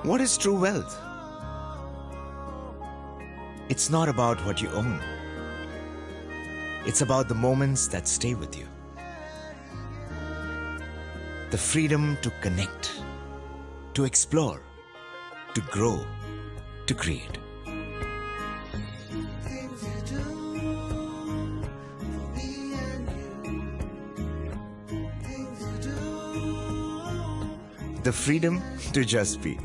What is true wealth? It's not about what you own. It's about the moments that stay with you. The freedom to connect, to explore, to grow, to create. The freedom to just be.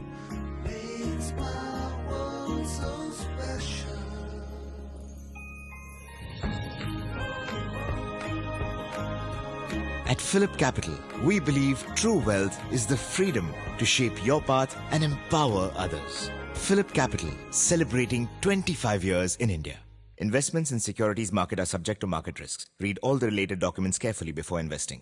At Phillip Capital, we believe true wealth is the freedom to shape your path and empower others. Phillip Capital, celebrating 25 years in India. Investments in securities market are subject to market risks. Read all the related documents carefully before investing.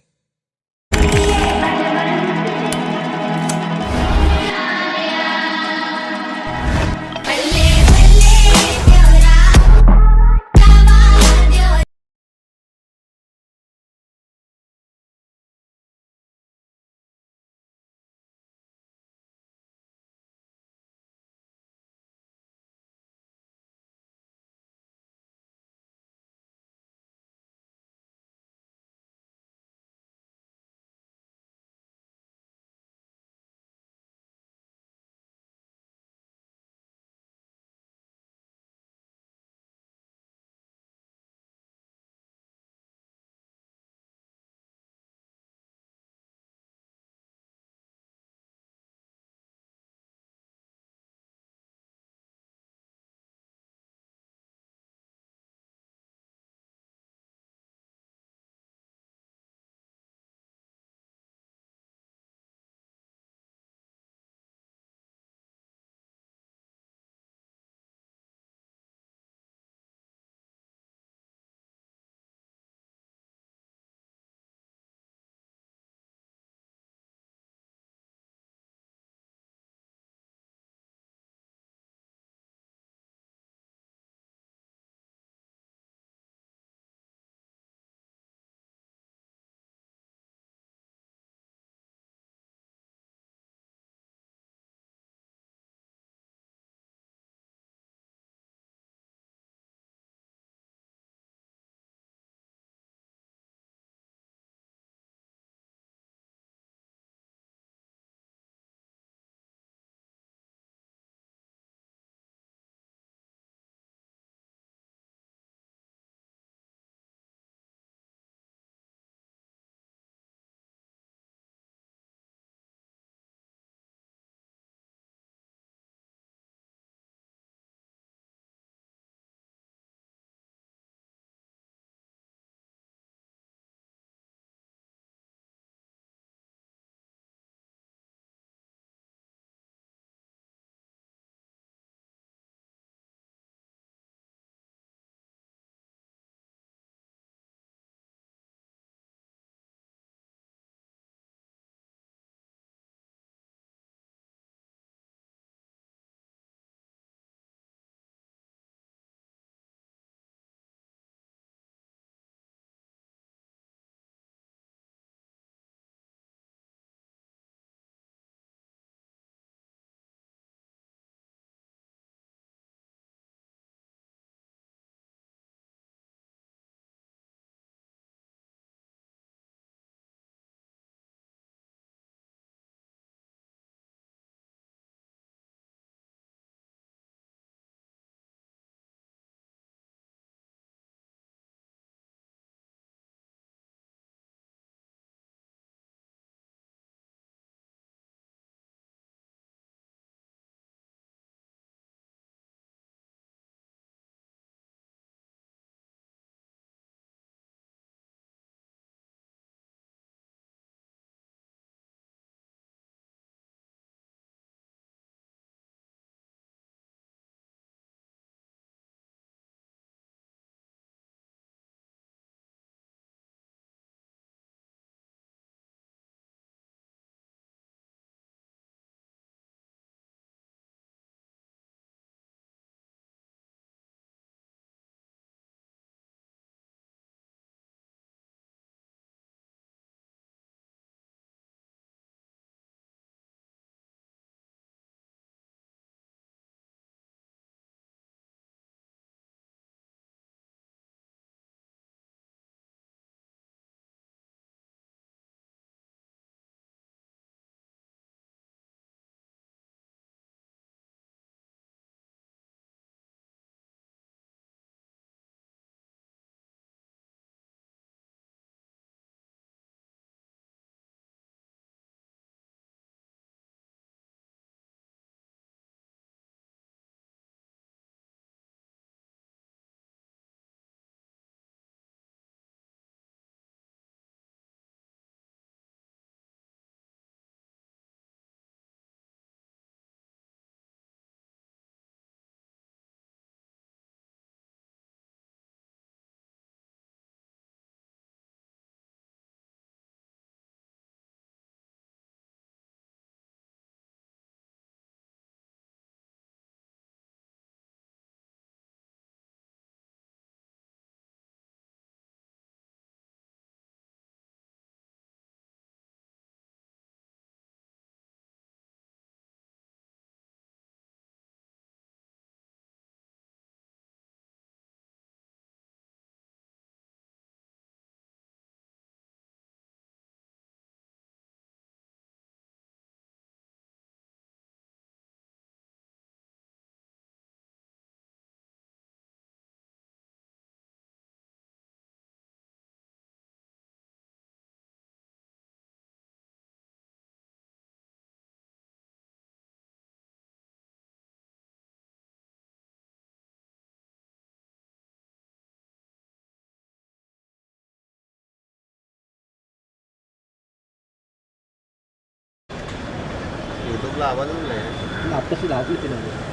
युट्यूबला आवाजच नाही. आत्ताशी लावली ती नव्हे.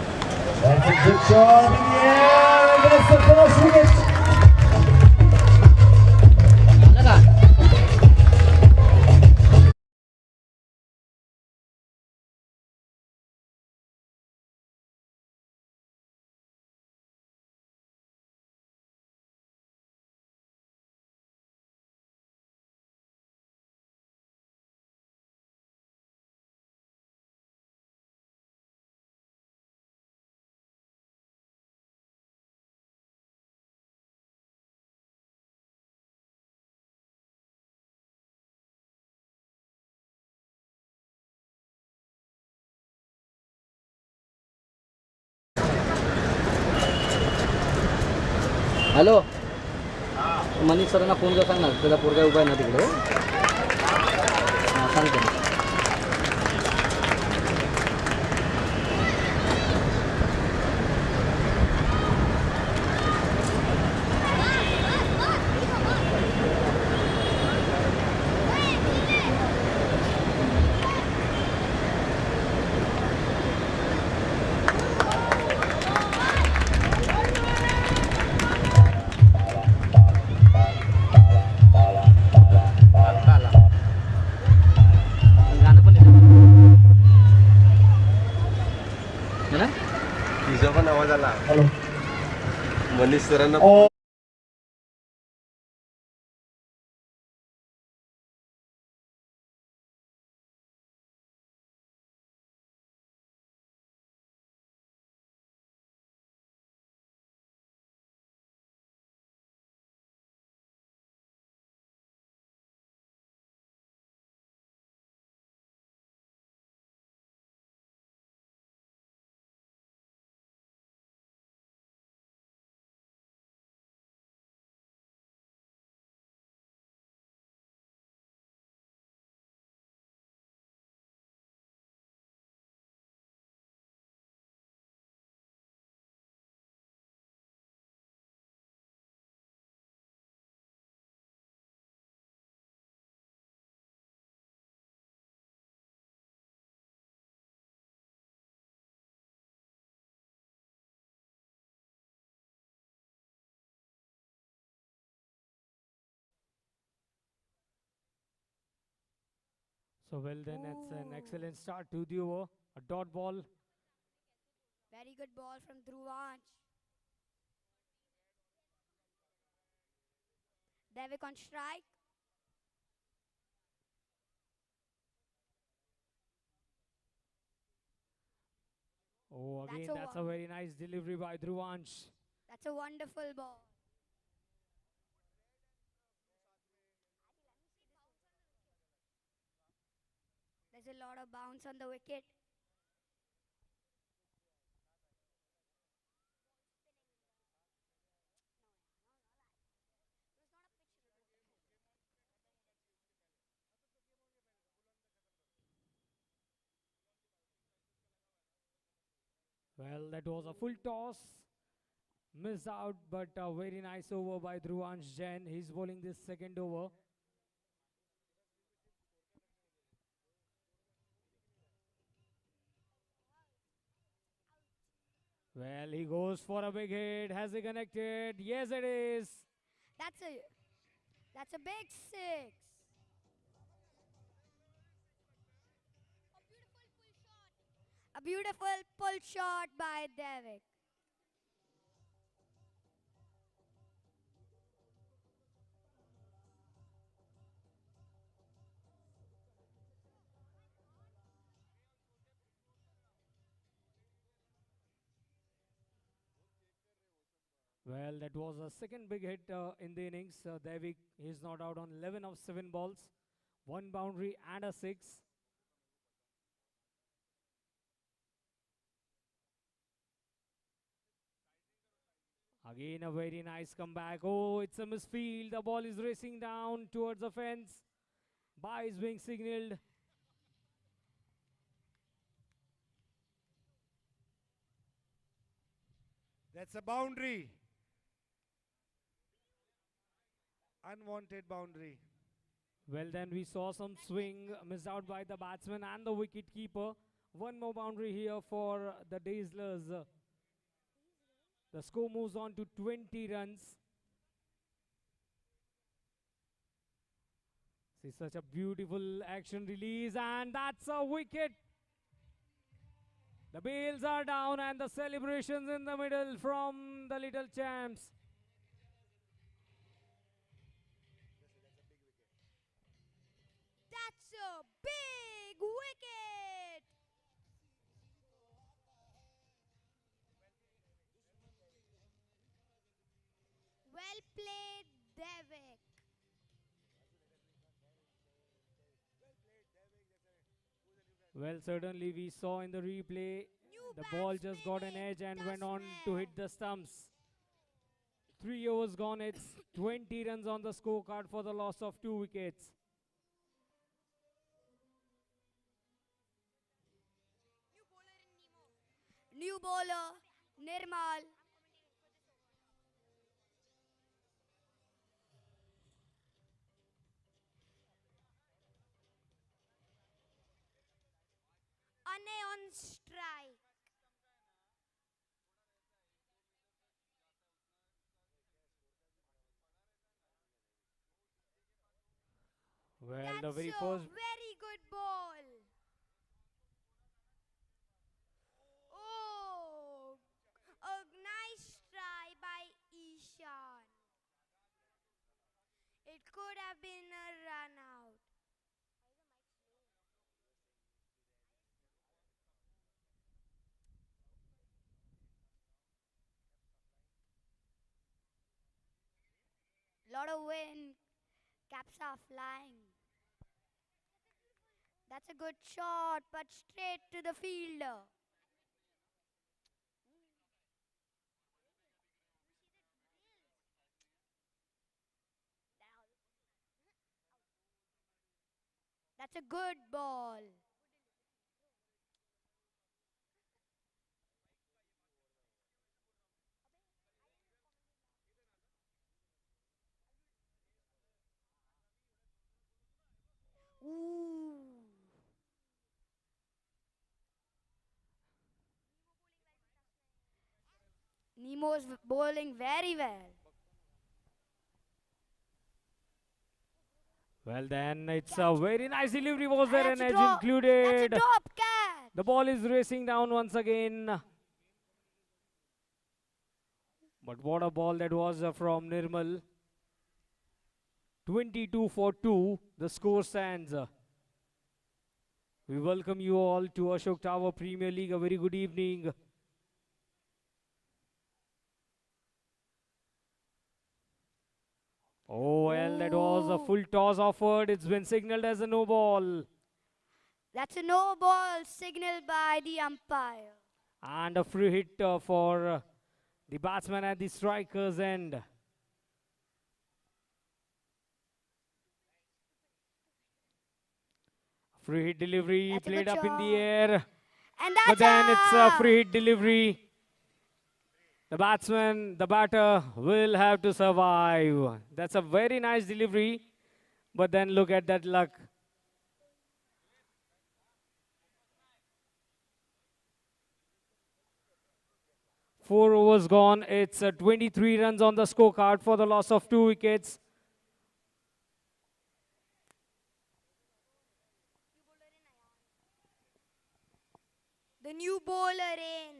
That's a good shot in the air. That's the first wicket. आलं का? Hello, Manish सरांना phone कर, सांग ना त्याला पोरगा उभा आहे ना तिकडे. हां, सांगतो. गाणं पण येतं. है ना? तिचा पण आवाज आला. Hello. मनीष सरांना Oh. So well then, it's an excellent start to the over. A dot ball. Very good ball from Dhruvansh. Devik on strike. Oh, again, That's a that's a very nice delivery by Dhruvansh. That's a wonderful ball. There's a lot of bounce on the wicket. Well, that was a full toss. Missed out, but a very nice over by Dhruvansh Jain. He's bowling this second over. Well, he goes for a big hit. Has he connected? Yes, it is. That's a big six. A beautiful pull shot by Devik. Well, that was a second big hit in the innings. Devik is not out on 11 of 7 balls. One boundary and a six. Again, a very nice comeback. Oh, it's a misfield. The ball is racing down towards the fence. Bye is being signaled. That's a boundary. Unwanted boundary. Well, then we saw some swing missed out by the batsman and the wicket keeper One more boundary here for the Dazzlers. The score moves on to 20 runs. See such a beautiful action release, and that's a wicket. The bails are down and the celebrations in the middle from the little champs. That's a big wicket. Well played, Devik. Well, certainly we saw in the replay, New the ball just got an batsman, edge and went on to Tasman. hit the stumps. 3 overs gone, it's 20 runs on the scorecard for the loss of 2 wickets. New bowler, Nirmal. Ane on strike. Well, That's the very a first very good ball. Oh, a nice try by Ishan. It could have been a run out. Lot of wind. Caps are flying. That's a good shot, but straight to the fielder. That's a good ball. Ooh. Nemo's bowling very well. Well, then it's a very nice delivery. Was there an That's a edge drop. That's a included? drop catch. The ball is racing down once again. But what a ball that was from Nirmal. 22 for 2. The score stands. We welcome you all to Ashok Tower Premier League. A very good evening. Oh, well, that was a full toss offered. It's been signaled as a no ball. That's a no ball signaled by the umpire. And a free hit for the batsman at the striker's end. Free hit delivery That's a played good up in the shot. air. And But that's then it's a free hit delivery. The batsman, the batter will have to survive. That's a very nice delivery. But then look at that luck. Four overs gone. It's 23 runs on the scorecard for the loss of 2 wickets. the new bowler in.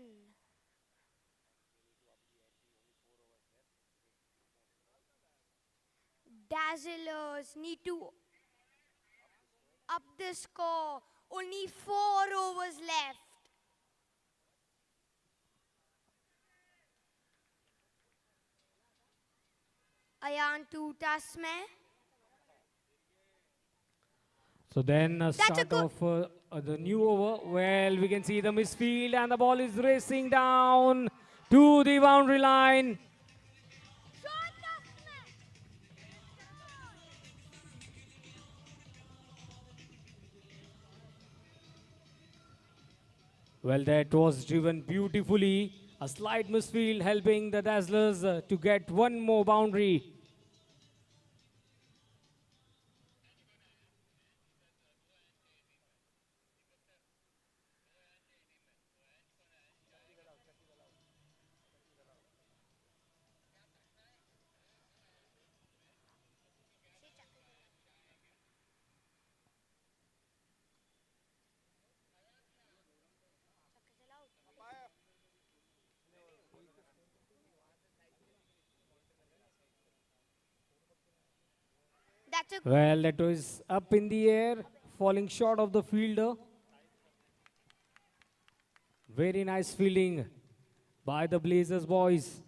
Dazzlers need to up the score. Only 4 overs left. Ayan to Tasme. So then a start good- off the new over. Well, we can see the misfield and the ball is racing down to the boundary line. Well, that was driven beautifully. A slight misfield helping the Dazzlers to get one more boundary. That's a Well, that was up in the air, falling short of the fielder. Very nice fielding by the Blazers boys.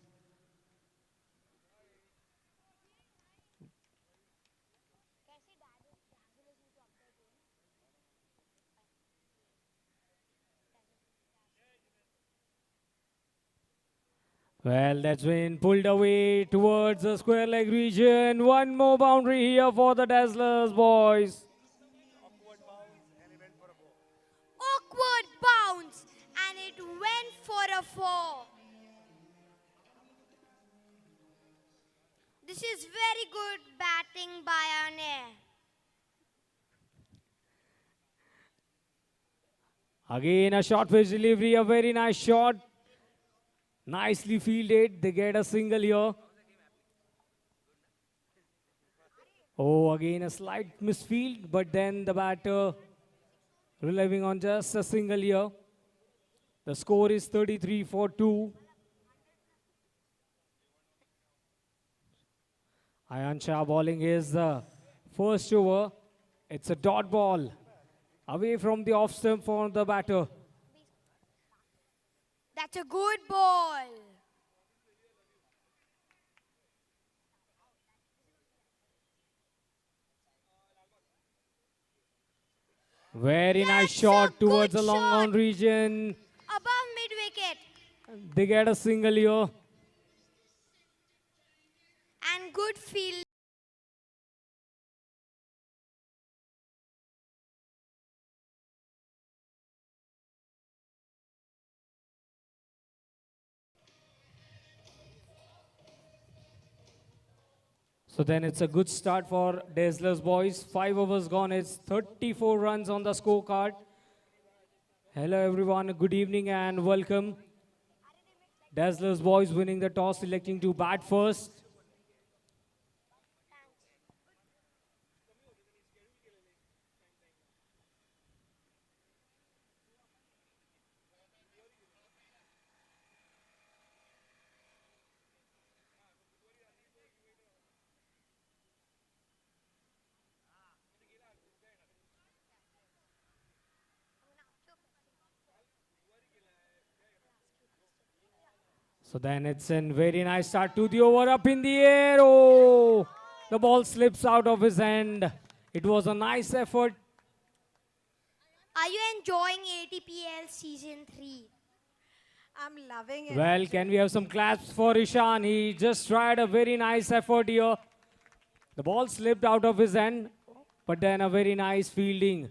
Well, that's been pulled away towards the square leg region. One more boundary here for the Dazzlers boys. awkward bounce and it went for a 4. This is very good batting by Ane. Again, a short pitch delivery, a very nice shot. Nicely fielded. They get a single here. Oh, again a slight misfield, but then the batter relying on just a single here. The score is 33 for 2. Ayan Shah bowling his first over. It's a dot ball away from the off stump for the batter. That's a good ball. Very nice That's a shot towards good the long shot. on region. Above mid wicket. They get a single here. And good field. So then it's a good start for Dazzlers boys. 5 overs gone. It's 34 runs on the scorecard. Hello everyone. Good evening and welcome. Dazzlers boys winning the toss, electing to bat first. So then it's a very nice start to the over, up in the air. Oh, the ball slips out of his hand. It was a nice effort. Are you enjoying ATPL Season 3? I'm loving it. Well, can we have some claps for Ishan? He just tried a very nice effort here. The ball slipped out of his hand, but then a very nice fielding.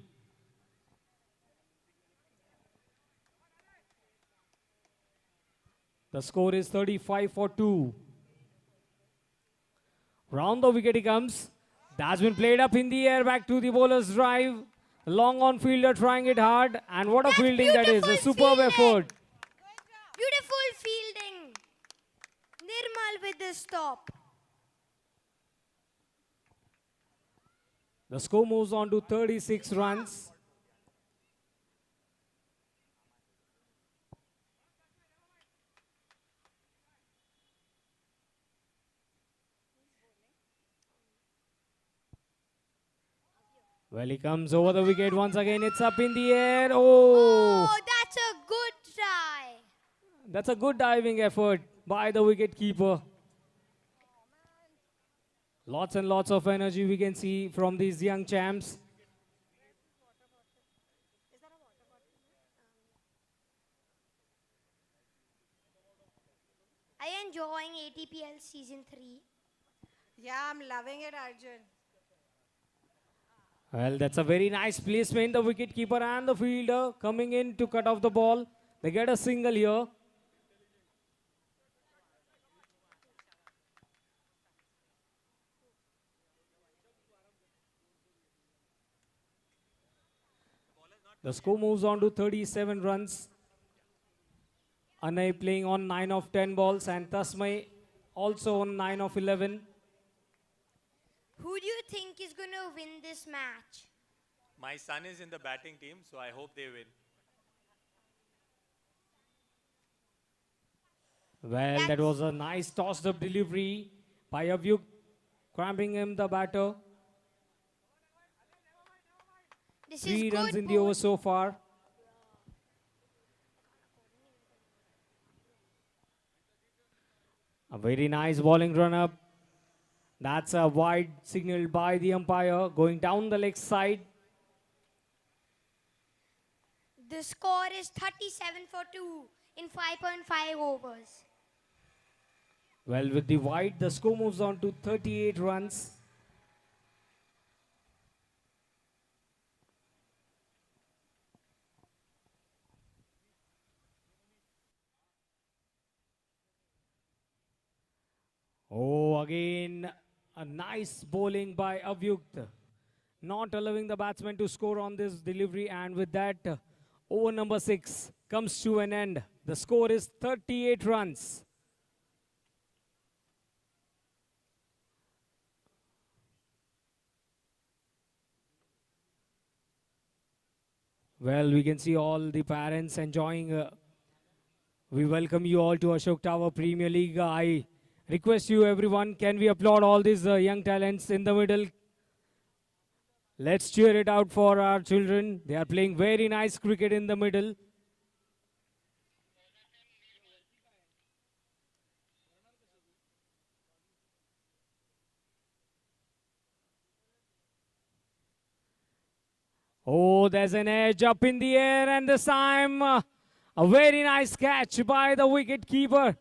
The score is 35 for 2. Round the wicket he comes. That's been played up in the air, back to the bowler's drive. Long on fielder trying it hard. And what a That's fielding that is. A beautiful superb fielding. effort. Beautiful fielding. Nirmal with the stop. The score moves on to 36 runs. Well, he comes over the wicket once again. It's up in the air. Oh, Oh, that's a good try. that's a good diving effort by the wicket keeper. Lots and lots of energy we can see from these young champs. Are you enjoying ATPL Season 3? Yeah, I'm loving it, Arjun. Well, that's a very nice placement. The wicket keeper and the fielder coming in to cut off the ball. They get a single here. The score moves on to 37 runs. Anay playing on 9 of 10 balls and Tasmay also on 9 of 11. Who do you think is going to win this match? My son is in the batting team, so I hope they win. Well, that was a nice tossed up delivery by Avyuk, cramping him the batter. This is 3 runs good in the over ball. so far. A very nice bowling run up. That's a wide signal by the umpire going down the leg side. The score is 37 for 2 in 5.5 overs. Well, with the wide, the score moves on to 38 runs. Oh, again, a nice bowling by Avyukt. Not allowing the batsman to score on this delivery. And with that, over number 6 comes to an end. The score is 38 runs. Well, we can see all the parents enjoying. We welcome you all to Ashok Tower Premier League. I request you everyone, can we applaud all these young talents in the middle? Let's cheer it out for our children. They are playing very nice cricket in the middle. Oh, there's an edge up in the air, and this time a very nice catch by the wicket keeper.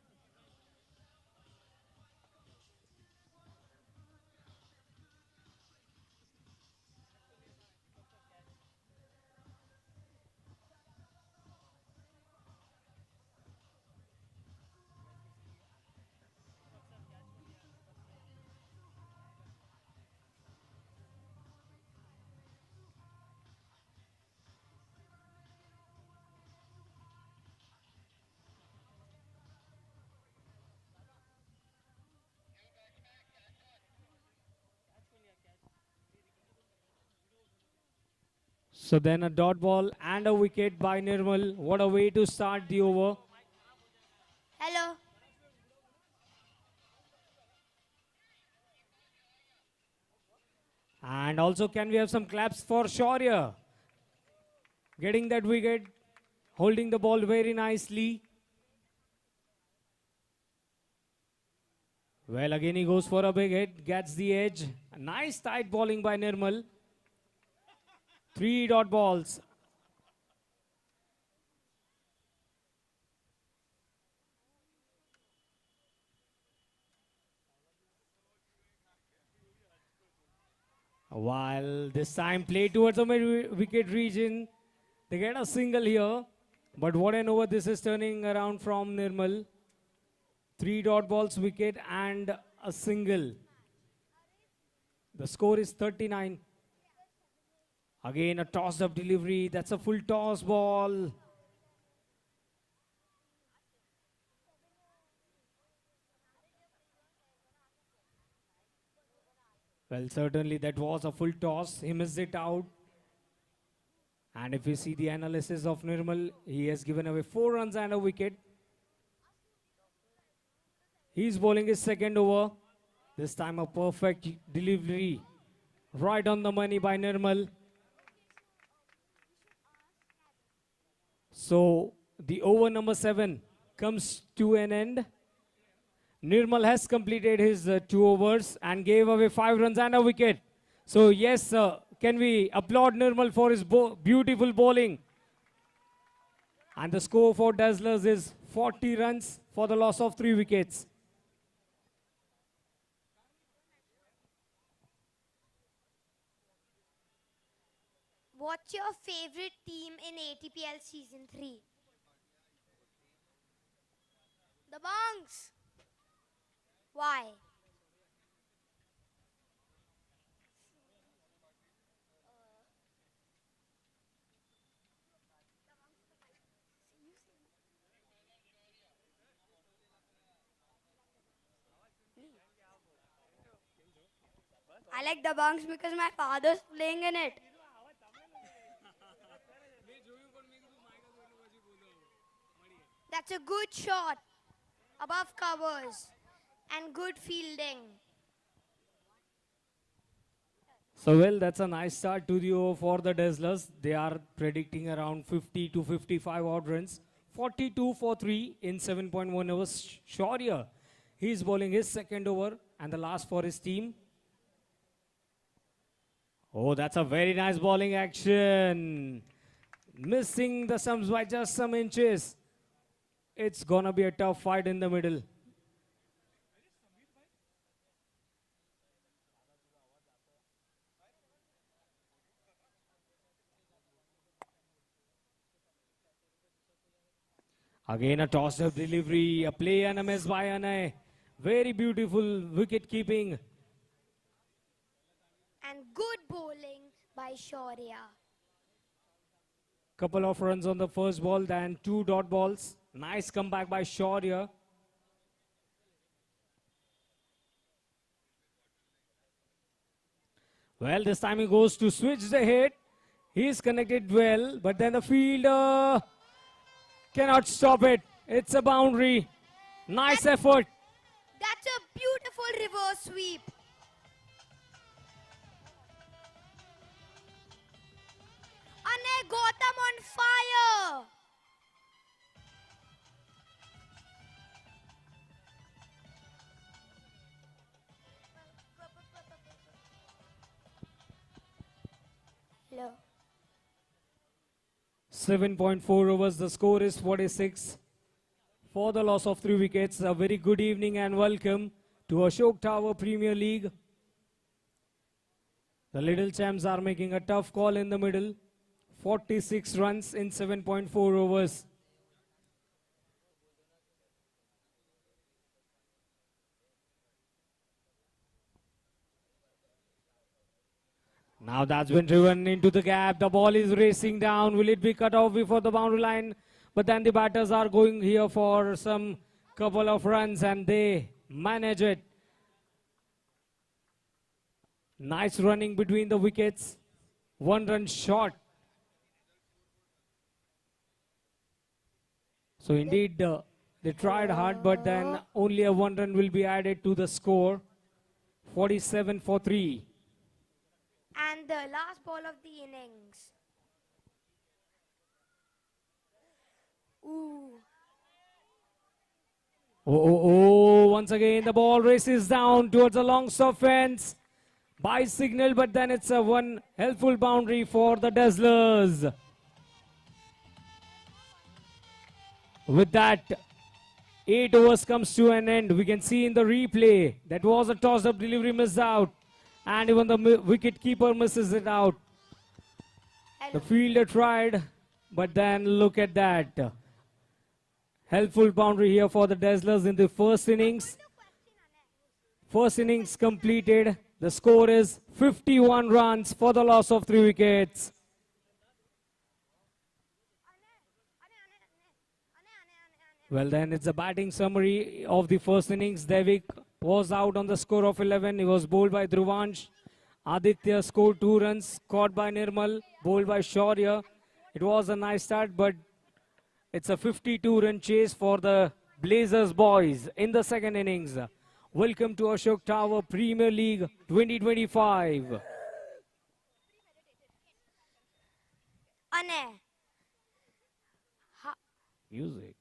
So then a dot ball and a wicket by Nirmal. What a way to start the over. Hello. And also, can we have some claps for Shaurya? Getting that wicket, holding the ball very nicely. Well, again he goes for a big hit, gets the edge. A nice tight bowling by Nirmal. 3 dot balls. While this time played towards the mid-wicket region, they get a single here. But what an over this is turning around from Nirmal. 3 dot balls, wicket and a single. The score is 39. Again a tossed up delivery. That's a full toss ball. Well, certainly that was a full toss. He missed it out. And if you see the analysis of Nirmal, he has given away 4 runs and a wicket. He's bowling his second over. This time a perfect delivery. Right on the money by Nirmal. So the over number 7 comes to an end. Nirmal has completed his 2 overs and gave away 5 runs and a wicket. So yes, can we applaud Nirmal for his beautiful bowling? And the score for Dazzlers is 40 runs for the loss of 3 wickets. What's your favorite team in ATPL Season 3? The Bunks. Why? I like the Bunks because my father's playing in it. That's a good shot. Above covers. And good fielding. So, well, that's a nice start to the over for the Dazzlers. They are predicting around 50 to 55 odd runs. 42 for 3 in 7.1 overs. Shaurya, he's bowling his second over and the last for his team. Oh, that's a very nice bowling action. Missing the stumps by just some inches. It's gonna be a tough fight in the middle. Again a tossed up delivery, a play and a miss by Anay. Very beautiful wicket keeping. And good bowling by Shaurya. Couple of runs on the first ball, then 2 dot balls. Nice comeback by Shaurya. Well, this time he goes to switch the hit. He's connected well, but then the fielder cannot stop it. It's a boundary. Nice effort. That's a beautiful reverse sweep. Anay Gautam on fire. Hello. 7.4 overs. The score is 46. For the loss of 3 wickets, a very good evening and welcome to Ashok Tower Premier League. The Little Champs are making a tough call in the middle. 46 runs in 7.4 overs. Now that's been driven into the gap. The ball is racing down. Will it be cut off before the boundary line? But then the batters are going here for some couple of runs and they manage it. Nice running between the wickets. 1 run short. So indeed, they tried hard, but then only a 1 run will be added to the score. 47 for 3. And the last ball of the innings. Ooh. Oh, once again the ball races down towards the long stop fence. By signal, but then it's a one helpful boundary for the Dazzlers. With that, 8 overs comes to an end. We can see in the replay that was a toss-up delivery missed out. And even the wicket keeper misses it out. The fielder tried, but then look at that. Helpful boundary here for the Dazzlers in the first innings. First innings completed. The score is 51 runs for the loss of 3 wickets. Well, then it's a batting summary of the first innings. Devik was out on the score of 11. He was bowled by Dhruvansh. Aditya scored 2 runs, caught by Nirmal, bowled by Shaurya. It was a nice start, but it's a 52-run chase for the Blazers boys in the second innings. Welcome to Ashok Tower Premier League 2025. Anay. Use it.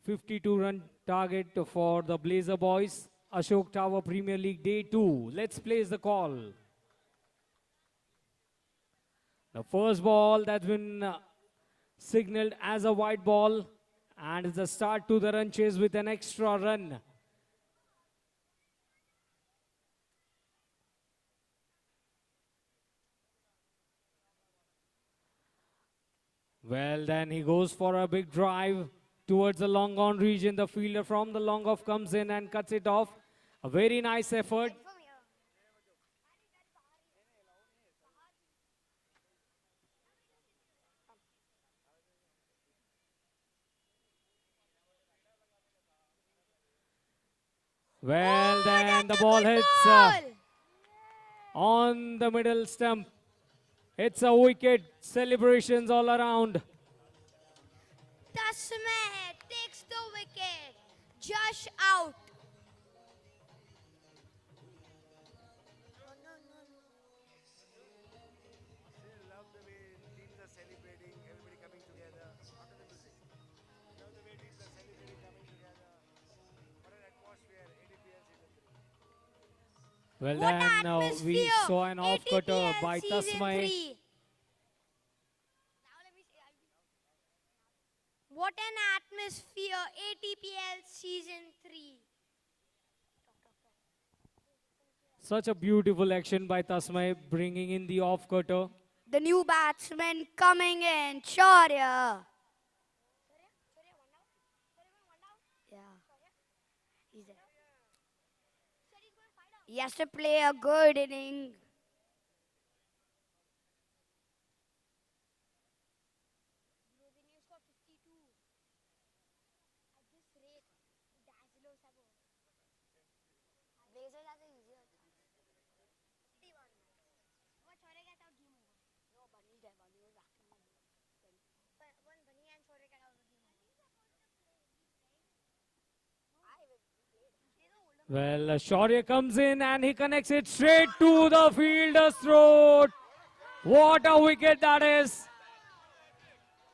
52-run target for the Blazer boys. Ashok Tower Premier League Day 2. Let's place the call. The first ball that's been signaled as a white ball, and it's a start to the run chase with an extra run. Well, then he goes for a big drive towards the long on region. The fielder from the long off comes in and cuts it off. A very nice effort. Well, then the ball hits on the middle stump. It's a wicket. Celebrations all around. Tasmay takes the wicket. Josh out. Love the way teams are celebrating, everybody coming together. After the music. Love the way teams are celebrating, coming together. What an atmosphere, ADPL season 3. Well, What then we atmosphere. saw an off cutter ATPL by season Tasmay. 3. What an atmosphere, ATPL season 3. Such a beautiful action by Tasmay, bringing in the off cutter. The new batsman coming in, Shaurya. Yeah. He's there. He has to play a good inning. Well, Shaurya comes in and he connects it straight to the fielder's throat. What a wicket that is.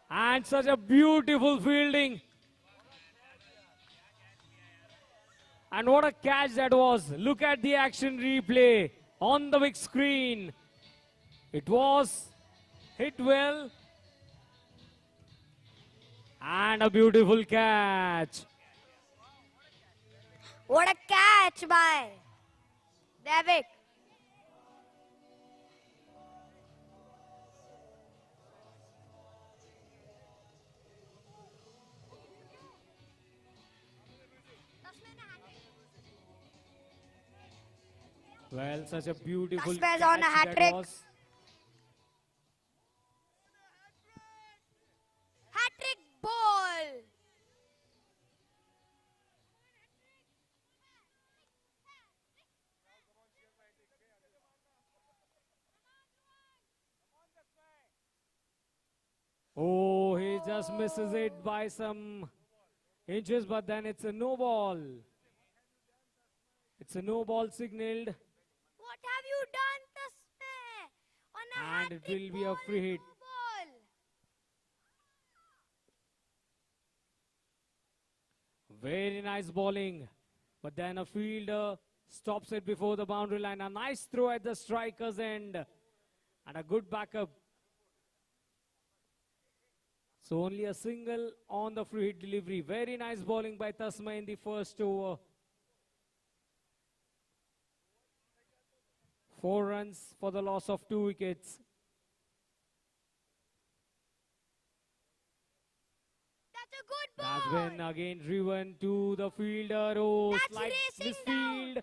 And such a beautiful fielding. And what a catch that was. Look at the action replay on the big screen. It was hit well. And a beautiful catch. What a catch by David. Well, such a beautiful Tasmai's catch on a that hat-trick. was. Hat-trick ball. Oh, he just misses it by some inches, but then it's a no ball. It's a no ball signaled, What have you done, Tasmay? On a and it hat-trick will be a ball, free hit. no ball. Very nice bowling, but then a fielder stops it before the boundary line. A nice throw at the striker's end, and a good backup. So only a single on the free hit delivery. Very nice bowling by Tasmay in the first over. 4 runs for the loss of 2 wickets. That's a good ball. Has been again driven to the fielder. Oh, That's slight racing misfield.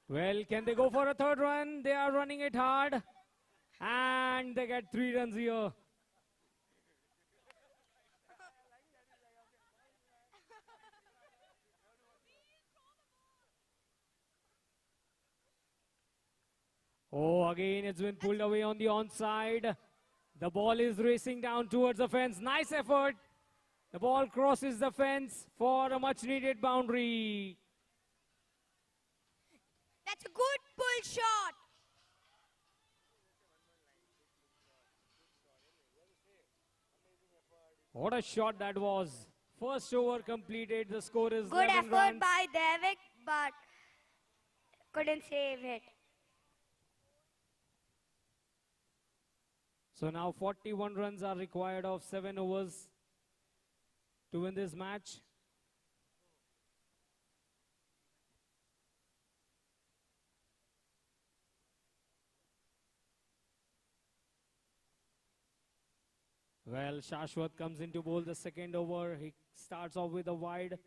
Well, can they go for a third run? They are running it hard. And they get 3 runs here. Oh, again, it's been pulled away on the onside. The ball is racing down towards the fence. Nice effort. The ball crosses the fence for a much-needed boundary. That's a good pull shot. What a shot that was. First over completed. The score is Good 11 effort runs. by Devik, but couldn't save it. So now 41 runs are required of 7 overs to win this match. Well, Shashwat comes into bowl the second over. He starts off with a wide.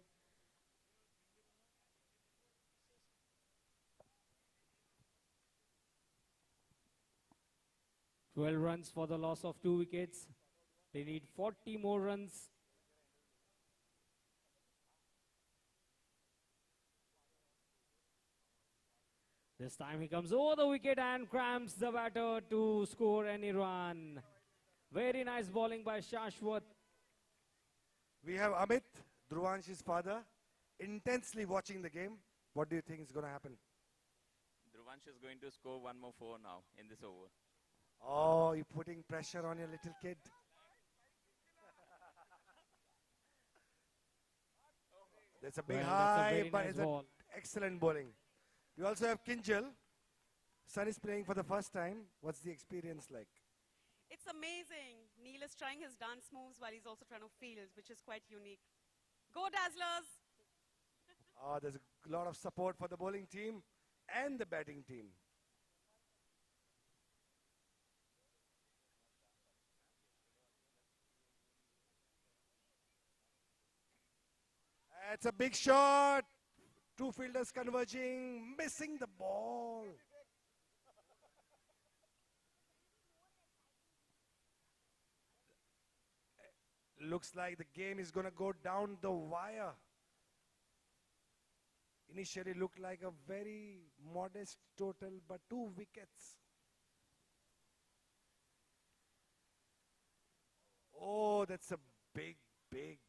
"12 runs for the loss of 2 wickets. They need 40 more runs. This time he comes over the wicket and cramps the batter to score any run. Very nice bowling by Shashwat. We have Amit, Dhruvansh's father, intensely watching the game. What do you think is going to happen? Dhruvansh is going to score one more 4 now in this over. Oh, you're putting pressure on your little kid. That's a big Well, that's a high, very but nice it's an ball. excellent bowling. We also have Kinjal. Son is playing for the first time. What's the experience like? It's amazing. Neil is trying his dance moves while he's also trying to field, which is quite unique. Go Dazzlers! There's a lot of support for the bowling team and the batting team. It's a big shot. 2 fielders converging, missing the ball. Looks like the game is going to go down the wire. Initially looked like a very modest total, but 2 wickets. Oh, that's a big, big.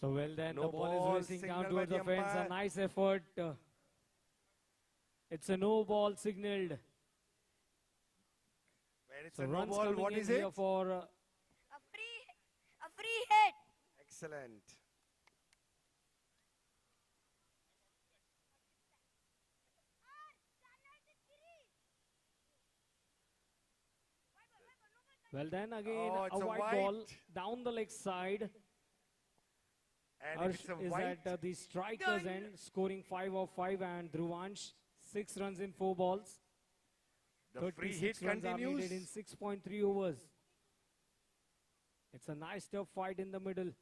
So well then, No the ball ball, is racing down signal by towards the the fence. A umpire. nice effort. It's a no ball signaled. When it's So a no runs ball, coming what in is here it? for A free hit. Excellent. well then again Oh, a it's a white ball white. down the leg side. And Harsh if it's a is white, at the striker's Done. end, scoring 5 of 5, and Dhruvansh 6 runs in 4 balls. the free hit 36 runs are needed in continues. 6.3 overs. It's a nice tough fight in the middle.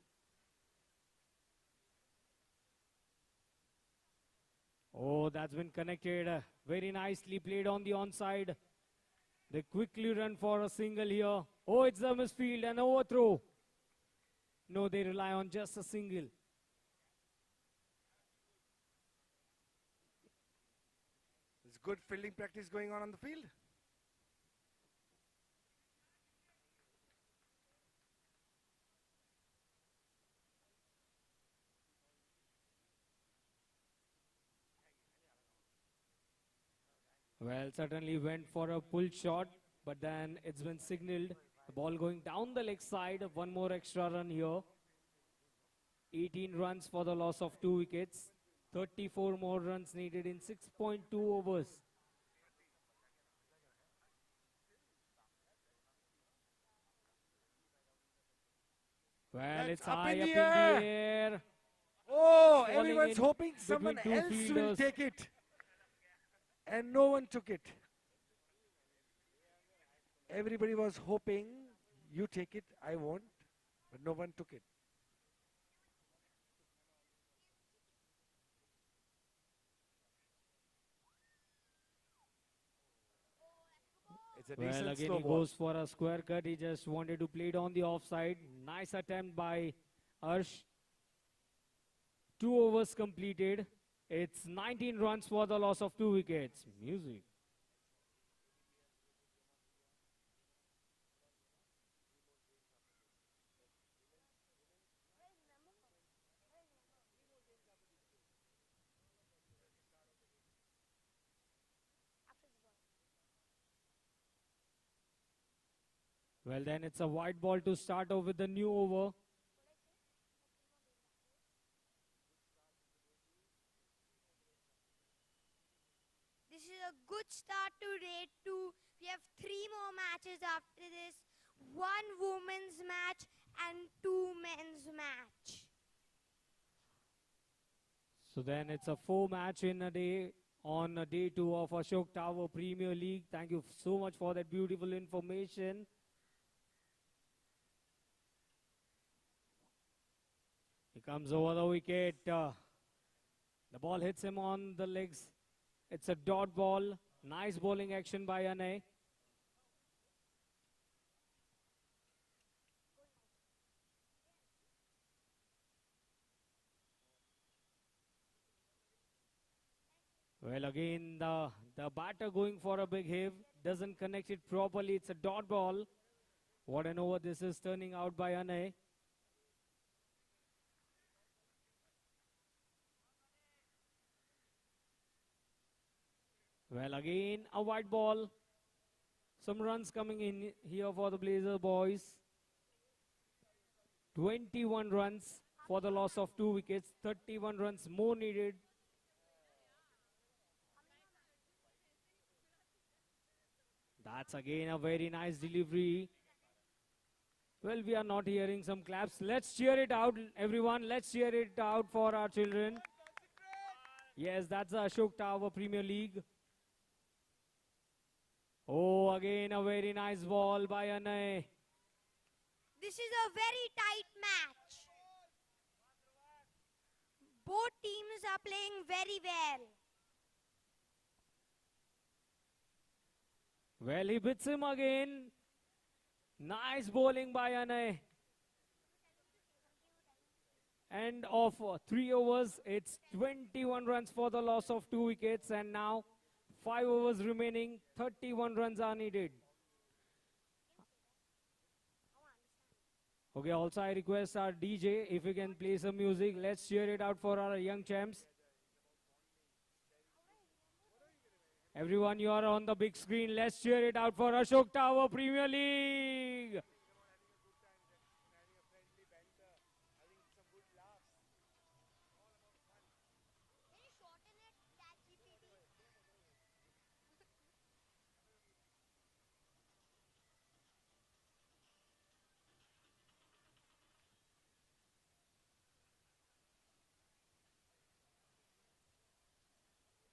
Oh, that's been connected. Very nicely played on the onside. They quickly run for a single here. Oh, it's a misfield, an overthrow. No, they rely on just a single. There's good fielding practice going on the field. Well, certainly went for a pull shot, but then it's been signaled. The ball going down the leg side. One more extra run here. 18 runs for the loss of 2 wickets. 34 more runs needed in 6.2 overs. Well, That's it's up high in up the in the air. air. Oh, Falling everyone's in hoping someone between two else will fielders. take it. And no one took it. Everybody was hoping you take it, I won't, but no one took it. It's a Well, decent again slow he ball. goes for a square cut. He just wanted to play it on the offside. Nice attempt by Harsh. 2 overs completed. It's 19 runs for the loss of 2 wickets. Music. Well, then it's a white ball to start off with the new over. This is a good start to day 2. We have 3 more matches after this. 1 women's match and 2 men's match. So then it's a 4 match in a day on day 2 of Ashok Tower Premier League. Thank you so much for that beautiful information. He comes over the wicket. The ball hits him on the legs. It's a dot ball. Nice bowling action by Anay. Well, again, the batter going for a big hit. Doesn't connect it properly. It's a dot ball. What an over this is turning out by Anay. Well, again, a white ball. Some runs coming in here for the Blazer boys. 21 runs for the loss of 2 wickets. 31 runs more needed. That's again a very nice delivery. Well, we are not hearing some claps. Let's cheer it out, everyone. Let's cheer it out for our children. Yes, that's the Ashok Tower Premier League. Oh, again a very nice ball by Anay. This is a very tight match. Both teams are playing very well. Well, he beats him again. Nice bowling by Anay. End of 3 overs. It's 21 runs for the loss of 2 wickets. And now 5 overs remaining. 31 runs are needed. Okay, also I request our DJ if you can play some music. Let's cheer it out for our young champs. Everyone, you are on the big screen. Let's cheer it out for Ashok Tower Premier League.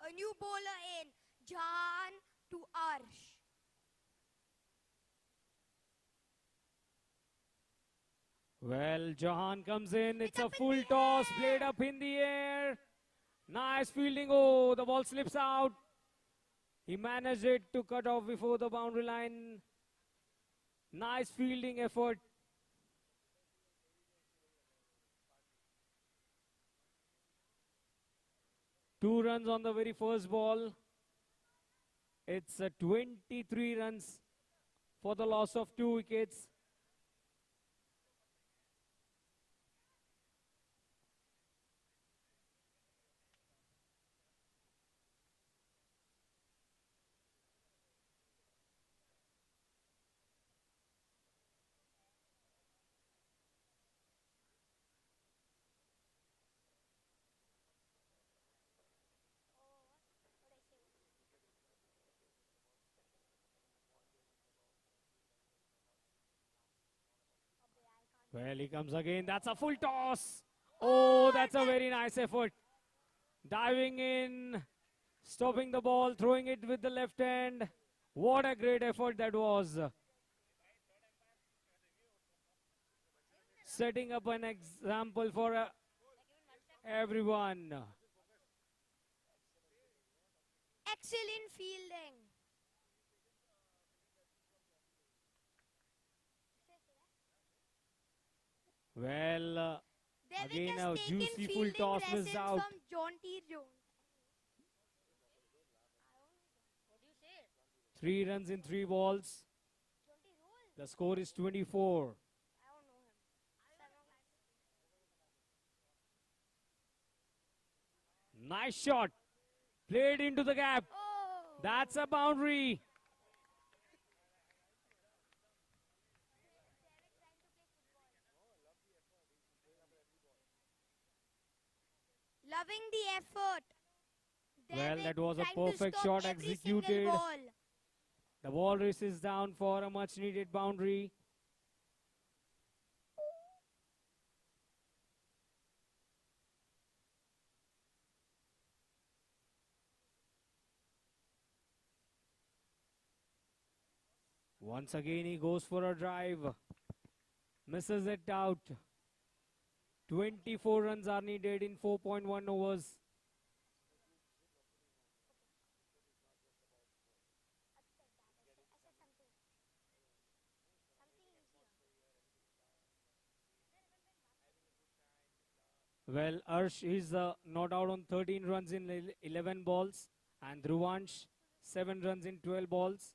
A new bowler in. Jahan to Arsh. Well, Jahan comes in. It's a full toss. Played up in the air. Nice fielding. Oh, the ball slips out. He managed it to cut off before the boundary line. Nice fielding effort. Two runs on the very first ball. It's 23 runs for the loss of 2 wickets. Well, he comes again. That's a full toss. Oh, that's a very nice effort. Diving in, stopping the ball, throwing it with the left hand. What a great effort that was. Setting up an example for everyone. Excellent fielding. Well, again a juicy full toss missed out. From John T. Jones. 3 runs in 3 balls. The score is 24. Nice shot. Played into the gap. That's a boundary. loving the effort. Well, David that was a trying to perfect stop shot every single executed. ball. The ball races down for a much needed boundary. Once again, he goes for a drive. Misses it out. 24 runs are needed in 4.1 overs. Well, Arsh is not out on 13 runs in 11 balls, and Dhruvansh 7 runs in 12 balls.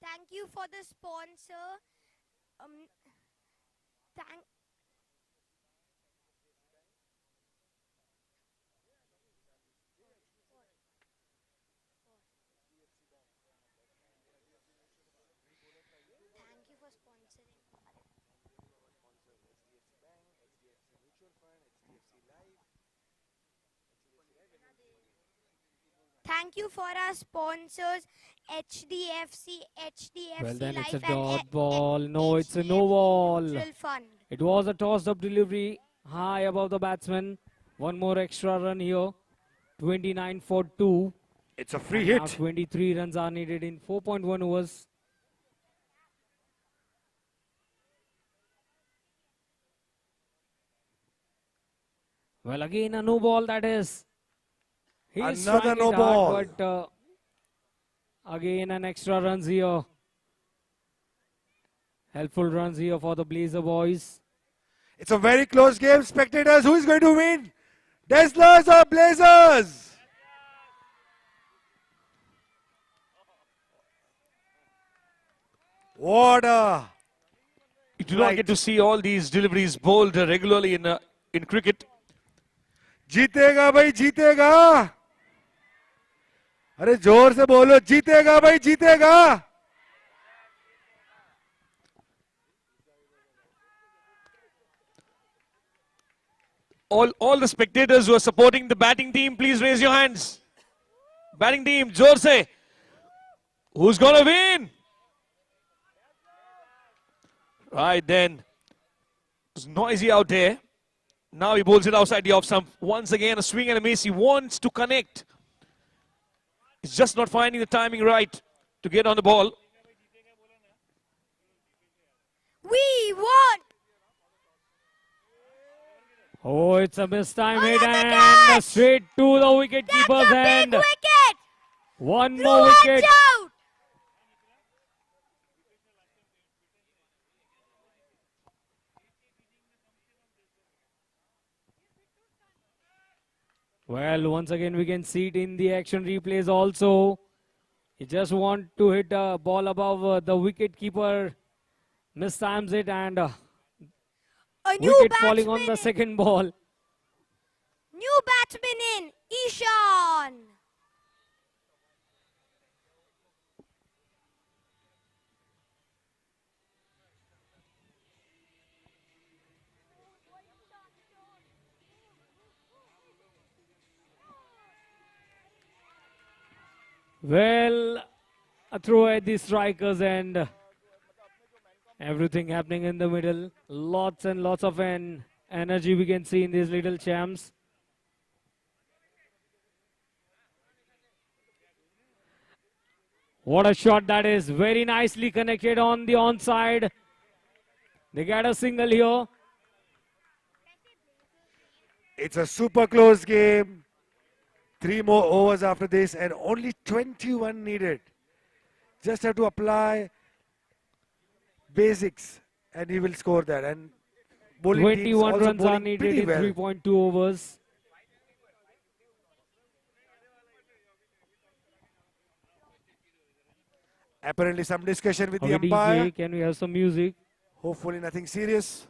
Thank you for the sponsor. Thank. Thank you for sponsoring. Thank you for our sponsors, HDFC Well, then it's Life a and dot ball. No, it's a no HDFC ball. Mutual Fund. It was a tossed-up delivery high above the batsman. One more extra run here. 29 for 2. It's a free And hit. now 23 runs are needed in 4.1 overs. Well, again a no ball, that is. He's Another trying no it ball. hard, but again an extra runs here. Helpful runs here for the Blazer boys. It's a very close game. Spectators, who is going to win? Dazzlers or Blazers? What a... You do not get to see all these deliveries bowled regularly in cricket. जीतेगा भाई जीतेगा. अरे जोर से बोलो, जीतेगा भाई जीतेगा. All the spectators who are supporting the batting team, please raise your hands. Batting team, जोर से. Who's gonna win? Right then. It's noisy out there. Now he bowls it outside the off stump. Once again, a swing and a miss. He wants to connect. He's just not finding the timing right to get on the ball. We won! Oh, it's a mistime hit and straight to the wicket keeper's hand. Wicket! One more wicket. Out! Well, once again, we can see it in the action replays also. He just want to hit a ball above the wicket keeper. Mistimes it and wicket falling on the second ball. New batsman in, Ishan. Well, a throw at the strikers and everything happening in the middle. Lots and lots of energy we can see in these little champs. What a shot that is. Very nicely connected on the onside. They get a single here. It's a super close game. 3 more overs after this and only 21 needed. Just have to apply basics and he will score that. And bowling teams 21 also runs are bowling needed pretty in well. 3.2 overs. Apparently some discussion with the Okay, umpire. DJ, can we have some music? Hopefully nothing serious.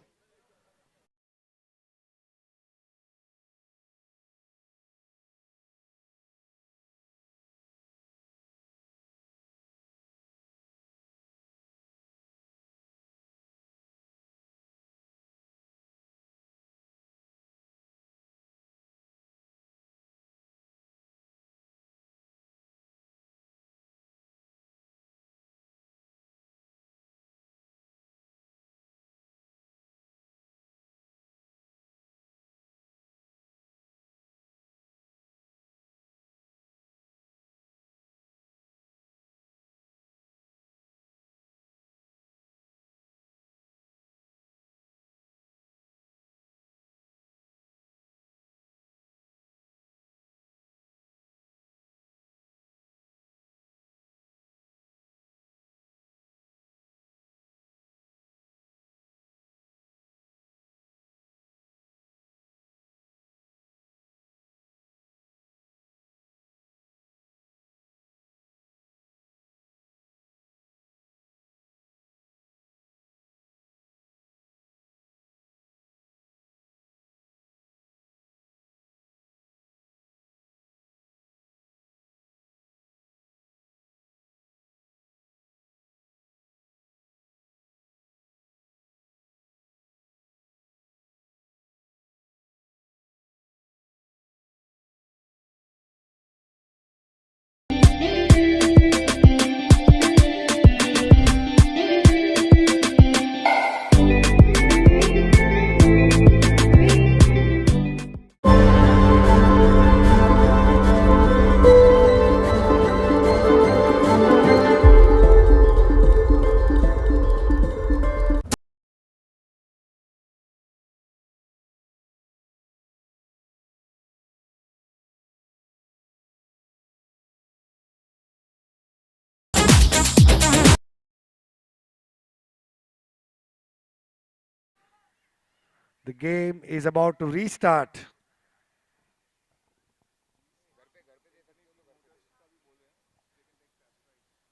The game is about to restart.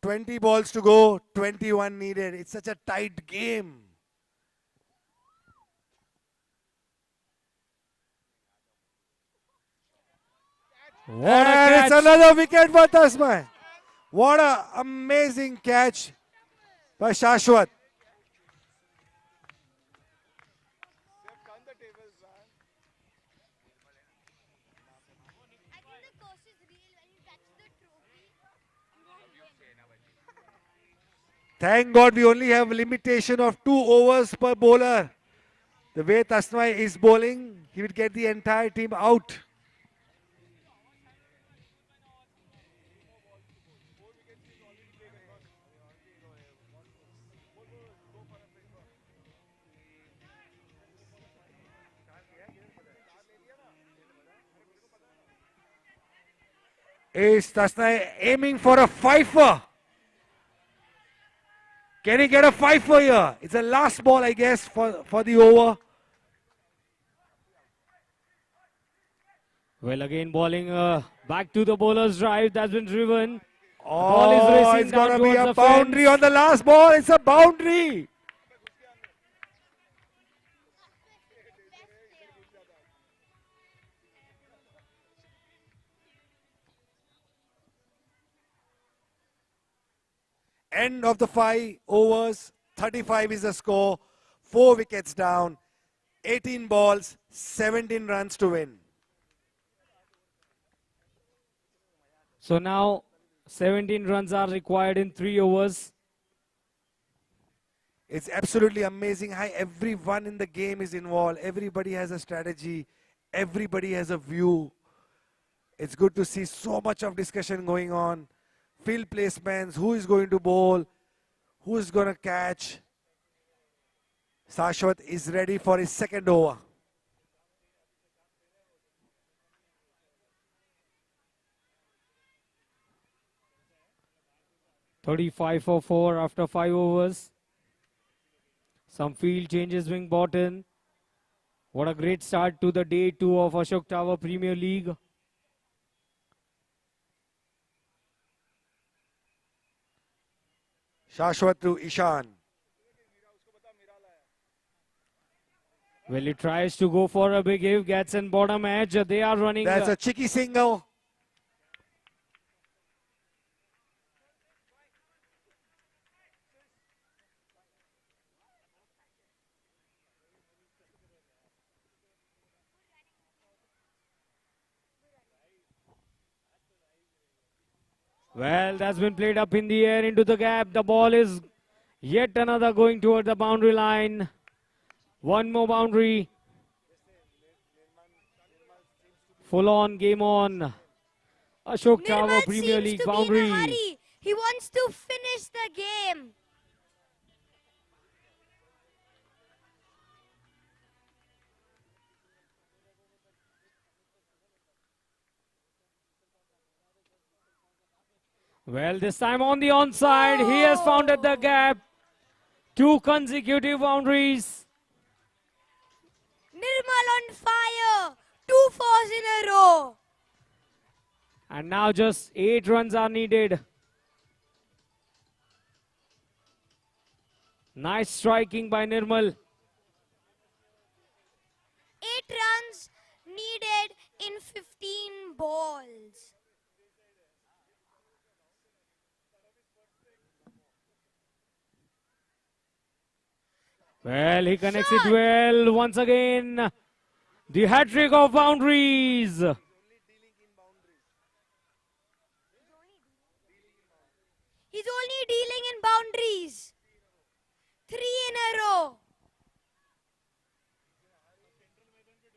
"20 balls to go, 21 needed." It's such a tight game. What a And catch! it's another wicket for Tasman. What an amazing catch by Shashwat. Thank God we only have a limitation of 2 overs per bowler. The way Tasmai is bowling, he would get the entire team out. Is Tasnai aiming for a fifer? Can he get a fifer here? It's the last ball, I guess, for the over. Well, again bowling back to the bowler's drive that's been driven. The ball Oh, is racing it's down going to be towards a the boundary fence. on the last ball. It's a boundary. End of the 5 overs. 35 is the score. 4 wickets down. 18 balls. 17 runs to win. So now 17 runs are required in 3 overs. It's absolutely amazing how everyone in the game is involved. Everybody has a strategy. Everybody has a view. It's good to see so much of discussion going on. Field placements, who is going to bowl, who is going to catch. Shashwat is ready for his second over. "35 for 4 after 5 overs. Some field changes being brought in. What a great start to the day 2 of Ashok Tower Premier League. Shashwat to Ishan. Well, he tries to go for a big hit, gets in bottom edge. They are running. That's a cheeky single. Well, that's been played up in the air into the gap. The ball is yet another going toward the boundary line. One more boundary. Full on, game on. Ashok Tower Nirmal Premier seems League to be in a boundary. hurry. He wants to finish the game. Well, this time on the onside, he has founded the gap. 2 consecutive boundaries. Nirmal on fire. 2 fours in a row. And now just 8 runs are needed. Nice striking by Nirmal. 8 runs needed in 15 balls. Well, he connects it well once again. The hat-trick of boundaries. He's only dealing in boundaries. 3 in a row.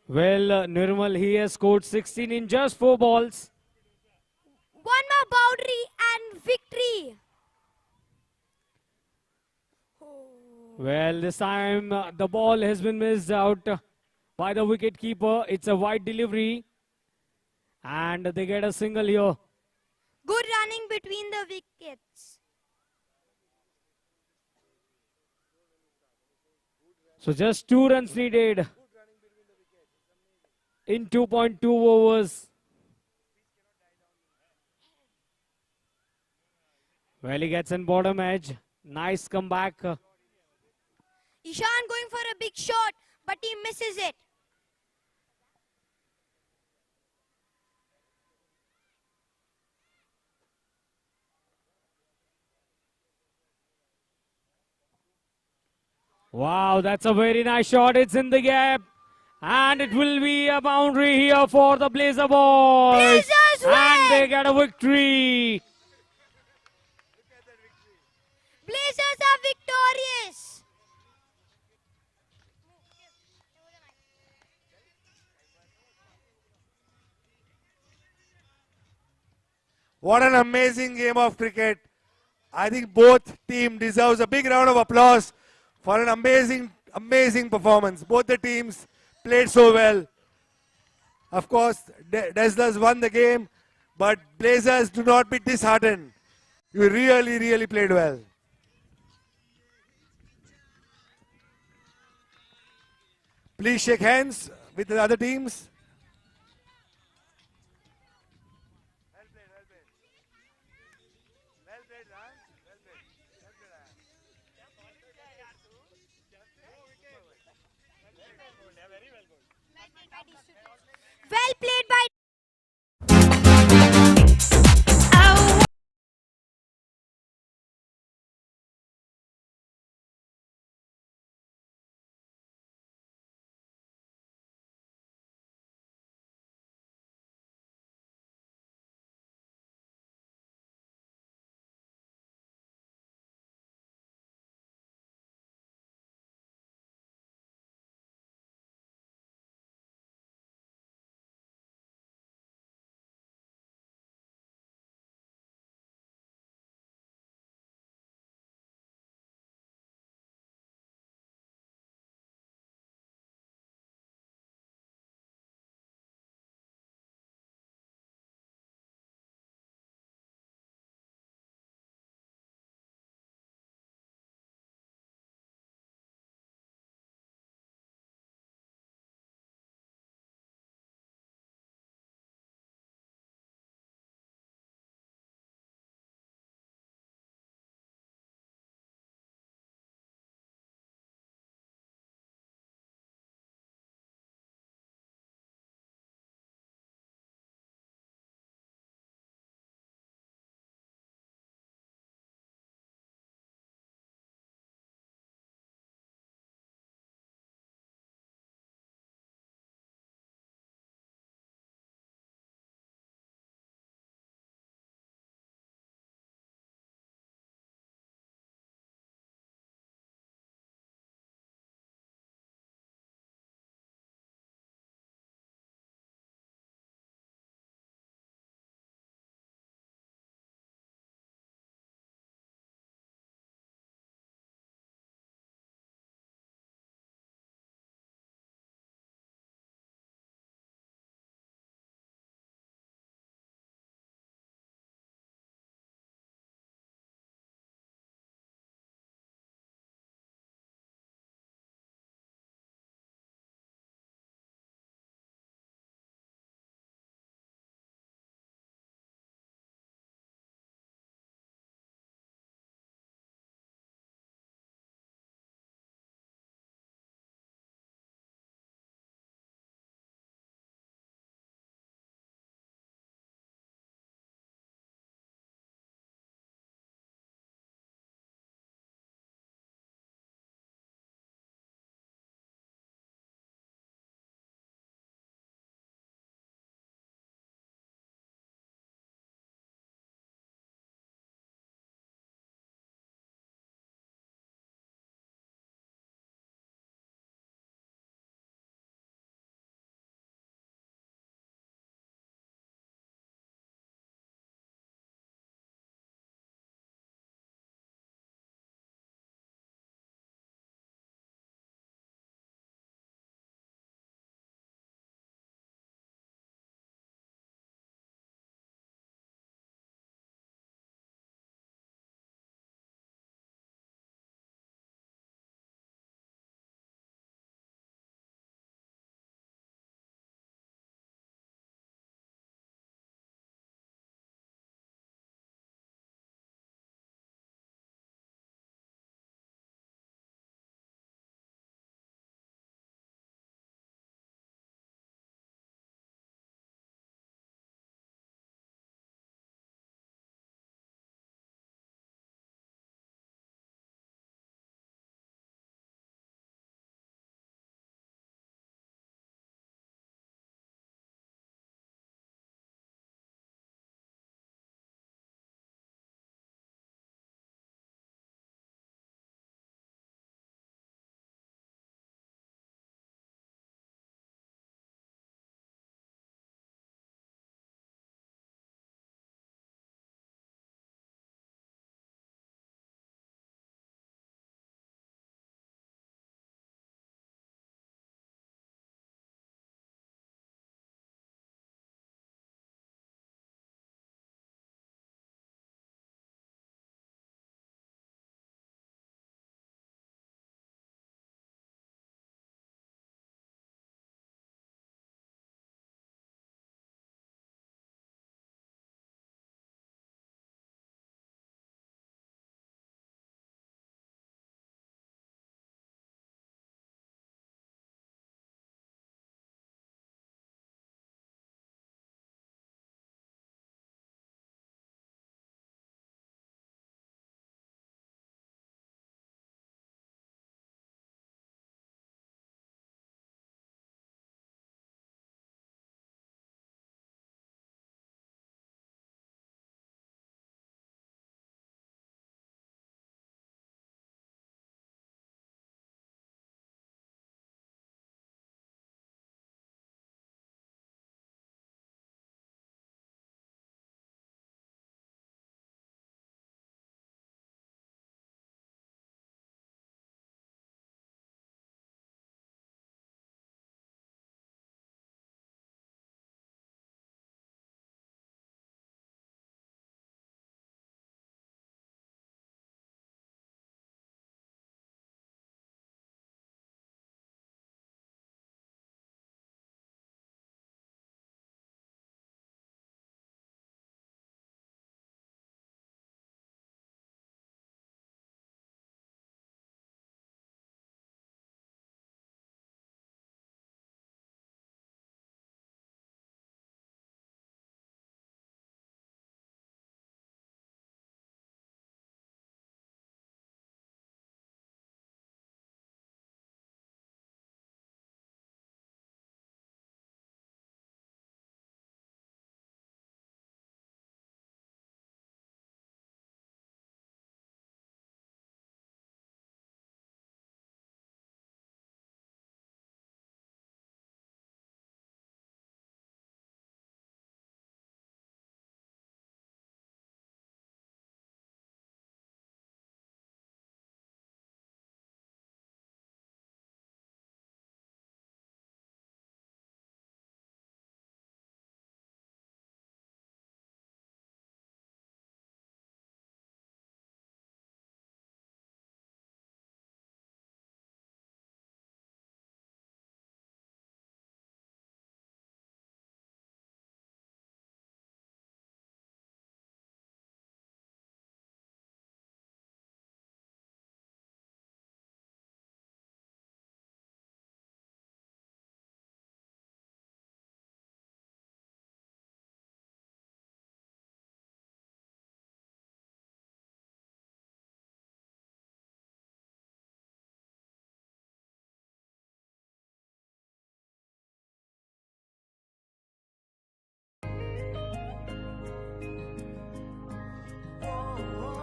Well, Nirmal, he has scored 16 in just 4 balls. 1 more boundary and victory. Well, this time the ball has been missed out by the wicket keeper. It's a wide delivery. And they get a single here. Good running between the wickets. So just 2 runs needed in 2.2 overs. Well, he gets in bottom edge. Nice comeback. Ishan going for a big shot, but he misses it. Wow, that's a very nice shot. It's in the gap. And it will be a boundary here for the Blazer boys. Blazers win! And they get a victory. Blazers are victorious. What an amazing game of cricket. I think both team deserves a big round of applause for an amazing performance. Both the teams played so well. Of course, Dazzlers won the game, but Blazers, do not be disheartened. You really played well. Please shake hands with the other teams. Well played by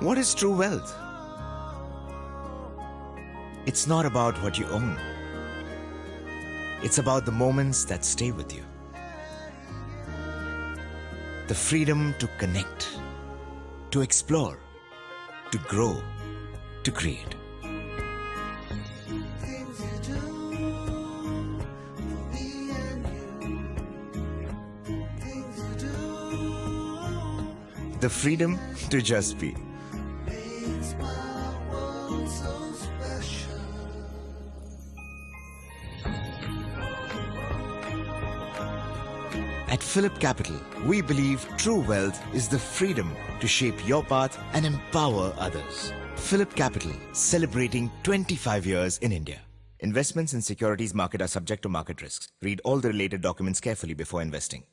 What is true wealth? It's not about what you own. It's about the moments that stay with you. The freedom to connect, to explore, to grow, to create. The freedom to just be. At Phillip Capital, we believe true wealth is the freedom to shape your path and empower others. Phillip Capital, celebrating 25 years in India. Investments in securities market are subject to market risks. Read all the related documents carefully before investing.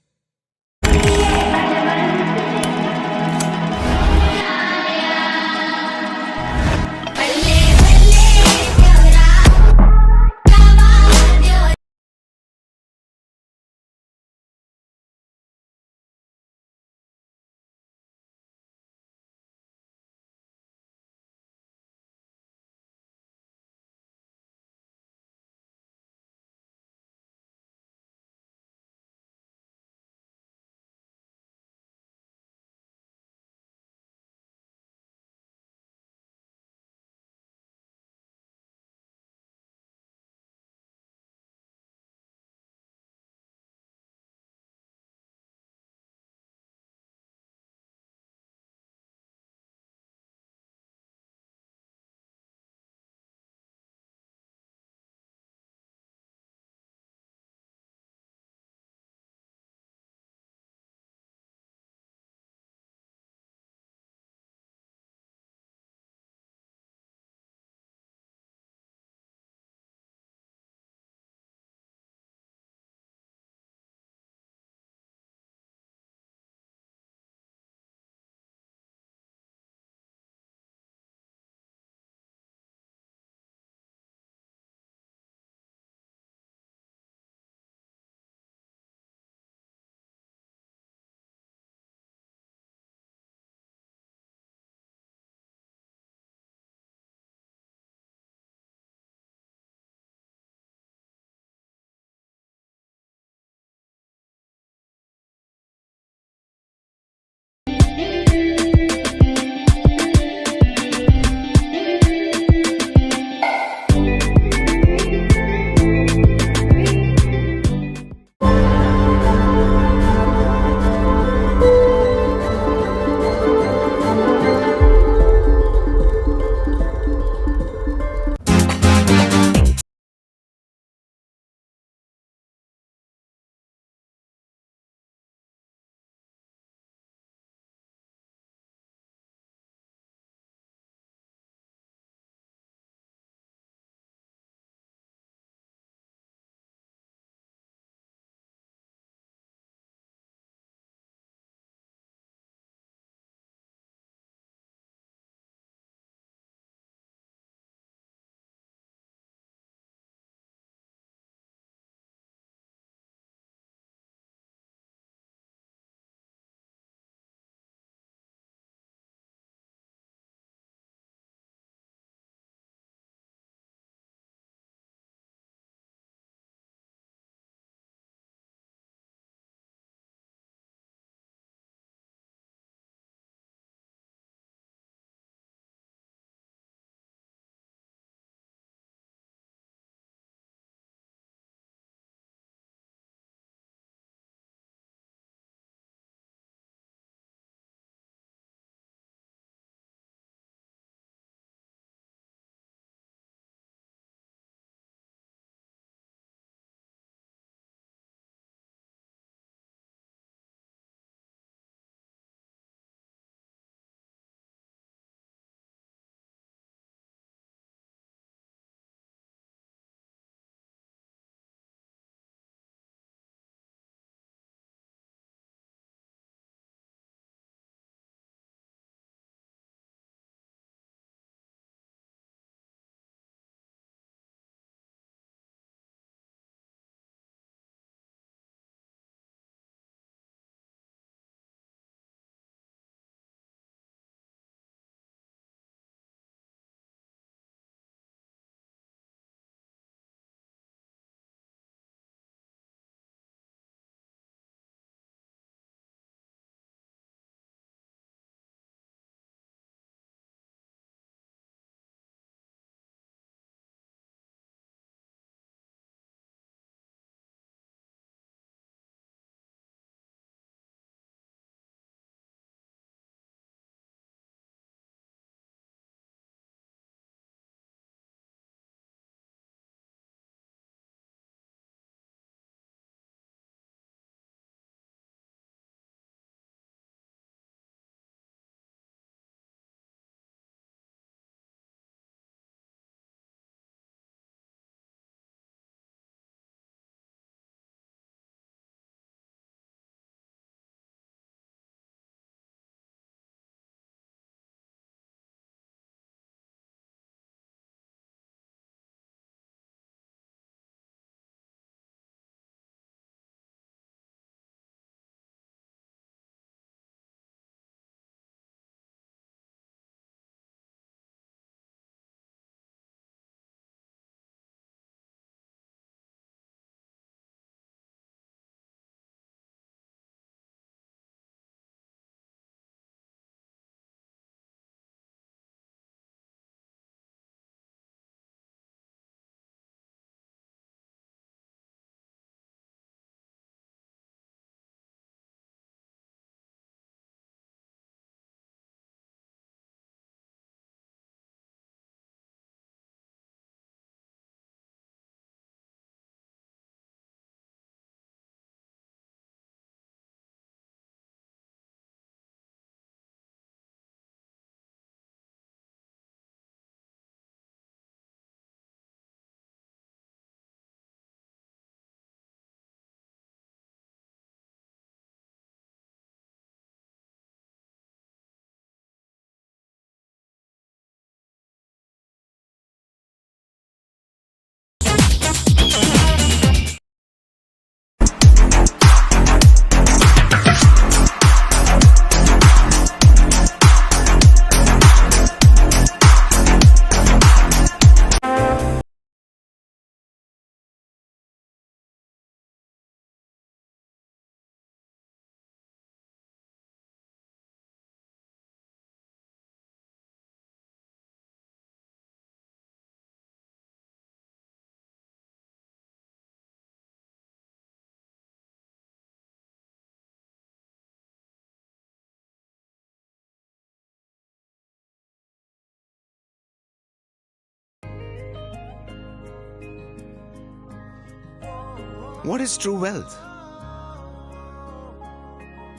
What is true wealth?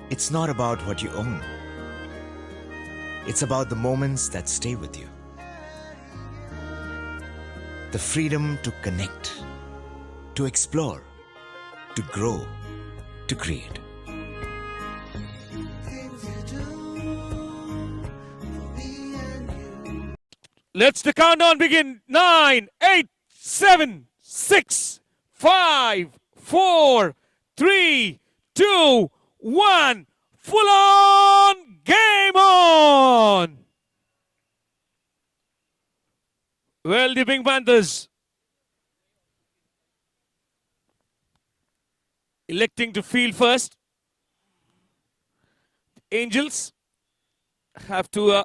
It's not about what you own. It's about the moments that stay with you. The freedom to connect, to explore, to grow, to create. Let's the countdown begin. 9, 8, 7, 6, 5, 4, 3, 2, 1. Full on game on. Well, the Pink Panthers electing to field first. Angels have to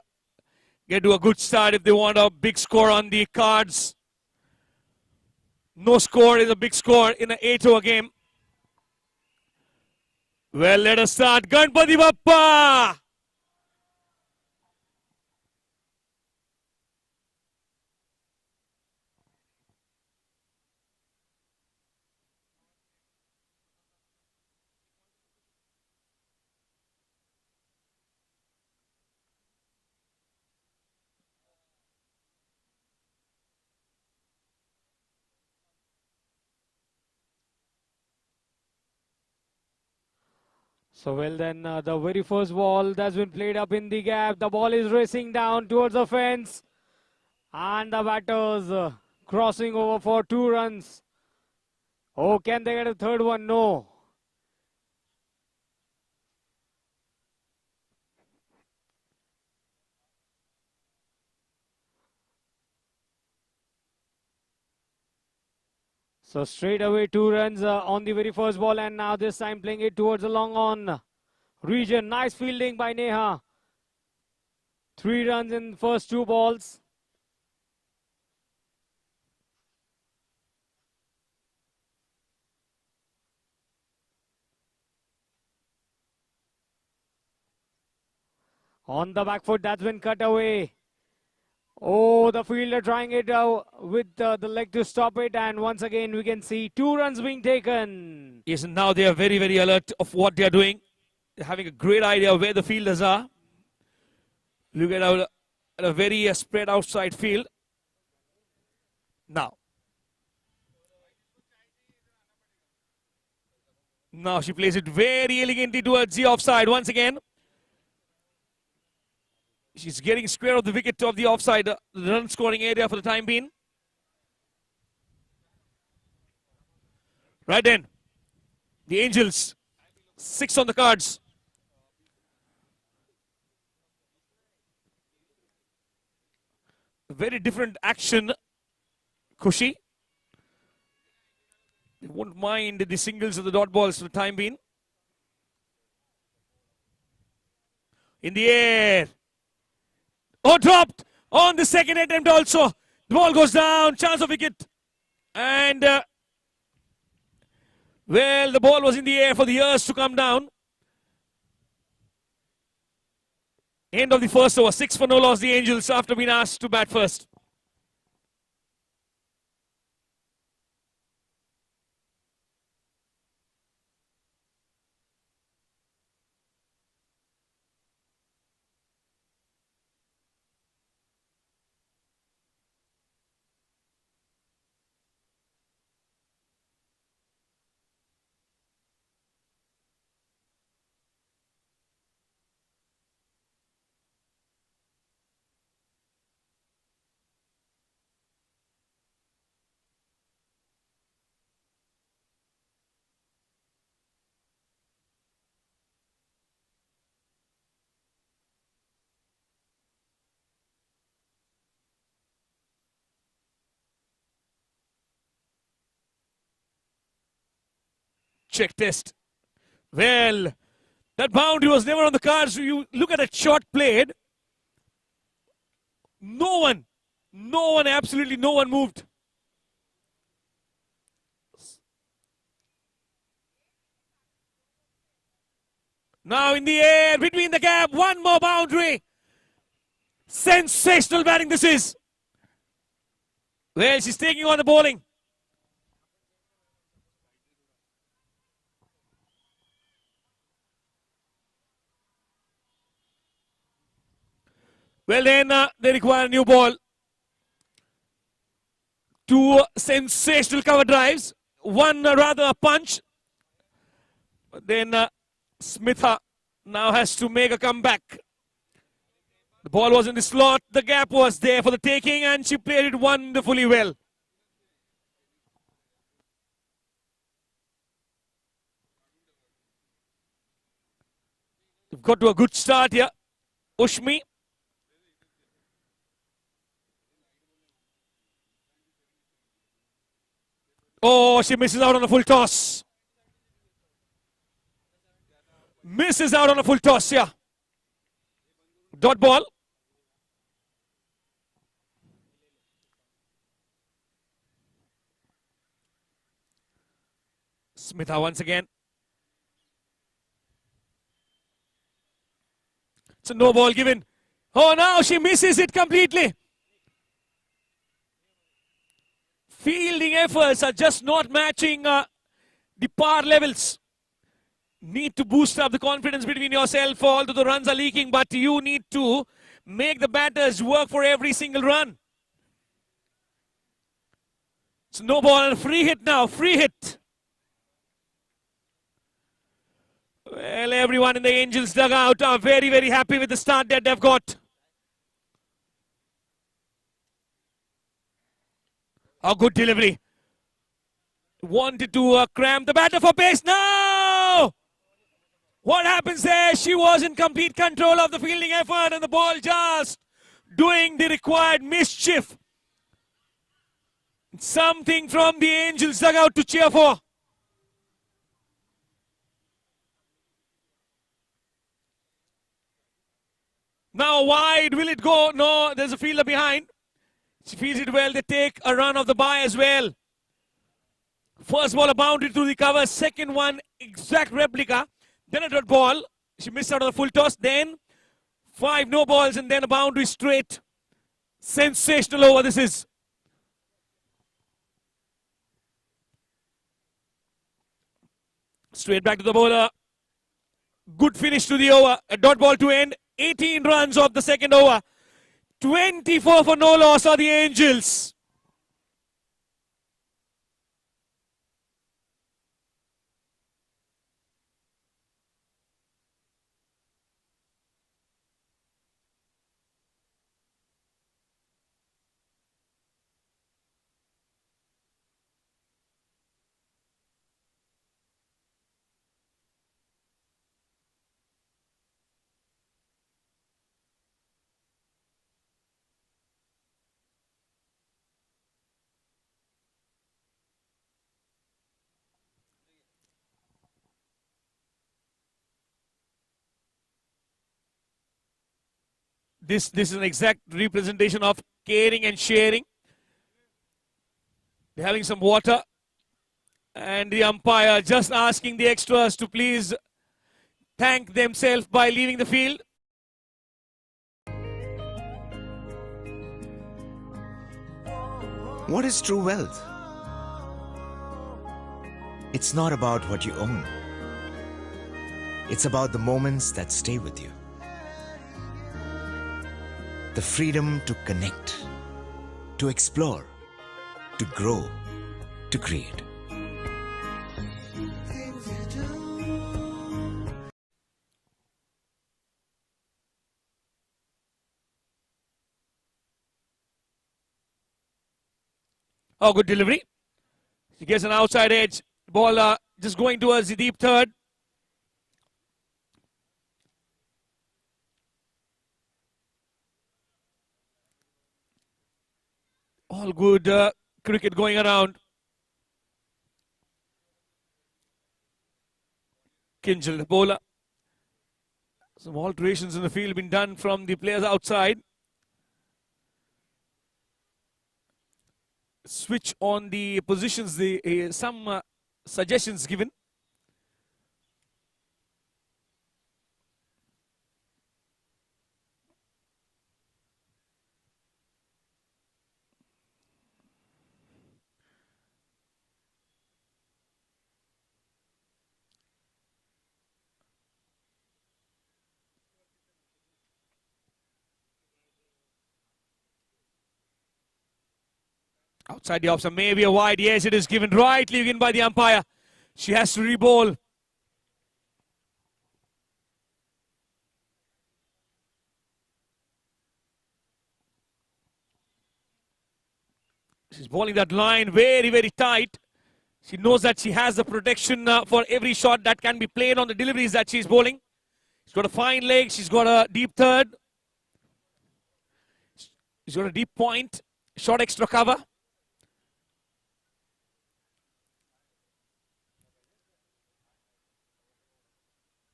get to a good start if they want a big score on the cards. No score is a big score in an 8-over game. Well, let us start. Ganpati Bappa! So well then, the very first ball that's been played up in the gap. The ball is racing down towards the fence. And the batters crossing over for 2 runs. Oh, can they get a third one? No. So straight away 2 runs on the very first ball, and now this time playing it towards the long on region. Nice fielding by Neha. 3 runs in the first 2 balls. On the back foot, that's been cut away. Oh, the fielder trying it with the leg to stop it, and once again we can see 2 runs being taken. Yes, and now they are very, very alert of what they are doing. They're having a great idea of where the fielders are. Look at a very spread outside field. Now she plays it very elegantly towards the offside once again. She's getting square of the wicket of the offside, the run scoring area for the time being. Right then, the Angels, 6 on the cards. A very different action, Kushi. They won't mind the singles of the dot balls for the time being. In the air. Oh, dropped on the second attempt also. The ball goes down, chance of wicket. And, well, the ball was in the air for the years to come down. End of the first over, 6 for no loss, the Angels after being asked to bat first. Check test. Well, that boundary was never on the cards. You look at that shot played. No one, absolutely no one moved. Now in the air, between the gap, one more boundary. Sensational batting this is. Well, she's taking on the bowling. Well then, they require a new ball. Two sensational cover drives. One rather a punch. But then Smitha now has to make a comeback. The ball was in the slot. The gap was there for the taking and she played it wonderfully well. They've got to a good start here. Ushmi. Oh, she misses out on a full toss. Misses out on a full toss, yeah. Dot ball. Smitha once again. It's a no ball given. Oh, now she misses it completely. Fielding efforts are just not matching the par levels. Need to boost up the confidence between yourself, although the runs are leaking, but you need to make the batters work for every single run. It's no ball and a free hit now, free hit. Well, everyone in the Angels dugout are very, very happy with the start that they've got. A good delivery. Wanted to cram the batter for pace. No! What happens there? She was in complete control of the fielding effort and the ball just doing the required mischief. Something from the Angels dugout to cheer for. Now wide, will it go? No, there's a fielder behind. She fields it well. They take a run of the bye as well. First ball, a boundary through the cover. Second one, exact replica. Then a dot ball. She missed out on the full toss. Then 5 no balls and then a boundary straight. Sensational over this is. Straight back to the bowler. Good finish to the over. A dot ball to end. 18 runs of the second over. 24 for no loss are the Angels. This is an exact representation of caring and sharing. They're having some water. And the umpire just asking the extras to please thank themselves by leaving the field. What is true wealth? It's not about what you own. It's about the moments that stay with you. The freedom to connect, to explore, to grow, to create. Oh, good delivery. He gets an outside edge. Ball just going towards the deep third. All good cricket going around. Kinjal, the bowler. Some alterations in the field been done from the players outside. Switch on the positions, some suggestions given. Outside the option, maybe a wide. Yes, it is given rightly again by the umpire. She has to re-bowl. She's bowling that line very, very tight. She knows that she has the protection for every shot that can be played on the deliveries that she's bowling. She's got a fine leg. She's got a deep third. She's got a deep point. Short extra cover.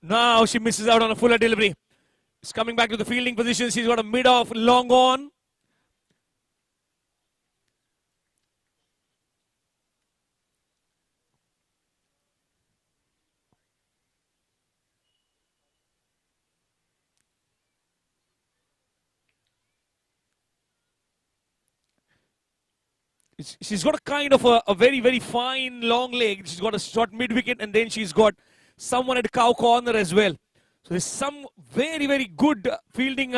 Now she misses out on a fuller delivery. She's coming back to the fielding position. She's got a mid-off, long on. She's got a kind of a very, very fine long leg. She's got a short mid-wicket, and then she's got someone at the cow corner as well. So there's some very, very good fielding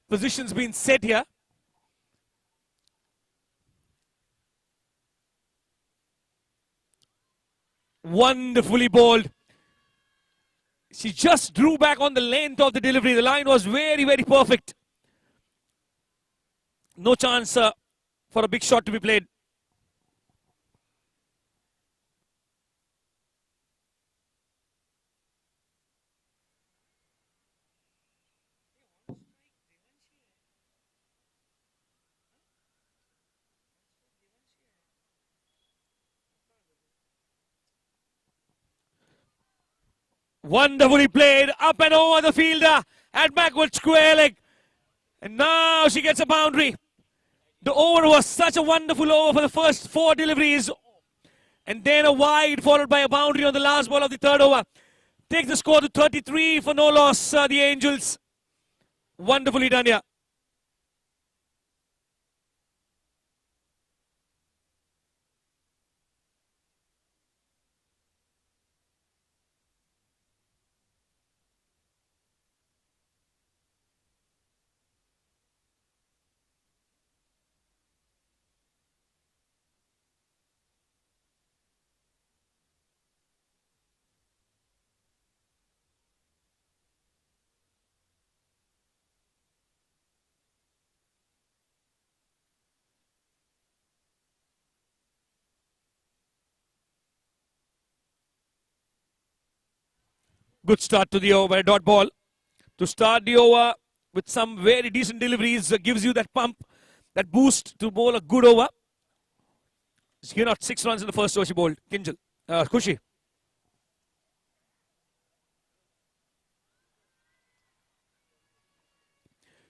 positions being set here. Wonderfully bowled. She just drew back on the length of the delivery. The line was very, very perfect. No chance for a big shot to be played. Wonderfully played, up and over the fielder at backward square leg. And now she gets a boundary. The over was such a wonderful over for the first 4 deliveries. And then a wide followed by a boundary on the last ball of the 3rd over. Takes the score to 33 for no loss, the Angels. Wonderfully done here. Good start to the over, dot ball. To start the over with some very decent deliveries gives you that pump, that boost to bowl a good over. She got 6 runs in the first over she bowled. Kushi.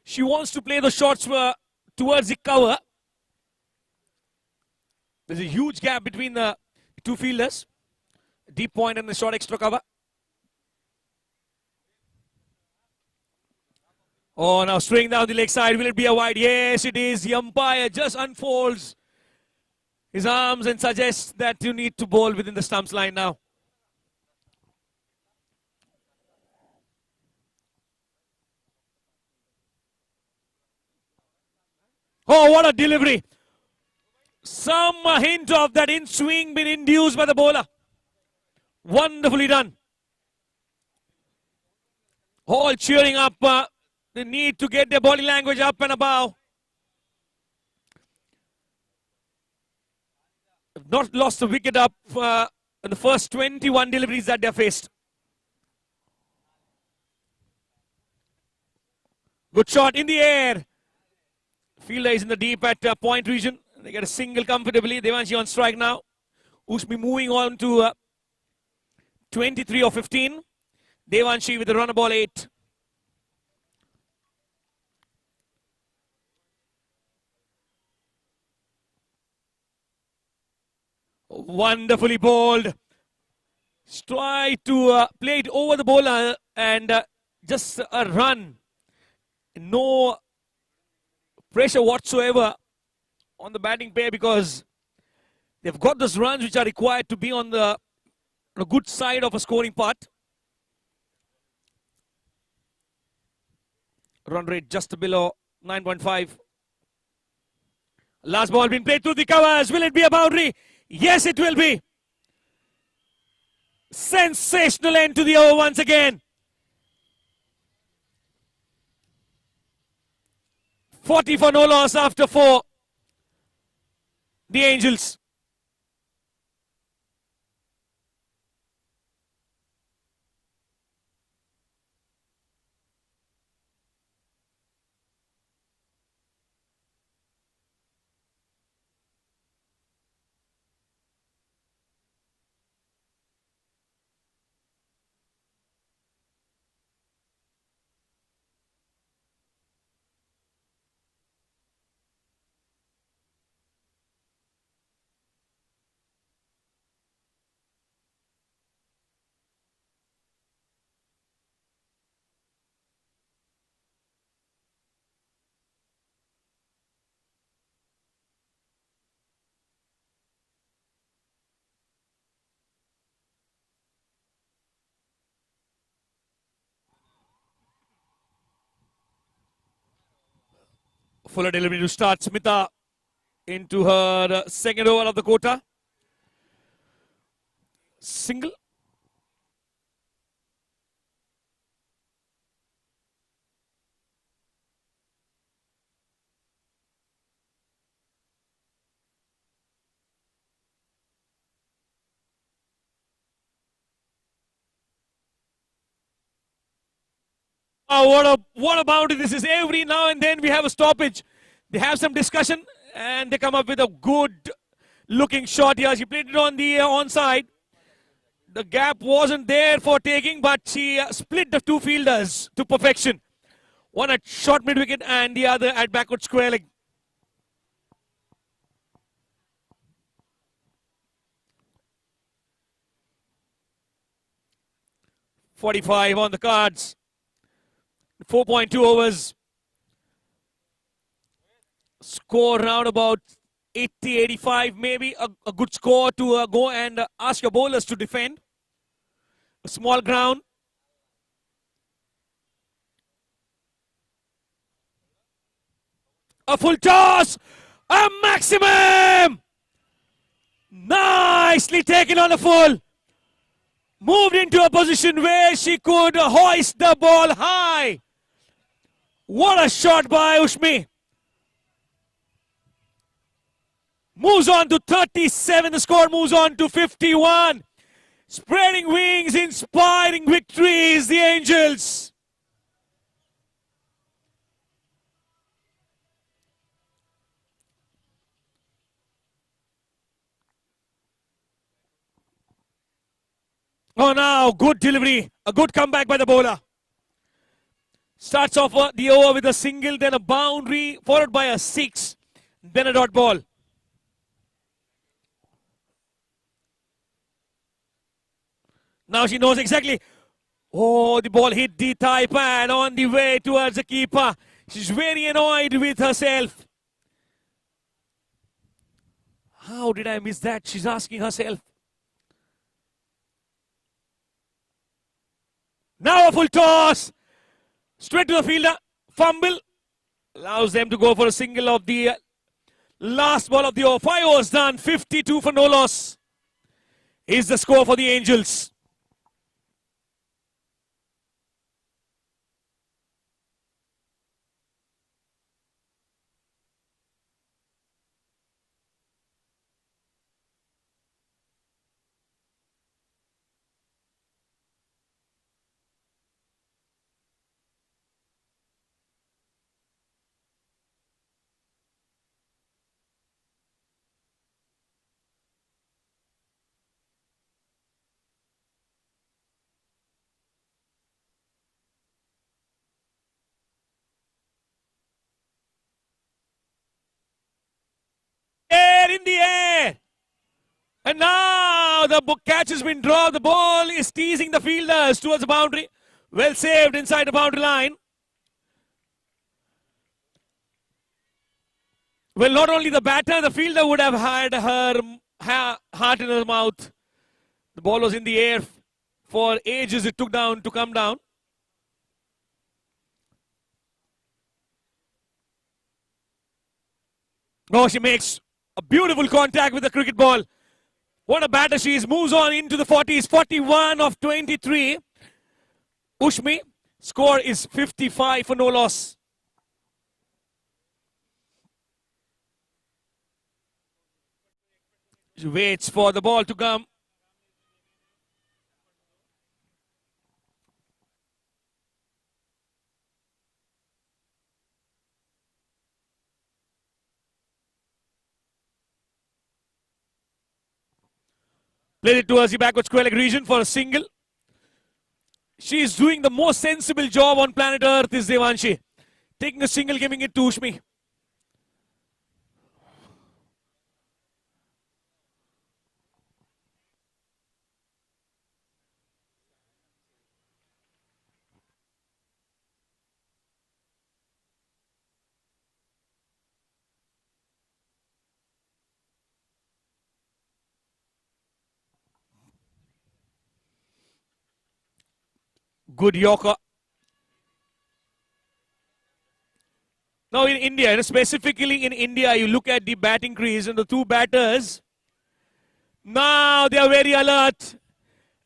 She wants to play the shots towards the cover. There's a huge gap between the 2 fielders. Deep point and the short extra cover. Oh, now swing down the leg side. Will it be a wide? Yes, it is. The umpire just unfolds his arms and suggests that you need to bowl within the stumps line now. Oh, what a delivery. Some hint of that in swing been induced by the bowler. Wonderfully done. All cheering up. They need to get their body language up and above. Have not lost a wicket up in the first 21 deliveries that they have faced. Good shot in the air. Fielder is in the deep at point region. They get a single comfortably. Devanshi on strike now. Ushmi moving on to 23 or 15. Devanshi with the runner ball 8. Wonderfully bowled. Try to play it over the bowler and just a run. No pressure whatsoever on the batting pair because they've got those runs which are required to be on the good side of a scoring part. Run rate just below 9.5. Last ball being played through the covers. Will it be a boundary? Yes, it will be. Sensational end to the over once again. 40 for no loss after 4. The Angels. Fuller delivery to start Smita into her second over of the quarter. Single. Oh, what a boundary this is. Every now and then we have a stoppage. They have some discussion and they come up with a good looking shot here. She played it on the onside. The gap wasn't there for taking, but she split the two fielders to perfection. One at short mid wicket and the other at backward square leg. .45 on the cards. 4.2 overs. Score round about 80, 85, maybe a good score to go and ask your bowlers to defend. A small ground. A full toss. A maximum. Nicely taken on the full. Moved into a position where she could hoist the ball high. What a shot by Ushmi. Moves on to 37. The score moves on to 51. Spreading wings, inspiring victories, the Angels. Oh, now, good delivery. A good comeback by the bowler. Starts off the over with a single, then a boundary, followed by a 6, then a dot ball. Now she knows exactly. Oh, the ball hit the thigh pad on the way towards the keeper. She's very annoyed with herself. How did I miss that? She's asking herself. Now a full toss. Straight to the fielder. Fumble. Allows them to go for a single of the last ball of the over. 5 overs done. 52 for no loss. Is the score for the Angels. In the air. And now the catch has been dropped. The ball is teasing the fielders towards the boundary. Well saved inside the boundary line. Well, not only the batter, the fielder would have had her heart in her mouth. The ball was in the air for ages. It took down to come down. Oh, she makes a beautiful contact with the cricket ball. What a batter she is. Moves on into the 40s. 41 of 23. Ushmi. Score is 55 for no loss. She waits for the ball to come. Played it towards the backward square leg region for a single. She is doing the most sensible job on planet Earth, is Devanshi. Taking a single, giving it to Ushmi. Good Yorker. Now in India, and specifically in India, you look at the batting crease and the two batters. Now they are very alert.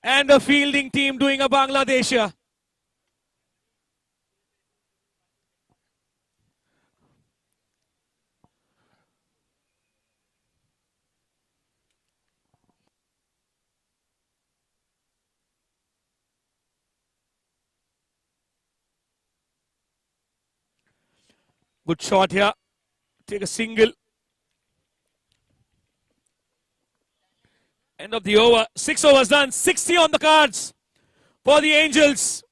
And the fielding team doing a Bangladesh. Good shot here. Take a single. End of the over. 6 overs done. 60 on the cards for the Angels.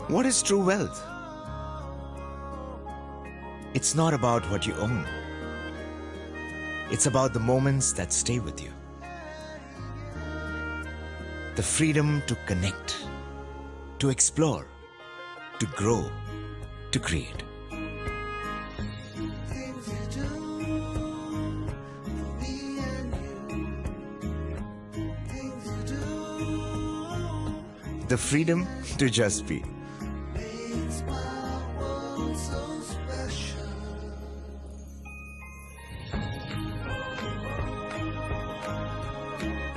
What is true wealth? It's not about what you own. It's about the moments that stay with you. The freedom to connect, to explore, to grow, to create. The freedom to just be.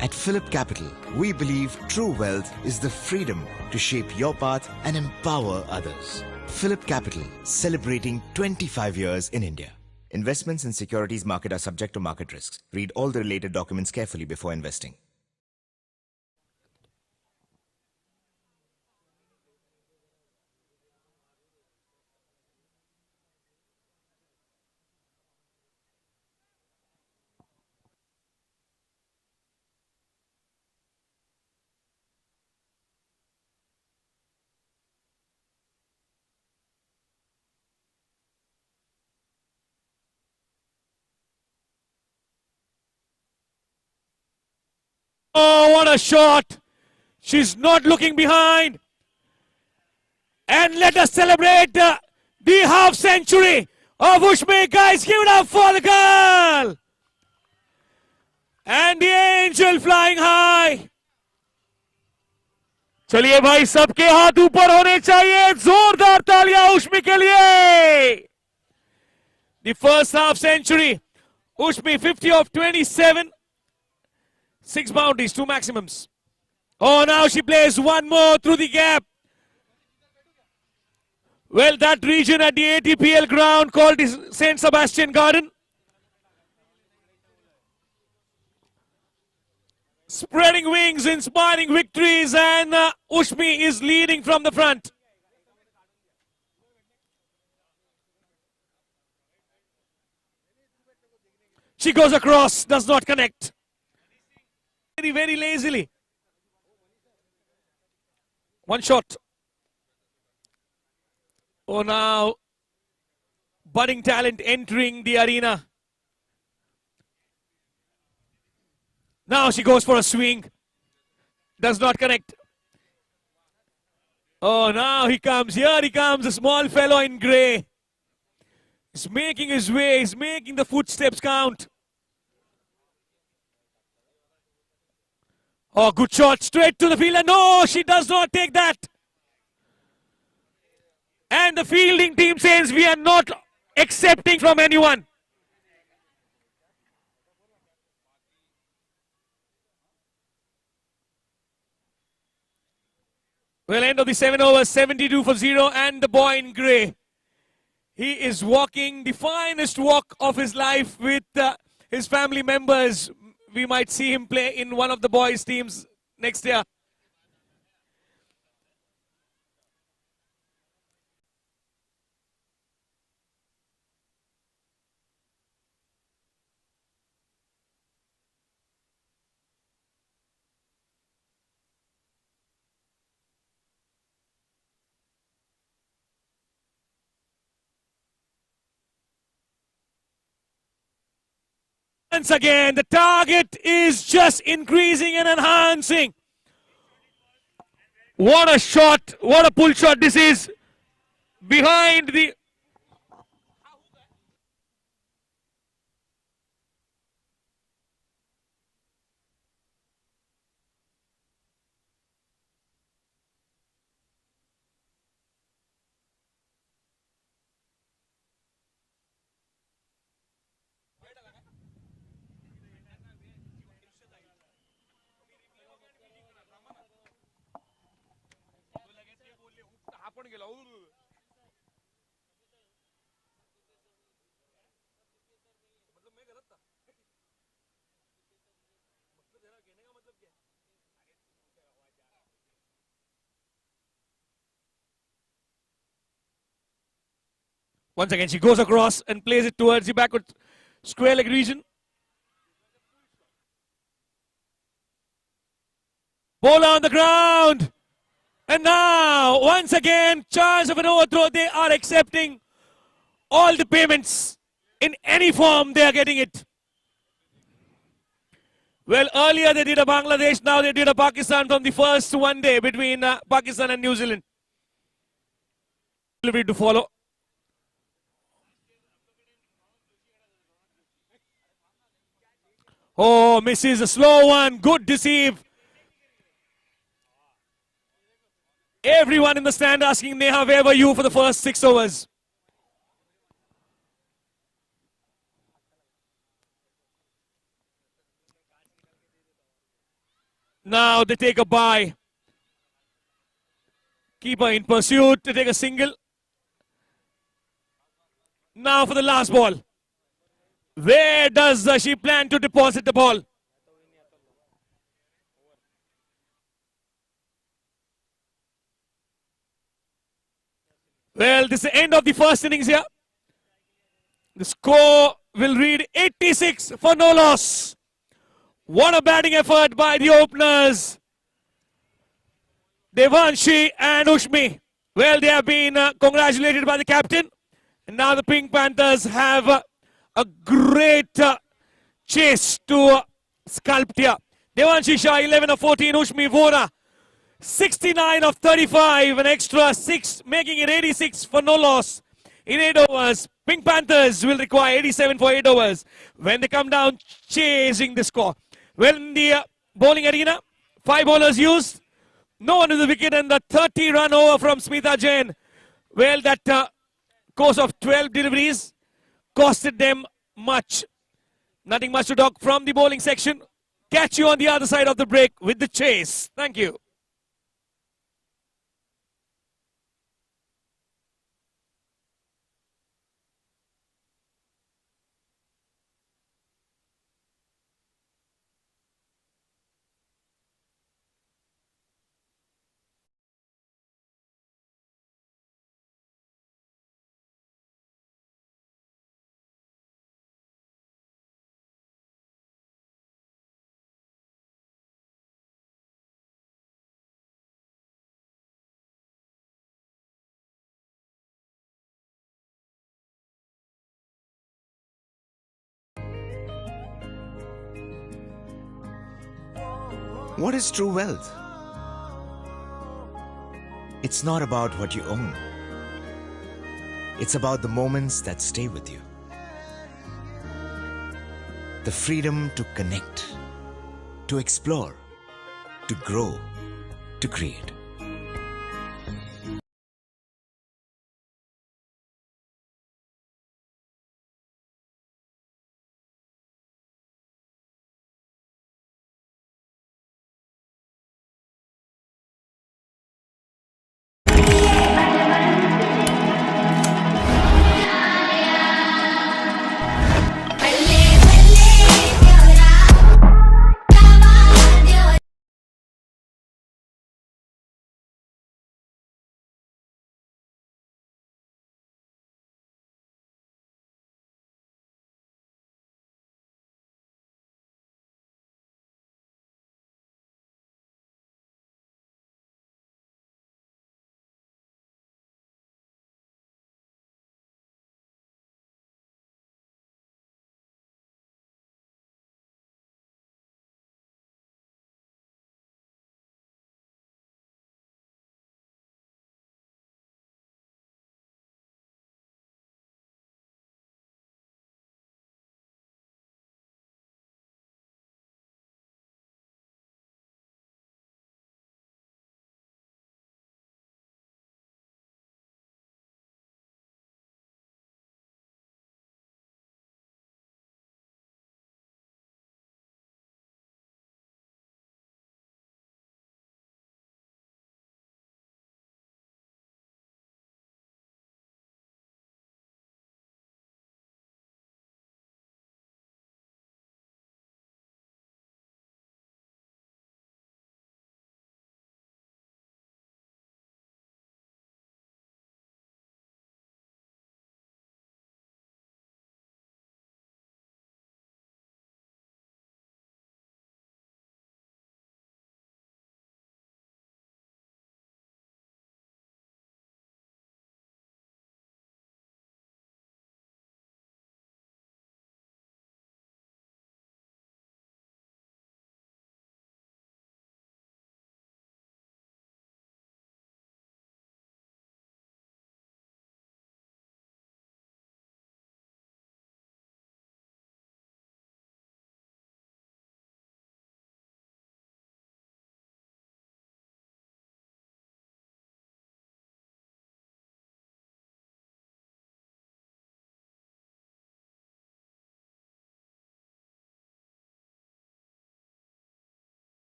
At Phillip Capital, we believe true wealth is the freedom to shape your path and empower others. Phillip Capital, celebrating 25 years in India. Investments in securities market are subject to market risks. Read all the related documents carefully before investing. Oh, what a shot! She's not looking behind. And let us celebrate the half century of Ushmi. Guys, give it up for the girl! And the angel flying high. चलिए भाई, सबके हाथ ऊपर होने चाहिए. जोरदार तालियां उश्मी के लिए. The first half century. Ushmi 50 of 27. 6 boundaries, 2 maximums. Oh, now she plays one more through the gap. Well, that region at the ATPL ground called St. Sebastian Garden. Spreading wings, inspiring victories, and Ushmi is leading from the front. She goes across, does not connect. Very lazily. One shot. Oh, now budding talent entering the arena. Now she goes for a swing. Does not connect. Oh, now he comes. Here he comes, a small fellow in grey. He's making his way. He's making the footsteps count. Oh, good shot. Straight to the fielder. No, she does not take that. And the fielding team says we are not accepting from anyone. Well, end of the 7 overs, 72 for 0, and the boy in grey. He is walking the finest walk of his life with his family members. We might see him play in one of the boys' teams next year. Once again, the target is just increasing and enhancing. What a shot, what a pull shot this is. Behind the... Once again, she goes across and plays it towards the backward square leg region. Ball on the ground. And now, once again, chance of an overthrow. They are accepting all the payments in any form. They are getting it. Well, earlier they did a Bangladesh. Now they did a Pakistan from the first one day between Pakistan and New Zealand. Delivery to follow. Oh, misses a slow one. Good deceive. Everyone in the stand asking Neha, where were you for the first 6 overs? Now they take a bye. Keeper in pursuit to take a single. Now for the last ball. Where does she plan to deposit the ball? Well, this is the end of the first innings here. The score will read 86 for no loss. What a batting effort by the openers, Devanshi and Ushmi. Well, they have been congratulated by the captain. And now the Pink Panthers have a great chase to sculpt here. Devanshi Shah, 11 of 14. Ushmi Vora, 69 of 35. An extra 6, making it 86 for no loss in 8 overs. Pink Panthers will require 87 for 8 overs when they come down chasing the score. Well, in the bowling arena, 5 bowlers used. No one with the wicket, and the 30-run over from Smita Jain. Well, that course of 12 deliveries costed them much. Nothing much to talk from the bowling section. Catch you on the other side of the break with the chase. Thank you. What is true wealth? It's not about what you own. It's about the moments that stay with you. The freedom to connect, to explore, to grow, to create.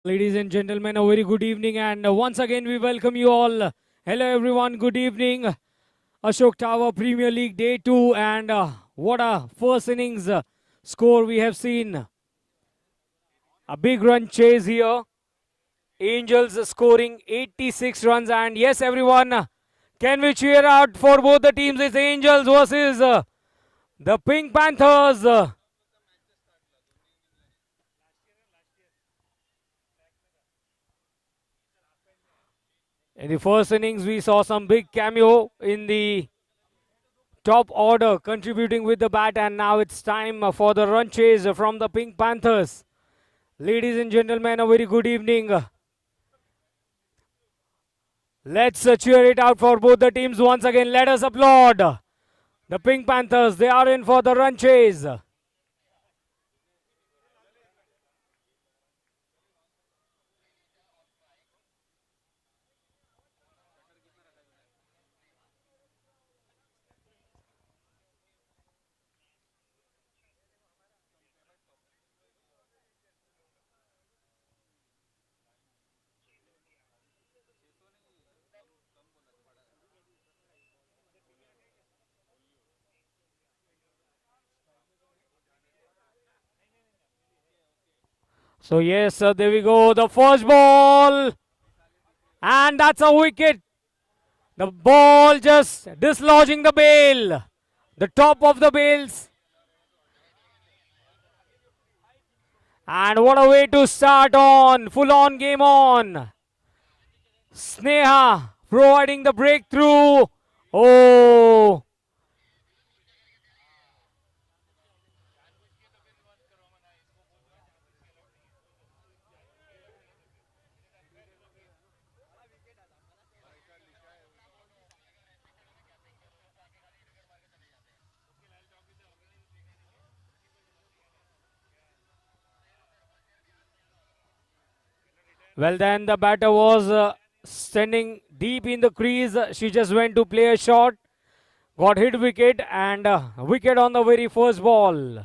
Ladies and gentlemen, a very good evening, and once again we welcome you all. Hello everyone, good evening. Ashok Tower Premier League Day 2, and what a first innings score we have seen. A big run chase here. Angels scoring 86 runs, and yes everyone, can we cheer out for both the teams? It's Angels versus the Pink Panthers. In the first innings, we saw some big cameo in the top order, contributing with the bat, and now it's time for the run chase from the Pink Panthers. Ladies and gentlemen, a very good evening. Let's cheer it out for both the teams once again. Let us applaud The Pink Panthers, they are in for the run chase. So yes, there we go. The first ball. And that's a wicket. The ball just dislodging the bail. The top of the bails. And what a way to start on. Full on game on. Sneha providing the breakthrough. Oh. Well, then the batter was standing deep in the crease. She just went to play a shot. Got hit wicket and wicket on the very first ball.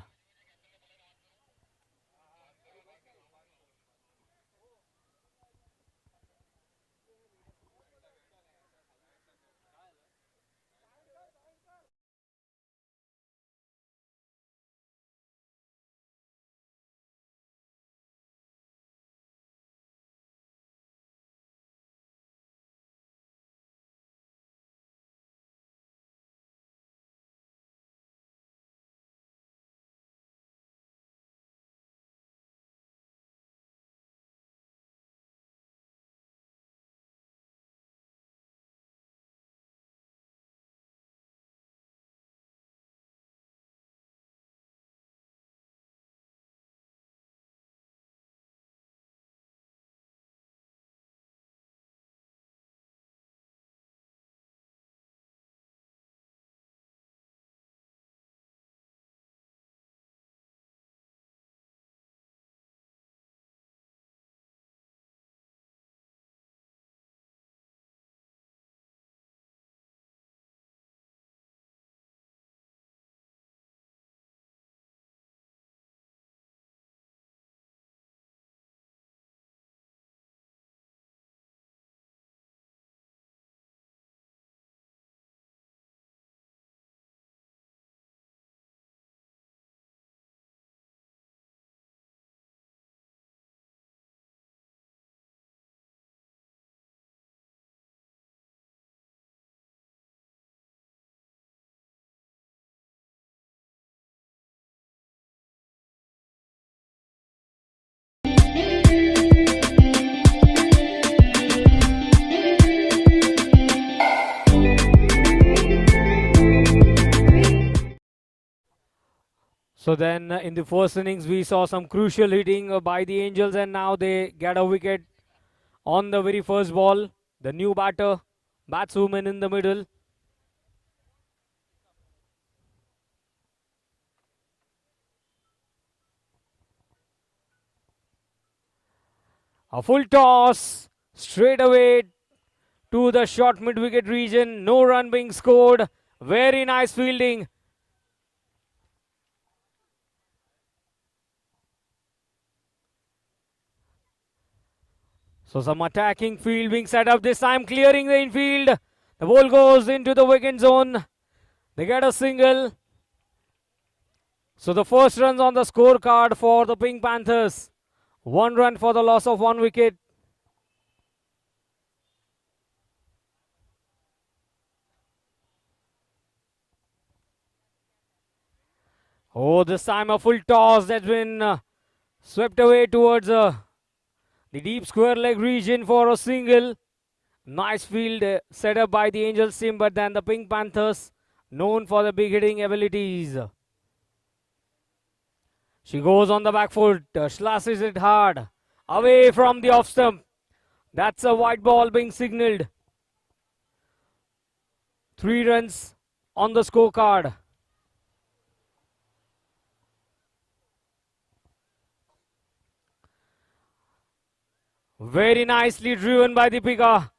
So then in the first innings, we saw some crucial hitting by the Angels, and now they get a wicket on the very first ball. The new batter, batswoman in the middle. A full toss straight away to the short mid-wicket region. No run being scored. Very nice fielding. So some attacking field being set up this time, clearing the infield. The ball goes into the wicket zone. They get a single. So the first runs on the scorecard for the Pink Panthers. 1 run for the loss of 1 wicket. Oh, this time a full toss that's been swept away towards the deep square leg region for a single. Nice field set up by the Angels team, but then the Pink Panthers, known for the big hitting abilities. She goes on the back foot, slashes it hard, away from the off stump. That's a white ball being signaled. 3 runs on the scorecard. Very nicely driven by Deepika.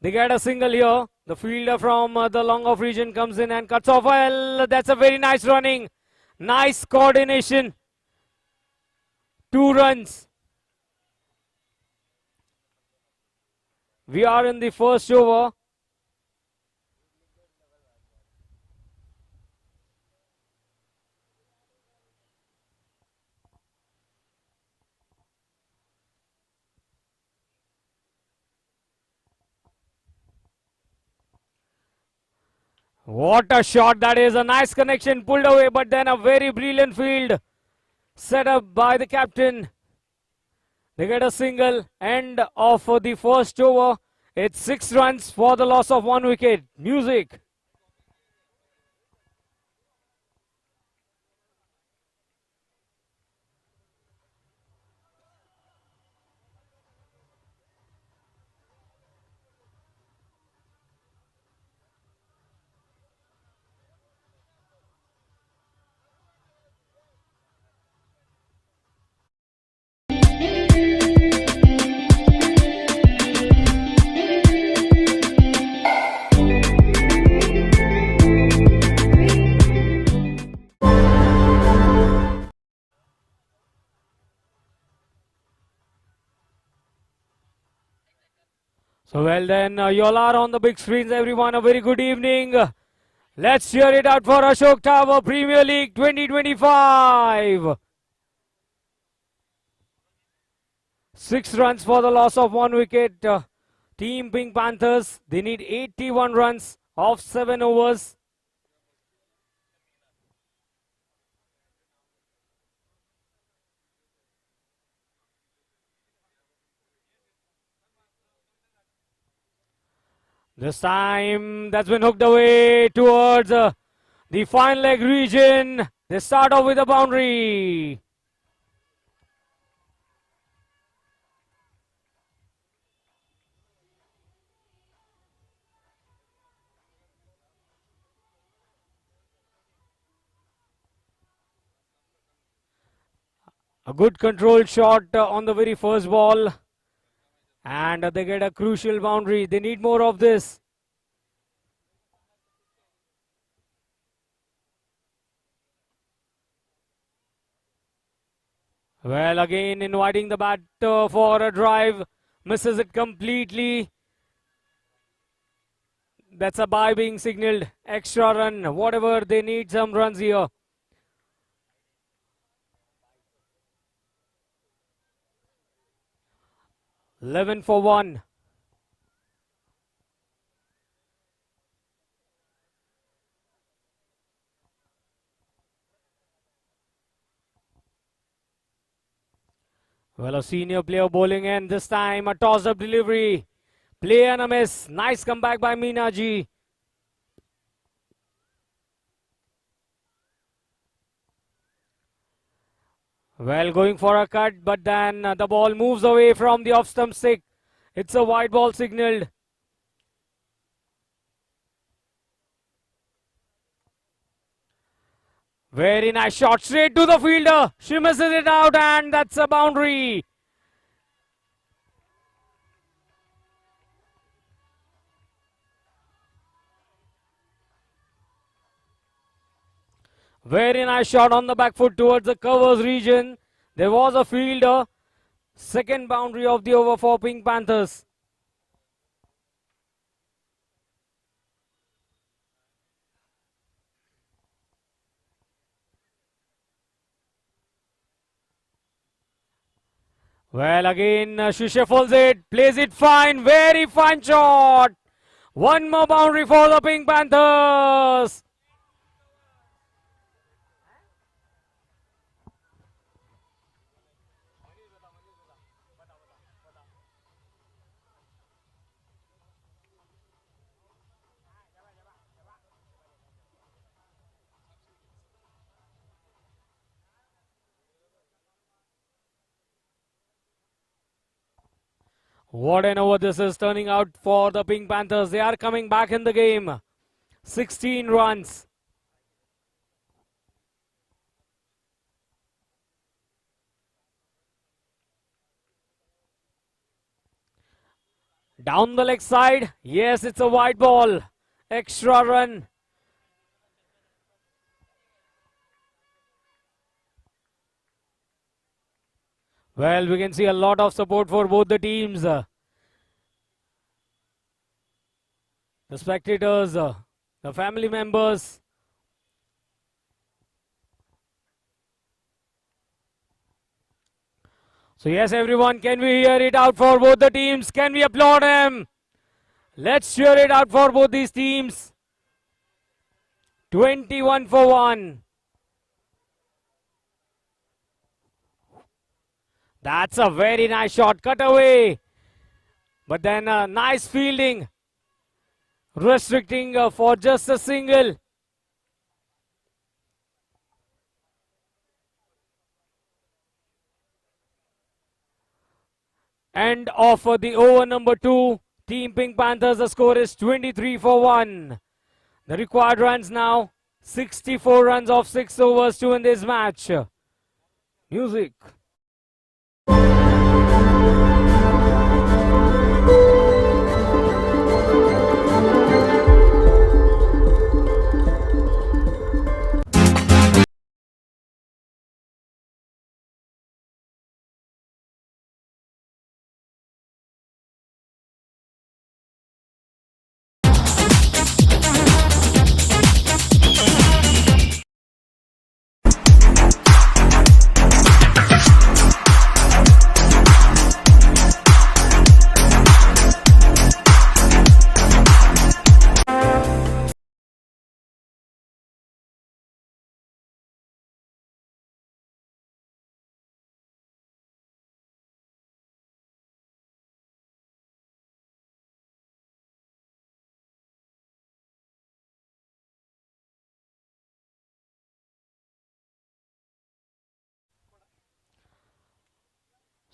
They get a single here. The fielder from the long off region comes in and cuts off. Well, that's a very nice running. Nice coordination. 2 runs. We are in the first over. What a shot that is. A nice connection pulled away, but then a very brilliant field set up by the captain. They get a single. End of the first over. It's 6 runs for the loss of 1 wicket. Music. So well then, you all are on the big screens, everyone. A very good evening. Let's hear it out for Ashok Tower Premier League 2025. 6 runs for the loss of 1 wicket. Team Pink Panthers, they need 81 runs of 7 overs. This time, that's been hooked away towards the fine leg region. They start off with a boundary. A good controlled shot on the very first ball. And they get a crucial boundary. They need more of this. Well, again inviting the bat for a drive. Misses it completely. That's a bye being signaled. Extra run. Whatever, they need some runs here. Eleven for 1. Well, a senior player bowling in. This time a toss-up delivery. Play and a miss. Nice comeback by Meenaji. Well, going for a cut, but then the ball moves away from the off-stump stick. It's a wide ball signaled. Very nice shot, straight to the fielder. She misses it out, and that's a boundary. Very nice shot on the back foot towards the covers region. There was a fielder. Second boundary of the over for Pink Panthers. Well, again, she shuffles it, plays it fine, very fine shot. One more boundary for the Pink Panthers. What an over this is turning out for the Pink Panthers. They are coming back in the game. 16 runs. Down the leg side. Yes, it's a wide ball. Extra run. Well, we can see a lot of support for both the teams. The spectators, the family members. So yes, everyone, can we hear it out for both the teams? Can we applaud them? Let's cheer it out for both these teams. 21 for 1. That's a very nice shot. Cut away. But then nice fielding. Restricting for just a single. End of the over number 2. Team Pink Panthers, the score is 23 for 1. The required runs now, 64 runs of 6 overs to win this match. Music.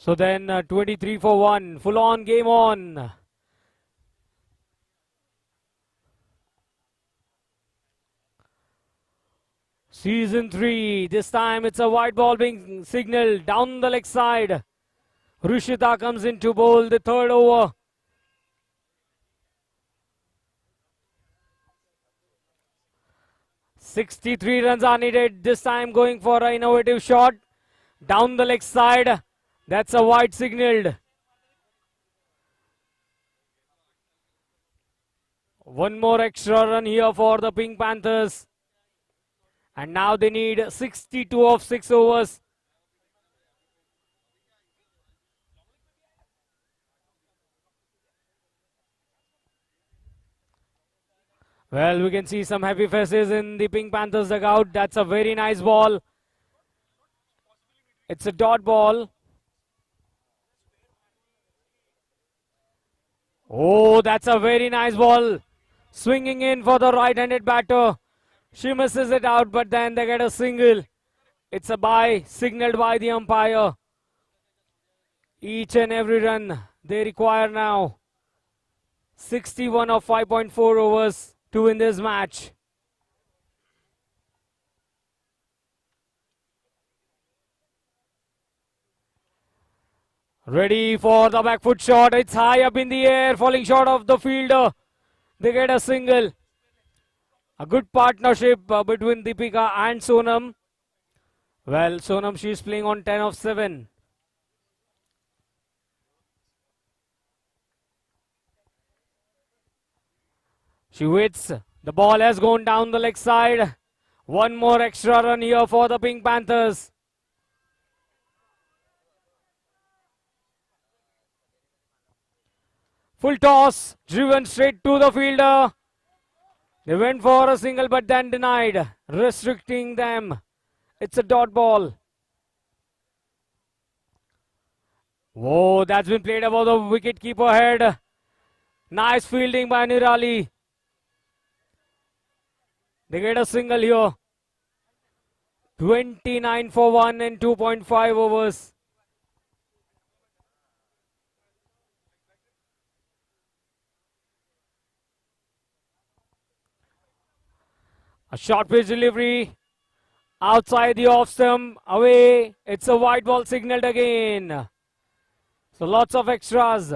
So then 23 for 1. Full on, game on. Season 3. This time it's a white ball being signaled down the leg side. Rushita comes in to bowl the third over. "63 runs are needed. This time going for an innovative shot. Down the leg side. That's a wide signaled. One more extra run here for the Pink Panthers. And now they need 62 of 6 overs. Well, we can see some happy faces in the Pink Panthers dugout. That's a very nice ball. It's a dot ball. Oh, that's a very nice ball. Swinging in for the right-handed batter. She misses it out, but then they get a single. It's a bye, signaled by the umpire. Each and every run they require now. 61 of 5.4 overs to win this match. Ready for the back foot shot. It's high up in the air, falling short of the fielder. They get a single. A good partnership between Deepika and Sonam. Well, Sonam, she's playing on 10 of 7. She waits. The ball has gone down the leg side. One more extra run here for the Pink Panthers. Full toss, driven straight to the fielder. They went for a single but then denied, restricting them. It's a dot ball. Whoa, that's been played above the wicket keeper head. Nice fielding by Nirali. They get a single here. 29 for 1 in 2.5 overs. A short pitch delivery. Outside the off stump. Away. It's a white ball signaled again. So lots of extras.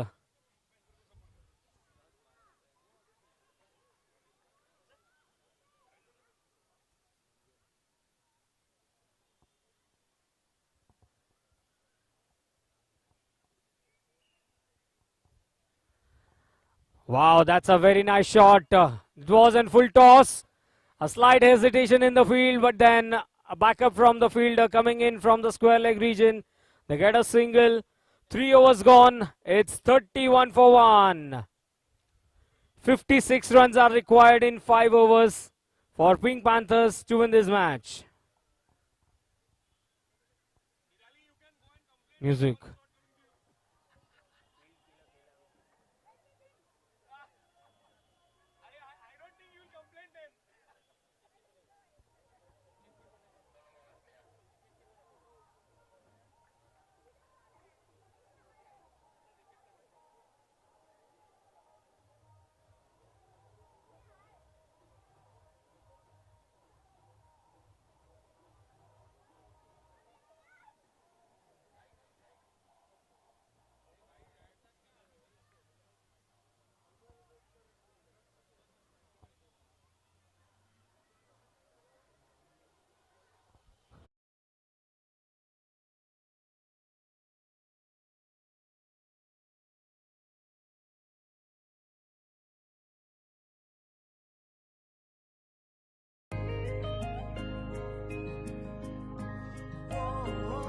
Wow, that's a very nice shot. It was in full toss. A slight hesitation in the field, but then a backup from the fielder coming in from the square leg region. They get a single. 3 overs gone. It's 31 for 1. 56 runs are required in 5 overs for Pink Panthers to win this match. Music.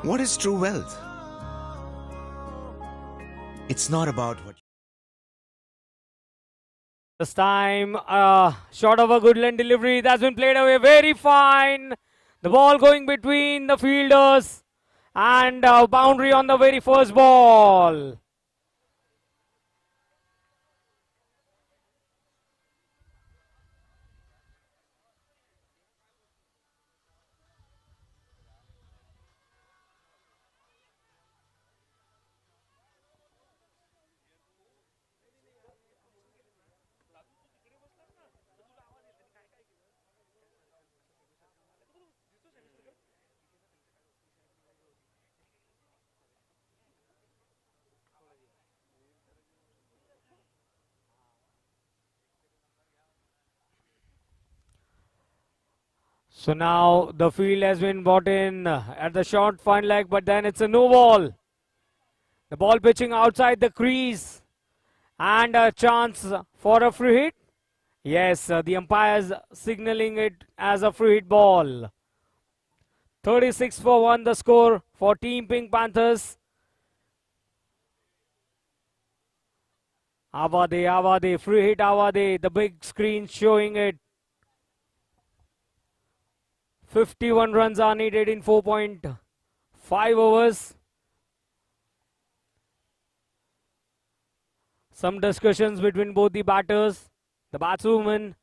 What is true wealth? It's not about what. This time, short of a good length delivery that's been played away very fine. The ball going between the fielders and boundary on the very first ball. So now the field has been brought in at the short fine leg, but then it's a no ball. The ball pitching outside the crease and a chance for a free hit. Yes, the umpires signaling it as a free hit ball. 36 for 1 the score for Team Pink Panthers. Avade, free hit Avade, the big screen showing it. 51 runs are needed in 4.5 overs. Some discussions between both the batters. The batswomen,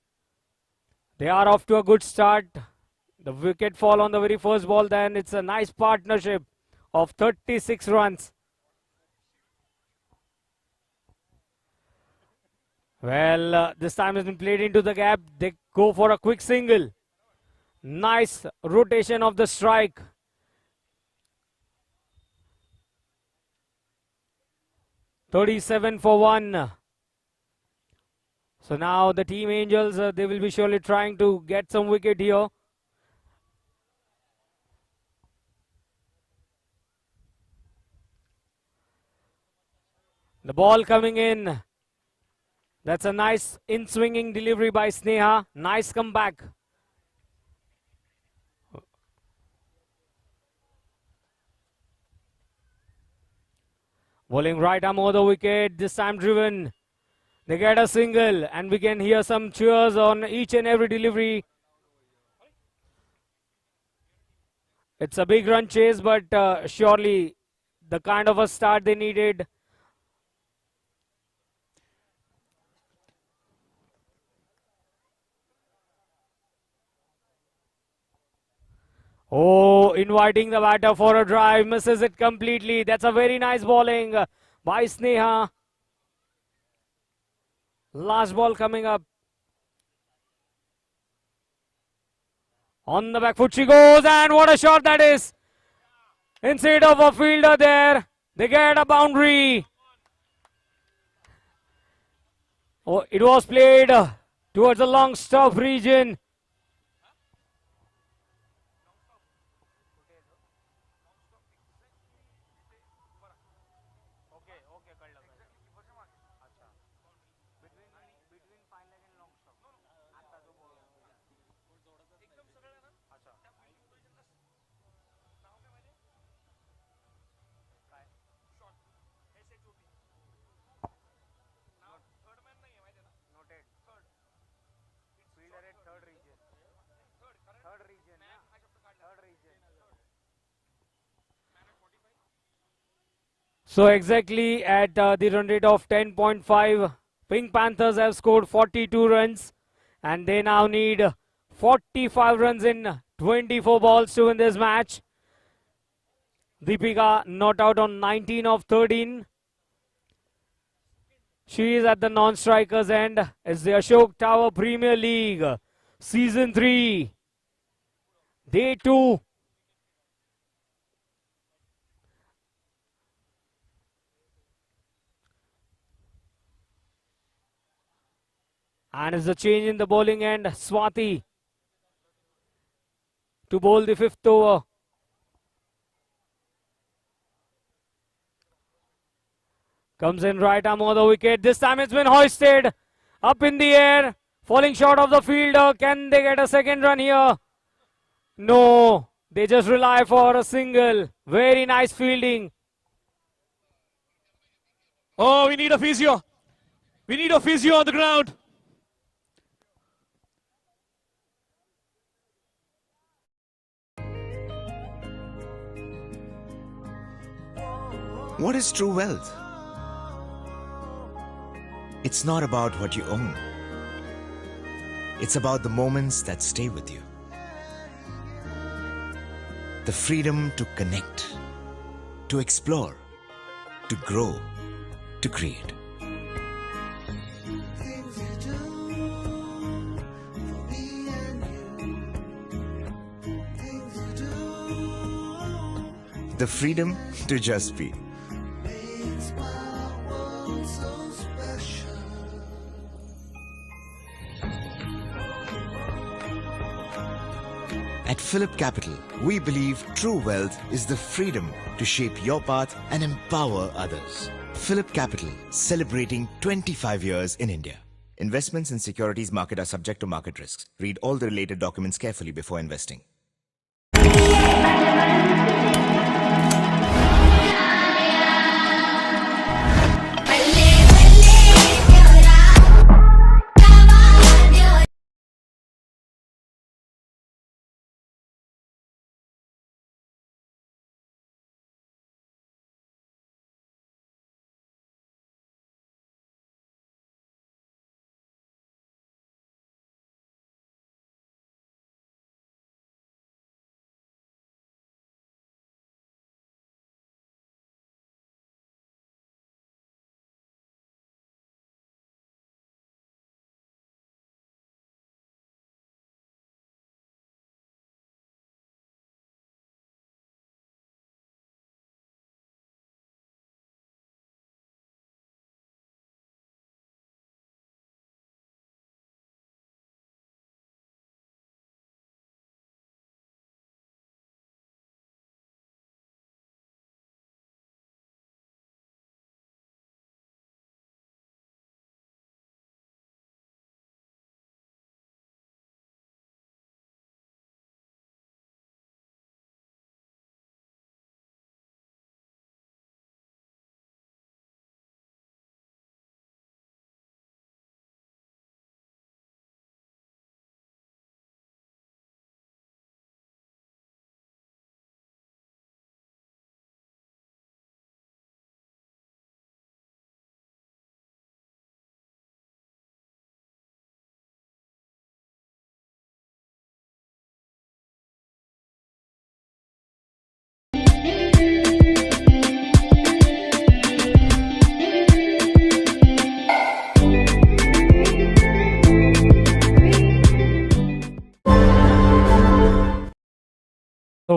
they are off to a good start. The wicket fall on the very first ball, then it's a nice partnership of 36 runs. Well, this time has been played into the gap. They go for a quick single. Nice rotation of the strike. $37 for 1. So now the Team Angels, they will be surely trying to get some wicket here. The ball coming in. That's a nice in-swinging delivery by Sneha. Nice comeback. Bowling right arm over the wicket. This time driven. They get a single and we can hear some cheers on each and every delivery. It's a big run chase, but surely the kind of a start they needed. Oh, inviting the batter for a drive, misses it completely. That's a very nice bowling by Sneha. Last ball coming up. On the back foot she goes, and what a shot that is. Instead of a fielder there, they get a boundary. Oh, it was played towards the long stop region. So exactly at the run rate of 10.5, Pink Panthers have scored 42 runs and they now need 45 runs in 24 balls to win this match. Deepika not out on 19 of 13. She is at the non-strikers end. It's the Ashok Tower Premier League, Season 3, Day 2. And it's a change in the bowling end. Swati to bowl the 5th over. Comes in right arm over the wicket. This time it's been hoisted up in the air. Falling short of the fielder. Can they get a second run here? No. They just rely for a single. Very nice fielding. Oh, we need a physio. We need a physio on the ground. What is true wealth? It's not about what you own. It's about the moments that stay with you. The freedom to connect, to explore, to grow, to create. The freedom to just be. At Phillip Capital, we believe true wealth is the freedom to shape your path and empower others. Phillip Capital, celebrating 25 years in India. Investments in securities market are subject to market risks. Read all the related documents carefully before investing.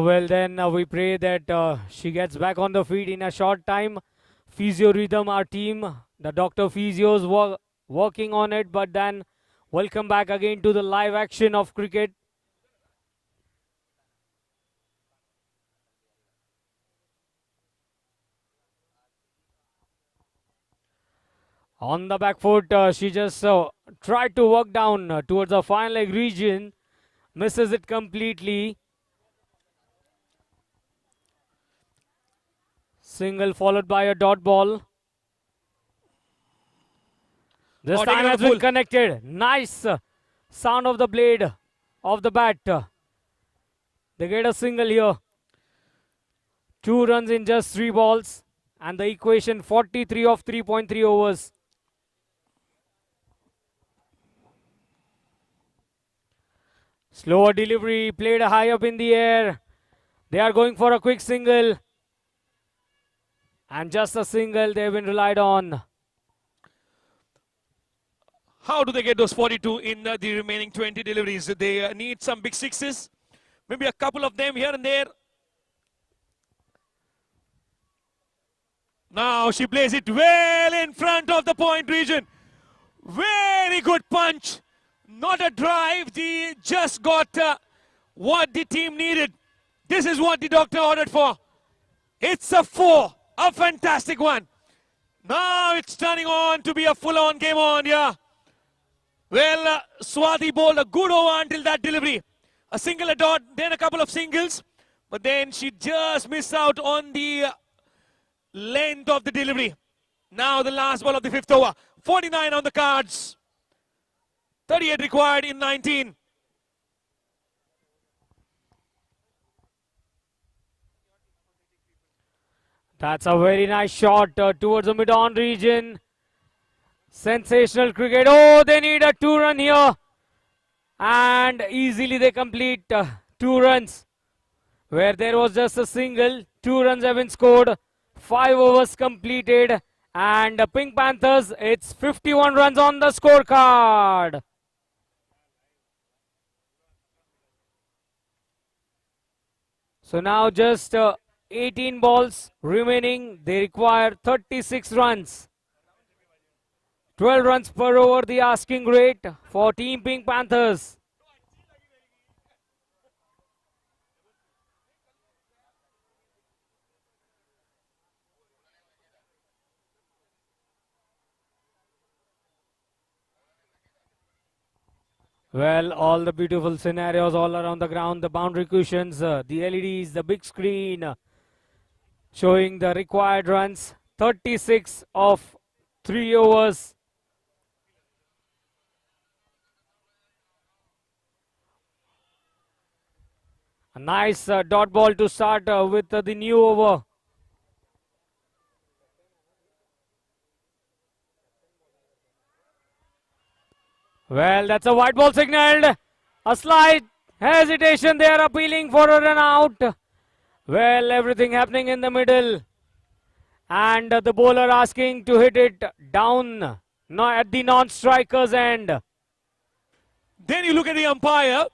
Well then, we pray that she gets back on the feet in a short time. Physio Rhythm, our team, the Dr. Physios working on it, but then welcome back again to the live action of cricket. On the back foot, she just tried to work down towards the fine leg region, misses it completely. Single followed by a dot ball. This time has been connected. Nice sound of the blade of the bat. They get a single here. 2 runs in just 3 balls. And the equation 43 of 3.3 overs. Slower delivery, played high up in the air. They are going for a quick single. And just a single they've been relied on. How do they get those 42 in the remaining 20 deliveries? They need some big sixes. Maybe a couple of them here and there. Now she plays it well in front of the point region. Very good punch. Not a drive. They just got what the team needed. This is what the doctor ordered for. It's a 4. A fantastic one. Now it's turning on to be a full-on game on, yeah. Well, Swati bowled a good over until that delivery. A single, a dot, then a couple of singles. But then she just missed out on the length of the delivery. Now the last ball of the 5th over. 49 on the cards. 38 required in 19. That's a very nice shot towards the mid-on region. Sensational cricket. Oh, they need a 2-run here. And easily they complete 2 runs. Where there was just a single. 2 runs have been scored. 5 overs completed. And Pink Panthers, it's 51 runs on the scorecard. So now just 18 balls remaining. They require 36 runs. 12 runs per over the asking rate for Team Pink Panthers. Well, all the beautiful scenarios all around the ground, the boundary cushions, the LEDs, the big screen, showing the required runs, 36 of 3 overs. A nice dot ball to start with the new over. Well, that's a white ball signaled. A slight hesitation. They are appealing for a run out. Well, everything happening in the middle. And the bowler asking to hit it down at the non-striker's end. Then you look at the umpire.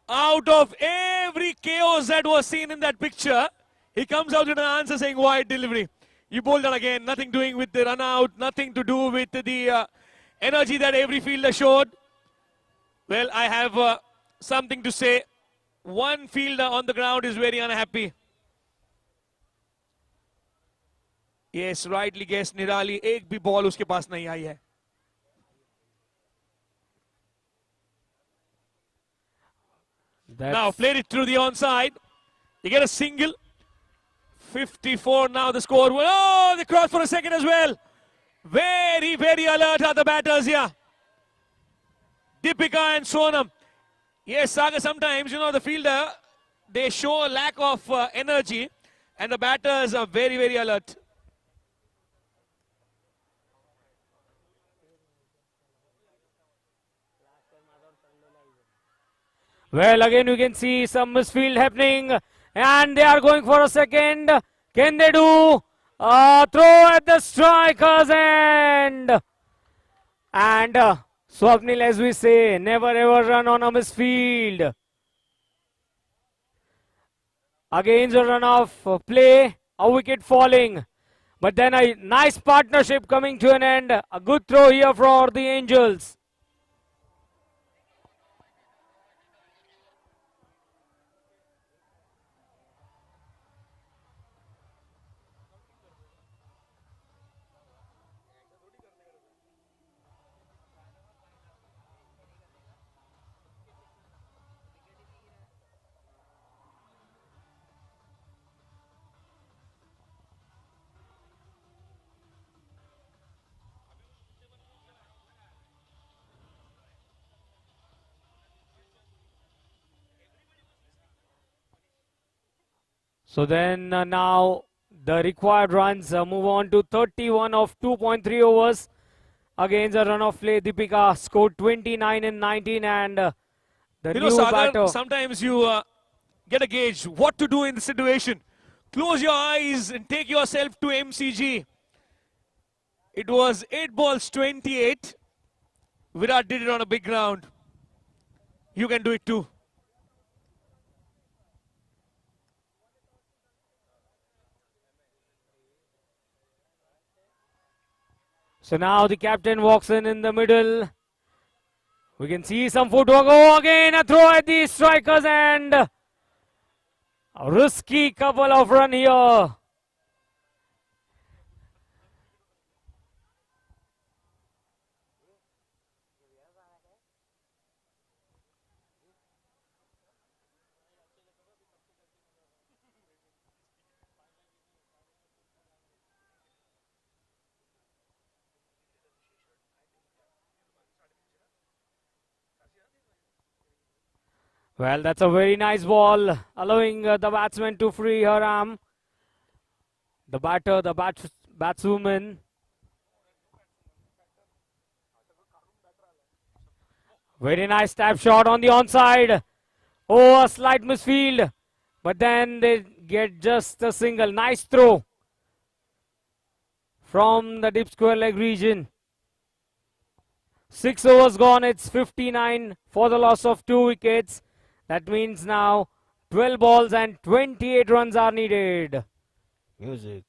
Out of every chaos that was seen in that picture, he comes out with an answer saying wide delivery. You bowled that again. Nothing doing with the run out. Nothing to do with the energy that every fielder showed. Well, I have something to say. One fielder on the ground is very unhappy. Yes, rightly guessed, Nirali. एक भी ball उसके पास नहीं आई है. Now played it through the onside. You get a single. 54 now the score. Oh, they crossed for a second as well. Very, very alert are the batters here. Deepika and Sonam. Yes, Saga, sometimes, you know, the fielder, they show a lack of energy. And the batters are very, very alert. Well, again you can see some misfield happening. And they are going for a second. Can they do a throw at the striker's end? And Swapnil, as we say, never ever run on a misfield. Against a run of play, a wicket falling. But then a nice partnership coming to an end. A good throw here for the Angels. So then now the required runs move on to 31 of 2.3 overs. Against a run of play, Deepika scored 29 in 19 and the You know, new Sagar, batter. sometimes you get a gauge what to do in the situation. Close your eyes and take yourself to MCG. It was 8 balls 28. Virat did it on a big ground. You can do it too. So now the captain walks in the middle. We can see some footwork. Oh, again a throw at the strikers and a risky couple of run here. Well, that's a very nice ball, allowing the batsman to free her arm. The batter, the batswoman. Very nice tap shot on the onside. Oh, a slight misfield. But then they get just a single. Nice throw from the deep square leg region. 6 overs gone. It's 59 for the loss of 2 wickets. That means now 12 balls and 28 runs are needed. Music.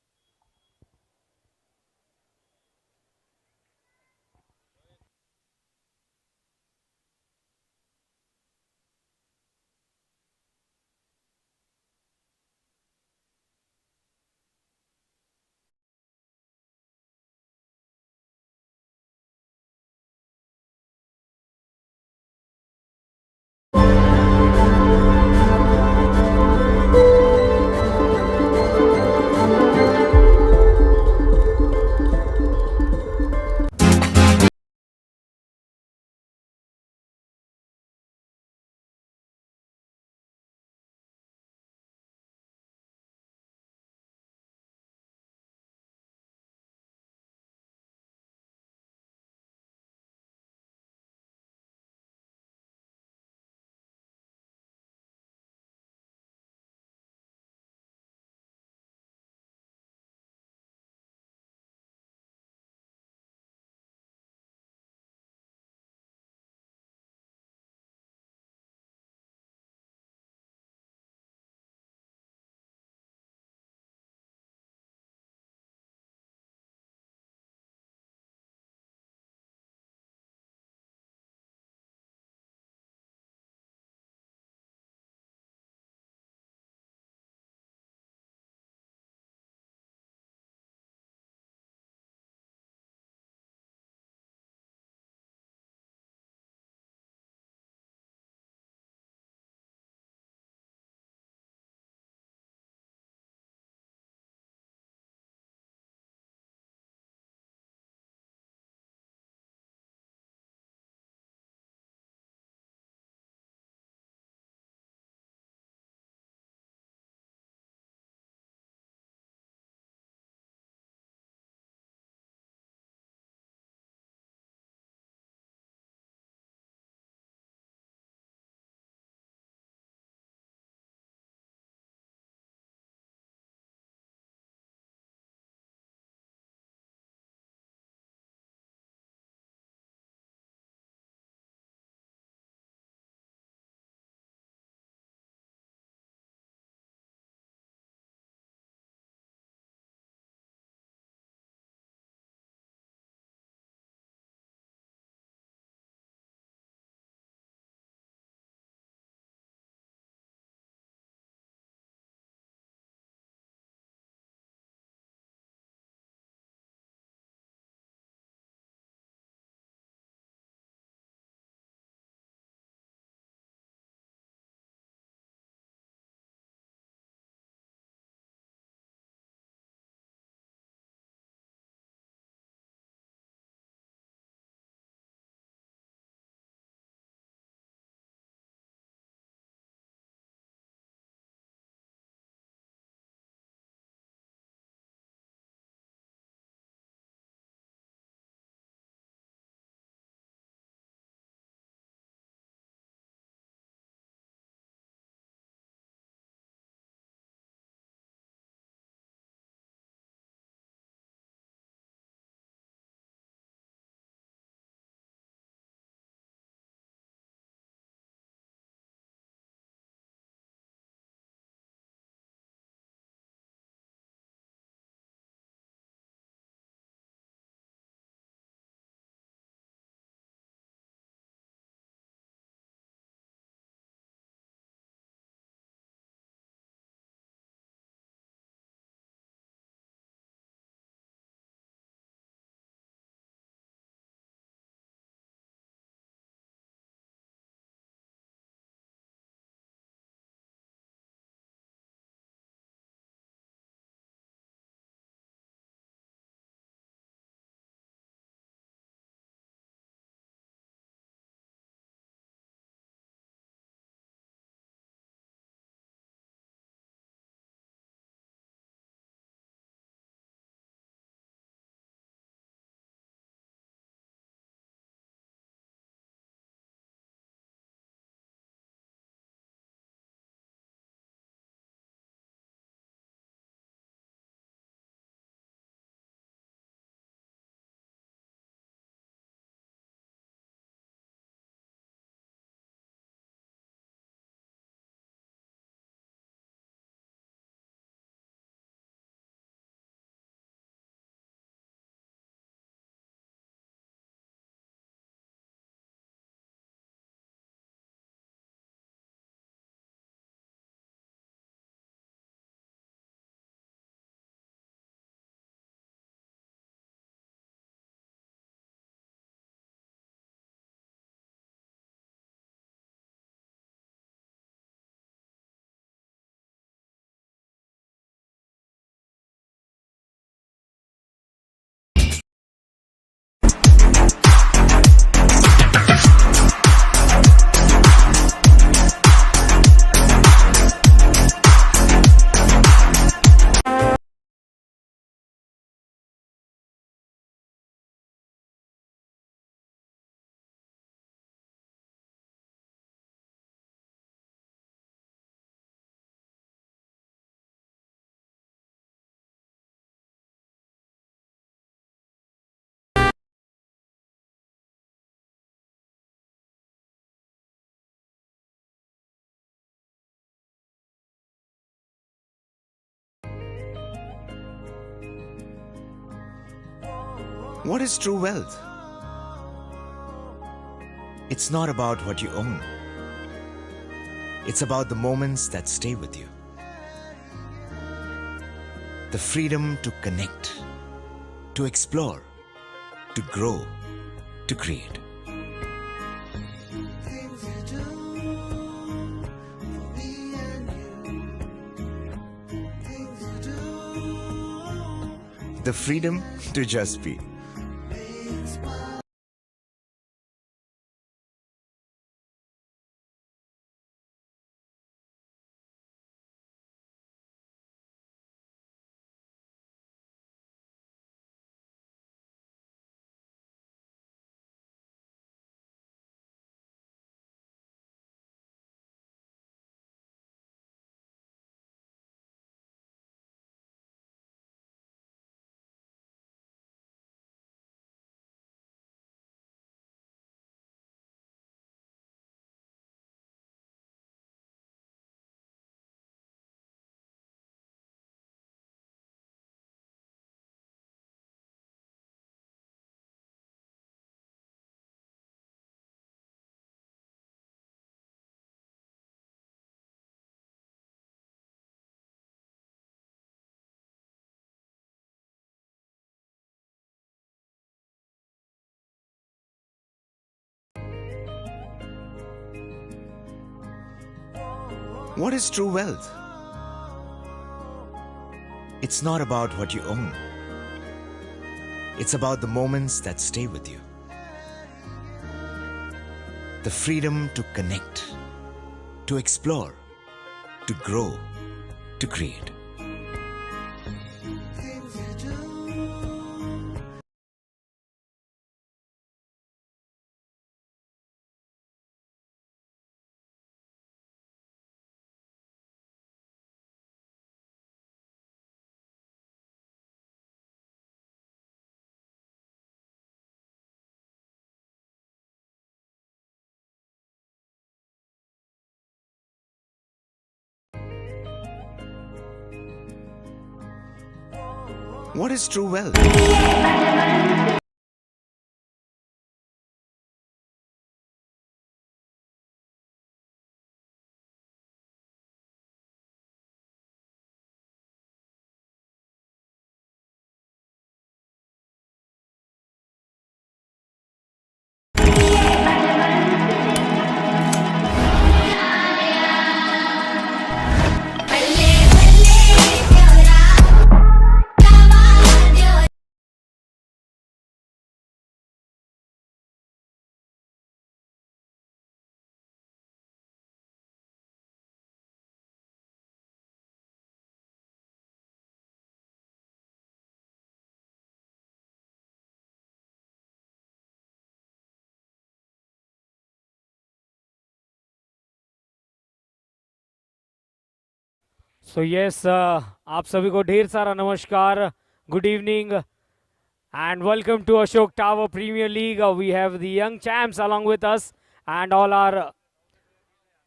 What is true wealth? It's not about what you own. It's about the moments that stay with you. The freedom to connect, to explore, to grow, to create. The freedom to just be. What is true wealth? It's not about what you own. It's about the moments that stay with you. The freedom to connect, to explore, to grow, to create. What is true wealth? So yes, आप सभी को ढेर सारा नमस्कार, good evening, and welcome to Ashok Tower Premier League. We have the young champs along with us and all our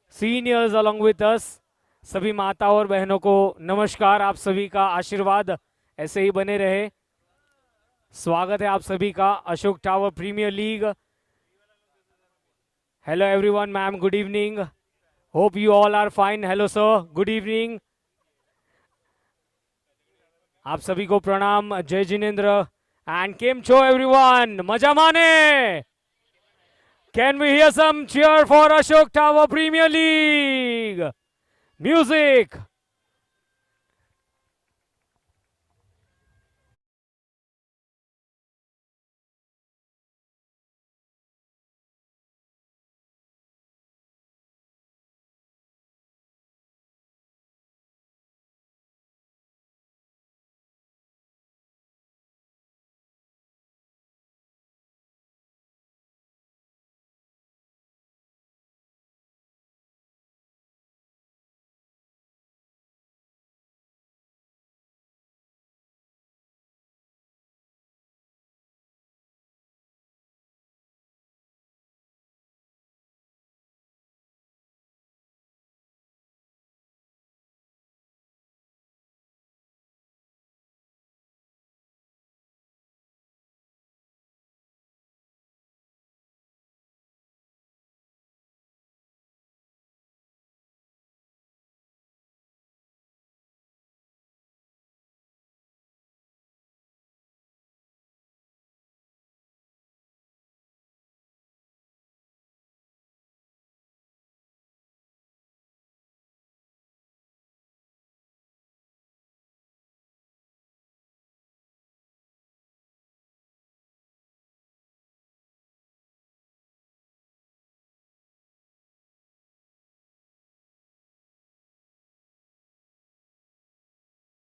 seniors along with us. सभी माताओं और बहनों को नमस्कार, आप सभी का आशीर्वाद ऐसे ही बने रहे. स्वागत है आप सभी का Ashok tower premier league. Hello everyone, ma'am, good evening. Hope you all are fine. Hello sir, good evening. आप सभी को प्रणाम, जय जिनेंद्र, and केम छो everyone, मजा माने. Can we hear some cheer for Ashok Tower Premier League? Music.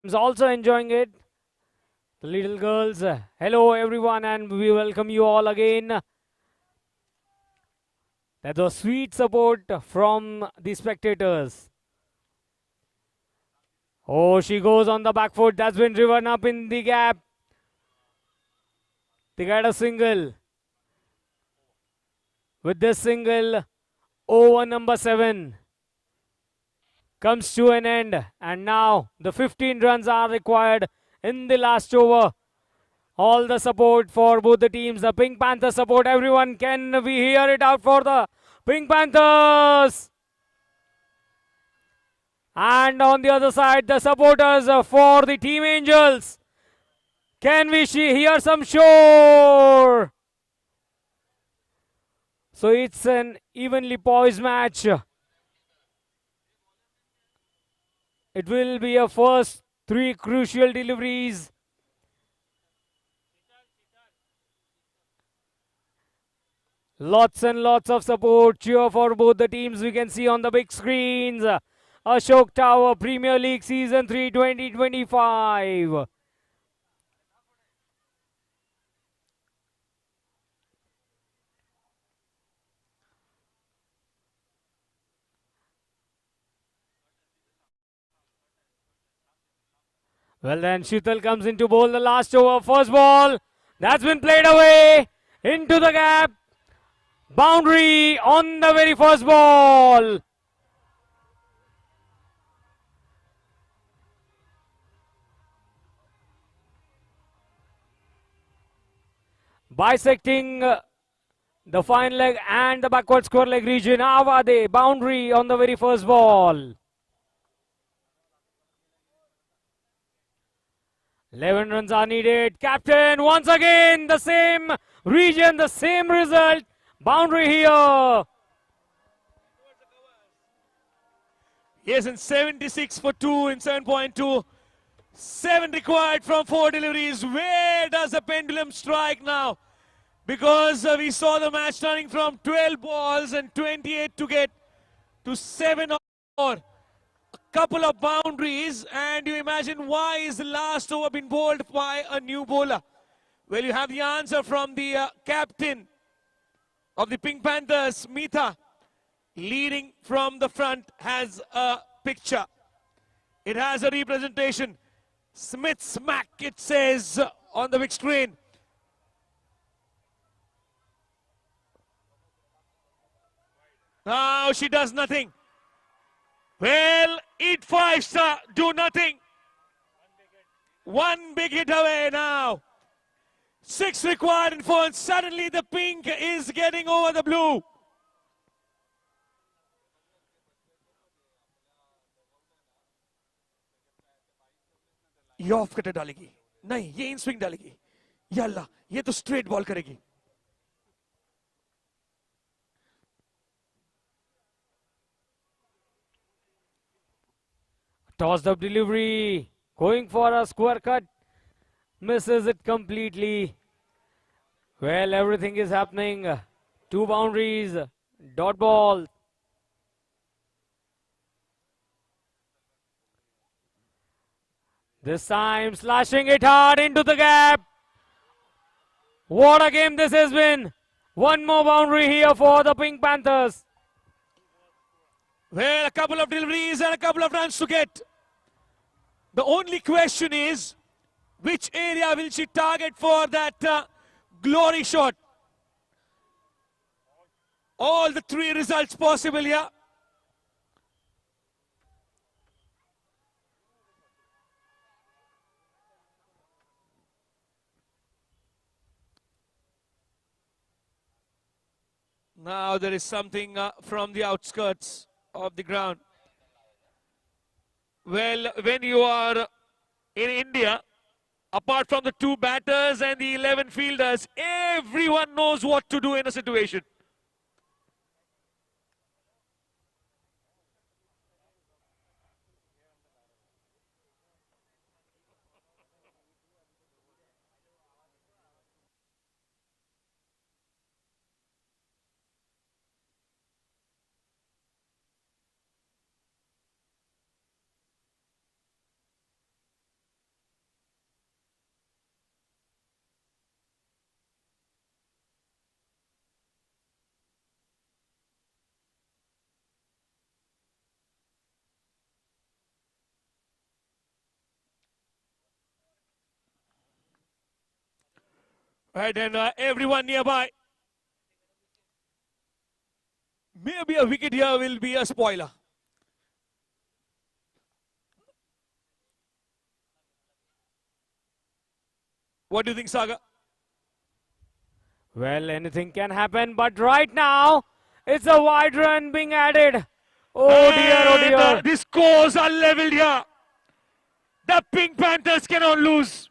is also enjoying it. The little girls. Hello everyone and we welcome you all again. That was sweet support from the spectators. Oh, she goes on the back foot. That's been driven up in the gap. They got a single. With this single, over number 7 comes to an end. And now the 15 runs are required in the last over. All the support for both the teams. The Pink Panther support. Everyone, can we hear it out for the Pink Panthers? And on the other side, the supporters for the Team Angels. Can we hear some shore? So it's an evenly poised match. It will be a first 3 crucial deliveries. Lots and lots of support, cheer for both the teams. We can see on the big screens. Ashok Tower, Premier League Season 3, 2025. Well then, Shital comes into bowl the last over. First ball, that's been played away into the gap. Boundary on the very first ball. Bisecting the fine leg and the backward square leg region. Avade, boundary on the very first ball. 11 runs are needed. Captain, once again, the same region, the same result. Boundary here. Yes, in 76 for 2 in 7.2. 7 required from 4 deliveries. Where does the pendulum strike now? Because we saw the match turning from 12 balls and 28 to get to 7 or a couple of boundaries. And you imagine why is the last over been bowled by a new bowler? Well, you have the answer from the captain of the Pink Panthers, Mitha, leading from the front, has a picture. It has a representation. Smith smack, it says on the big screen. Now she does nothing. Well, eat 5-star, do nothing. One big hit away now. 6 required in 4, and suddenly the pink is getting over the blue. ये off cutter डालेगी नहीं, ये in swing डालेगी। ये अल्लाह, ये तो straight ball करेगी। Tossed up delivery, going for a square cut, misses it completely. Well, everything is happening. 2 boundaries, dot ball. This time slashing it hard into the gap. What a game this has been. One more boundary here for the Pink Panthers. Well, a couple of deliveries and a couple of runs to get. The only question is, which area will she target for that glory shot? All the 3 results possible here. Now there is something from the outskirts of the ground. Well, when you are in India, apart from the 2 batters and the 11 fielders, everyone knows what to do in a situation. Right, and everyone nearby. Maybe a wicket here will be a spoiler. What do you think, Saga? Well, anything can happen, but right now, it's a wide run being added. Oh dear, oh And, dear. the scores are leveled here. The Pink Panthers cannot lose.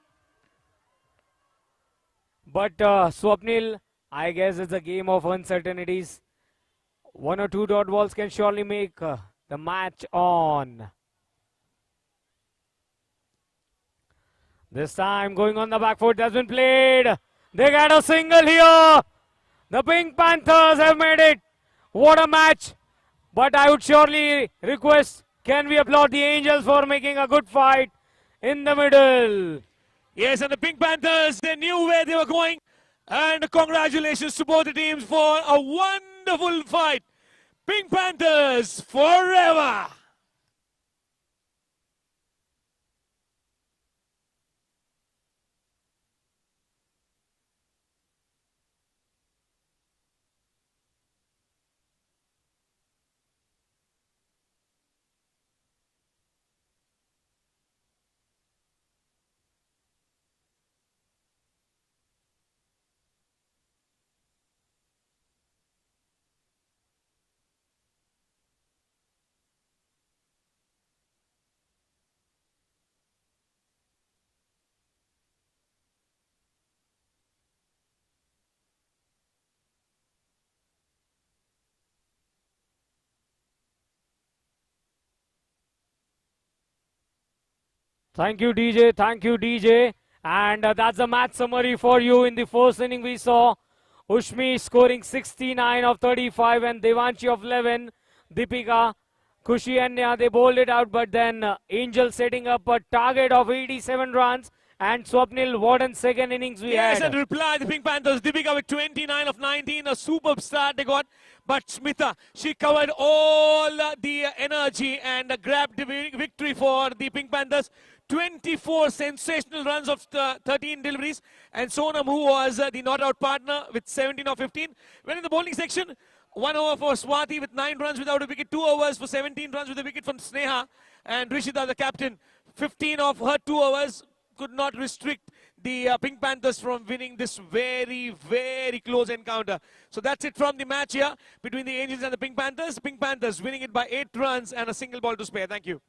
But Swapnil, I guess it's a game of uncertainties. One or two dot balls can surely make the match on. This time going on the back foot has been played. They got a single here. The Pink Panthers have made it. What a match. But I would surely request, can we applaud the Angels for making a good fight in the middle. Yes, and the Pink Panthers, they knew where they were going. And congratulations to both the teams for a wonderful fight. Pink Panthers forever. Thank you, DJ. Thank you, DJ. And that's a match summary for you. In the first inning, we saw Ushmi scoring 69 of 35 and Devanshi of 11. Deepika, Kushi and Neha, they bowled it out, but then Angel setting up a target of 87 runs. And Swapnil, what in second innings we Yes, had? and reply the Pink Panthers. Deepika with 29 of 19, a superb start they got. But Smita, she covered all the energy and grabbed the victory for the Pink Panthers. 24 sensational runs of 13 deliveries. And Sonam, who was the not-out partner with 17 of 15. When in the bowling section, 1 over for Swati with 9 runs without a wicket. 2 overs for 17 runs with a wicket from Sneha. And Rishita, the captain, 15 of her 2 overs. Could not restrict the Pink Panthers from winning this very, very close encounter. So that's it from the match here between the Angels and the Pink Panthers. Pink Panthers winning it by 8 runs and a single ball to spare. Thank you.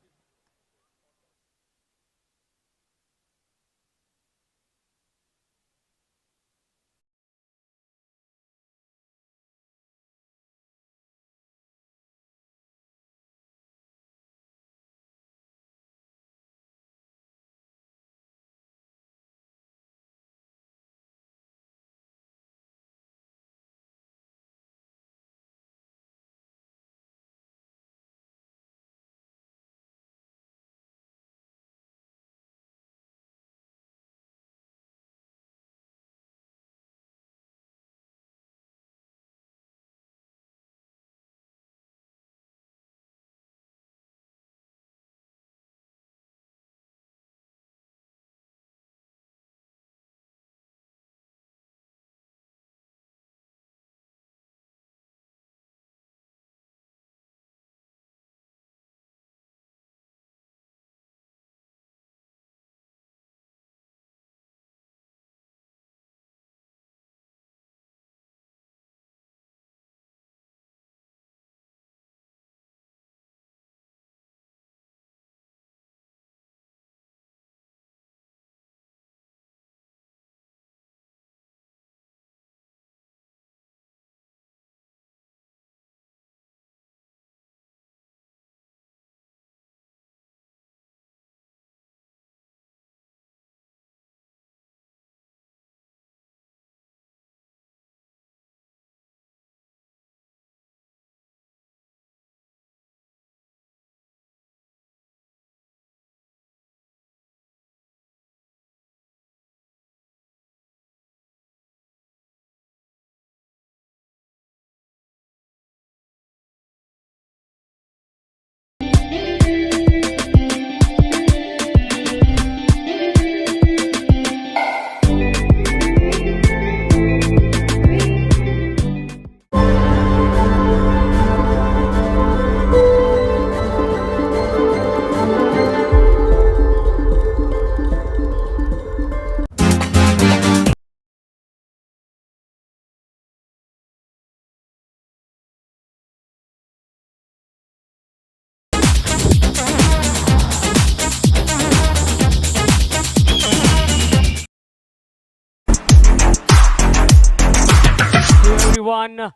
everyone.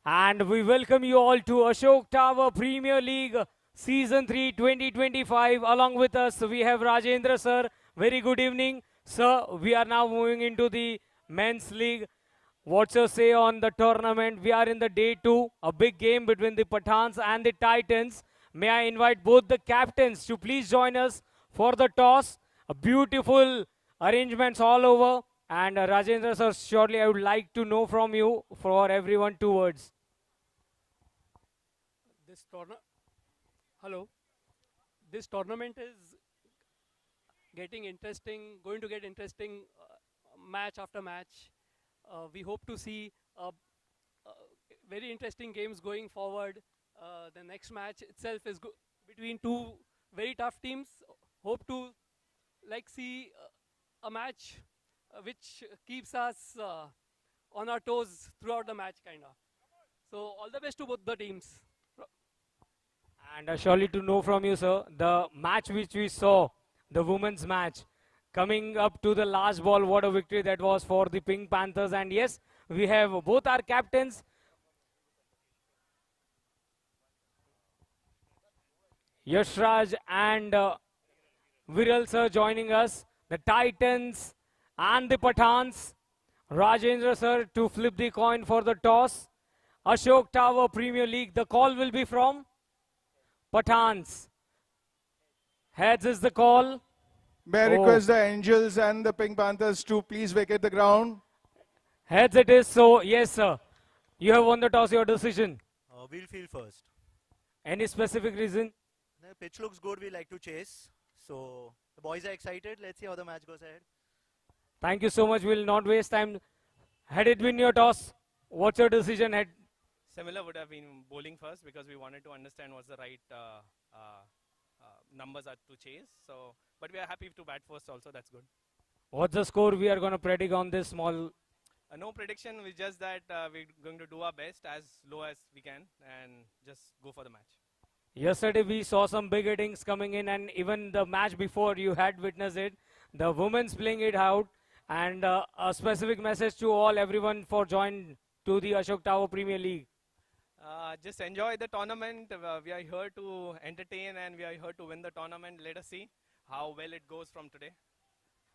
And we welcome you all to Ashok Tower Premier League Season 3 2025. Along with us, we have Rajendra sir. Very good evening. Sir, we are now moving into the men's league. What's your say on the tournament? We are in the day 2, a big game between the Pathans and the Titans. May I invite both the captains to please join us for the toss. A beautiful arrangements all over. And Rajendra sir, surely I would like to know from you for everyone 2 words. This tournament, hello. This tournament is getting interesting, going to get interesting match after match. We hope to see very interesting games going forward. The next match itself is between two very tough teams. Hope to see a match which keeps us on our toes throughout the match, kinda. So all the best to both the teams. And surely to know from you, sir, the match which we saw, the women's match, coming up to the last ball, what a victory that was for the Pink Panthers. And yes, we have both our captains. Yashraj and Viral sir joining us. The Titans and the Pathans. Rajendra sir to flip the coin for the toss. Ashok Tower Premier League. The call will be from Pathans. Heads is the call. May I request the Angels and the Pink Panthers to please vacate the ground? Heads it is, so yes sir. You have won the toss, your decision. We'll field first. Any specific reason? The pitch looks good, we like to chase. So the boys are excited, let's see how the match goes ahead. Thank you so much, we'll not waste time. Had it been your toss, what's your decision? Similar would have been bowling first because we wanted to understand what's the right numbers are to chase. So, but we are happy to bat first also, that's good. What's the score we are going to predict on this small? No prediction, it's just that we're going to do our best as low as we can and just go for the match. Yesterday we saw some big innings coming in, and even the match before you had witnessed it. The women's playing it out, and a specific message to all everyone for joining to the Ashok Tower Premier League. Just enjoy the tournament. We are here to entertain and we are here to win the tournament. Let us see how well it goes from today.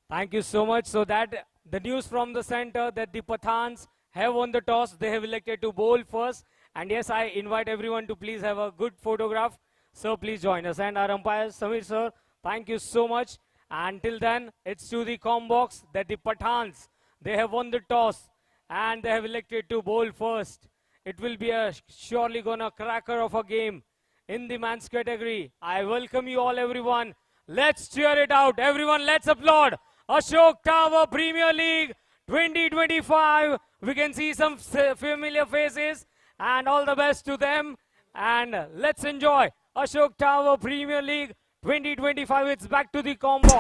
Thank you so much. So that the news from the center that the Pathans have won the toss. They have elected to bowl first. And yes, I invite everyone to please have a good photograph. So please join us. And our umpire, Samir sir, thank you so much. Until then, it's to the com box that the Pathans, they have won the toss and they have elected to bowl first. It will be a surely gonna cracker of a game in the men's category. I welcome you all, everyone. Let's cheer it out. Everyone, let's applaud. Ashok Tower Premier League 2025. We can see some familiar faces, and all the best to them. And let's enjoy Ashok Tower Premier League 2025. It's back to the combo.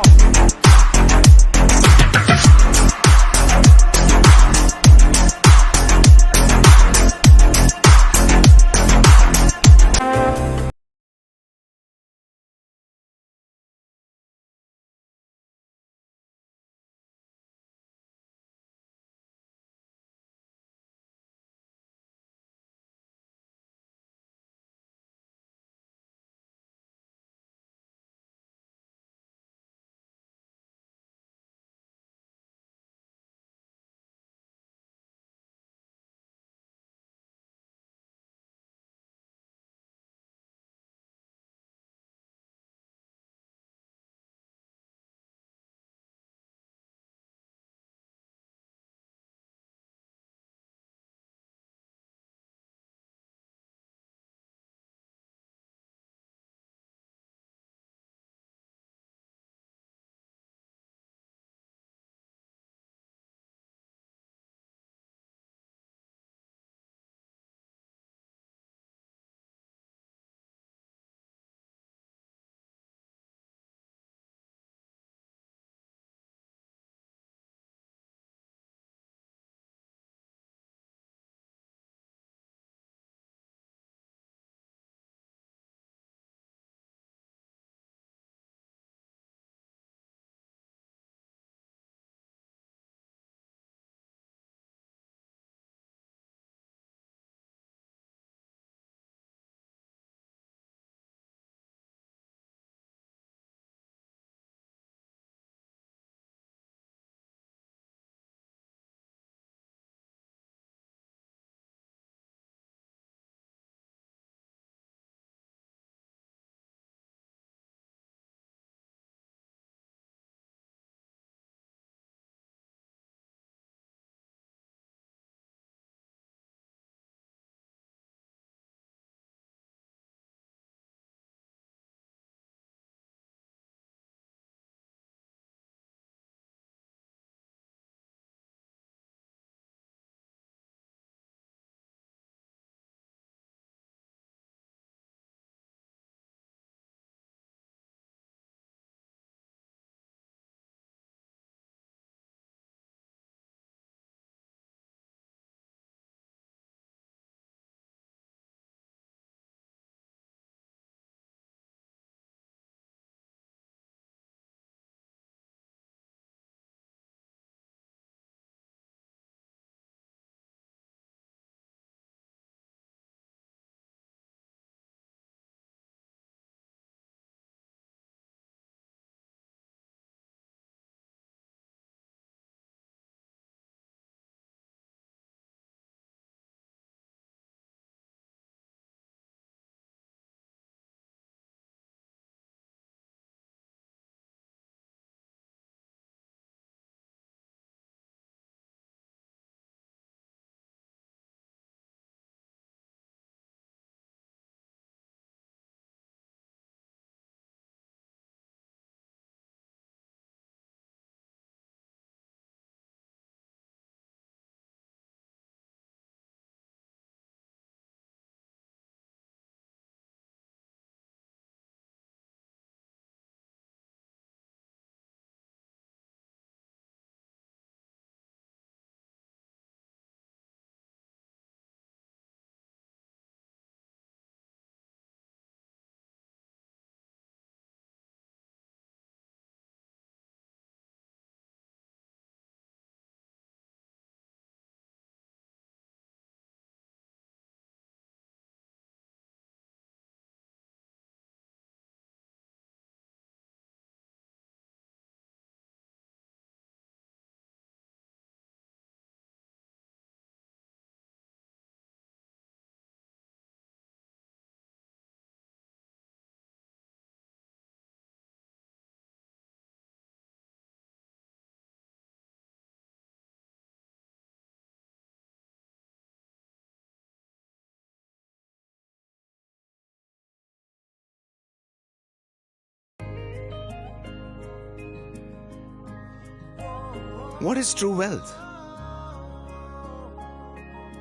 What is true wealth?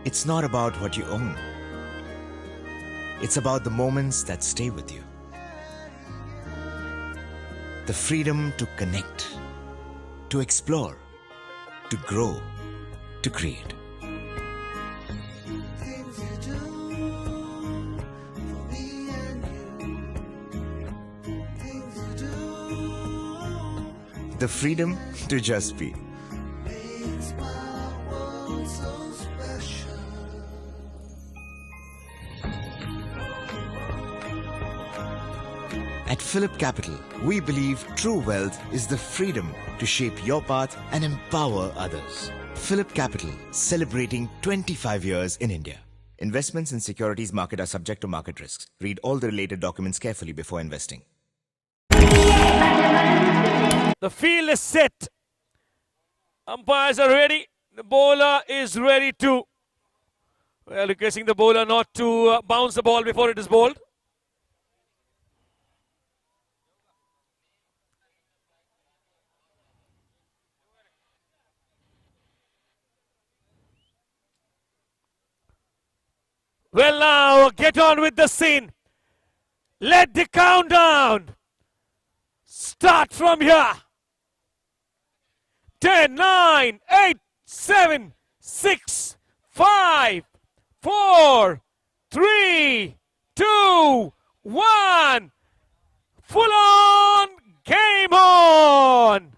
It's not about what you own. It's about the moments that stay with you. The freedom to connect, to explore, to grow, to create. The freedom to just be. At Phillip Capital, we believe true wealth is the freedom to shape your path and empower others. Phillip Capital, celebrating 25 years in India. Investments in securities market are subject to market risks. Read all the related documents carefully before investing. The field is set. Umpires are ready. The bowler is ready too. Well, requesting the bowler not to bounce the ball before it is bowled. Well, now get on with the scene. Let the countdown start from here. 10, 9, 8, 7, 6, 5, 4, 3, 2, 1. Full on, game on.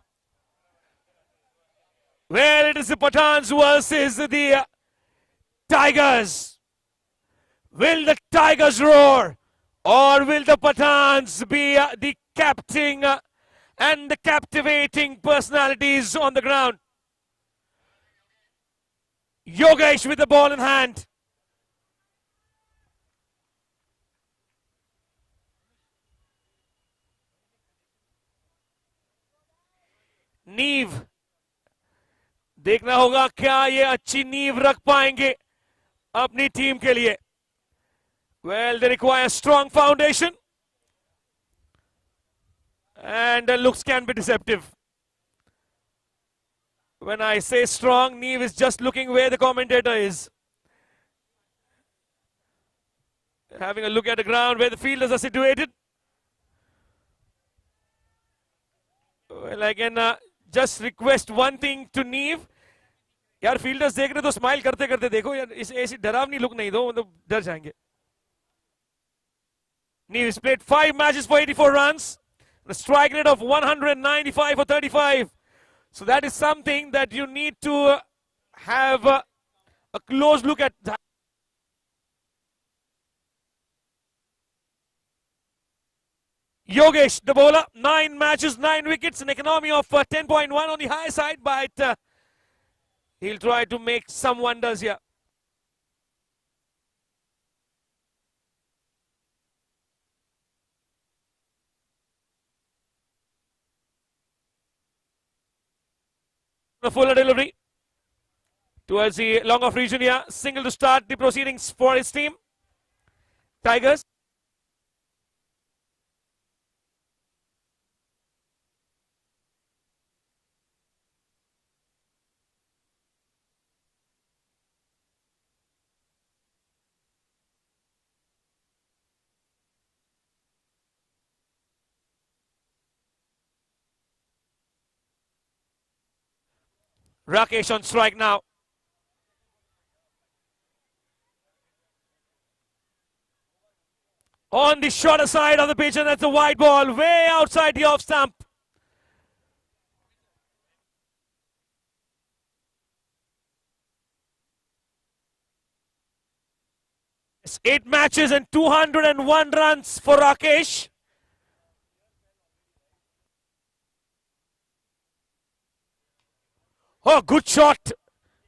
Well, it is the Pathans versus the Tigers. Will the Tigers roar, or will the Pathans be the captain and the captivating personalities on the ground? Yogesh with the ball in hand. नींव देखना होगा क्या ये अच्छी नींव रख पाएंगे अपनी टीम के लिए. Well, they require a strong foundation, and the looks can be deceptive. When I say strong, Neve is just looking where the commentator is. Having a look at the ground where the fielders are situated. Well, I can just request one thing to Neve. यार fielders देख रहे तो smile करते करते देखो यार, इस ऐसी डरावनी लुक नहीं दो, मतलब डर जाएंगे. Neve has played 5 matches for 84 runs. A strike rate of 195 for 35. So that is something that you need to have a close look at. Yogesh, the bowler, 9 matches, 9 wickets, an economy of 10.1 on the high side, but he'll try to make some wonders here. The fuller delivery towards the long off region here. Single to start the proceedings for his team. Tigers. Rakesh on strike now. On the shorter side of the pitch, and that's a wide ball way outside the off stump. It's 8 matches and 201 runs for Rakesh. Oh, good shot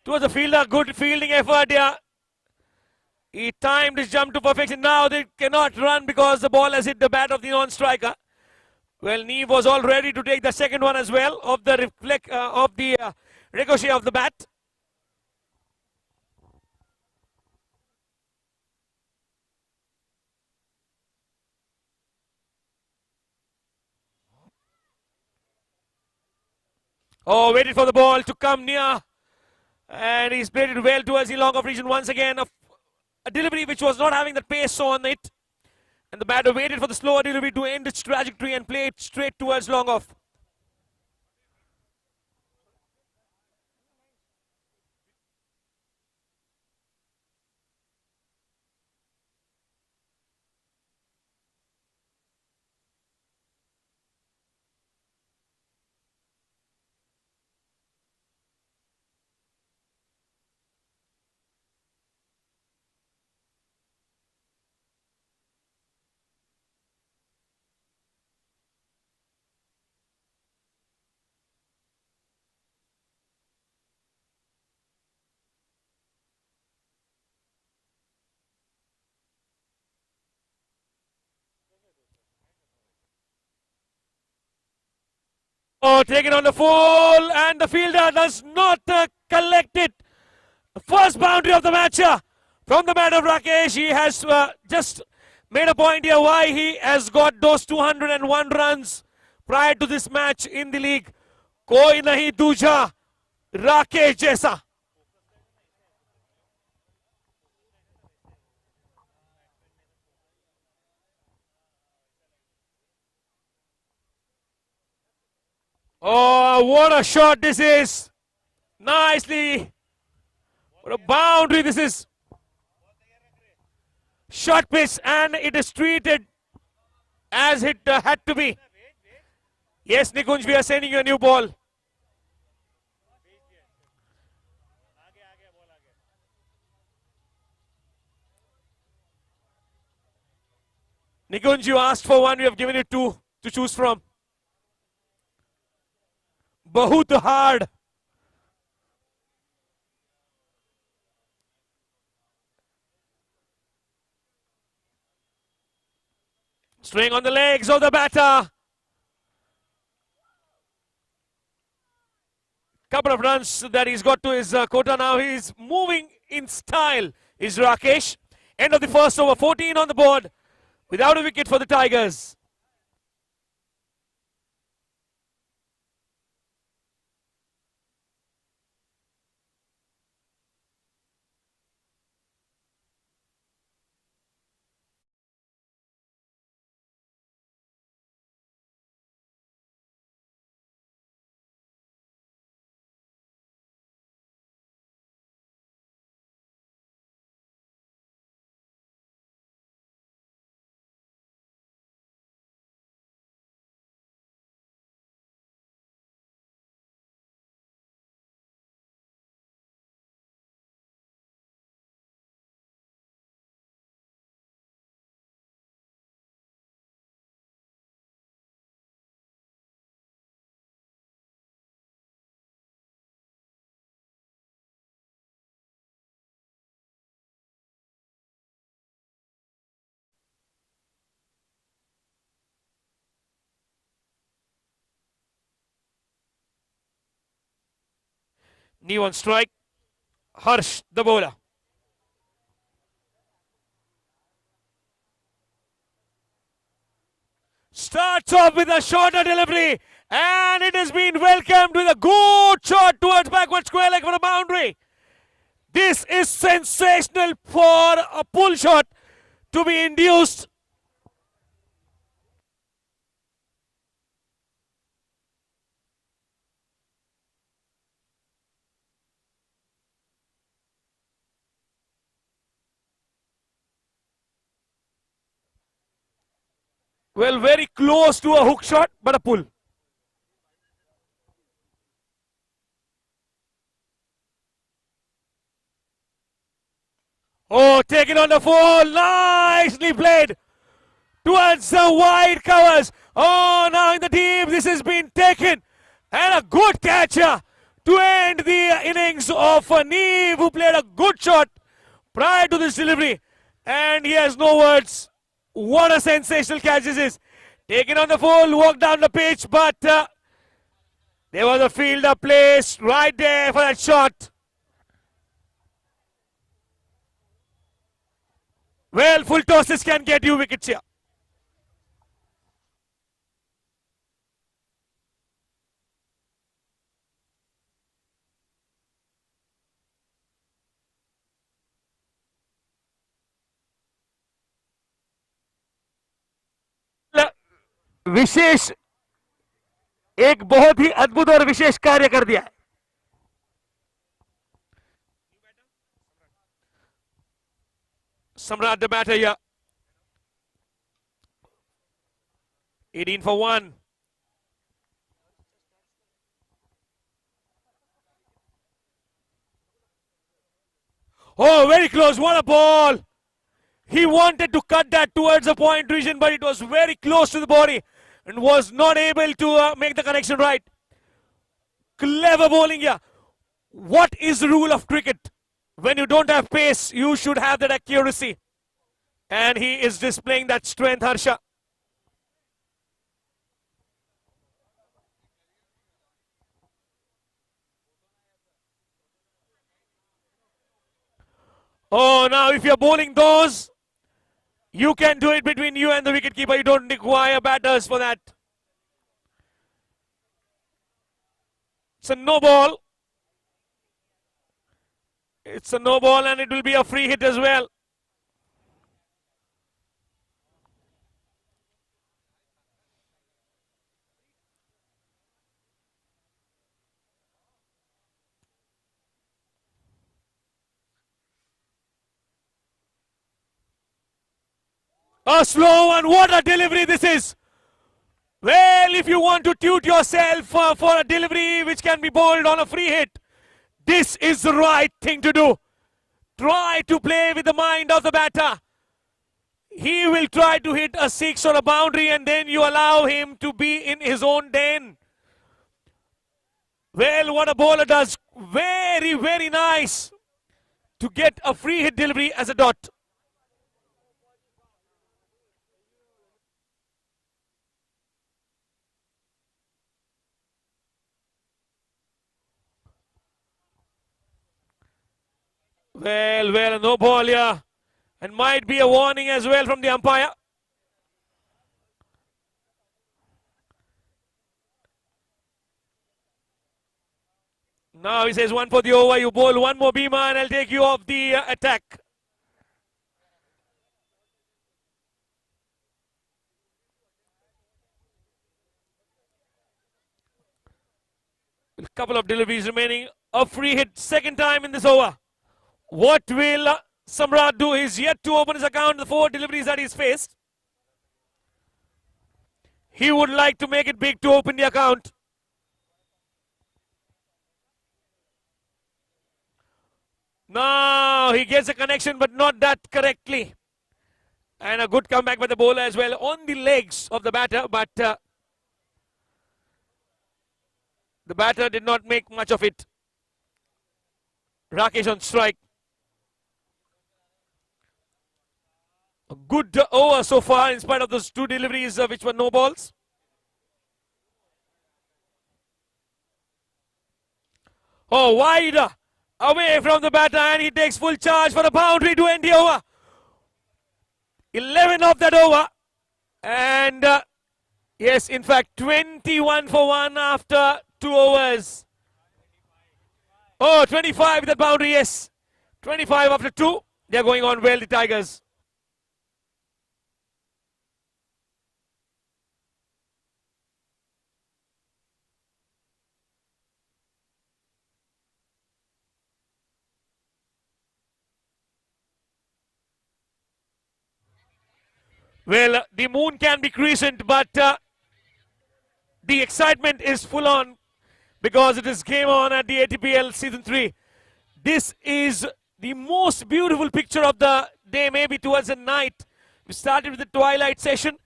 towards the fielder. Good fielding effort here. He timed his jump to perfection. Now they cannot run because the ball has hit the bat of the non-striker. Well, Neve was all ready to take the second one as well of the ricochet of the bat. Oh, waited for the ball to come near. And he's played it well towards the long off region once again. A delivery which was not having the pace on it. And the batter waited for the slower delivery to end its trajectory and play it straight towards long off. Oh, taken on the full, and the fielder does not collect it. The first boundary of the match from the batter of Rakesh. He has just made a point here why he has got those 201 runs prior to this match in the league. Koi nahi duja Rakesh jaisa. Oh, what a shot this is. Nicely. What a boundary this is. Short pitch, and it is treated as it had to be. Yes, Nikunj, we are sending you a new ball. Nikunj, you asked for one, we have given you two to choose from. Bahut hard. String on the legs of the batter. Couple of runs that he's got to his quota now. He's moving in style, is Rakesh. End of the first over, 14 on the board. Without a wicket for the Tigers. Knee on strike. Harsh, the bowler. Starts off with a shorter delivery, and it has been welcomed with a good shot towards backward square leg for a boundary. This is sensational for a pull shot to be induced. Well, very close to a hook shot, but a pull. Oh, taken on the full. Nicely played towards the wide covers. Oh, now in the deep, this has been taken. And a good catcher to end the innings of Neve, who played a good shot prior to this delivery. And he has no words. What a sensational catch this is. Taken on the full, walked down the pitch, but there was a fielder placed right there for that shot. Well, full tosses can get you wickets here. विशेष एक बहुत ही अद्भुत और विशेष कार्य कर दिया है. Samrat the batter here. 18 for 1. Oh, very close. What a ball. He wanted to cut that towards the point region, but it was very close to the body and was not able to make the connection right. Clever bowling here. What is the rule of cricket? When you don't have pace, you should have that accuracy. And he is displaying that strength, Harsha. Oh, now if you're bowling those, you can do it between you and the wicketkeeper. You don't require batters for that. It's a no ball. It's a no ball and it will be a free hit as well. A slow one. What a delivery this is. Well, if you want to toot yourself for a delivery which can be bowled on a free hit, this is the right thing to do. Try to play with the mind of the batter. He will try to hit a six or a boundary and then you allow him to be in his own den. Well, what a bowler does. Very, very nice to get a free hit delivery as a dot. Well, no ball here. And might be a warning as well from the umpire. Now he says one for the over. You bowl one more beamer and I'll take you off the attack. A couple of deliveries remaining. A free hit second time in this over. What will Samrat do? He's yet to open his account, the 4 deliveries that he's faced. He would like to make it big to open the account. No, he gets a connection, but not that correctly. And a good comeback by the bowler as well on the legs of the batter, but the batter did not make much of it. Rakesh on strike. A good over so far in spite of those 2 deliveries which were no balls. Oh, wide away from the batter and he takes full charge for a boundary to end the over. 11 of that over. And yes, in fact, 21 for 1 after 2 overs. Oh, 25 with that boundary, yes. 25 after 2. They're going on well, the Tigers. Well, the moon can be crescent, but the excitement is full on because it is game on at the ATPL Season 3. This is the most beautiful picture of the day, maybe towards the night. We started with the twilight session.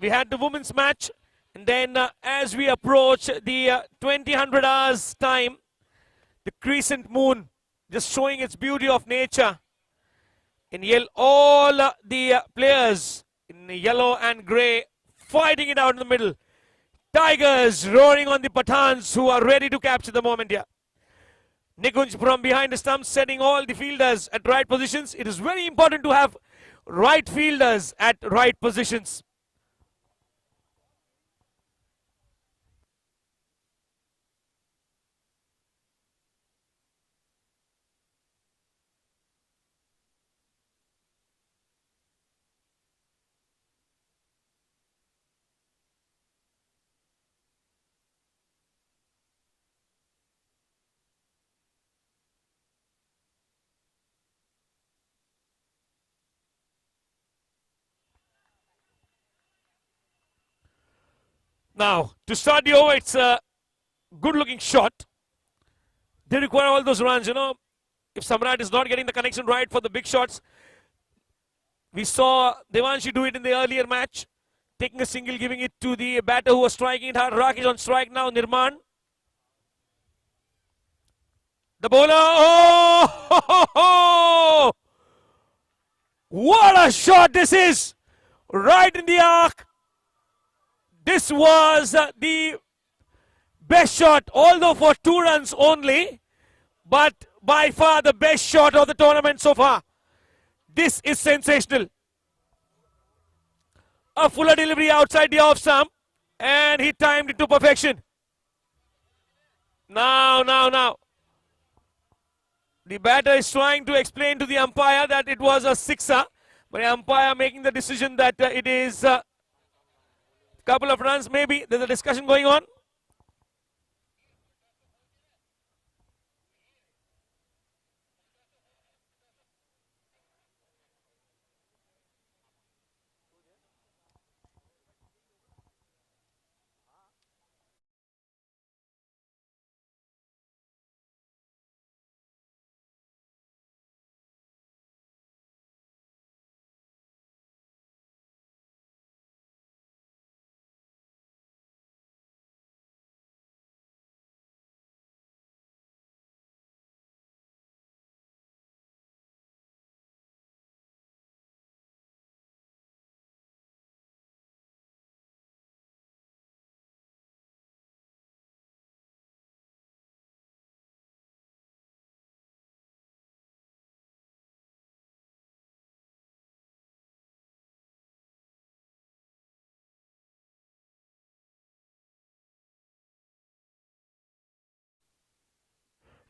We had the women's match. And then as we approach the 2000 hours time, the crescent moon just showing its beauty of nature. In yellow, all the players in yellow and grey fighting it out in the middle. Tigers roaring on the Pathans who are ready to capture the moment here. Nikunj from behind the stumps setting all the fielders at right positions. It is very important to have right fielders at right positions. Now, to start the over, it's a good-looking shot. They require all those runs, you know. If Samrat is not getting the connection right for the big shots, we saw Devanshi do it in the earlier match, taking a single, giving it to the batter who was striking it hard. Rakesh on strike now, Nirman. The bowler, oh! What a shot this is! Right in the arc. This was the best shot, although for 2 runs only, but by far the best shot of the tournament so far. This is sensational. A fuller delivery outside the off stump, and he timed it to perfection. Now. The batter is trying to explain to the umpire that it was a sixer, but the umpire making the decision that it is a couple of runs maybe. There's a discussion going on.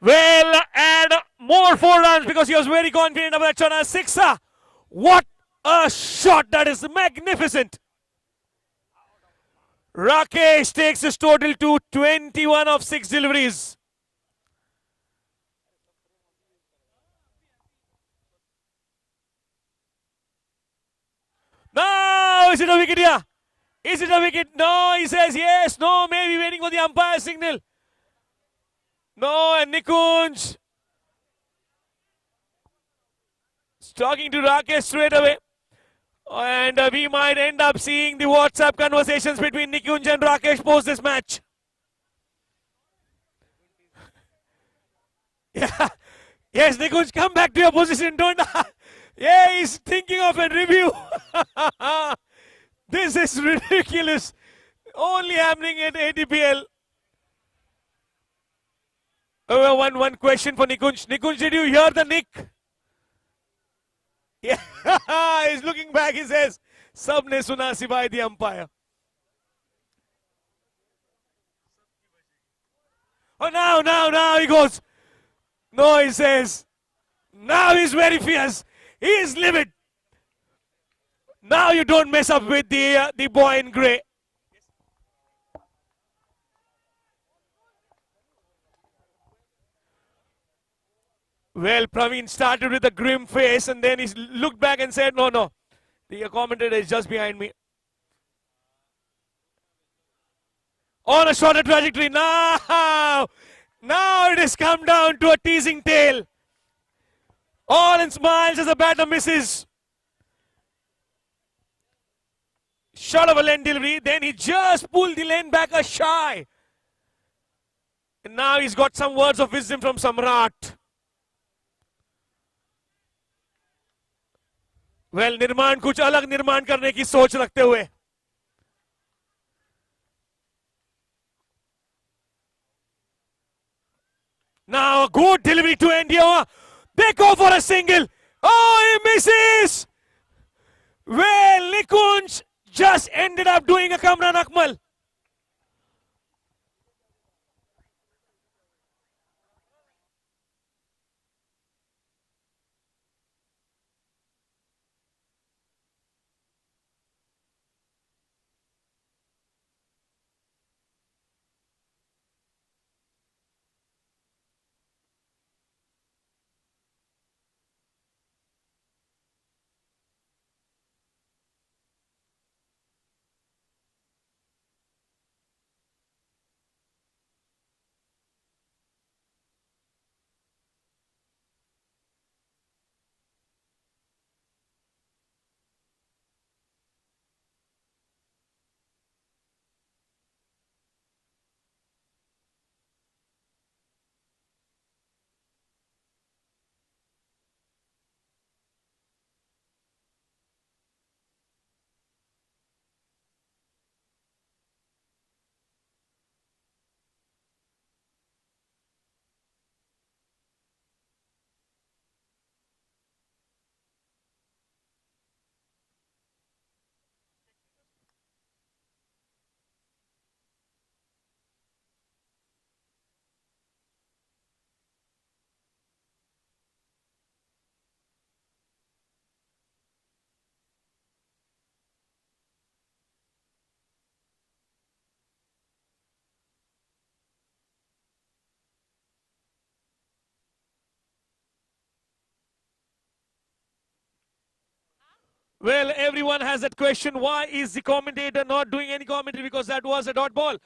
Well, and more 4 runs because he was very confident about that shot. A sixer. What a shot. That is magnificent. Rakesh takes his total to 21 of 6 deliveries. No, is it a wicket here? Is it a wicket? No, he says yes. No, maybe waiting for the umpire signal. No, and Nikunj is talking to Rakesh straight away. And we might end up seeing the WhatsApp conversations between Nikunj and Rakesh post this match. Yeah. Yes, Nikunj, come back to your position. Don't. Yeah, he's thinking of a review. This is ridiculous. Only happening in ATPL. One question for Nikunj. Nikunj, did you hear the nick? Yeah, he's looking back. He says, "Sabne suna sivai the umpire." Oh, now he goes. No, he says. Now he's very fierce. He is livid. Now you don't mess up with the boy in grey. Well, Praveen started with a grim face and then he looked back and said, no. The commentator is just behind me. On a shorter trajectory. Now it has come down to a teasing tail. All in smiles as the batter misses. Short of a lane delivery. Then he just pulled the lane back a shy. And now he's got some words of wisdom from Samrat. Well, निर्माण कुछ अलग निर्माण करने की सोच रखते हुए. Now a good delivery to India. They go for a single. Oh, he misses. Well, Nikunj just ended up doing a Kamran Akmal. Well, everyone has that question. Why is the commentator not doing any commentary? Because that was a dot ball.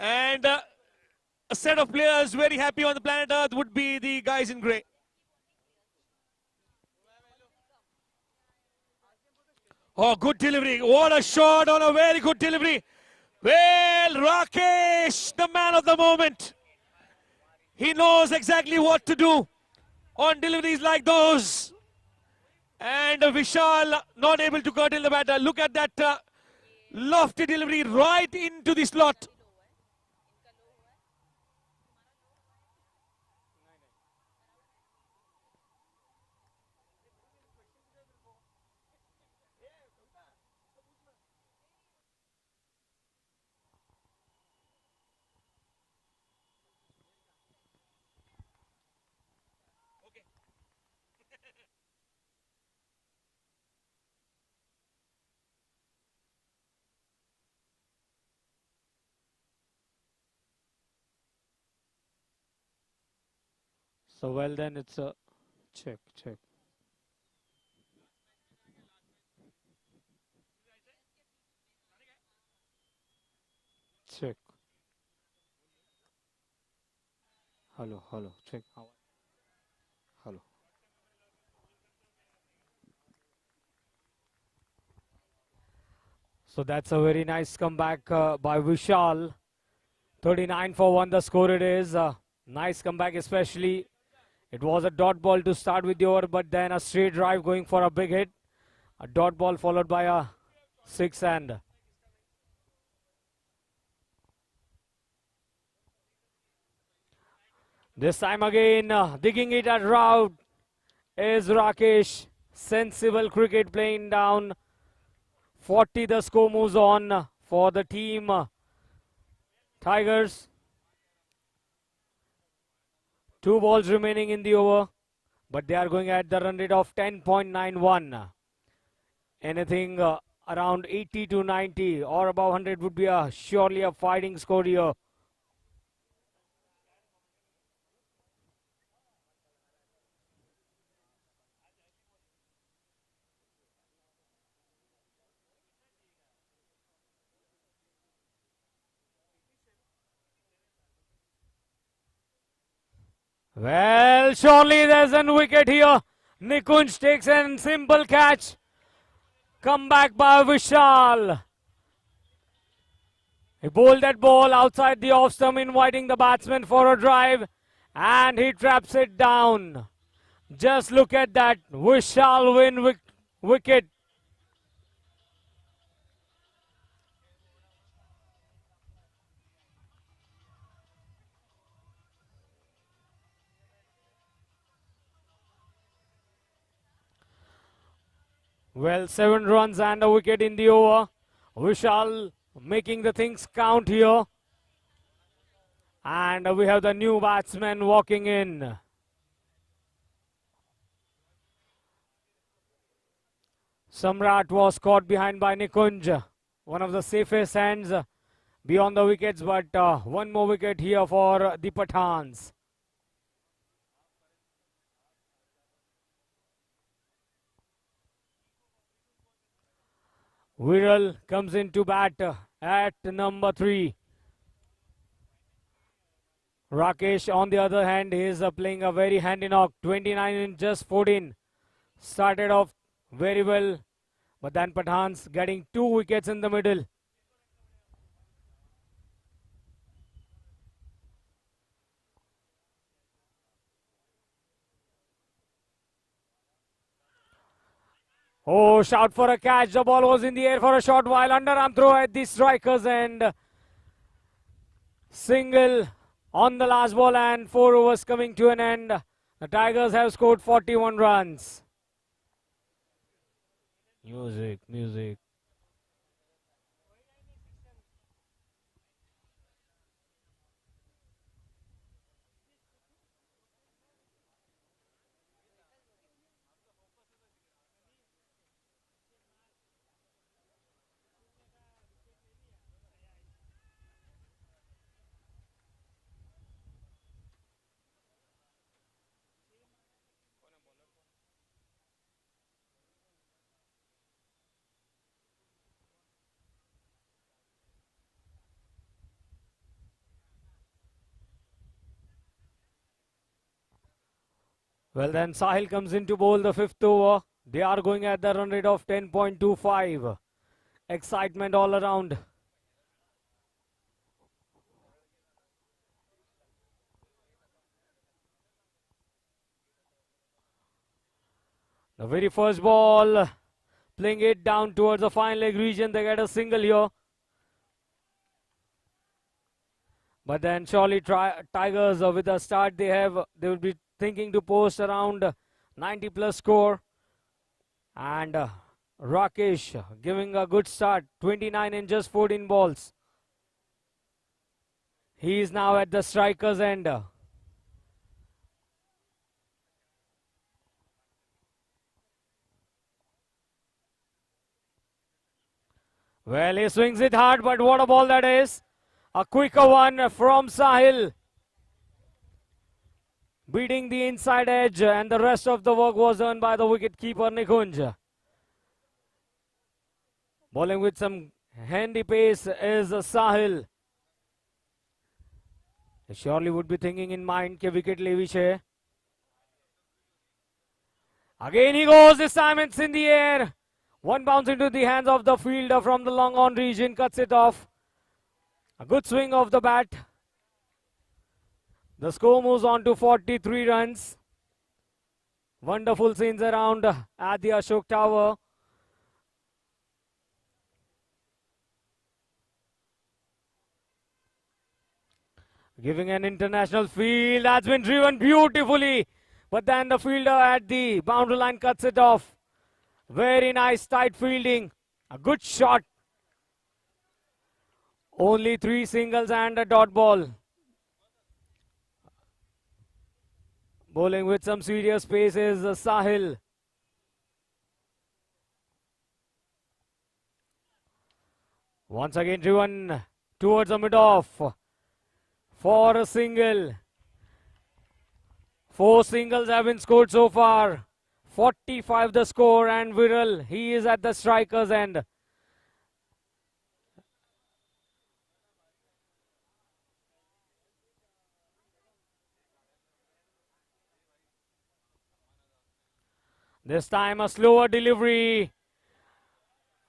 And a set of players very happy on the planet Earth would be the guys in grey. Oh, good delivery. What a shot on a very good delivery. Well, Rakesh, the man of the moment. He knows exactly what to do on deliveries like those. And Vishal not able to curtail the batter. Look at that lofty delivery right into the slot. So well then it's a check. Check. Hello, check. Hello. So that's a very nice comeback by Vishal. 39 for 1 the score it is. Nice comeback, especially it was a dot ball to start with the over, but then a straight drive going for a big hit. A dot ball followed by a 6 and this time again digging it at route is Rakesh. Sensible cricket playing down. 40 the score moves on for the team Tigers. 2 balls remaining in the over, but they are going at the run rate of 10.91. Anything around 80 to 90 or above 100 would be surely a fighting score here. Well, surely there's an wicket here. Nikunj takes a simple catch. Come back by Vishal. He bowled that ball outside the off stump, inviting the batsman for a drive, and he traps it down. Just look at that. Vishal win wicket. Well, 7 runs and a wicket in the over. Vishal making the things count here. And we have the new batsman walking in. Samrat was caught behind by Nikunj. One of the safest hands beyond the wickets, but one more wicket here for the Pathans. Viral comes into bat at number 3. Rakesh, on the other hand, is playing a very handy knock. 29 in just 14. Started off very well, but then Pathans getting 2 wickets in the middle. Oh, shout for a catch. The ball was in the air for a short while. Underarm throw at the strikers and single on the last ball, and 4 overs coming to an end. The Tigers have scored 41 runs. Music. Well, then Sahil comes in to bowl the 5th over. They are going at the run rate of 10.25. Excitement all around. The very first ball, playing it down towards the fine leg region. They get a single here. But then surely Tigers with the start they will be thinking to post around 90 plus score. And Rakesh giving a good start, 29 in just 14 balls. He is now at the striker's end. Well, he swings it hard, but what a ball that is. A quicker one from Sahil. Beating the inside edge, and the rest of the work was done by the wicketkeeper Nikunj. Bowling with some handy pace is Sahil. He surely would be thinking in mind ke wicket levish hai. Again he goes, this time it's in the air. One bounce into the hands of the fielder from the long on region, cuts it off. A good swing of the bat. The score moves on to 43 runs. Wonderful scenes around at the Ashok Tower. Giving an international feel, that's been driven beautifully. But then the fielder at the boundary line cuts it off. Very nice tight fielding. A good shot. Only 3 singles and a dot ball. Bowling with some serious pace is Sahil. Once again driven towards the mid-off for a single. 4 singles have been scored so far. 45 the score, and Viral, he is at the striker's end. This time a slower delivery.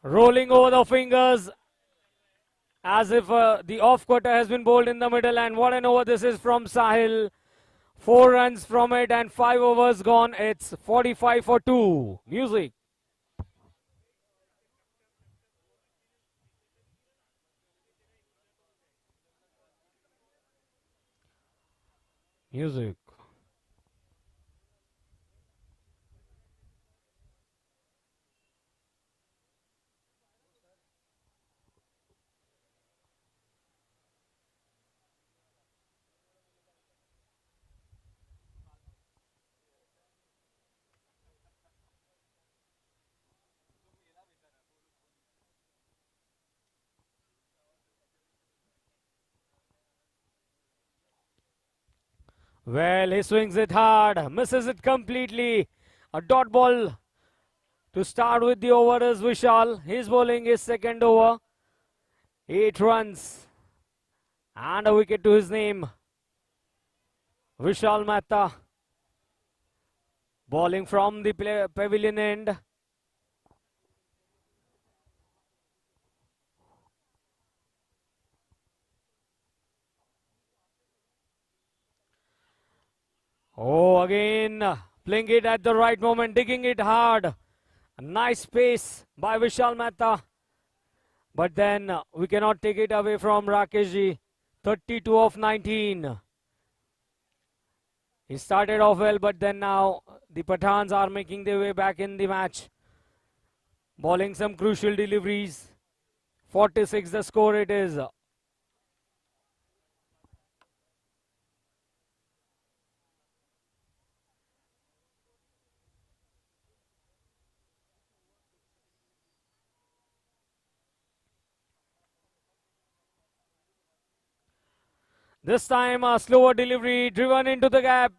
Rolling over the fingers as if the off-cutter has been bowled in the middle, and what an over this is from Sahil. 4 runs from it and 5 overs gone. It's 45 for 2. Music. Music. Well, he swings it hard, misses it completely. A dot ball to start with the over is Vishal. He's bowling his second over. 8 runs and a wicket to his name. Vishal Mehta bowling from the pavilion end. Oh, again playing it at the right moment, digging it hard. A nice pace by Vishal Mehta. But then we cannot take it away from Rakeshji. 32 of 19. He started off well, but then now the Pathans are making their way back in the match. Bowling some crucial deliveries. 46 the score it is. This time a slower delivery, driven into the gap.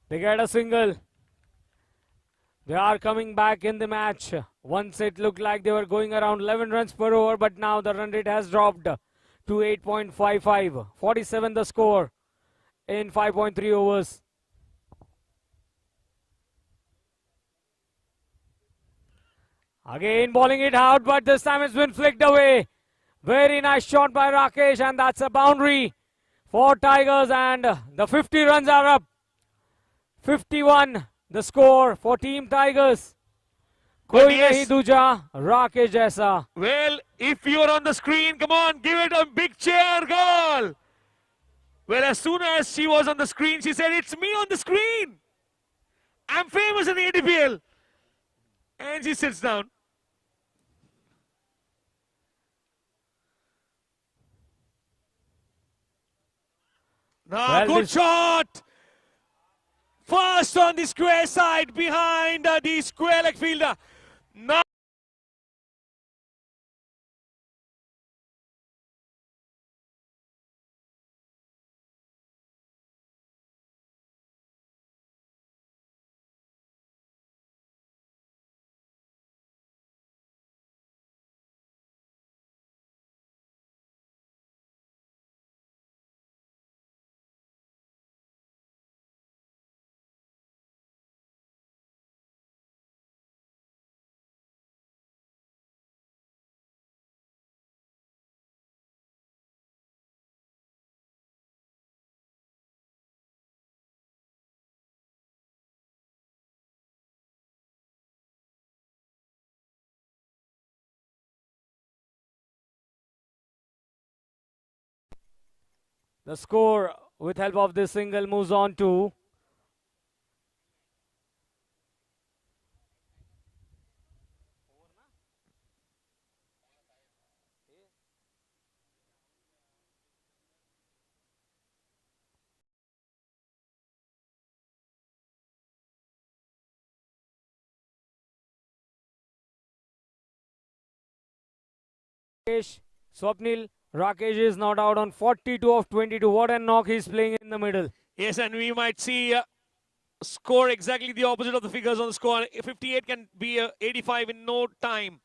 They get a single. They are coming back in the match. Once it looked like they were going around 11 runs per over, but now the run rate has dropped to 8.55. 47 the score in 5.3 overs. Again bowling it out, but this time it's been flicked away. Very nice shot by Rakesh, and that's a boundary for Tigers, and the 50 runs are up. 51 the score for Team Tigers. Koi nahi duja, Rakesh jaisa. Well, if you're on the screen, come on, give it a big cheer, girl. Well, as soon as she was on the screen, she said, "It's me on the screen. I'm famous in the ADPL." And she sits down. Now, good shot. Fast on the square side behind the square leg fielder. Now. The score, with help of this single, moves on to Rakesh. Swapnil, Rakesh is not out on 42 of 22. What a knock he's playing in the middle. Yes, and we might see score exactly the opposite of the figures on the score. 58 can be 85 in no time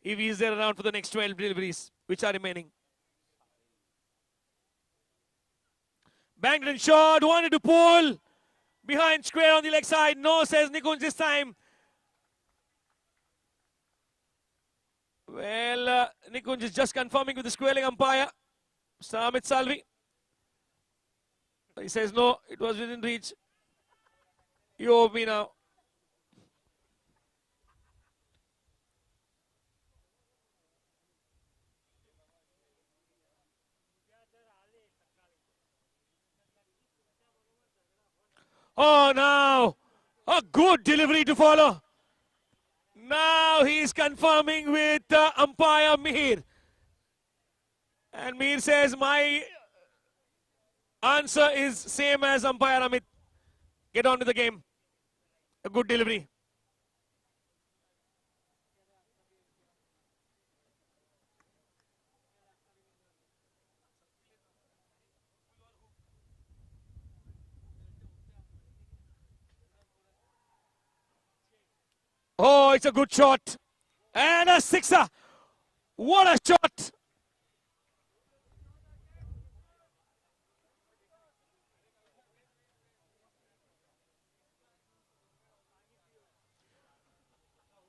if he's there around for the next 12 deliveries, which are remaining. Banged and shot, wanted to pull. Behind square on the leg side. No, says Nikunj this time. Well, Nikunj is just confirming with the square leg umpire, Amit Salvi. He says no, it was within reach. You owe me now. Oh, now a good delivery to follow. Now he's confirming with umpire Mihir. And Mihir says, my answer is same as umpire Amit. Get on to the game. A good delivery. Oh, it's a good shot. And a sixer. What a shot.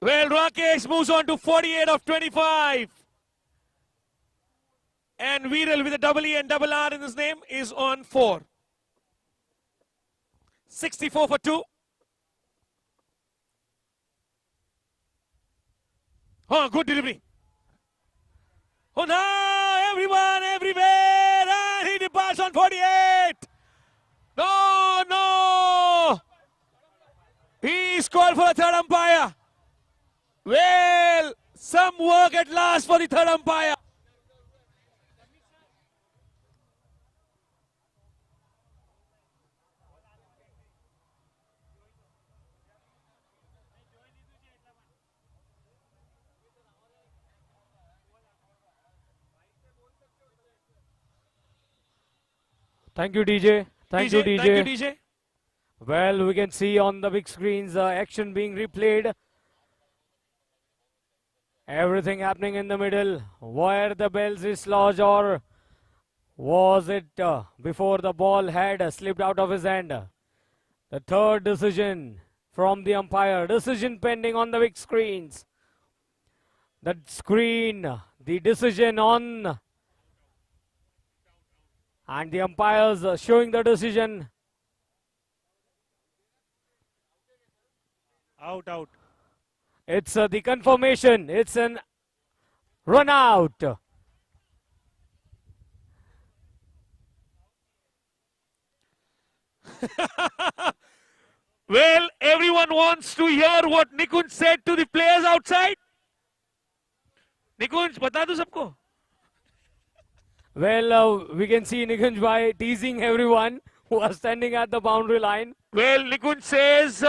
Well, Rakesh moves on to 48 of 25. And Viral with a double E and double R in his name is on 4. 64 for 2. Oh, good delivery. Oh, now everyone, everywhere. And he departs on 48. No, no. He's called for a third umpire. Well, some work at last for the third umpire. Thank you, DJ. Thank you, DJ. Thank you, DJ. Well, we can see on the big screens action being replayed. Everything happening in the middle. Where the bells is lodged, or was it before the ball had slipped out of his hand? The third decision from the umpire. Decision pending on the big screens. the screen, the decision on, and the umpires showing the decision. Out, out. It's the confirmation. It's an run out. Well, everyone wants to hear what Nikunj said to the players outside. Nikunj, bata do sabko. Well, we can see Nikunj Bhai teasing everyone who are standing at the boundary line. Well, Nikunj says,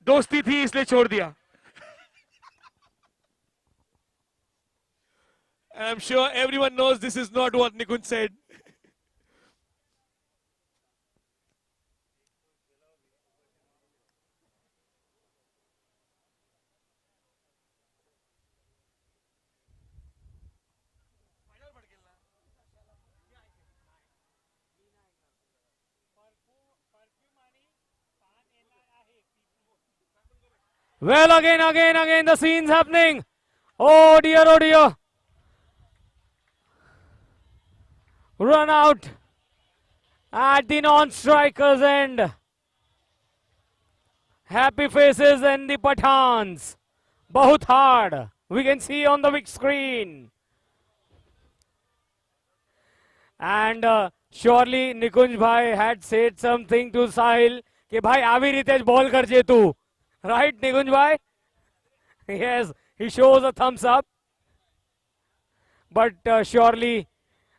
dosti thi isliye chhod diya. And I'm sure everyone knows this is not what Nikunj said. Well, again, the scene's happening. Oh dear, oh dear. Run out at the non-strikers end. Happy faces in the Pathans. Bahut hard. We can see on the big screen. And surely Nikunj Bhai had said something to Sahil कि भाई आवी रीते ball कर जे तू. Right, Nikunj Bhai? Yes, he shows a thumbs up. But surely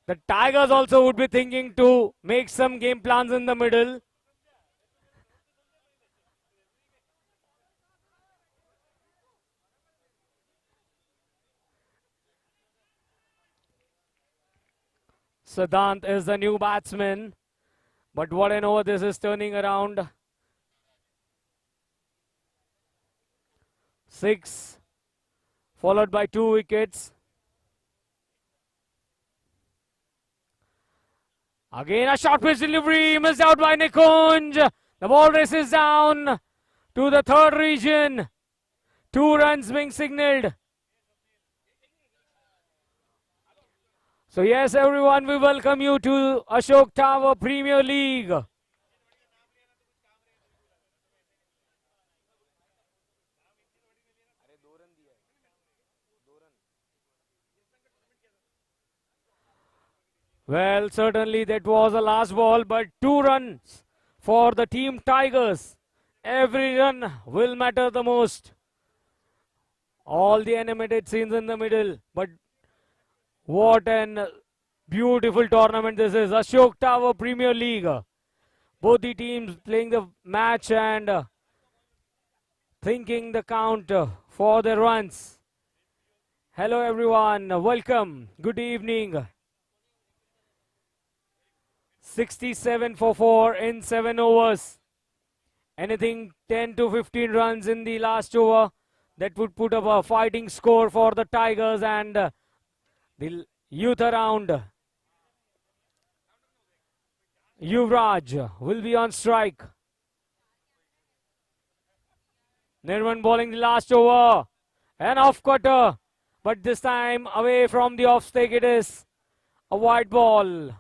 the Tigers also would be thinking to make some game plans in the middle. Siddhant is the new batsman. But what an over this is turning around. 6, followed by 2 wickets. Again a short pitch delivery, missed out by Nikunj. The ball races down to the third region. 2 runs being signalled. So yes, everyone, we welcome you to Ashok Tower Premier League. Well, certainly that was a last ball, but 2 runs for the team Tigers. Every run will matter the most. All the animated scenes in the middle, but what an beautiful tournament this is. Ashok Tower Premier League. Both the teams playing the match and thinking the count for the runs. Hello everyone, welcome, good evening. 67 for 4 in 7 overs. Anything 10 to 15 runs in the last over. That would put up a fighting score for the Tigers and the youth around. Yuvraj will be on strike. Nirman bowling the last over. An off cutter. But this time away from the off stake it is. A wide ball.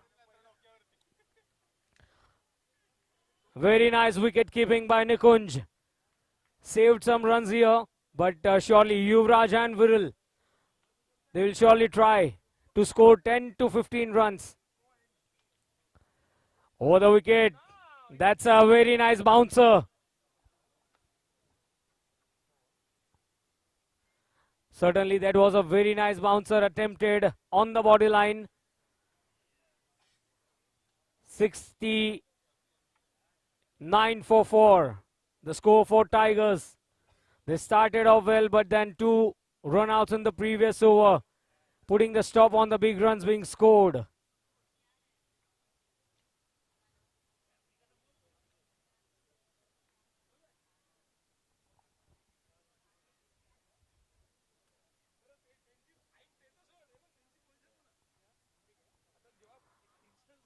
Very nice wicket keeping by Nikunj. Saved some runs here. But surely Yuvraj and Viral, they will surely try to score 10 to 15 runs. Over the wicket. That's a very nice bouncer. Certainly that was a very nice bouncer attempted on the body line. 69 for 4. The score for Tigers. They started off well, but then 2 run-outs in the previous over, putting the stop on the big runs being scored.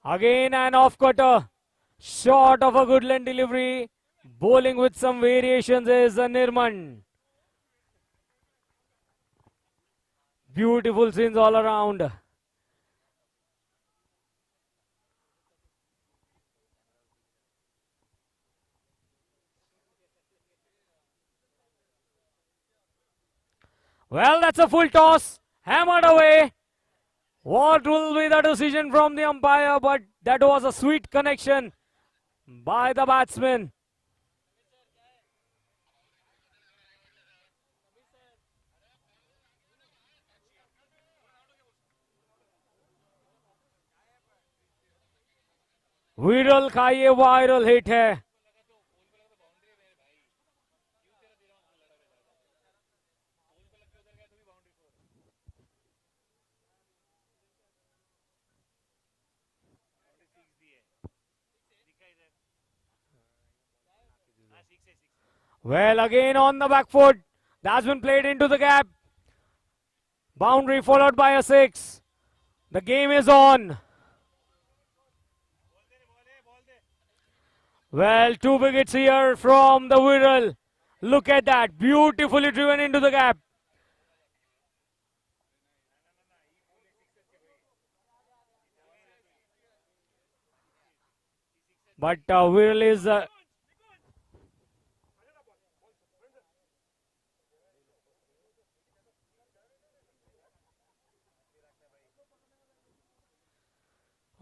Again an off-cutter, short of a good length delivery. Bowling with some variations is Nirman. Beautiful scenes all around. Well, that's a full toss. Hammered away. What will be the decision from the umpire? But that was a sweet connection by the batsman. विरल का ये viral hit है. Well, again on the back foot. That's been played into the gap. Boundary followed by a 6. The game is on. Well, 2 wickets here from the Viral. Look at that. Beautifully driven into the gap. But Viral is...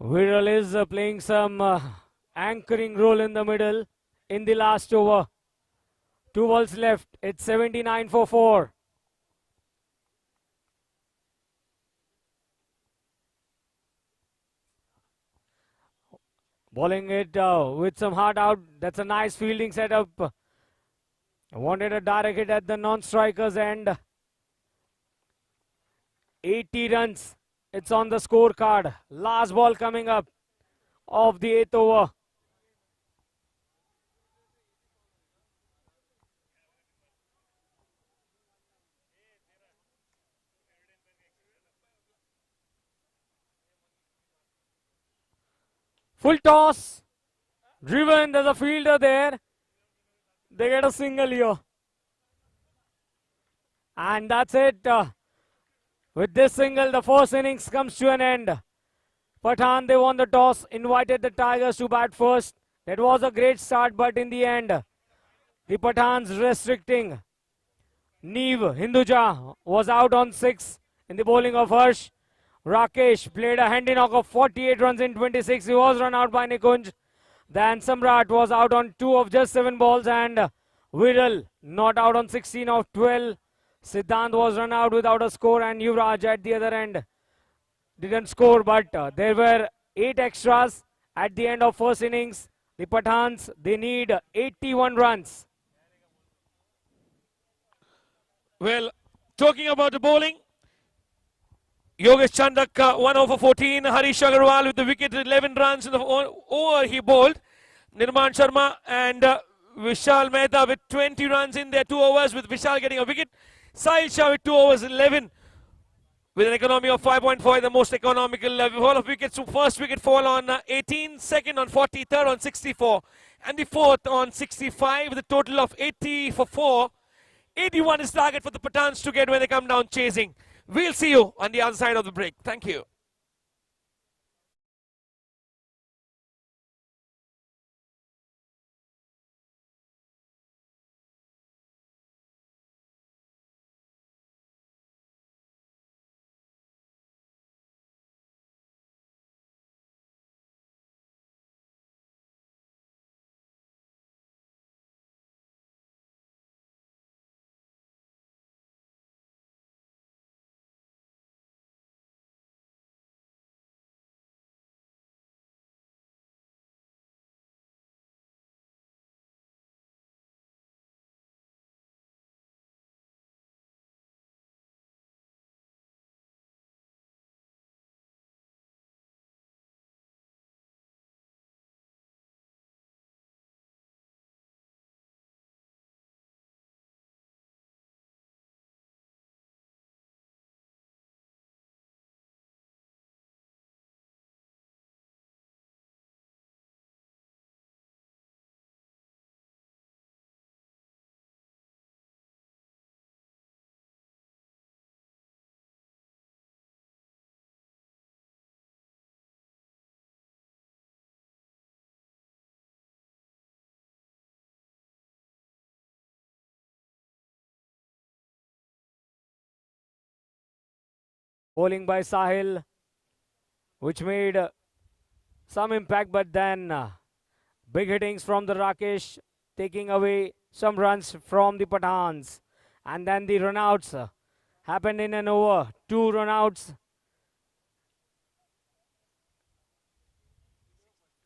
Viral is playing some anchoring role in the middle in the last over. 2 balls left. It's 79 for 4. Bowling it with some heart out. That's a nice fielding setup. Wanted a direct hit at the non-striker's end. 80 runs. It's on the scorecard. Last ball coming up of the 8th over. Full toss. Driven. There's a fielder there. They get a single here. And that's it. With this single, the first innings comes to an end. Pathan, they won the toss, invited the Tigers to bat first. That was a great start, but in the end, the Pathans restricting. Neve Hinduja was out on 6 in the bowling of Harsh. Rakesh played a handy knock of 48 runs in 26. He was run out by Nikunj. Then Samrat was out on 2 of just 7 balls, and Viral not out on 16 of 12. Siddhant was run out without a score, and Yuvraj at the other end didn't score, but there were 8 extras at the end of first innings. The Pathans, they need 81 runs. Well, talking about the bowling, Yogesh Chandak 1 over 14, Harish Agarwal with the wicket, 11 runs in the over he bowled. Nirman Sharma and Vishal Mehta with 20 runs in their 2 overs, with Vishal getting a wicket. Sahil Shah with 2 overs, 11 with an economy of 5.4, the most economical fall of wickets. First wicket fall on 18, second on 40, third on 64, and the fourth on 65, with a total of 80 for 4. 81 is target for the Pathans to get when they come down chasing. We'll see you on the other side of the break. Thank you. Bowling by Sahil, which made some impact, but then big hittings from the Rakesh, taking away some runs from the Pathans. And then the runouts happened in an over. 2 runouts.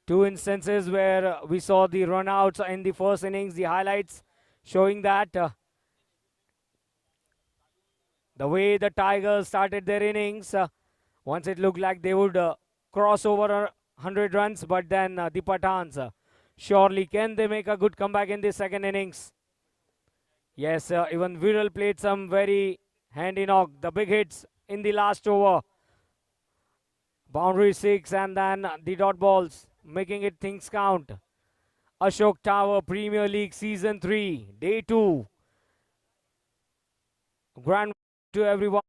2 instances where we saw the runouts in the first innings, the highlights showing that the way the Tigers started their innings, once it looked like they would cross over 100 runs, but then the Pathans, surely can they make a good comeback in the second innings? Yes, even Viral played some very handy knock, the big hits in the last over. Boundary 6 and then the dot balls, making it things count. Ashok Tower Premier League Season 3, Day 2. Grand to everyone.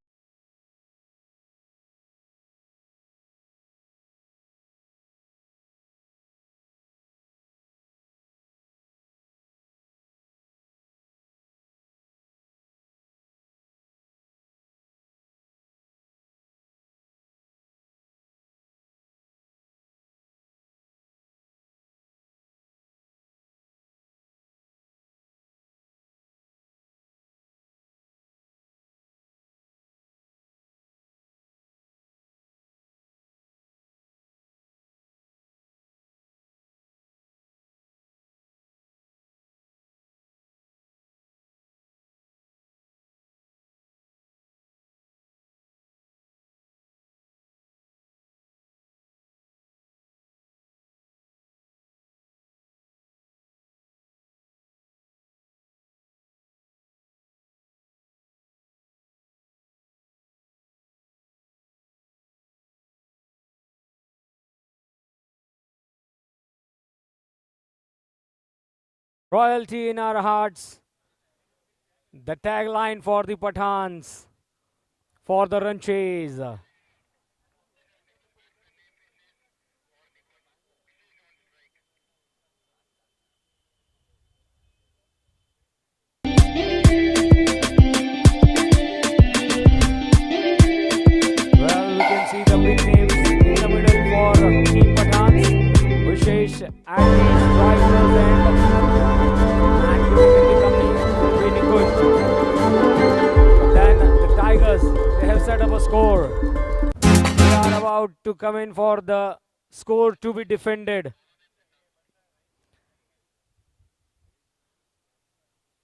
Royalty in our hearts. The tagline for the Pathans, for the run chase. Well, we can see the big names in the middle for Team Pathans. Vishesh, Anish, Drivers and really good. Then the Tigers, they have set up a score. They are about to come in for the score to be defended.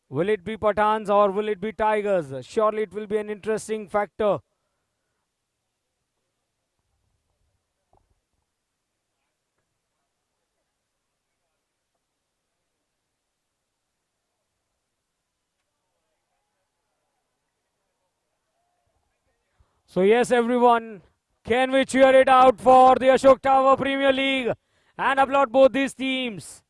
Will it be Pathans or will it be Tigers? Surely it will be an interesting factor. So yes, everyone, can we cheer it out for the Ashok Tower Premier League and applaud both these teams?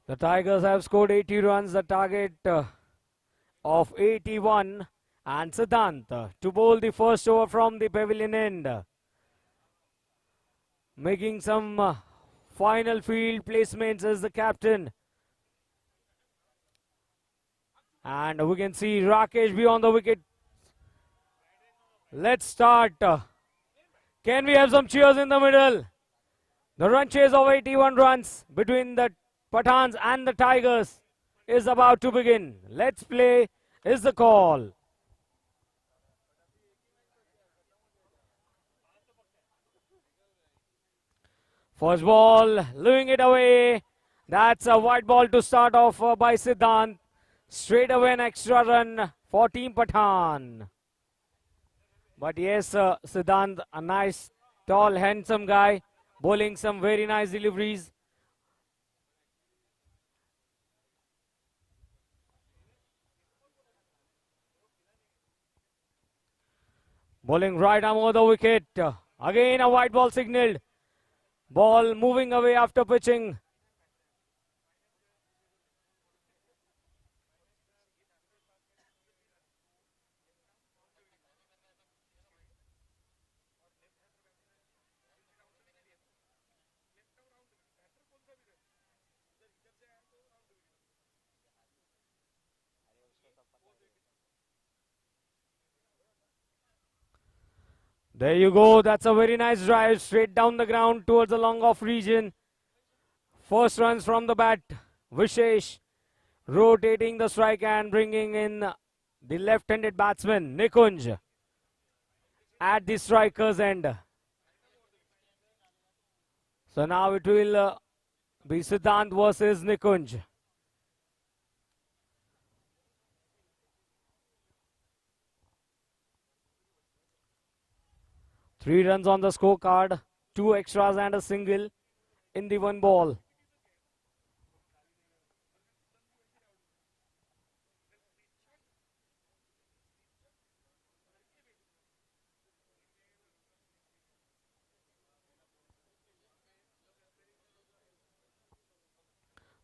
The Tigers have scored 80 runs, the target of 81, and Siddhant to bowl the first over from the pavilion end. Making some final field placements as the captain. And we can see Rakesh be on the wicket. Let's start. Can we have some cheers in the middle? The run chase of 81 runs between the Pathans and the Tigers is about to begin. Let's play is the call. First ball, leaving it away. That's a white ball to start off by Siddhant. Straight away an extra run for Team Pathan. But yes, Siddhant, a nice, tall, handsome guy, bowling some very nice deliveries. Bowling right arm over the wicket. Again a white ball signaled. Ball moving away after pitching. There you go. That's a very nice drive straight down the ground towards the long off region. First runs from the bat. Vishesh rotating the strike and bringing in the left-handed batsman Nikunj at the striker's end. So now it will be Siddhant versus Nikunj. Three runs on the scorecard, 2 extras and a single in the 1 ball.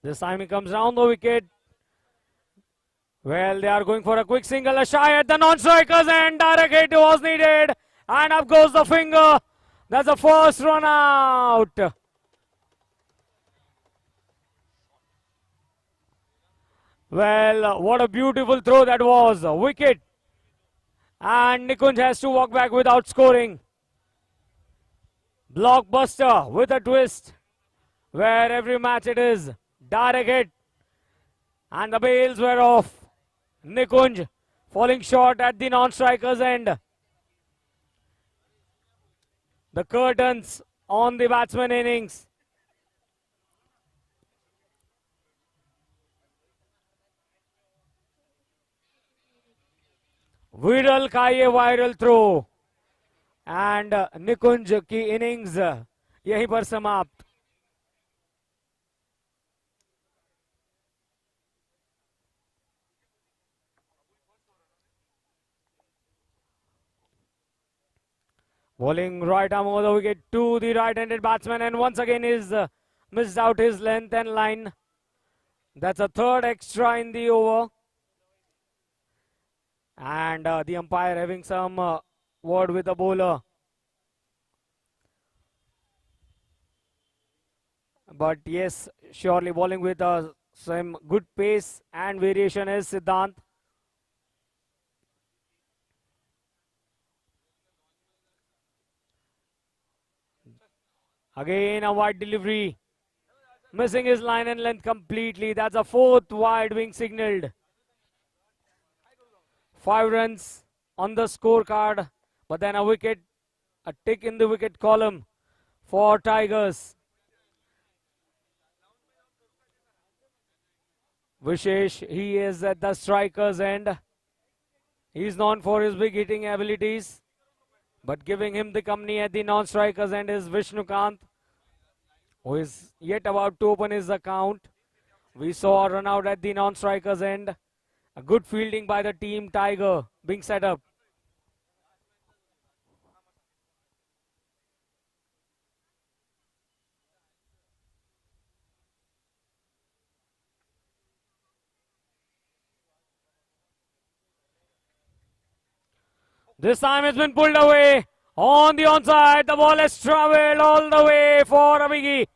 This time he comes round the wicket. Well, they are going for a quick single, a shy at the non-strikers and direct hit was needed. And up goes the finger. That's the first run out. Well, what a beautiful throw that was. A wicket. And Nikunj has to walk back without scoring. Blockbuster with a twist. Where every match it is. Direct hit. And the bails were off. Nikunj falling short at the non-striker's end. The curtains on the batsman innings. विरल का ये viral throw and निकुंज की innings यहीं पर समाप्त. Bowling right arm over the wicket to the right-handed batsman and once again is missed out his length and line. That's a third extra in the over. And the umpire having some word with the bowler. But yes, surely bowling with some good pace and variation is Siddhant. Again a wide delivery. Missing his line and length completely. That's a fourth wide being signaled. 5 runs on the scorecard. But then a wicket, a tick in the wicket column for Tigers. Vishesh, he is at the striker's end. He is known for his big hitting abilities. But giving him the company at the non-strikers end is Vishnukant, who is yet about to open his account. We saw a run out at the non-strikers end. A good fielding by the team Tiger being set up. This time it's been pulled away on the onside. The ball has travelled all the way for a biggie.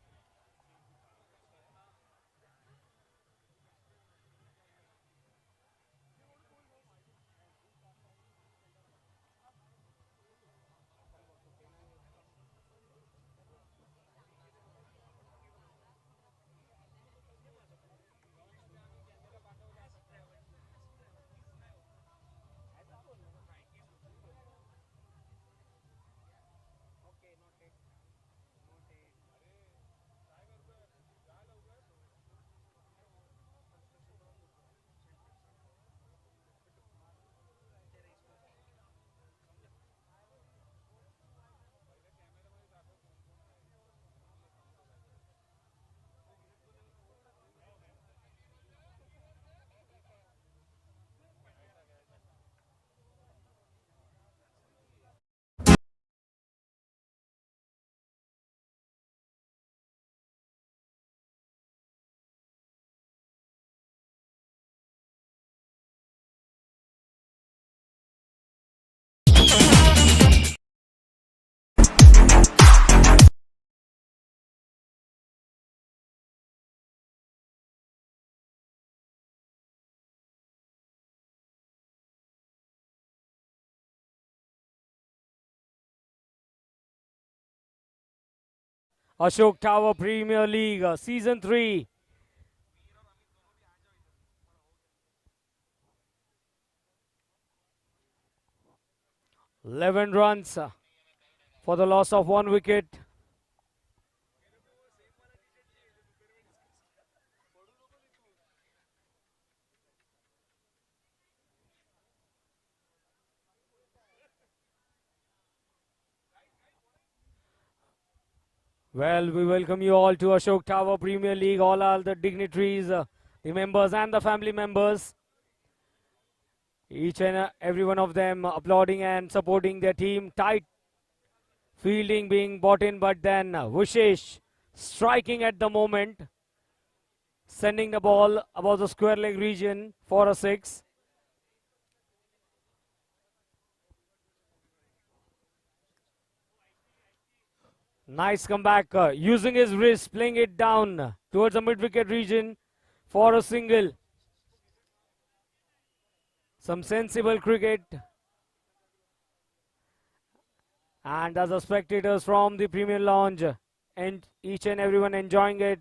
Ashok Tower Premier League, Season 3. Eleven runs for the loss of 1 wicket. Well, we welcome you all to Ashok Tower Premier League, all are the dignitaries, the members and the family members. Each and every one of them applauding and supporting their team. Tight fielding being brought in, but then Vishesh striking at the moment, sending the ball above the square leg region for a 6. Nice comeback, using his wrist, playing it down towards the mid-wicket region for a single. Some sensible cricket. And as the spectators from the Premier Lounge, and each and everyone enjoying it.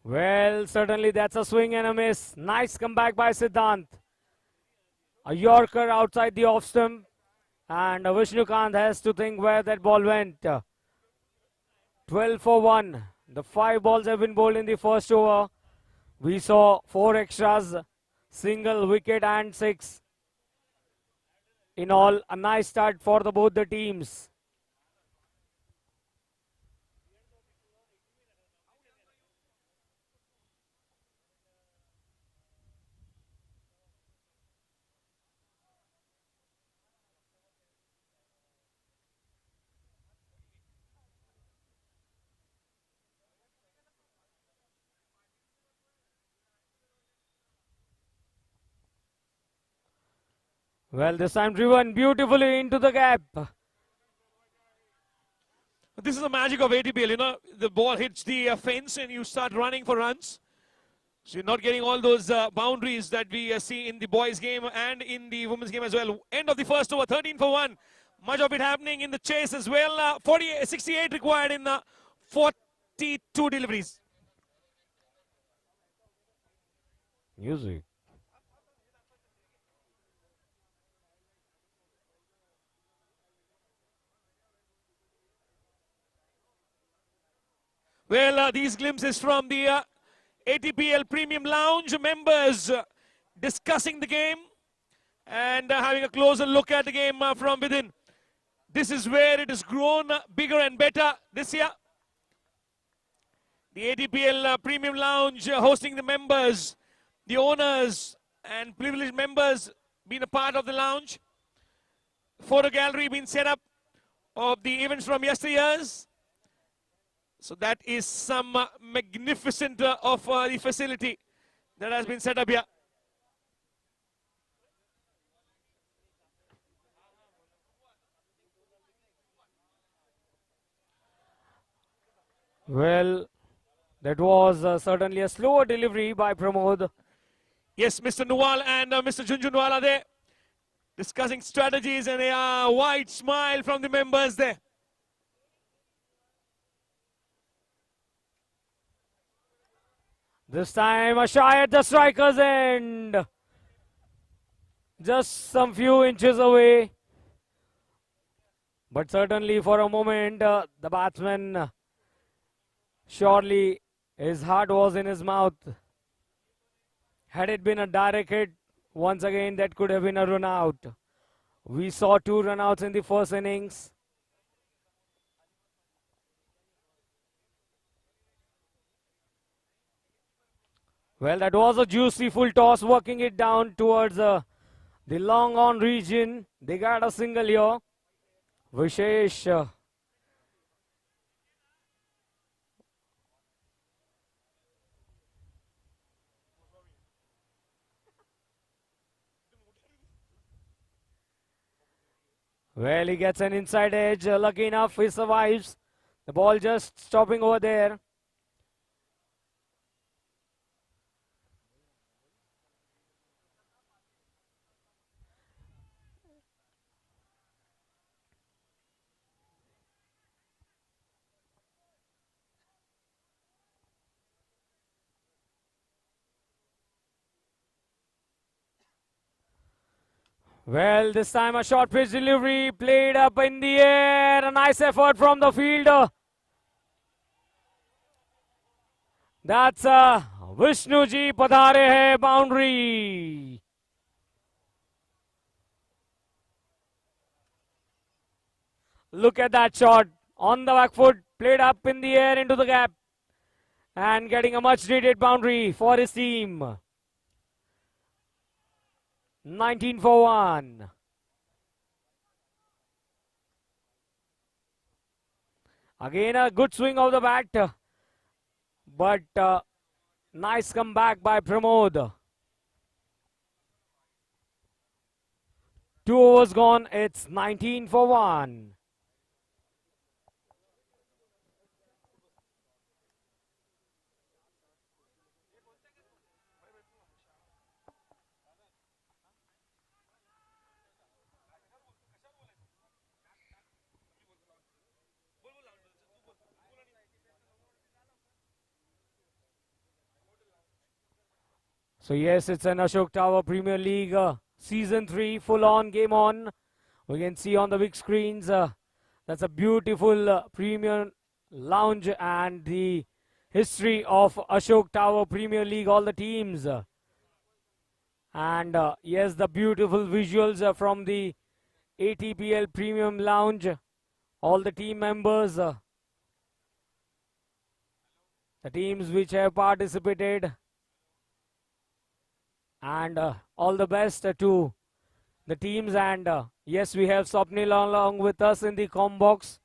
Well, certainly that's a swing and a miss. Nice comeback by Siddhant. A Yorker outside the off stump. And Vishnukant has to think where that ball went. 12 for 1. The 5 balls have been bowled in the first over. We saw 4 extras, single wicket and 6. In all, a nice start for both the teams. Well, this time driven beautifully into the gap. This is the magic of ATPL, you know, the ball hits the fence and you start running for runs. So you're not getting all those boundaries that we see in the boys game and in the women's game as well. End of the first over, 13 for 1. Much of it happening in the chase as well. 68 required in 42 deliveries. Music. Well, these glimpses from the ATPL Premium Lounge members discussing the game and having a closer look at the game from within. This is where it has grown bigger and better this year. The ATPL Premium Lounge hosting the members, the owners and privileged members being a part of the lounge. Photo gallery being set up of the events from yesteryears. So that is some magnificent of the facility that has been set up here. Well, that was certainly a slower delivery by Pramod. Yes, Mr. Nuwal and Mr. Junjunwal are there discussing strategies, and a wide smile from the members there. This time a shy at the striker's end. Just some few inches away. But certainly for a moment, the batsman, surely his heart was in his mouth. Had it been a direct hit, once again that could have been a run out. We saw 2 run outs in the first innings. Well, that was a juicy full toss, working it down towards the long on region. They got a single here. Vishesh. Well, he gets an inside edge. Lucky enough, he survives. The ball just stopping over there. Well, this time a short pitch delivery played up in the air. A nice effort from the fielder. That's Vishnuji padhare hai boundary. Look at that shot on the back foot, played up in the air into the gap, and getting a much needed boundary for his team. 19 for 1. Again a good swing of the bat, but nice comeback by Pramod. 2 overs gone, it's 19 for 1. So yes, it's an Ashok Tower Premier League Season 3 full-on game on. We can see on the big screens, that's a beautiful premium lounge and the history of Ashok Tower Premier League, all the teams. And yes, the beautiful visuals from the ATPL Premium Lounge, all the team members, the teams which have participated. And all the best to the teams. And yes, we have Swapnil along with us in the com box.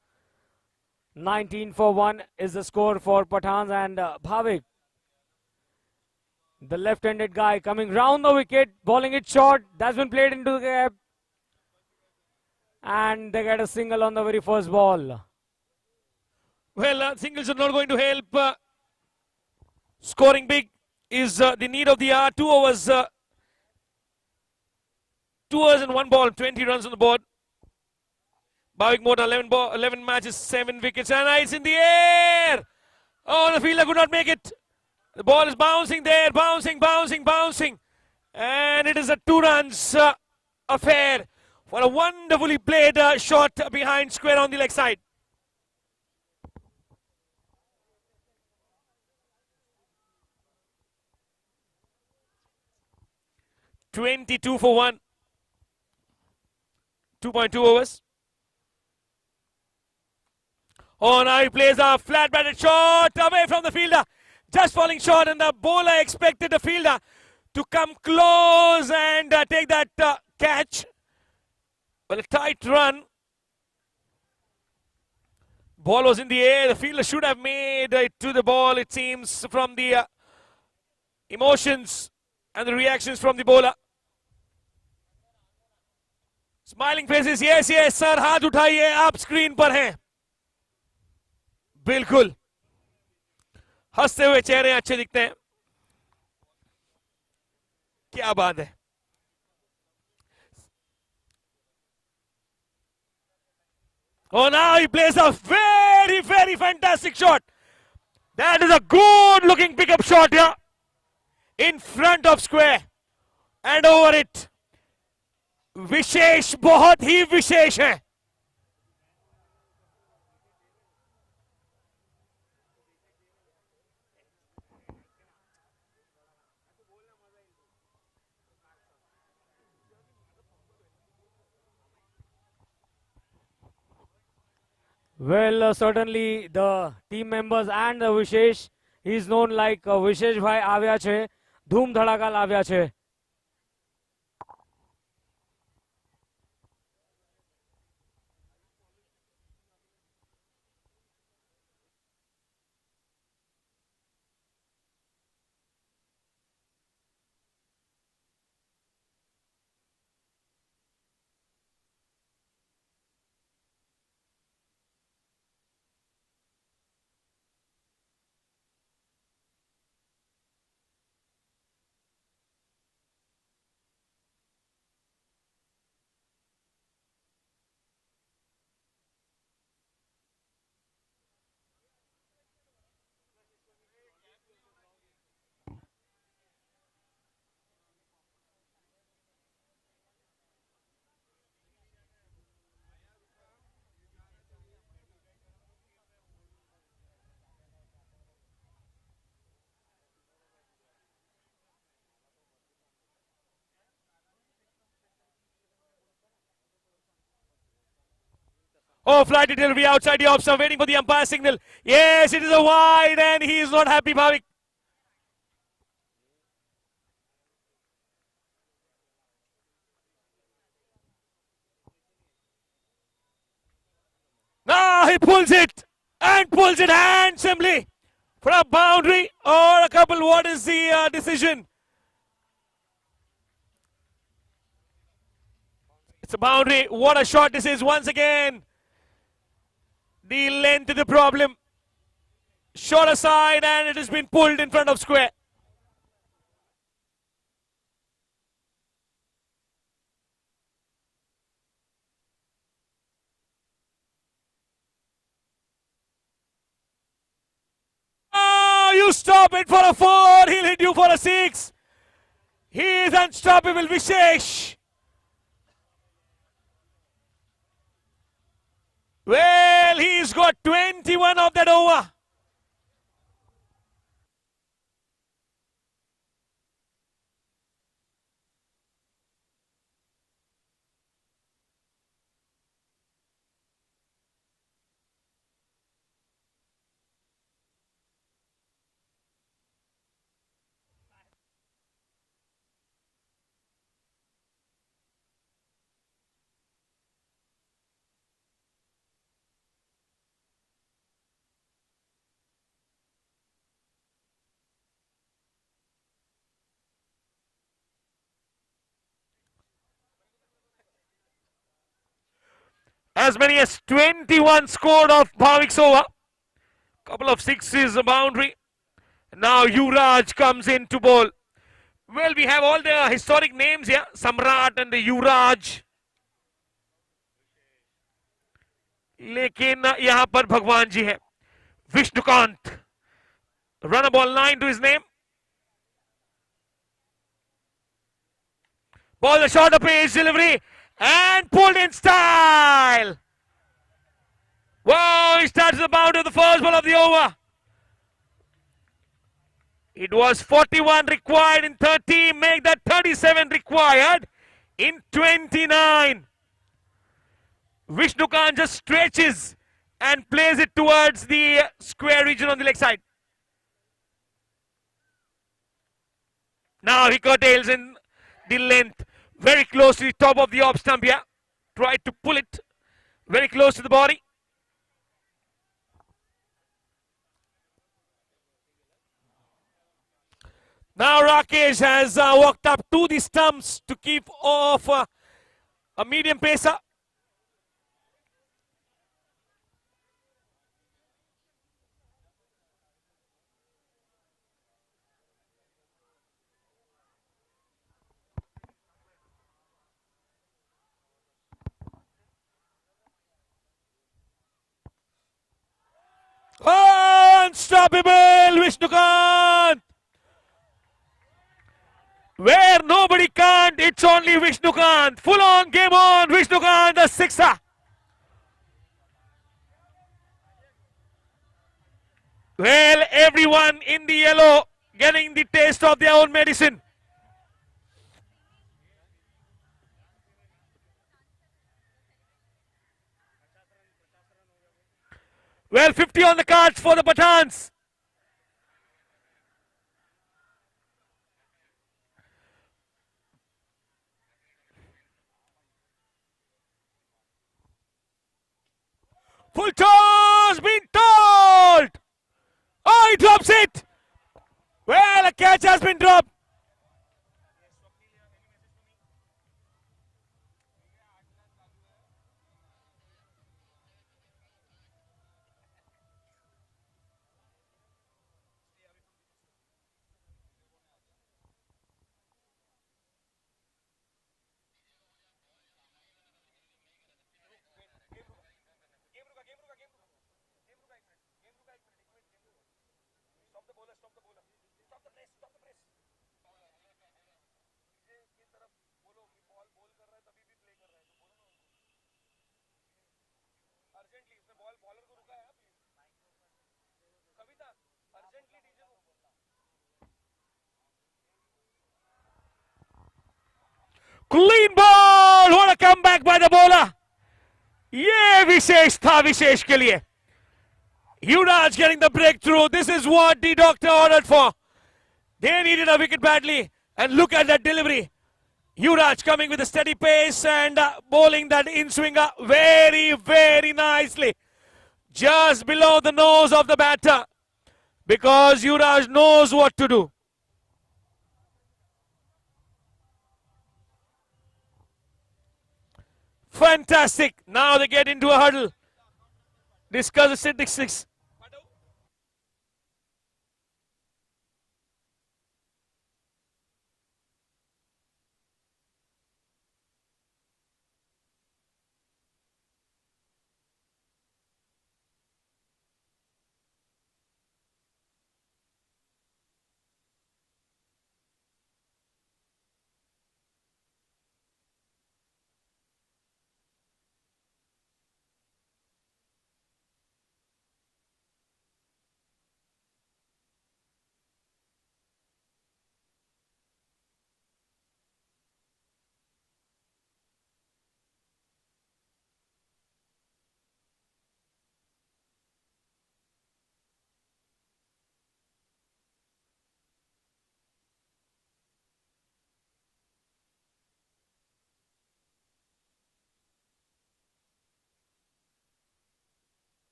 19 for 1 is the score for Pathans and Bhavik. The left-handed guy coming round the wicket, bowling it short. That's been played into the gap. And they get a single on the very first ball. Well, singles are not going to help. Scoring big is the need of the hour. 2 overs. 2 overs and 1 ball, 20 runs on the board. Bhavik Mota, 11 matches, 7 wickets, and it's in the air. Oh, the fielder could not make it. The ball is bouncing there, bouncing. And it is a 2 runs affair for a wonderfully played shot behind square on the leg side. (22 for 1). 2.2 overs. Oh, now he plays a flat batted shot away from the fielder. Just falling short, and the bowler expected the fielder to come close and take that catch. Well, a tight run. Ball was in the air. The fielder should have made it to the ball, it seems, from the emotions and the reactions from the bowler. Smiling faces, yes, sir, हाथ उठाइए, आप screen पर हैं. बिल्कुल. हंसते हुए चेहरे अच्छे दिखते हैं. क्या बात है. Oh, now he plays a very, very fantastic shot. That is a good looking pickup shot here. In front of square. And over it. विशेष, बहुत ही विशेष है. Well, certainly the team members and the Vishesh, he is known like Vishesh Bhai આવ્યા છે, ધૂમ ધડાકા લાવ્યા છે. Oh, flight delivery outside the off stump, waiting for the umpire signal. Yes, it is a wide, and he is not happy, Bhavik. Now he pulls it, and pulls it handsomely for a boundary or a couple. What is the decision? It's a boundary. What a shot this is once again. The length is the problem. Shot aside, and it has been pulled in front of square. Oh, you stop it for a 4. He'll hit you for a 6. He is unstoppable, Vishesh. Well, he's got 21 of that over. As many as 21 scored off Bhavik's over. Couple of sixes, a boundary. Now Yuvraj comes in to bowl. Well, we have all the historic names here. Samrat and the Yuvraj. लेकिन यहाँ पर भगवान जी है. Vishnukant. Run a ball 9 to his name. Ball a shorter pace delivery. And pulled in style. Wow, he starts the bound of the first ball of the over. It was 41 required in 30. Make that 37 required in 29. Vishnukant just stretches and plays it towards the square region on the leg side. Now he curtails in the length. Very close to the top of the off stump here. Tried to pull it very close to the body. Now Rakesh has walked up to the stumps to keep off a medium pacer. Oh, unstoppable Vishnukant! Where nobody can't, it's only Vishnukant. Full on, game on, Vishnukant, the sixer. Well, everyone in the yellow getting the taste of their own medicine. Well, 50 on the cards for the Pathans. Full toss been told. Oh, he drops it. Well, a catch has been dropped. Clean ball. What a comeback by the bowler. ये विशेष था विशेष के लिए. Yuvraj getting the breakthrough. This is what the doctor ordered for. They needed a wicket badly. And look at that delivery. Yuvraj coming with a steady pace and bowling that in-swinger very, very nicely. Just below the nose of the batter. Because Yuvraj knows what to do. Fantastic. Now they get into a huddle. Discuss the statistics.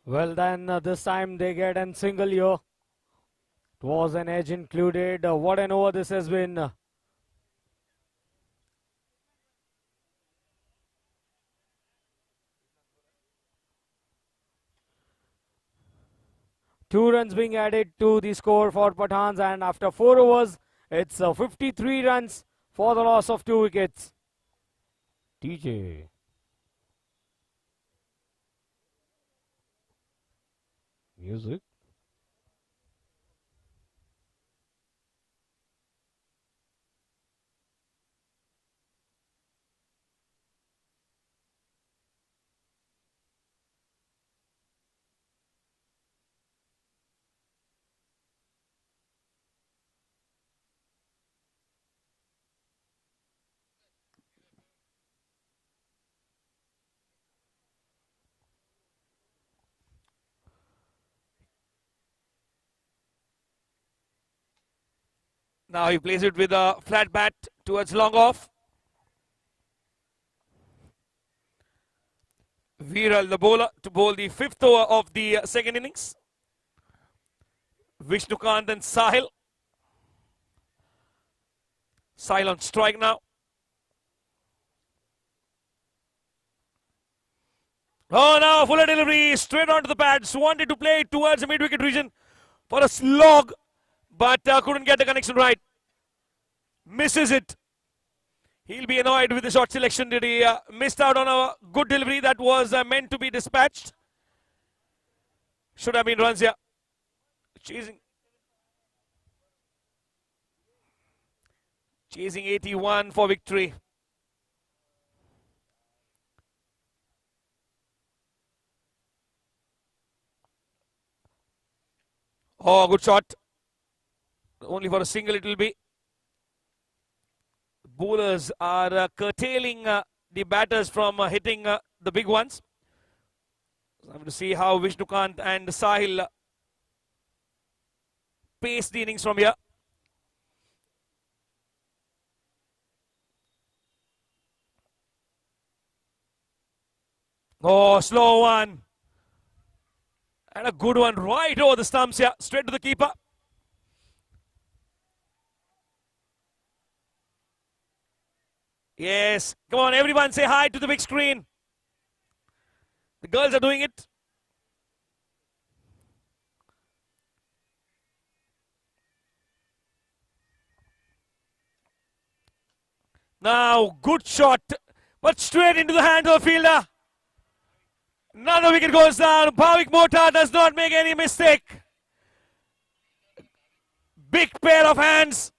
Well, then this time they get a single here. It was an edge included. What an over this has been. Two runs being added to the score for Pathans, and after 4 overs, it's 53 runs for the loss of 2 wickets. TJ. Music. Now he plays it with a flat bat towards long off. Viral, the bowler, to bowl the 5th over of the second innings. Vishnukant and Sahil. Sahil on strike now. Oh, now fuller delivery straight onto the pads. Wanted to play it towards the mid-wicket region for a slog, but couldn't get the connection right. Misses it. He'll be annoyed with the shot selection. Did he missed out on a good delivery that was meant to be dispatched? Should have been runs here. Chasing 81 for victory. Oh, good shot. Only for a single it will be. Bowlers are curtailing the batters from hitting the big ones. So I'm to see how Vishnukant and Sahil pace the innings from here. Oh, slow one. And a good one right over the stumps here. Straight to the keeper. Yes. Come on, everyone say hi to the big screen. The girls are doing it. Now, good shot. But straight into the hands of the fielder. Another wicket goes down. Bhavik Mota does not make any mistake. Big pair of hands.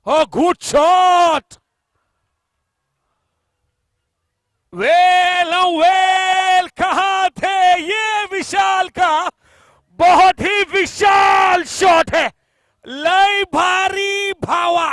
Oh, good shot. Well कहाँ थे ये विशाल का बहुत ही विशाल shot है लय भारी भावा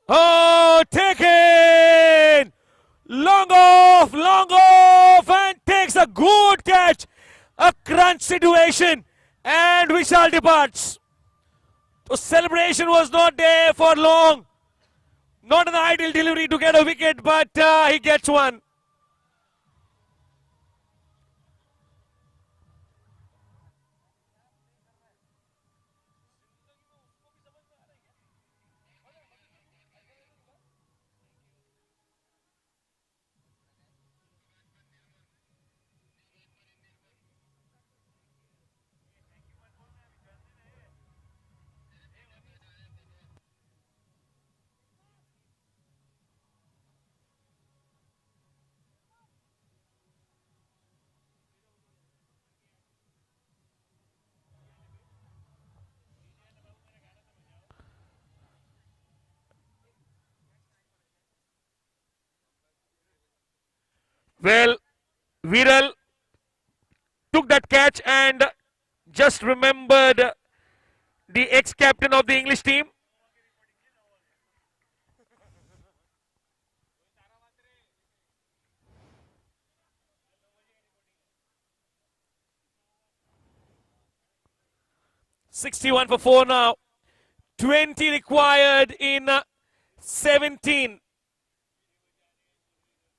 Oh, taken! Long off, and takes a good catch. A crunch situation, and Vishal departs. The celebration was not there for long. Not an ideal delivery to get a wicket, but he gets one. Well, Viral took that catch and just remembered the ex-captain of the English team. "61 for 4 now. 20 required in 17.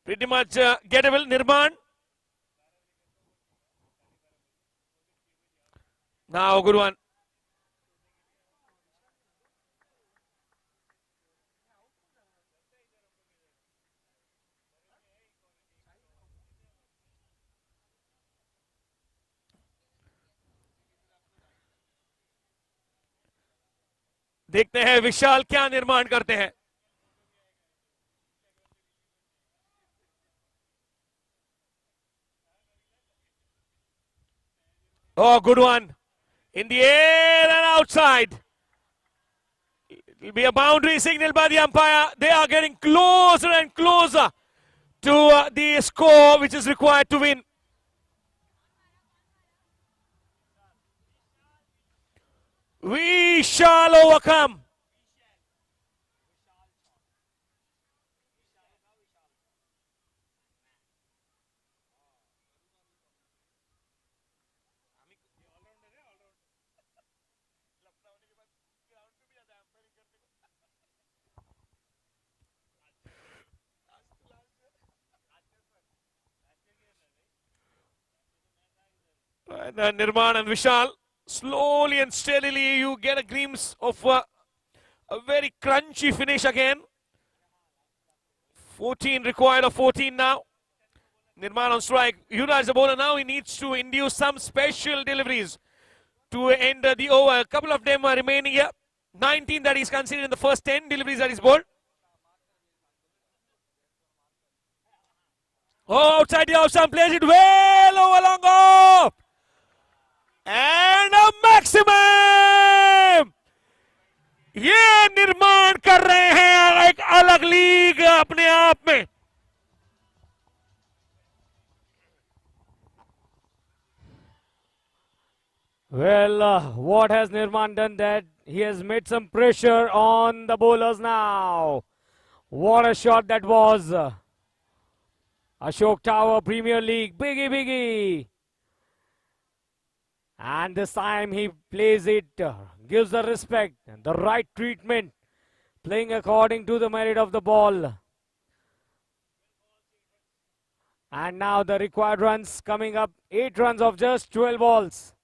Pretty much gettable. Nirman. Now, good one. देखते हैं विशाल क्या निर्माण करते हैं. Oh, good one. In the air and outside. It will be a boundary signal by the umpire. They are getting closer and closer to the score which is required to win. We shall overcome. And Nirman and Vishal, slowly and steadily you get a glimpse of a very crunchy finish again. 14 required of 14 now. Nirman on strike. Yuvraj is the bowler now. He needs to induce some special deliveries to end the over. A couple of them are remaining here. 19 that he's considered in the first 10 deliveries that he's bowled. Oh, outside the off stump, plays it well over long off. And a maximum! ये निर्माण कर रहे हैं एक अलग league अपने आप में. Well, what has Nirman done that? He has made some pressure on the bowlers now. What a shot that was. Ashok Tower Premier League, biggie. And this time he plays it, gives the respect, the right treatment, playing according to the merit of the ball. And now the required runs coming up, 8 runs of just 12 balls.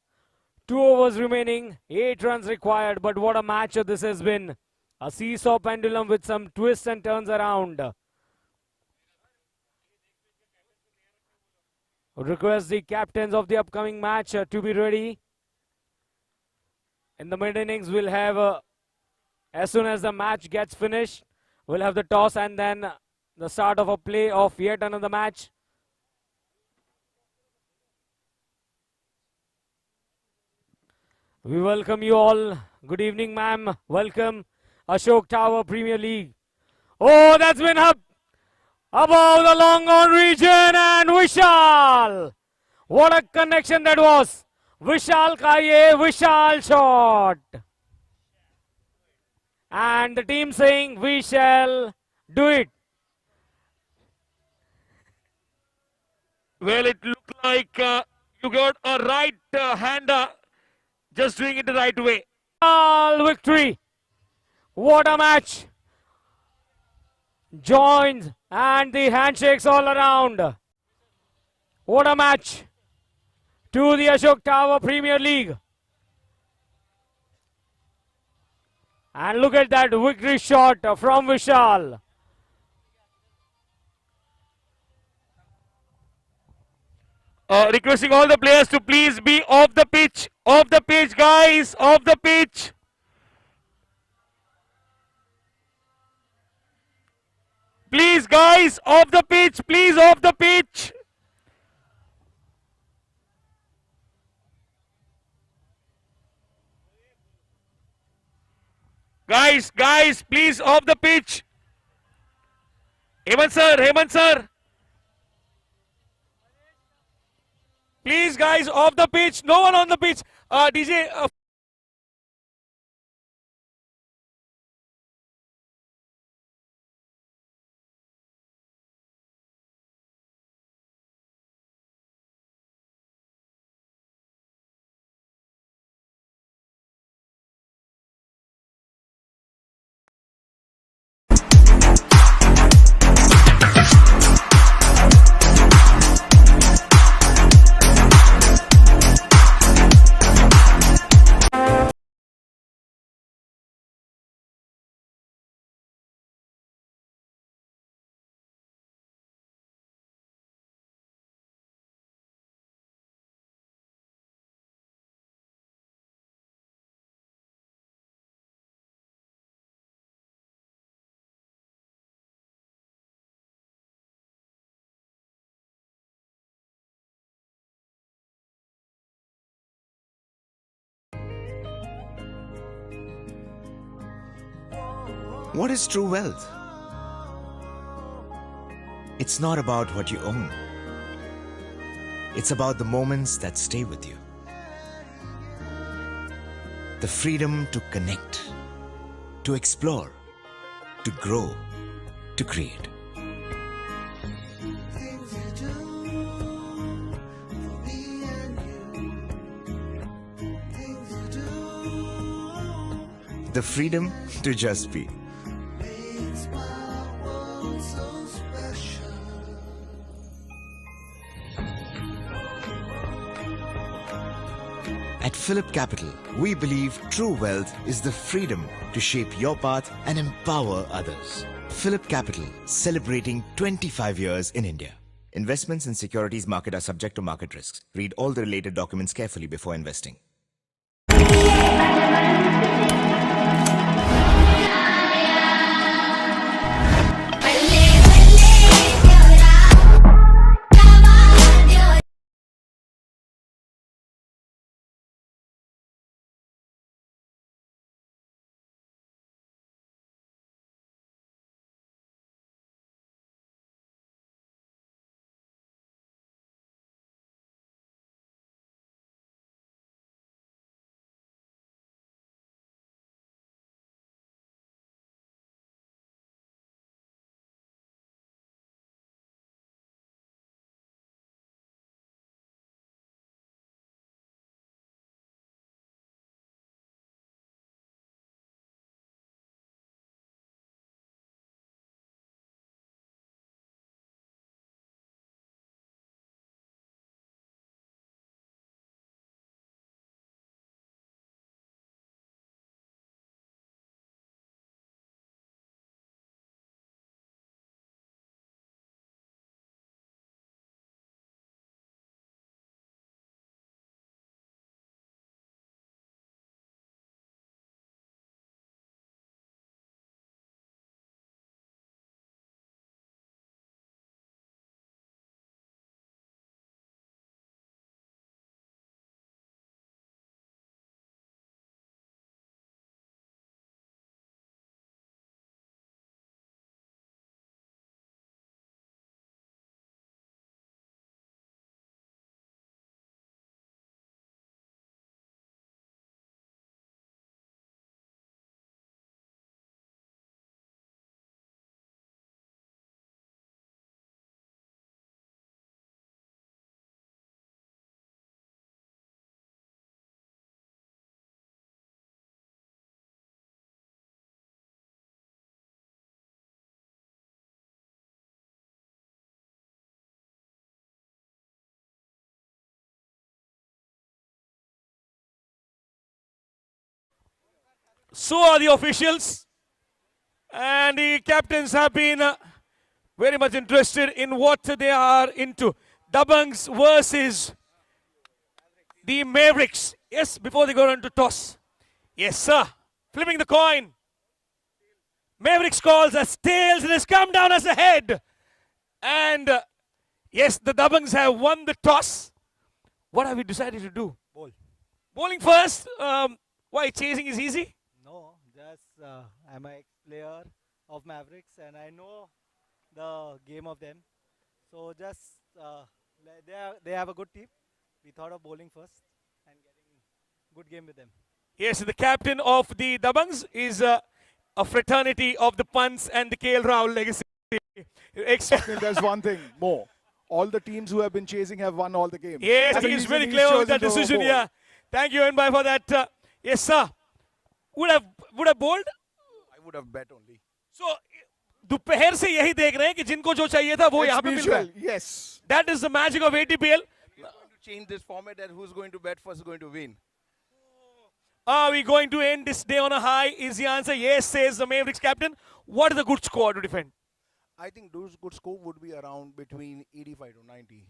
2 overs remaining, 8 runs required, but what a match this has been. A seesaw pendulum with some twists and turns around. Request the captains of the upcoming match to be ready. In the mid innings, we'll have, as soon as the match gets finished, we'll have the toss and then the start of a play of yet another match. We welcome you all. Good evening, ma'am. Welcome. Ashok Tower Premier League. Oh, that's been up above the long on region and Vishal. What a connection that was. Vishal ka ye Vishal shot. And the team saying we shall do it. Well, it looked like you got a right hander just doing it the right way. All victory. What a match. Joins and the handshakes all around. What a match. To the Ashok Tower Premier League. And look at that victory shot from Vishal. Requesting all the players to please be off the pitch. Off the pitch, guys. Off the pitch. Please, guys, off the pitch. Please, off the pitch. Guys, please, off the pitch. Hemant sir. Please, guys, off the pitch. No one on the pitch. DJ, What is true wealth? It's not about what you own. It's about the moments that stay with you. The freedom to connect, to explore, to grow, to create. The freedom to just be. At Phillip Capital, we believe true wealth is the freedom to shape your path and empower others. Phillip Capital, celebrating 25 years in India. Investments in securities market are subject to market risks. Read all the related documents carefully before investing. So are the officials. And the captains have been very much interested in what they are into. Dabangs versus the Mavericks. Yes, before they go on to toss. Yes, sir. Flipping the coin. Mavericks calls as tails. It has come down as a head. And yes, the Dabangs have won the toss. What have we decided to do? Bowl. Bowling first. Why? Chasing is easy? No, just I'm an ex-player of Mavericks and I know the game of them. So just they have a good team. We thought of bowling first and getting good game with them. Yes, the captain of the Dabangs is a fraternity of the Punts and the KL Rahul legacy. There's one thing more. All the teams who have been chasing have won all the games. Yes, That's he the is reason very he's clever with chosen that to decision. bowl. Yeah, thank you, Enbai, for that. Yes, sir. Would have bowled? I would have bet only. So, दोपहर से यही देख रहे हैं कि जिनको जो चाहिए था वो It's यहाँ पे मिल रहा है. mutual, yes. That is the magic of ATPL. We're going to change this format and who's going to bet first is going to win. Are we going to end this day on a high? Is the answer yes, says the Mavericks captain. What is a good score to defend? I think those good score would be around between 85 to 90.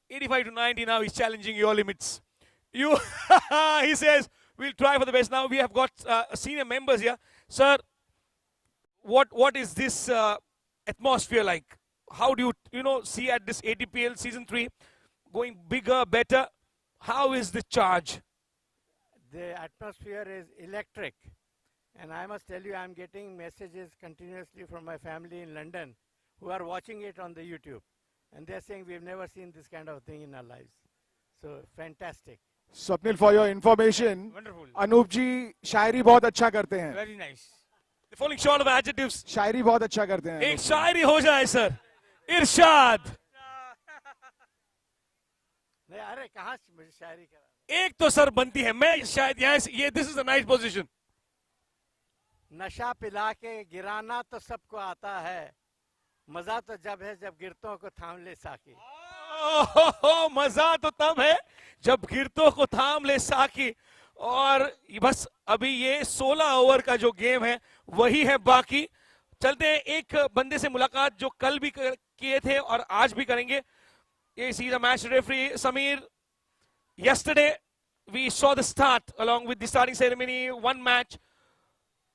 85 to 90 now. He's challenging your limits. You, he says, we'll try for the best. Now we have got senior members here. Sir, what is this atmosphere like? How do you see at this ATPL season 3 going bigger, better? How is the charge? The atmosphere is electric. And I must tell you, I'm getting messages continuously from my family in London who are watching it on the YouTube. And they're saying we've never seen this kind of thing in our lives. So, fantastic. Swapnil, for your information, Wonderful. Anup ji शायरी बहुत अच्छा करते हैं. Very nice. The falling short of adjectives. शायरी बहुत अच्छा करते हैं. एक शायरी हो जाए सर. इरशाद. नहीं, अरे कहाँ मुझे शायरी करा? एक तो सर बनती है. मैं शायद यहाँ से ये this is a nice position. नशा पिला के गिराना तो सबको आता है. मजा तो जब है जब गिरतों को थाम ले साकी. मजा तो तब है जब गिरतों को थाम ले साकी. और बस अभी ये 16 ओवर का जो गेम है वही है बाकी. चलते हैं एक बंदे से मुलाकात जो कल भी किए थे और आज भी करेंगे. ये see the match referee Sameer. Yesterday we saw the start along with the starting ceremony. One match.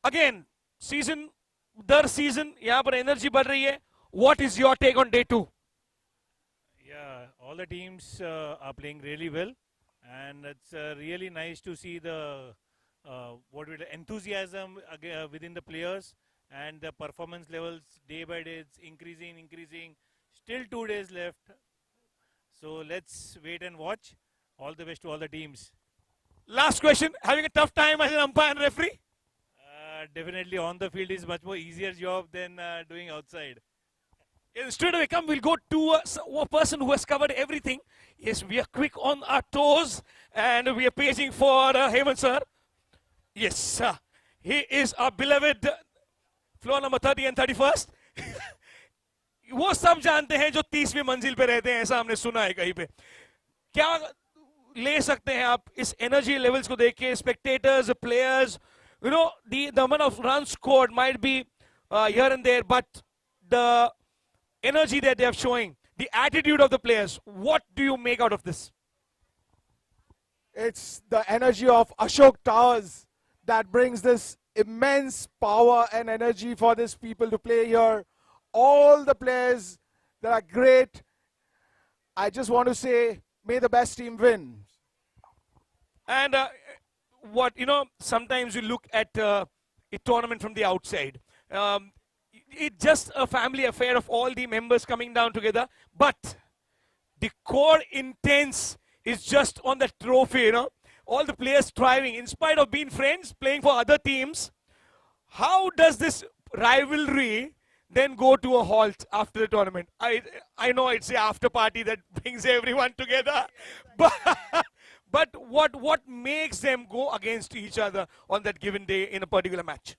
Again, season there season यहाँ पर एनर्जी बढ़ रही है. What is your take on day 2? Yeah, all the teams are playing really well, and it's really nice to see the enthusiasm within the players and the performance levels day by day. It's increasing. Still 2 days left, so let's wait and watch. All the best to all the teams. Last question: having a tough time as an umpire and referee? Definitely, on the field is much more easier job than doing outside. Straight away, we'll go to a person who has covered everything. Yes, we are quick on our toes and we are paging for Hemant sir. Yes, sir. He is our beloved floor number 30 and 31st. वो सब जानते हैं जो 30वीं मंजिल पे रहते हैं, ऐसा हमने सुना है कहीं पे. क्या ले सकते हैं आप इस एनर्जी लेवल्स को देख के? Spectators, players, the amount of runs scored might be here and there, but the energy that they are showing, the attitude of the players, what do you make out of this? It's the energy of Ashok Towers that brings this immense power and energy for these people to play here. All the players that are great. I just want to say, may the best team win. And sometimes you look at a tournament from the outside. It's just a family affair of all the members coming down together. But the core intense is just on the trophy, All the players striving, in spite of being friends, playing for other teams. How does this rivalry then go to a halt after the tournament? I know it's the after party that brings everyone together. But what makes them go against each other on that given day in a particular match?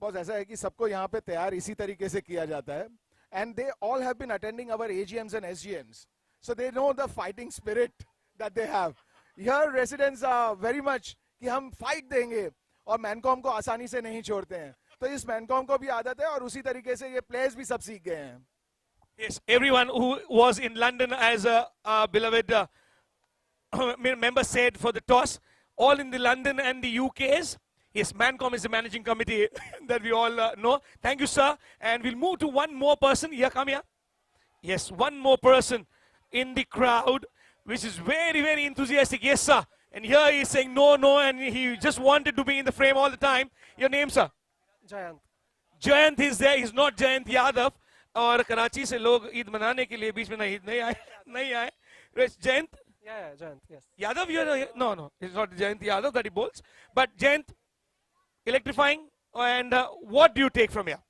बस ऐसा है कि सबको यहाँ पे तैयार इसी तरीके से किया जाता है. And they all have been attending our AGMs and SGMs. So they know the fighting spirit that they have. Here residents are very much कि हम फाइट देंगे और मैनकॉम को आसानी से नहीं छोड़ते हैं. तो इस मैनकॉम को भी आदत है और उसी तरीके से ये प्लेयर्स भी सब सीख गए हैं. Yes, everyone who was in London as a beloved member said for the toss, all in the London and the UKs. Yes, Mancom is the managing committee that we all know. Thank you, sir. And we'll move to one more person. Here, come here. Yes, one more person in the crowd, which is very, very enthusiastic. Yes, sir. And here he is saying no, no, and he just wanted to be in the frame all the time. Your name, sir? Jayant. Jayant is there. He's not Jayant Yadav. और कराची से लोग ईद मनाने के लिए बीच में नहीं आए. Jayant? Yeah, Jayant, yes. Yadav, no, it's not Jayant Yadav that he bowls. But Jayant, electrifying. And what do you take from here?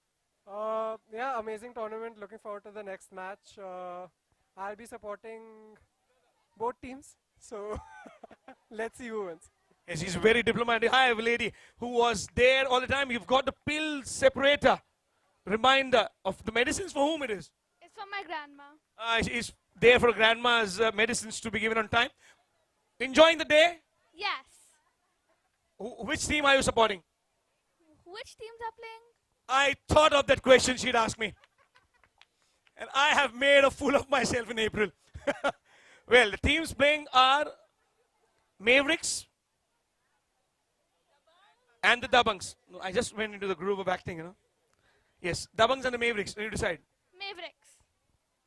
Yeah, amazing tournament. Looking forward to the next match. I'll be supporting both teams. So let's see who wins. Yes, he's very diplomatic. I have a lady who was there all the time. You've got the pill separator. Reminder of the medicines. For whom it is? It's for my grandma. She's there for grandma's medicines to be given on time. Enjoying the day? Yes. Which team are you supporting? Which teams are playing? I thought of that question she'd ask me. And I have made a fool of myself in April. Well, the teams playing are Mavericks and the Dabangs. No, I just went into the groove of acting, you know. Yes, Dabangs and the Mavericks. You decide.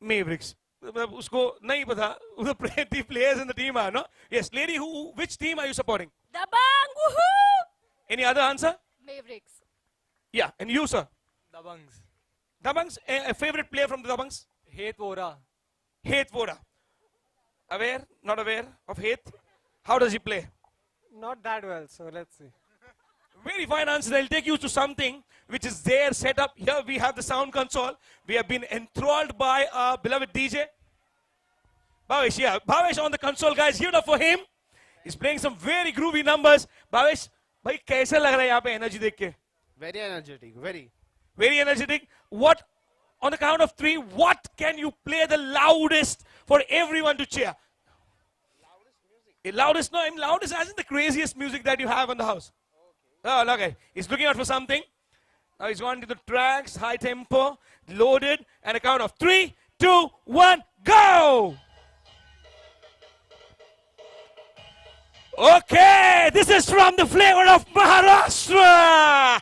Mavericks. Usko nahi pata. The players in the team are, no? Yes, lady, which team are you supporting? Dabang, woohoo! Any other answer? Mavericks. Yeah, and you, sir? Dabangs. Dabangs, a favorite player from the Dabangs? Heth Vora. Heth Vora. Aware? Not aware of Heth? How does he play? Not that well, so let's see. Very fine answer. I'll take you to something which is there set up. Here we have the sound console. We have been enthralled by our beloved DJ. Bhavesh, yeah. Bhavesh on the console, guys. Give it up for him. He's playing some very groovy numbers. Bhavesh, bhai, kaisa lag raha hai yahan pe energy dekh ke? Very energetic, very. Very energetic. What, on the count of 3, what can you play the loudest for everyone to cheer? Loudest, no, loudest as in the craziest music that you have in the house. Oh, okay. He's looking out for something. Now he's gone to the tracks, high tempo, loaded, and a count of 3, 2, 1, go! Okay, this is from the flavor of Maharashtra!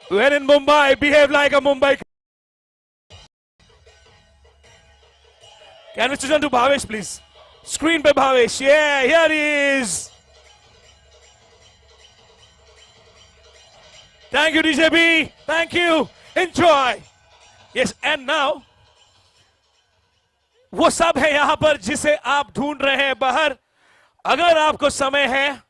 When in Mumbai, behave like a Mumbai. Can we switch on to Bhavesh, please? Screen by Bhavesh. Yeah, here he is. Thank you, DJB. Thank you. Enjoy. Yes, and now, वो सब है यहां पर जिसे आप ढूंढ रहे हैं बाहर. अगर आपको समय है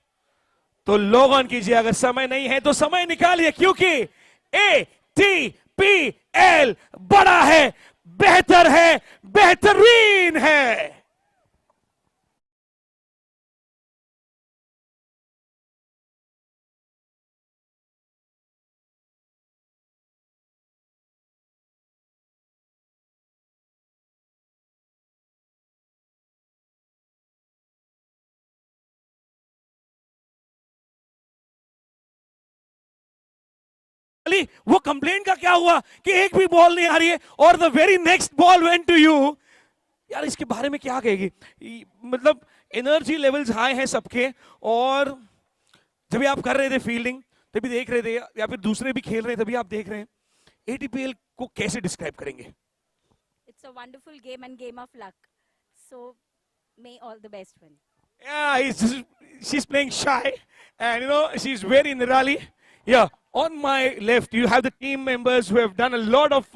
तो लॉग ऑन कीजिए. अगर समय नहीं है तो समय निकालिए, क्योंकि ATPL बड़ा है, बेहतर है, बेहतरीन है. वो कंप्लेन का क्या हुआ कि एक भी बॉल नहीं आ रही है और the very next ball went to you. यार इसके बारे में क्या कहेगी? मतलब एनर्जी लेवल्स हाई हैं सबके, और जब आप कर रहे थे फील्डिंग तभी देख रहे थे, या फिर दूसरे भी खेल रहे थे तभी आप देख रहे हैं. एटीपीएल को कैसे डिस्क्राइब करेंगे? It's a wonderful game and game of luck. So may all the best win. Yeah, she's playing shy, and you know she's very nirali. Yeah. On my left, you have the team members who have done a lot of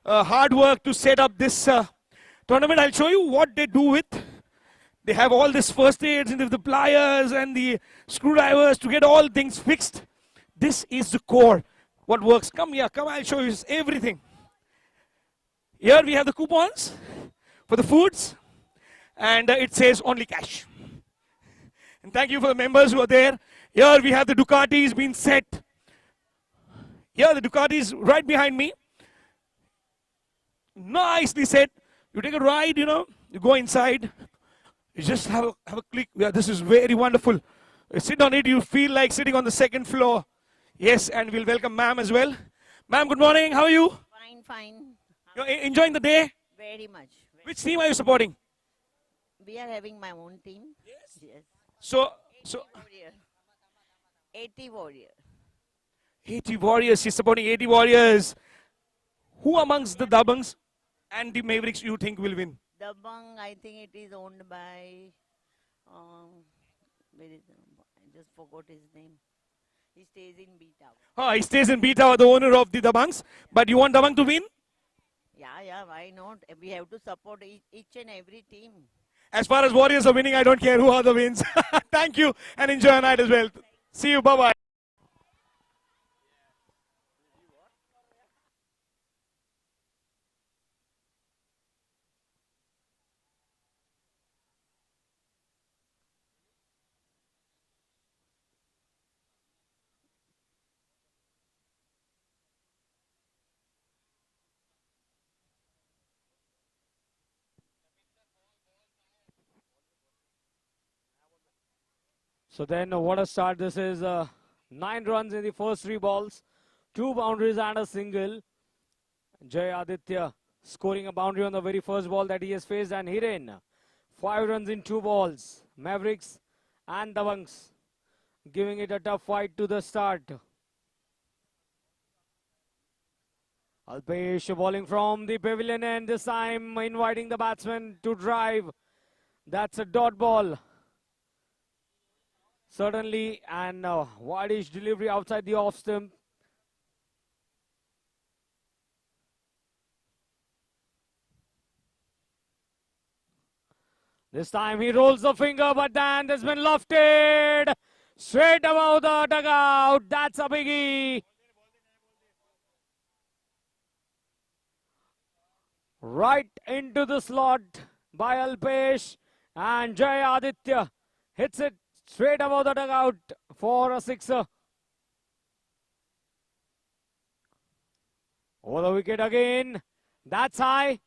hard work to set up this tournament. I'll show you what they do with. They have all this first aids and the pliers and the screwdrivers to get all things fixed. This is the core, what works. Come here, come, I'll show you everything. Here we have the coupons for the foods, and it says only cash. And thank you for the members who are there. Here we have the Ducatis being set. Here the Ducati is right behind me. Nicely set. You take a ride, you know, you go inside. You just have a click. Yeah, this is very wonderful. You sit on it, you feel like sitting on the second floor. Yes, and we'll welcome ma'am as well. Ma'am, good morning. How are you? Fine, fine. You're enjoying the day? Very much. Which team are you supporting? We are having my own team. Yes. So, 80 warrior. 80 Warriors. She's supporting 80 Warriors. Who amongst the Dabangs and the Mavericks you think will win? Dabang, I think it is owned by, where is I just forgot his name. He stays in B Tower. Oh, he stays in B Tower, the owner of the Dabangs. But you want Dabang to win? Yeah, why not? We have to support each and every team. As far as Warriors are winning, I don't care who are the wins. Thank you and enjoy your night as well. See you. Bye-bye. So then what a start this is. 9 runs in the first 3 balls. 2 boundaries and a single. Jay Aditya scoring a boundary on the very first ball that he has faced and hit in. 5 runs in 2 balls. Mavericks and Dabangs giving it a tough fight to the start. Alpesh bowling from the pavilion and this time inviting the batsman to drive. That's a dot ball. Certainly, and wide-ish delivery outside the off stump. This time he rolls the finger, but then it's been lofted straight above the dugout. That's a biggie. Right into the slot by Alpesh, and Jay Aditya hits it straight above the dugout for a sixer. Over the wicket again. That's high.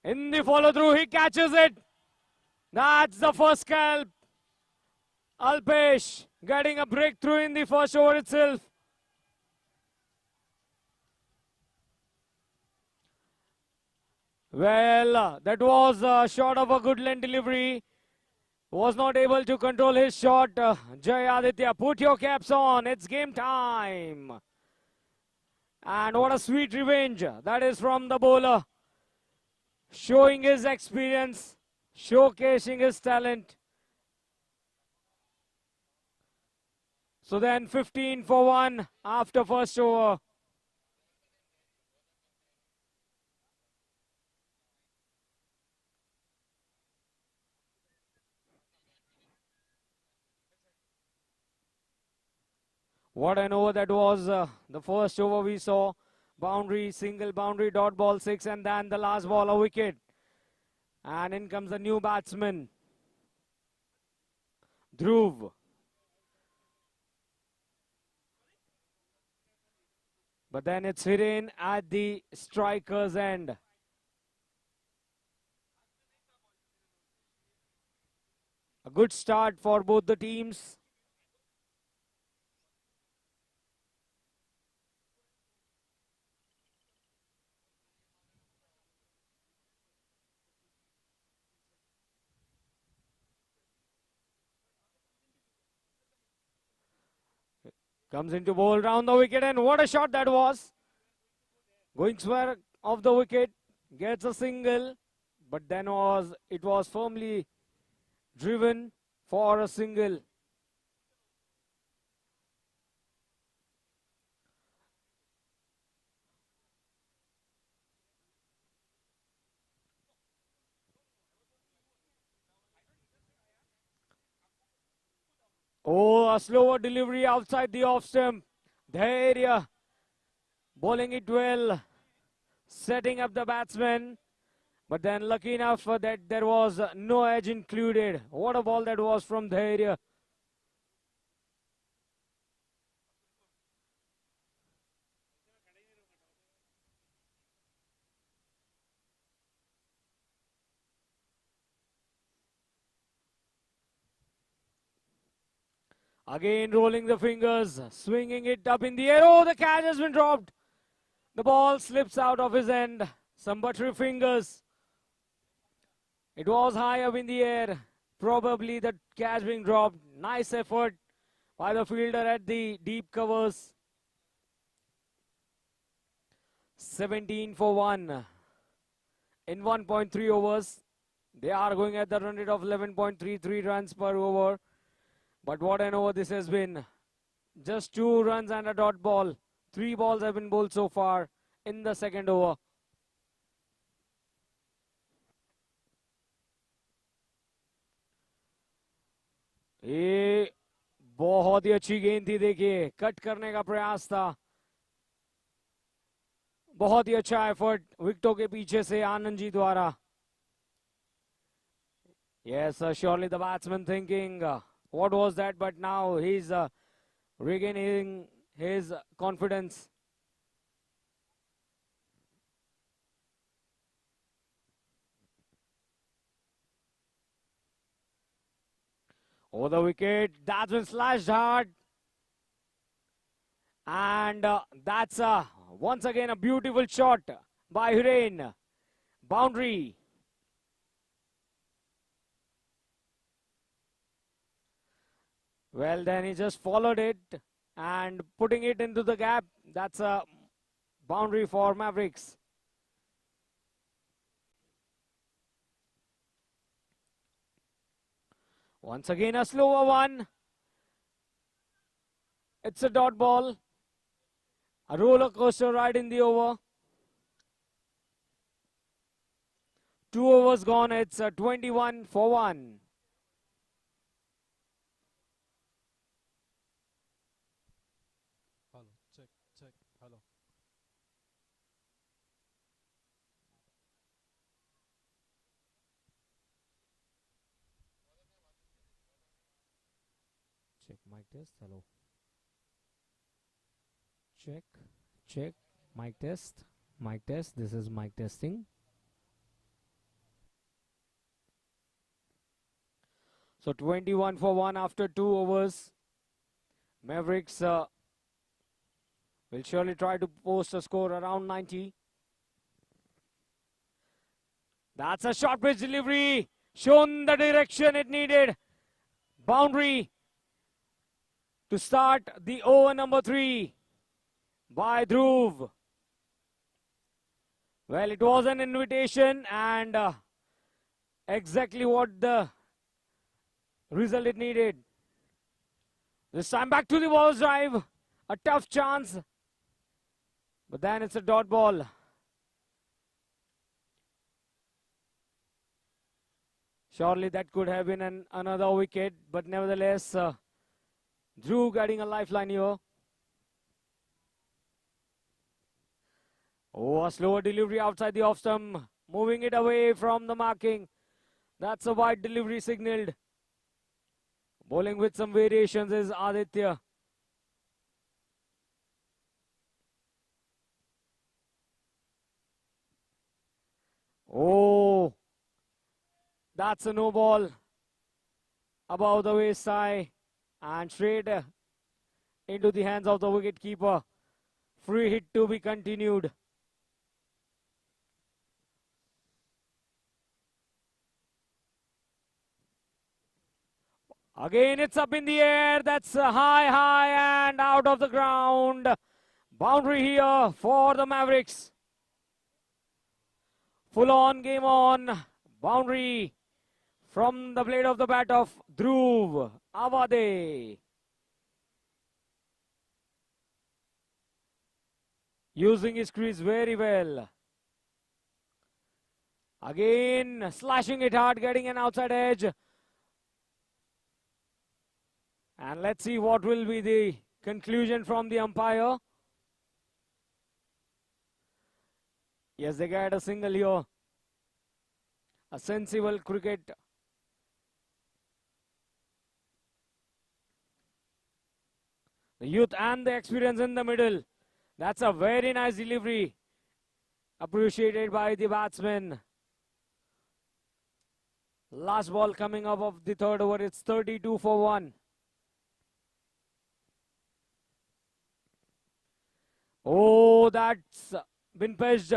In the follow through, he catches it. That's the first scalp. Alpesh getting a breakthrough in the first over itself. Well, that was short of a good length delivery. Was not able to control his shot. Jay Aditya, put your caps on. It's game time. And what a sweet revenge. That is from the bowler. Showing his experience. Showcasing his talent. So then 15 for 1 after first over. What an over that was. The first over we saw. Boundary, single boundary, dot ball 6, and then the last ball a wicket. And in comes the new batsman, Dhruv. But then it's hit in at the striker's end. A good start for both the teams. Comes into bowl round the wicket, and what a shot that was. Going square of the wicket, gets a single, but then it was firmly driven for a single. Oh, a slower delivery outside the off stump. Dhairya bowling it well, setting up the batsman. But then lucky enough for that there was no edge included. What a ball that was from Dhairya. Again rolling the fingers, swinging it up in the air. Oh, the catch has been dropped. The ball slips out of his end. Some buttery fingers. It was high up in the air. Probably the catch being dropped. Nice effort by the fielder at the deep covers. 17 for 1 in 1.3 overs. They are going at the run rate of 11.33 runs per over. But what an over this has been. Just 2 runs and a dot ball. 3 balls have been bowled so far in the second over. ये बहुत ही अच्छी गेंद थी, देखिए cut करने का प्रयास था. बहुत ही अच्छा एफर्ट विकेटों के पीछे से आनंद जी द्वारा. Yes, surely the batsman thinking, what was that? But now he's regaining his confidence. Over the wicket, that's been slashed hard. And that's once again a beautiful shot by Hiren. Boundary. Well, then he just followed it and putting it into the gap. That's a boundary for Mavericks. Once again a slower one. It's a dot ball. A roller coaster ride in the over. 2 overs gone. It's 21 for 1. Hello, check, hello. Check mic test. Hello. Check. Mic test. Mic test. This is mic testing. So 21 for 1 after 2 overs. Mavericks will surely try to post a score around 90. That's a short pitch delivery. Shown the direction it needed. Boundary to start the over number 3 by Dhruv. Well, it was an invitation and exactly what the result it needed. This time back to the ball drive. A tough chance. But then it's a dot ball. Surely that could have been another wicket. But nevertheless, Dhruv getting a lifeline here. Oh, a slower delivery outside the off stump. Moving it away from the marking. That's a wide delivery signaled. Bowling with some variations is Aditya. Oh, that's a no ball above the waist high and straight into the hands of the wicket keeper. Free hit to be continued. Again, it's up in the air. That's high and out of the ground. Boundary here for the Mavericks. Full on, game on. Boundary from the blade of the bat of Dhruv Avade. Using his crease very well. Again, slashing it hard, getting an outside edge. And let's see what will be the conclusion from the umpire. Yes, they get a single here. A sensible cricket. The youth and the experience in the middle. That's a very nice delivery. Appreciated by the batsman. Last ball coming up of the third over. It's 32 for 1. Oh, that's been pitched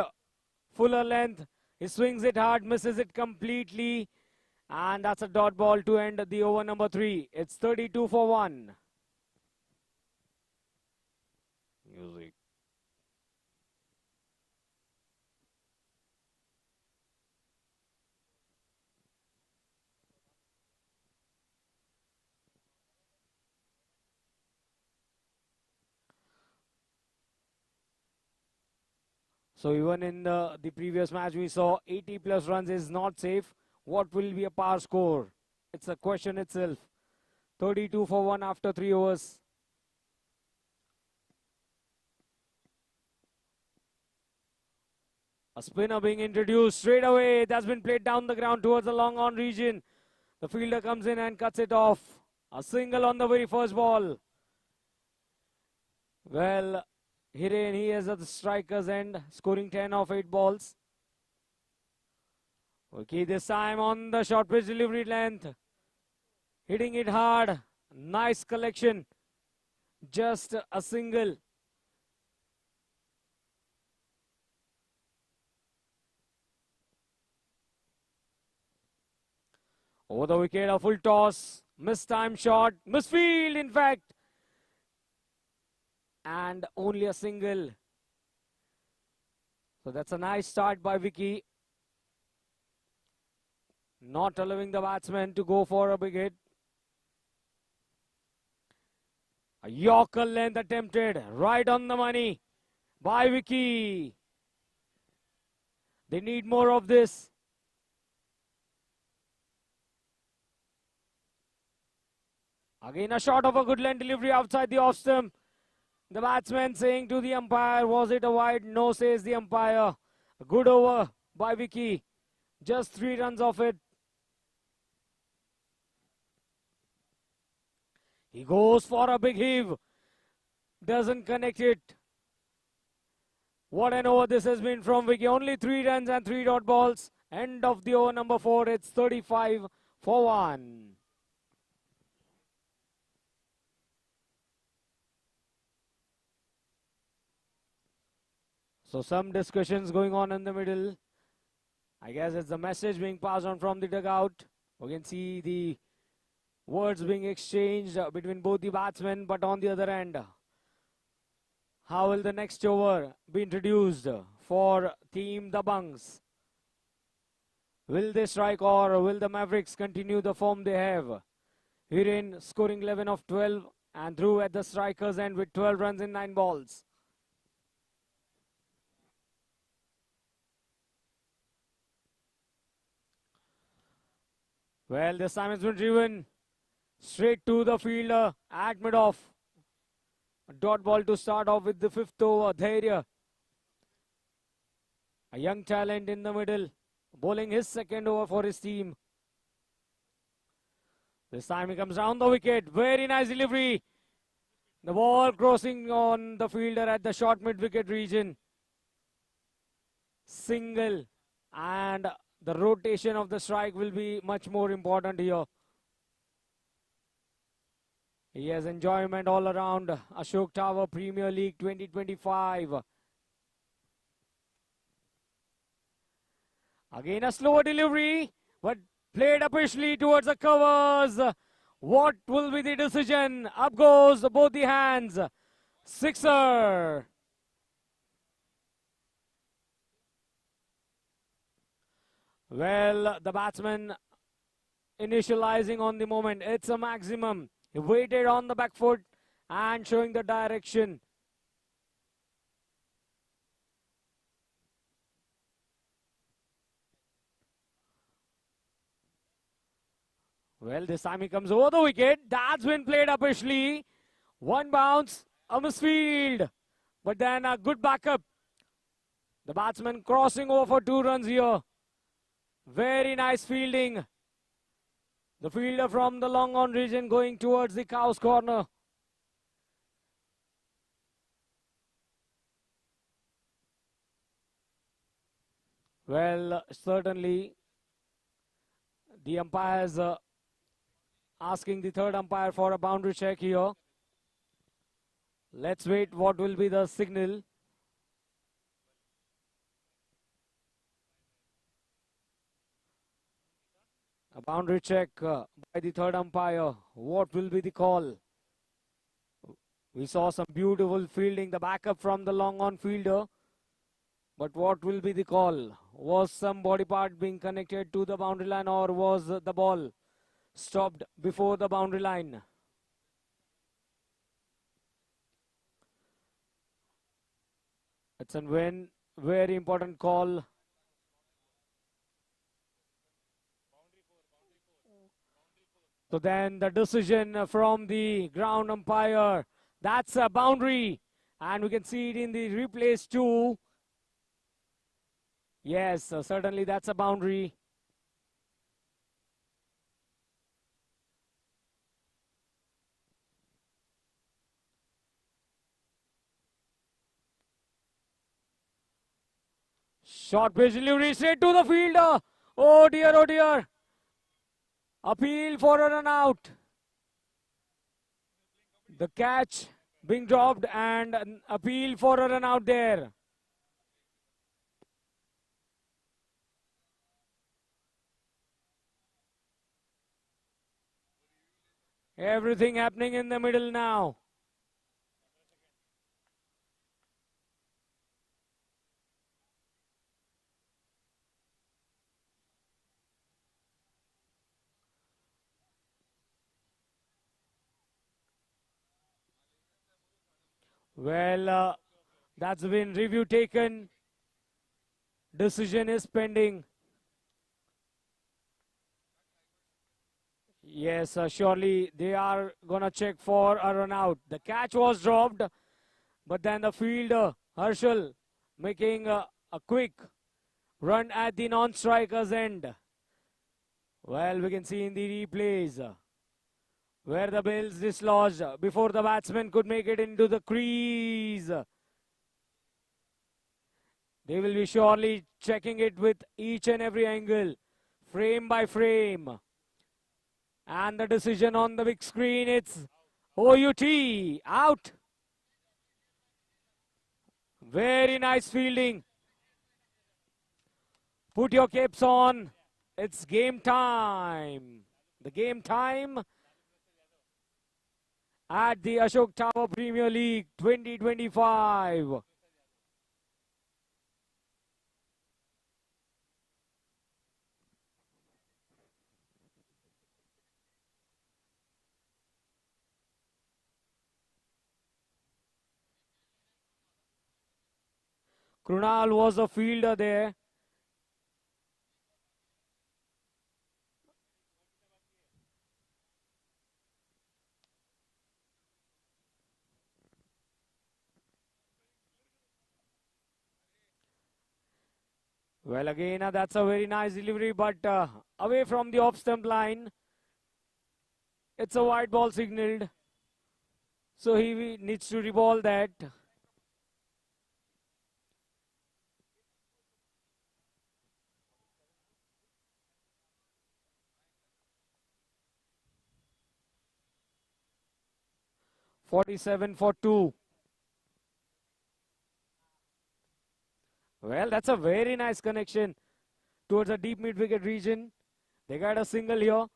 fuller length. He swings it hard, misses it completely. And that's a dot ball to end the over number 3. It's 32 for 1. Music. So even in the previous match, we saw 80 plus runs is not safe. What will be a par score? It's a question itself. 32 for 1 after 3 overs. A spinner being introduced straight away. That's been played down the ground towards the long on region. The fielder comes in and cuts it off. A single on the very first ball. Well, he is at the striker's end, scoring 10 of 8 balls. Okay, this time on the short pitch delivery length. Hitting it hard. Nice collection. Just a single. Over the wicket, a full toss. Missed time shot. Misfield, in fact. And only a single. So that's a nice start by Vicky. Not allowing the batsman to go for a big hit. A Yorker length attempted. Right on the money by Vicky. They need more of this. Again, a shot of a good length delivery outside the off stump. The batsman saying to the umpire, was it a wide? No, says the umpire. A good over by Vicky. Just 3 runs off it. He goes for a big heave. Doesn't connect it. What an over this has been from Vicky. Only 3 runs and 3 dot balls. End of the over number 4. It's 35 for 1. So some discussions going on in the middle. I guess it's the message being passed on from the dugout. We can see the words being exchanged between both the batsmen, but on the other end, how will the next over be introduced for Team the Bungs? Will they strike or will the Mavericks continue the form they have? Hiren scoring 11 of 12 and through at the strikers end with 12 runs in 9 balls. Well, this time it's been driven straight to the fielder at mid-off. A dot ball to start off with the 5th over. Dhairya, a young talent in the middle, bowling his 2nd over for his team. This time he comes round the wicket. Very nice delivery. The ball crossing on the fielder at the short mid-wicket region. Single, and the rotation of the strike will be much more important here. He has enjoyment all around. Ashok Tower Premier League 2025. Again a slower delivery, but played officially towards the covers. What will be the decision? Up goes both the hands. Sixer. Well, the batsman initializing on the moment. It's a maximum. He waited on the back foot and showing the direction. Well, this time he comes over the wicket. That's been played officially. 1 bounce, a misfield. But then a good backup. The batsman crossing over for 2 runs here. Very nice fielding. The fielder from the long on region going towards the cow's corner. Well, certainly the umpires asking the 3rd umpire for a boundary check here. Let's wait what will be the signal. A boundary check by the third umpire. What will be the call? We saw some beautiful fielding, the backup from the long on fielder. But what will be the call? Was some body part being connected to the boundary line, or was the ball stopped before the boundary line? It's a very important call. So then the decision from the ground umpire, that's a boundary. And we can see it in the replays too. Yes, certainly that's a boundary. Short pitch delivery straight to the fielder. Oh dear, oh dear. Appeal for a run out. The catch being dropped and an appeal for a run out there. Everything happening in the middle now. Well, that's been review taken. Decision is pending. Yes, surely they are gonna check for a run out. The catch was dropped, but then the fielder, Herschel, making a quick run at the non-striker's end. Well, we can see in the replays where the bill's dislodged before the batsman could make it into the crease. They will be surely checking it with each and every angle, frame by frame. And the decision on the big screen, it's OUT, out. Very nice fielding. Put your capes on. It's game time. The game time at the Ashok Tower Premier League 2025. Krunal was a fielder there. Well, again, that's a very nice delivery, but away from the off-stump line. It's a wide ball signaled. So he needs to reball that. .47 for 2. Well, that's a very nice connection towards the deep mid-wicket region. They got a single here.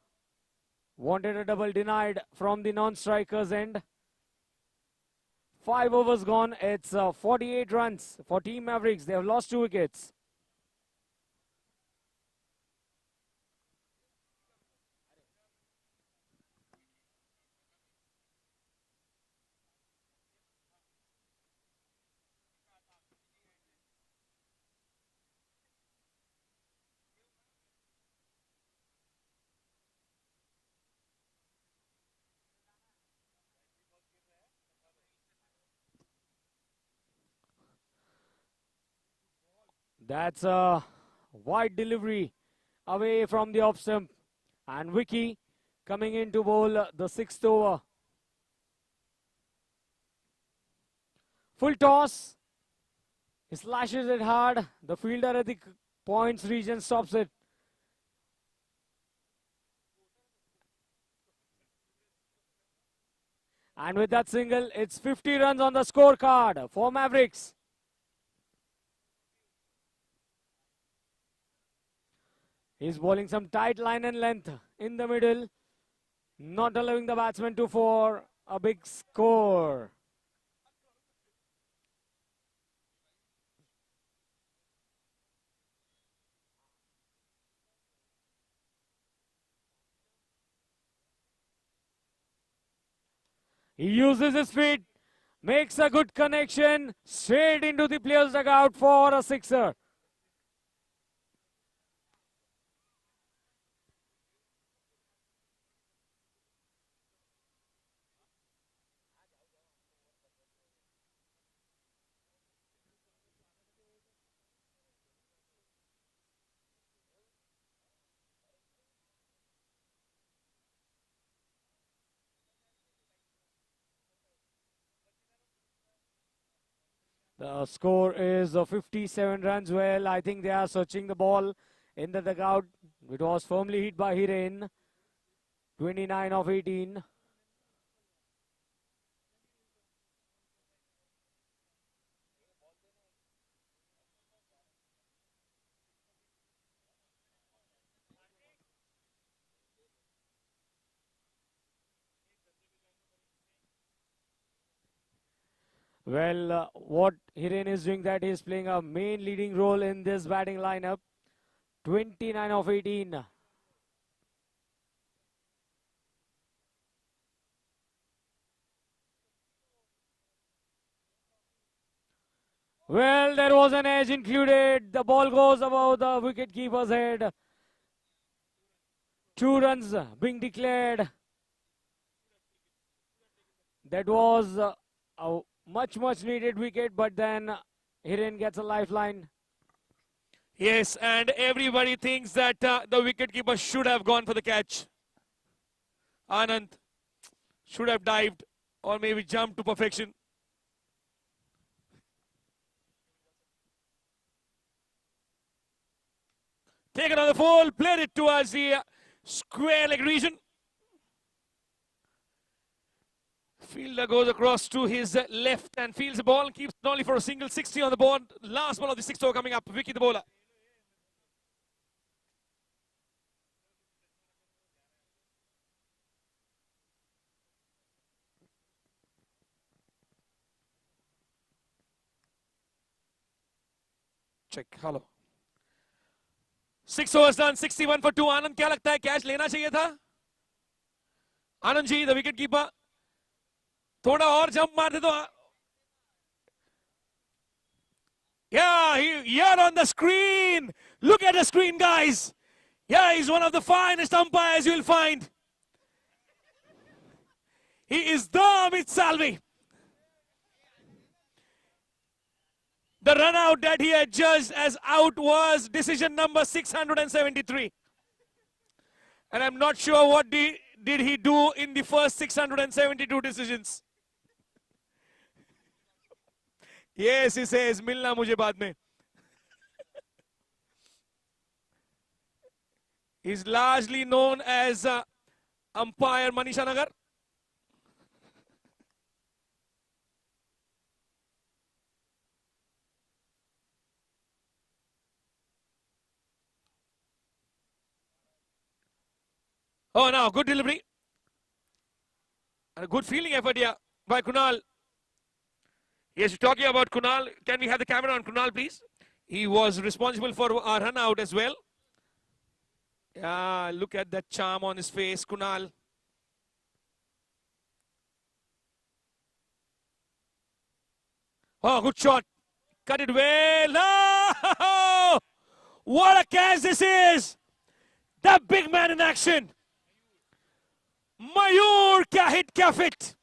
Wanted a double, denied from the non-striker's end. 5 overs gone. It's 48 runs for Team Mavericks. They have lost 2 wickets. That's a wide delivery away from the off stump. And Vicky coming in to bowl the 6th over. Full toss. He slashes it hard. The fielder at the points region stops it. And with that single, it's 50 runs on the scorecard for Mavericks. He's bowling some tight line and length in the middle, not allowing the batsman to for a big score. He uses his feet, makes a good connection, straight into the player's dugout for a sixer. The score is 57 runs. Well, I think they are searching the ball in the dugout. It was firmly hit by Hiren. 29 of 18. Well, what Hiren is doing, that he is playing a main leading role in this batting lineup. 29 of 18. Well, there was an edge included. The ball goes above the wicket keeper's head. 2 runs being declared. That was a much needed wicket, but then Hiren gets a lifeline. Yes, and everybody thinks that the wicketkeeper should have gone for the catch. Anand should have dived or maybe jumped to perfection. Taken on the full, played it towards the square leg region. Fielder goes across to his left and fields the ball, keeps it only for a single. 60 on the board. Last ball of the 6th over coming up. Vicky the bowler. Check. Hello. 6 overs done. 61 for 2. Anand, क्या लगता है catch लेना चाहिए था? Anand ji, the wicket keeper. थोड़ा और jump मार दे तो. Yeah, here on the screen. Look at the screen, guys. Yeah, he's one of the finest umpires you'll find. He is the Amit Salvi. The run out that he had judged as out was decision number 673. And I'm not sure what did he do in the first 672 decisions. Yes, he says, milna mujhe baad mein. He's largely known as umpire Manisha Nagar. Oh, now good delivery. And a good fielding effort here by Kunal. Yes, we're talking about Kunal. Can we have the camera on Kunal, please? He was responsible for our run out as well. Yeah, look at that charm on his face, Kunal. Oh, good shot. Cut it well. Oh, what a catch this is. The big man in action. Mayur, kya hit, kya fit.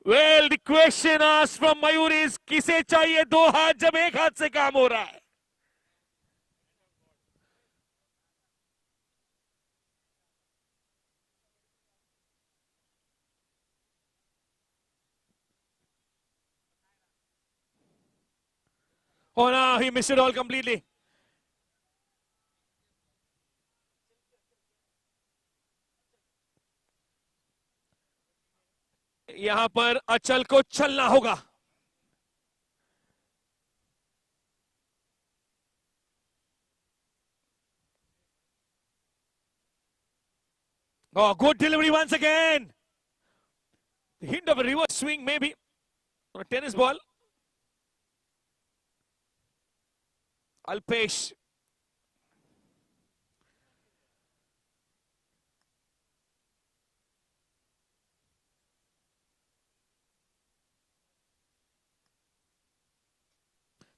Well, the question asked from Mayur is, किसे चाहिए 2 हाथ जब एक हाथ से काम हो रहा है? Oh no, he missed it all completely. यहां पर अचल को चलना होगा. Oh, good delivery once again. The hint of a reverse swing maybe on a tennis ball. Alpesh.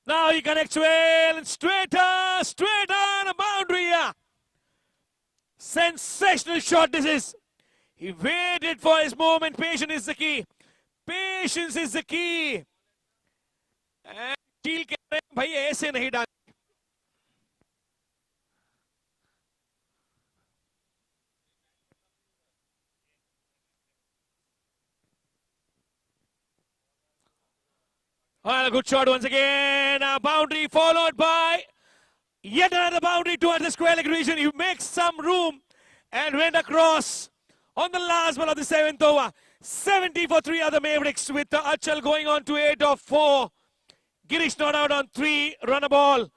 Now he connects well and straight on a boundary. Sensational shot this is. He waited for his moment. Patience is the key. Patience is the key. And Steel कह रहे हैं भाई ऐसे नहीं डाल. Well, a good shot once again. A boundary followed by yet another boundary towards the square leg region. You make some room and went across on the last ball of the 7th over. 70 for 3 other Mavericks with Achal going on to 8 of 4. Girish not out on 3 run a ball.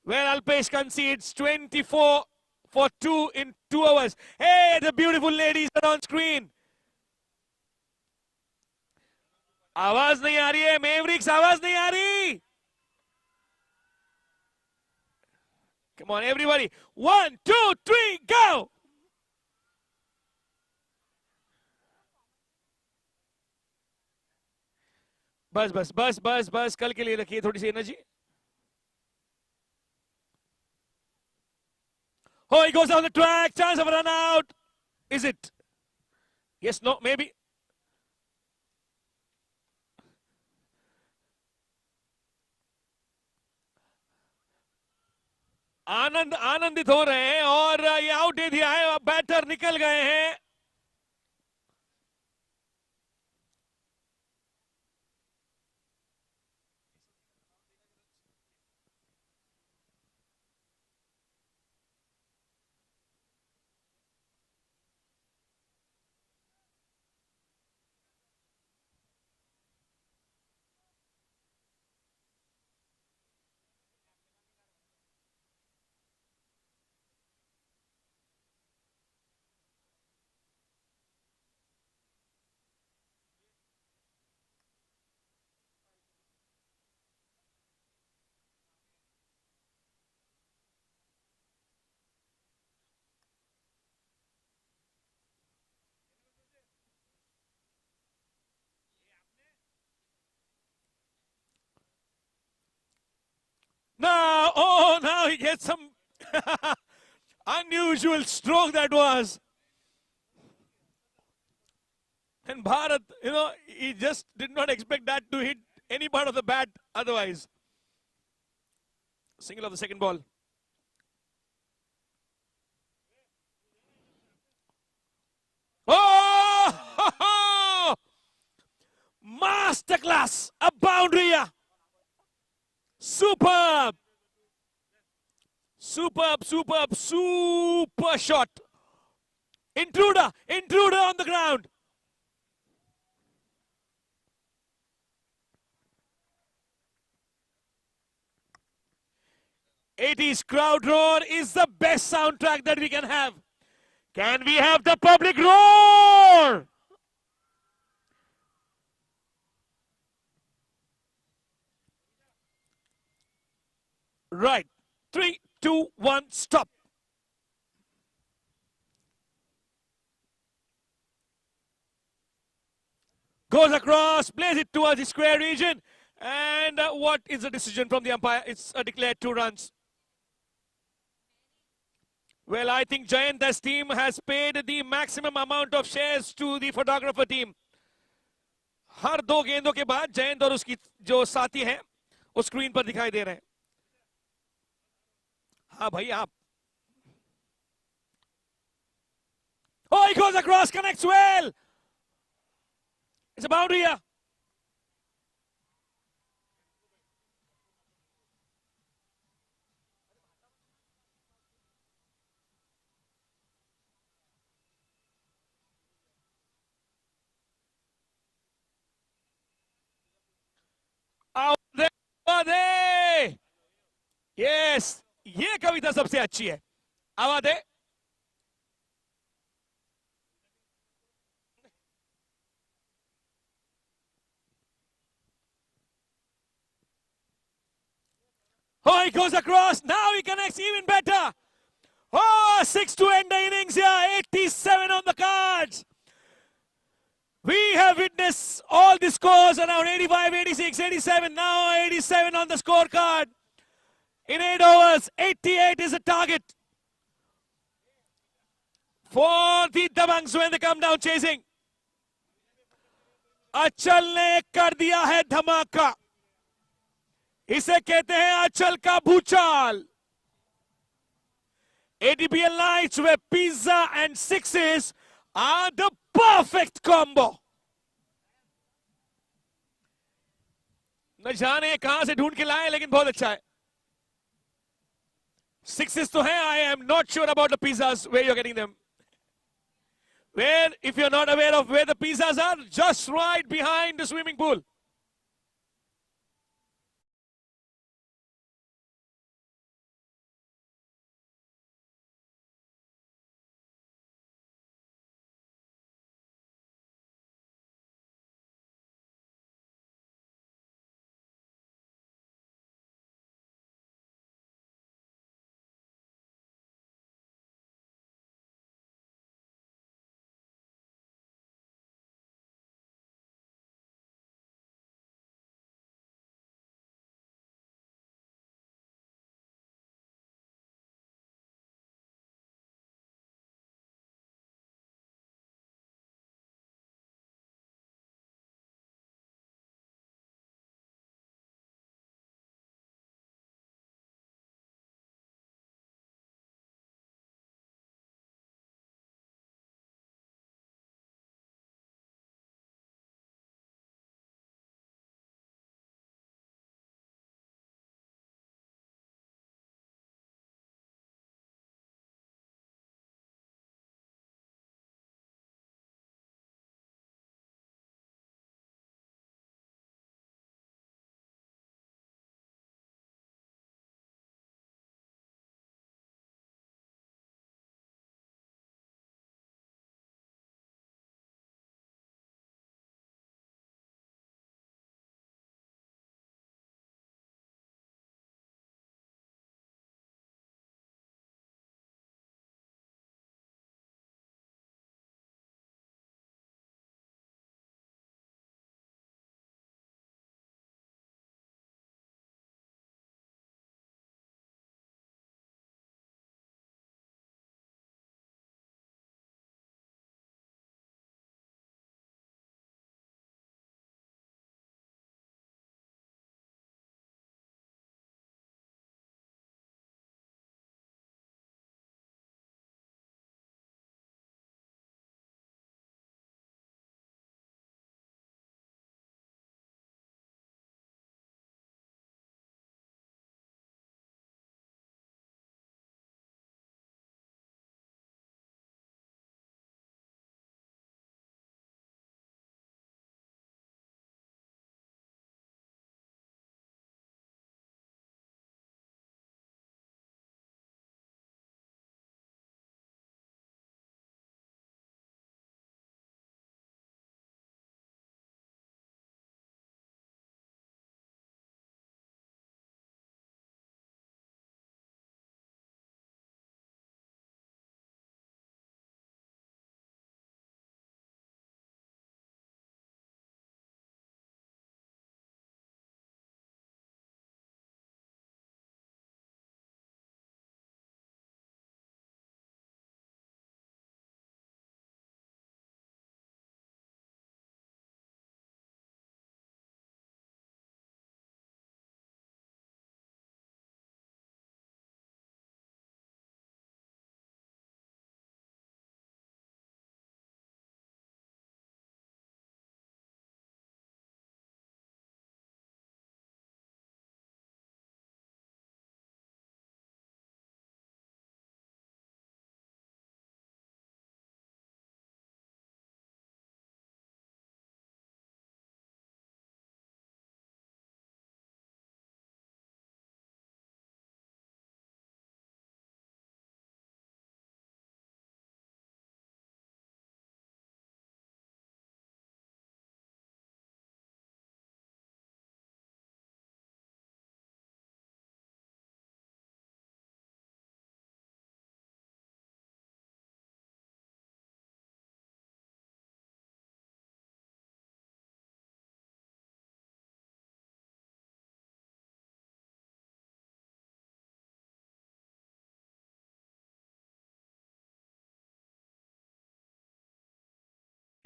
Where Alpesh concedes 24 for 2 in 2 hours. Hey, the beautiful ladies are on screen. आवाज नहीं आ रही है Mavericks, आवाज नहीं आ रही. Come on everybody. 1, 2, 3, go. बस बस बस बस बस कल के लिए रखिए थोड़ी सी energy. Oh, he goes down the track. Chance of a run out. Is it? Yes, no, maybe. आनंदित हो रहे हैं और ये आउट दे दिया है. बैटर निकल गए हैं. Now, oh, now he gets some unusual stroke that was. And Bharat, he just did not expect that to hit any part of the bat otherwise. Single of the second ball. Oh! Masterclass! A boundary! Superb! Superb, superb, super shot. Intruder on the ground. '80s crowd roar is the best soundtrack that we can have. Can we have the public roar? Right. 3, 2, 1, stop. Goes across, plays it towards the square region. And what is the decision from the umpire? It's declared 2 runs. Well, I think Jayanta's team has paid the maximum amount of shares to the photographer team. हर 2 गेंदों के बाद जयंत और उसकी जो साथी हैं वो screen पर दिखाई दे रहे हैं. हाँ भाई आप. Oh, he goes across, connects well. It's a boundary here. Out there! Yes! ये कविता सबसे अच्छी है. आवाज है. Oh, he goes across. Now he connects even better. Oh, 6 to end the innings here. 87 on the cards. We have witnessed all the scores around 85, 86, 87. Now 87 on the scorecard. In 8 overs, 88 is the target for the Dabangs when they come down chasing. अचल ने कर दिया है धमाका. इसे कहते हैं अचल का भूचाल. ATPL nights where pizza and sixes are the perfect combo. न जाने कहां से ढूंढ के लाए लेकिन बहुत अच्छा है. Sixes तो हैं. I am not sure about the pizzas where you're getting them. Where, if you're not aware of where the pizzas are, just right behind the swimming pool.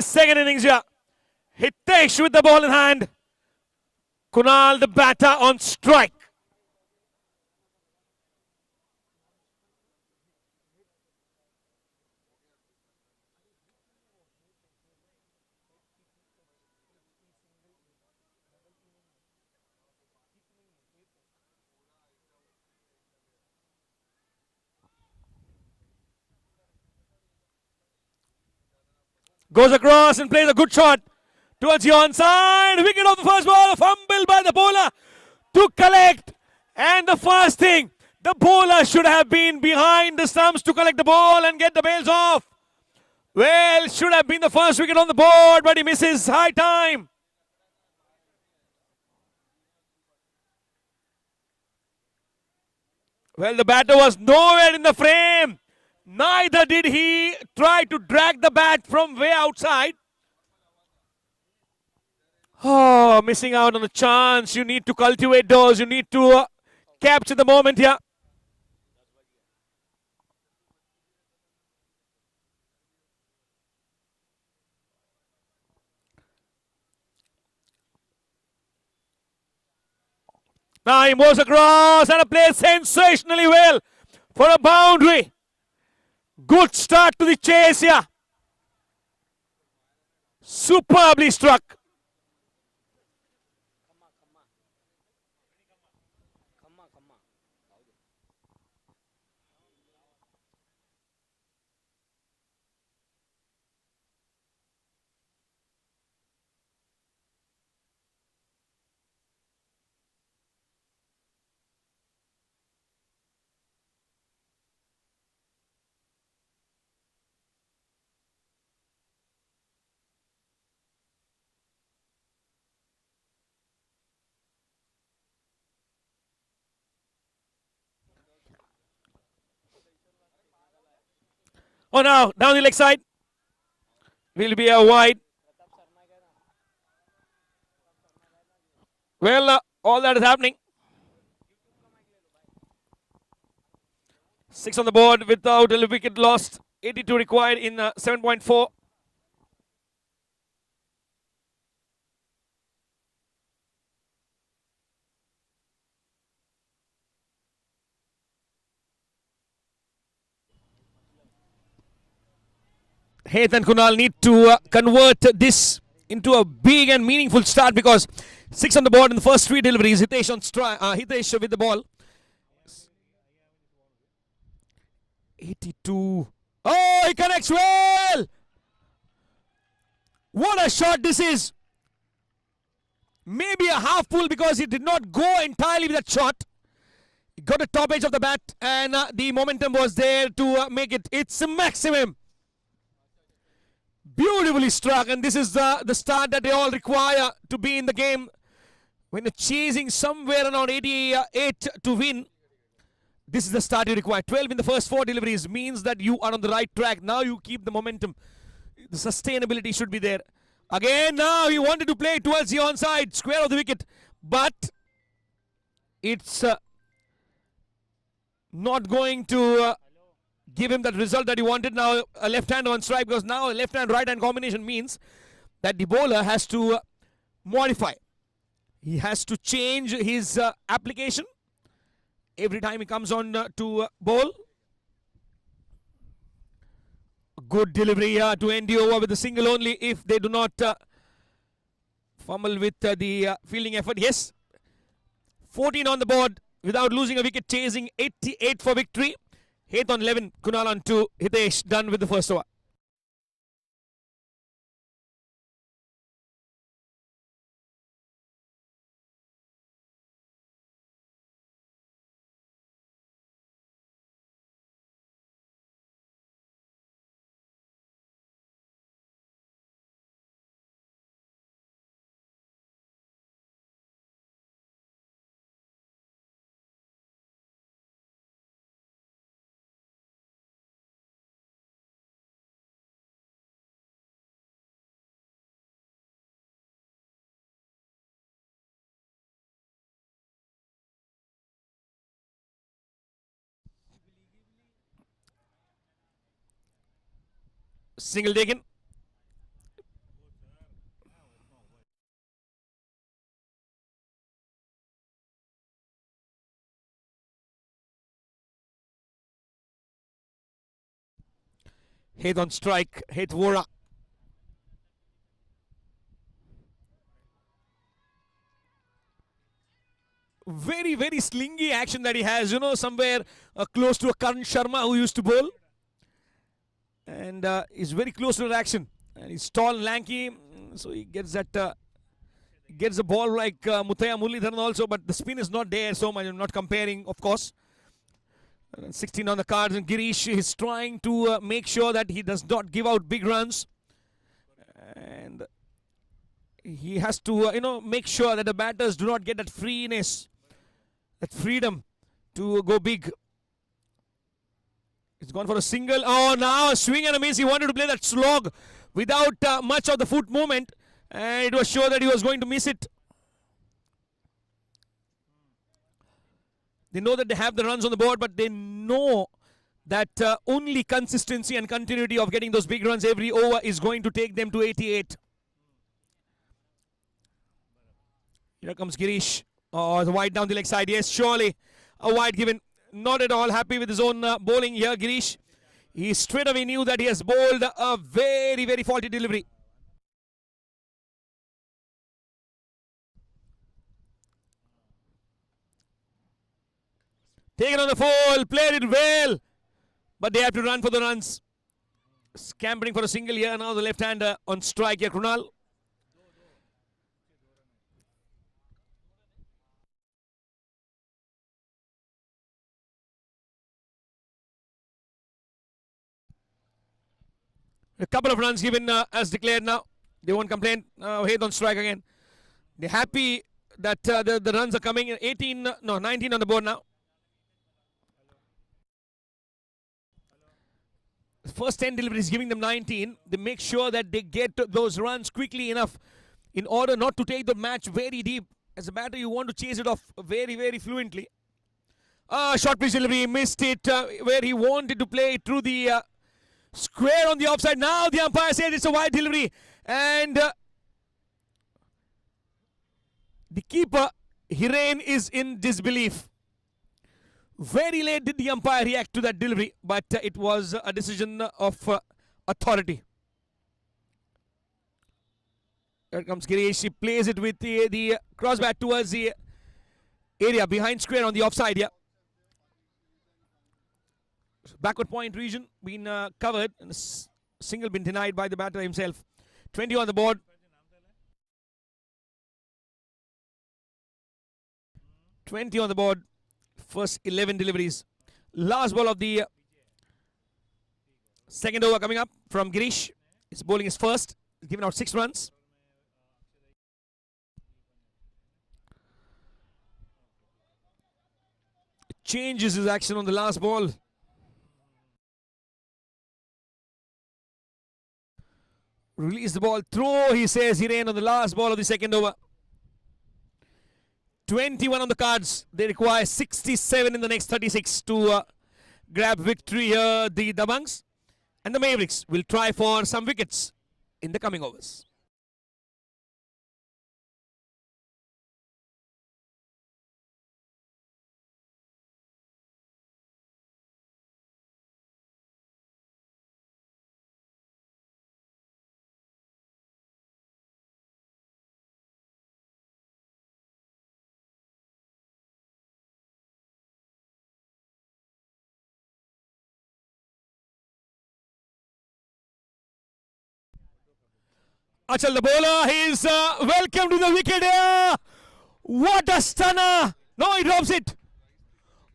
second innings here. Hitesh with the ball in hand. Kunal, the batter, on strike. Goes across and plays a good shot towards the onside. Wicket off the first ball. Fumble by the bowler to collect. And the first thing, the bowler should have been behind the stumps to collect the ball and get the bails off. Well, should have been the first wicket on the board, but he misses. High time. Well, the batter was nowhere in the frame. Neither did he try to drag the bat from way outside. Oh, missing out on a chance. You need to cultivate those. You need to capture the moment here. Now he moves across and plays sensationally well for a boundary. Good start to the chase here. Superbly struck. Oh, now down the leg side. Will be a wide. Well, all that is happening. 6 on the board without a wicket lost. 82 required in 7.4. Heth and Kunal need to convert this into a big and meaningful start because 6 on the board in the first 3 deliveries. Hitesh on Hitesh with the ball. 82. Oh, he connects well. What a shot this is. Maybe a half pull because he did not go entirely with that shot. He got the top edge of the bat and the momentum was there to make it. It's a maximum. Beautifully struck, and this is the start that they all require to be in the game. When you're chasing somewhere around 88 to win, this is the start you require. 12 in the first 4 deliveries means that you are on the right track. Now you keep the momentum. The sustainability should be there. Again, now he wanted to play towards the onside, square of the wicket, but it's not going to give him that result that he wanted. Now a left hand on strike, because now a left hand right hand combination means that the bowler has to modify. He has to change his application every time he comes on to bowl. Good delivery here to end the over with a single only if they do not fumble with the fielding effort. Yes, 14 on the board without losing a wicket, chasing 88 for victory. Heth on 11, Kunal on 2, Hitesh done with the first over. Single taken. Hit on strike. Hit Vora. Very, very slingy action that he has. You know, somewhere close to a Karan Sharma who used to bowl. And he's very close to that action. And he's tall and lanky. So he gets that. Gets the ball like Mutaya Muralidharan also. But the spin is not there so much. I'm not comparing, of course. 16 on the cards, and Girish is trying to make sure that he does not give out big runs, and he has to make sure that the batters do not get that freeness, that freedom to go big. He's gone for a single. Oh, now a swing and a miss. He wanted to play that slog without much of the foot movement, and it was sure that he was going to miss it. They know that they have the runs on the board, but they know that only consistency and continuity of getting those big runs every over is going to take them to 88. Here comes Girish. Oh, the wide down the leg side. Yes, surely a wide given. Not at all happy with his own bowling here, Girish. He straight away knew that he has bowled a very, very faulty delivery. Taken on the full, played it well, but they have to run for the runs. Scampering for a single here, now the left-hander on strike here, Krunal. A couple of runs given as declared now. They won't complain. Head on strike again. They're happy that the runs are coming. 19 on the board now. First 10 deliveries giving them 19. They make sure that they get those runs quickly enough in order not to take the match very deep. As a batter, you want to chase it off very, very fluently. Short pitch delivery, missed it where he wanted to play it through the square on the offside. Now the umpire said it's a wide delivery. And the keeper, Hiren, is in disbelief. Very late did the umpire react to that delivery, but it was a decision of authority. Here comes Girish. He plays it with the crossbat towards the area behind square on the offside here. Backward point region being covered, and a single been denied by the batter himself. 20 on the board. 20 on the board. First 11 deliveries. Last ball of the second over coming up from Girish. He's bowling his first. He's given out 6 runs. Changes his action on the last ball. Release the ball. Throw, he says, Hiren on the last ball of the second over. 21 on the cards. They require 67 in the next 36 to grab victory here. The Dabangs and the Mavericks will try for some wickets in the coming overs. Achal, the bowler, he's welcome to the wicket here. What a stunner. No, he drops it.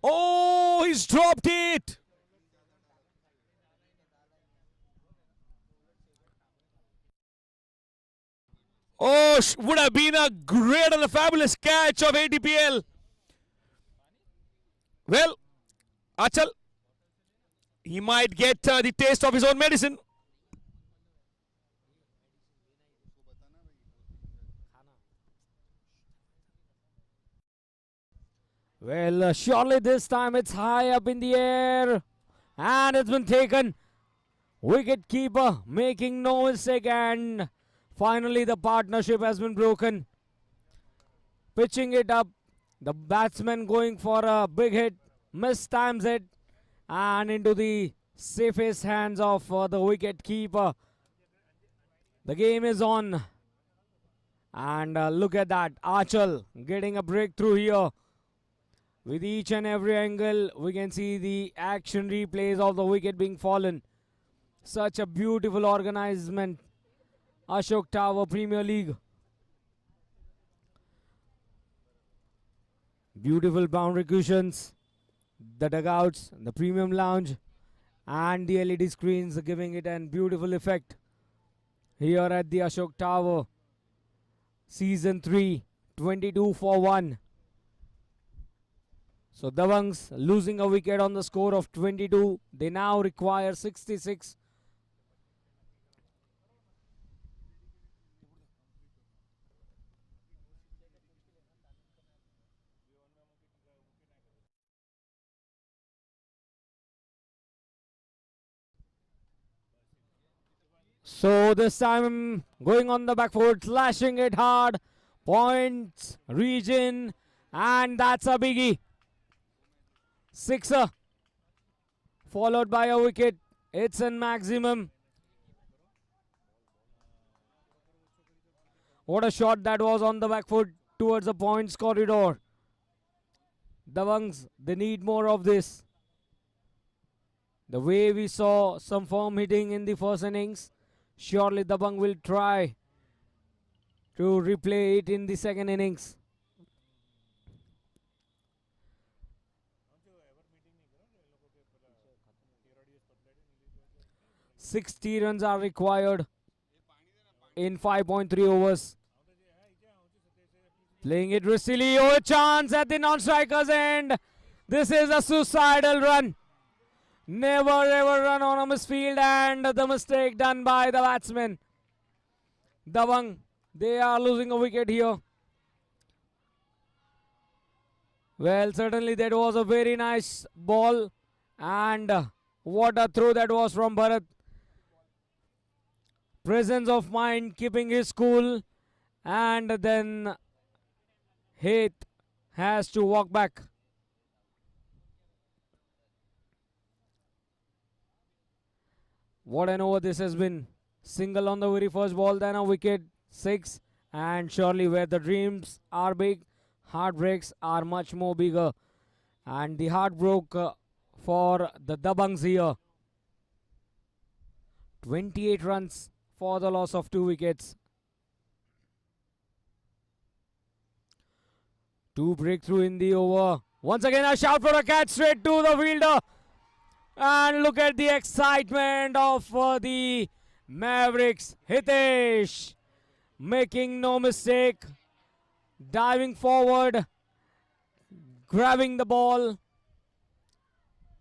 Oh, he's dropped it. Oh, would have been a great and a fabulous catch of ATPL. Well, Achal, he might get the taste of his own medicine. Well, surely this time it's high up in the air. And it's been taken. Wicket keeper making no mistake. And finally the partnership has been broken. Pitching it up. The batsman going for a big hit. Mistimes it. And into the safest hands of the wicket keeper. The game is on. And look at that. Achal getting a breakthrough here. With each and every angle, we can see the action replays of the wicket being fallen. Such a beautiful organizement. Ashok Tower Premier League. Beautiful boundary cushions, the dugouts, the premium lounge, and the LED screens giving it a beautiful effect. Here at the Ashok Tower, Season 3, 22 for 1. So Davangs losing a wicket on the score of 22. They now require 66. So this time going on the back foot, slashing it hard. Points, region, and that's a biggie. Sixer. Followed by a wicket. It's in maximum. What a shot that was on the back foot towards the points corridor. Davangs, they need more of this. The way we saw some firm hitting in the first innings, surely Dabang will try to replay it in the second innings. "60 runs are required in 5.3 overs. Playing it risky. Oh, a chance at the non-striker's end. This is a suicidal run. Never ever run on a misfield, and the mistake done by the batsman. Dabang, they are losing a wicket here. Well, certainly that was a very nice ball, and what a throw that was from Bharat. Presence of mind, keeping his cool, and then Heth has to walk back. What an over this has been. Single on the very first ball, then a wicket, 6. And surely where the dreams are big, heartbreaks are much more bigger. And the heart broke for the Dabangs here. 28 runs for the loss of 2 wickets. 2 breakthrough in the over. Once again a shout for a catch straight to the fielder. And look at the excitement of the Mavericks. Hitesh making no mistake. Diving forward. Grabbing the ball.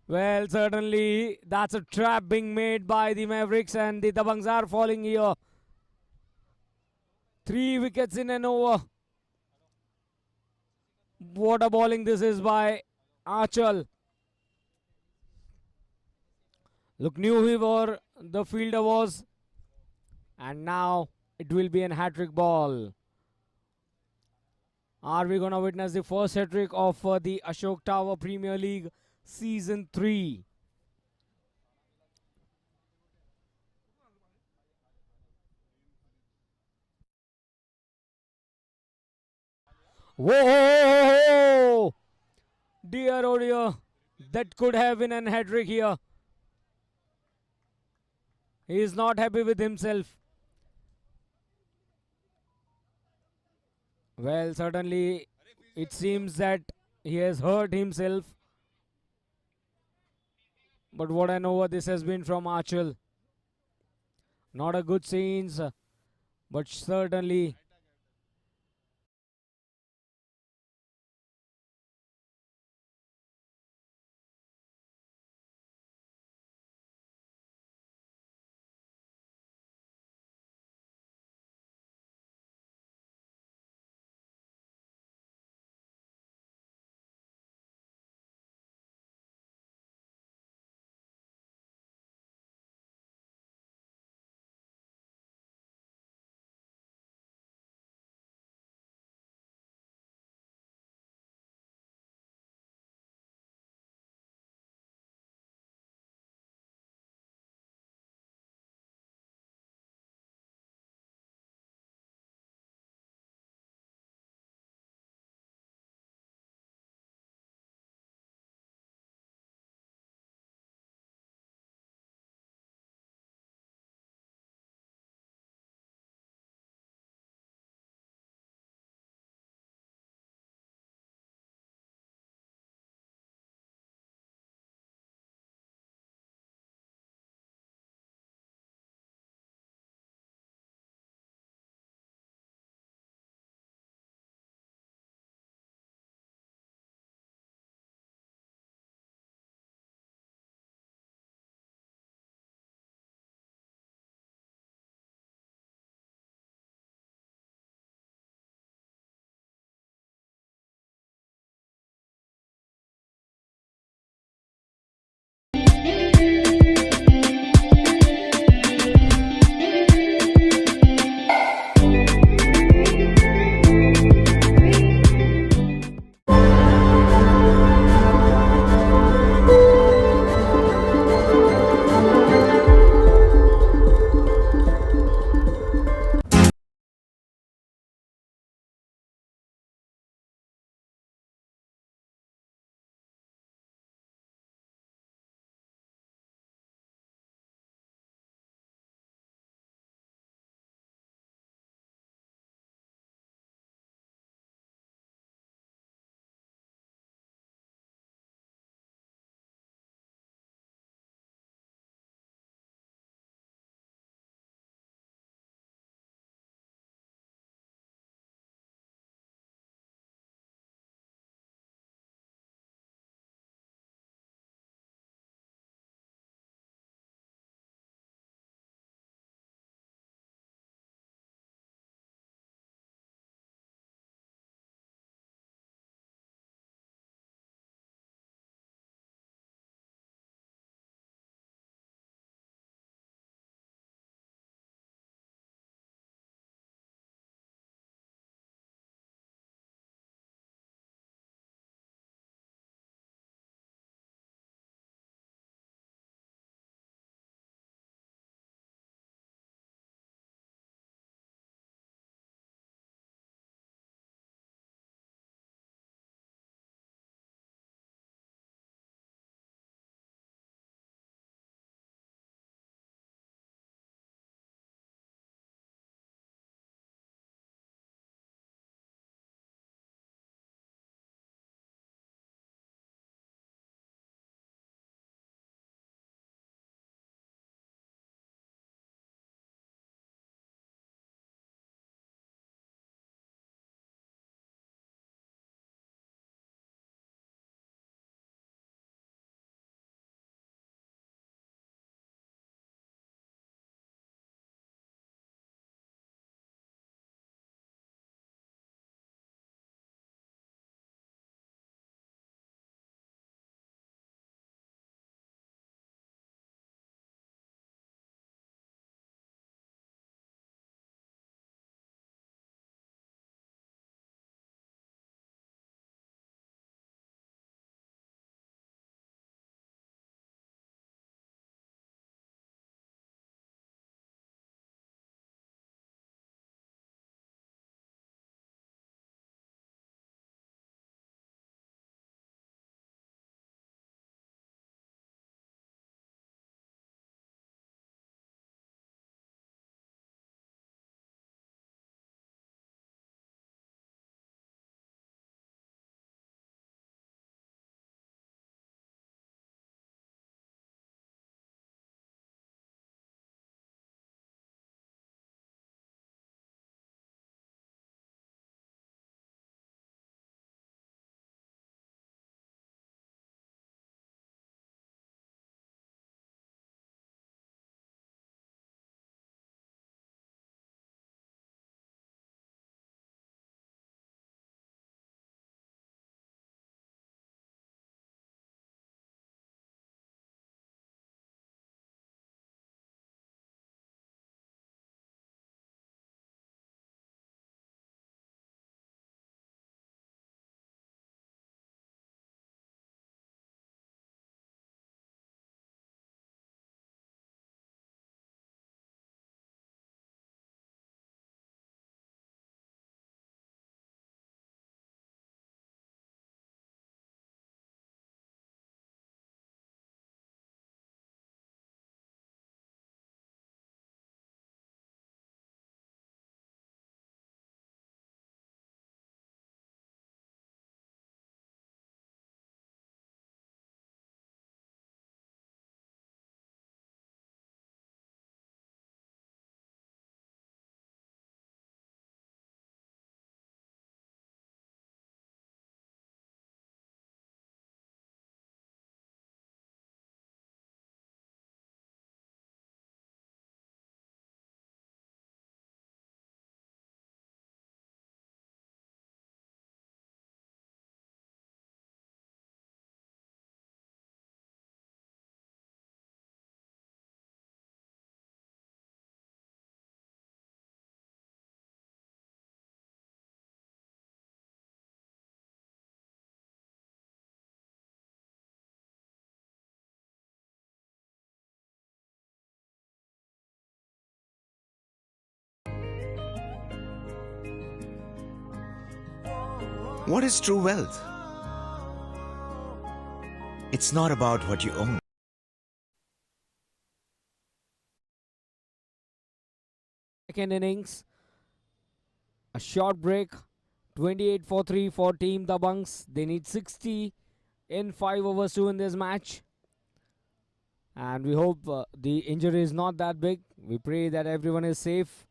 Well, certainly that's a trap being made by the Mavericks, and the Dabangs are falling here. 3 wickets in an over. What a bowling this is by Achal. Look, knew whoever the fielder was. And now it will be an hat-trick ball. Are we going to witness the first hat-trick of the Ashok Tower Premier League Season 3? Whoa! Dear oh dear. That could have been an hat-trick here. He is not happy with himself. Well, certainly it seems that he has hurt himself. But what an over this has been from Achal. Not a good scenes, but certainly What is true wealth? It's not about what you own. Second innings, a short break, 28 for 3 for Team Dabangs. They need 60 in 5 overs to win this match. And we hope the injury is not that big. We pray that everyone is safe.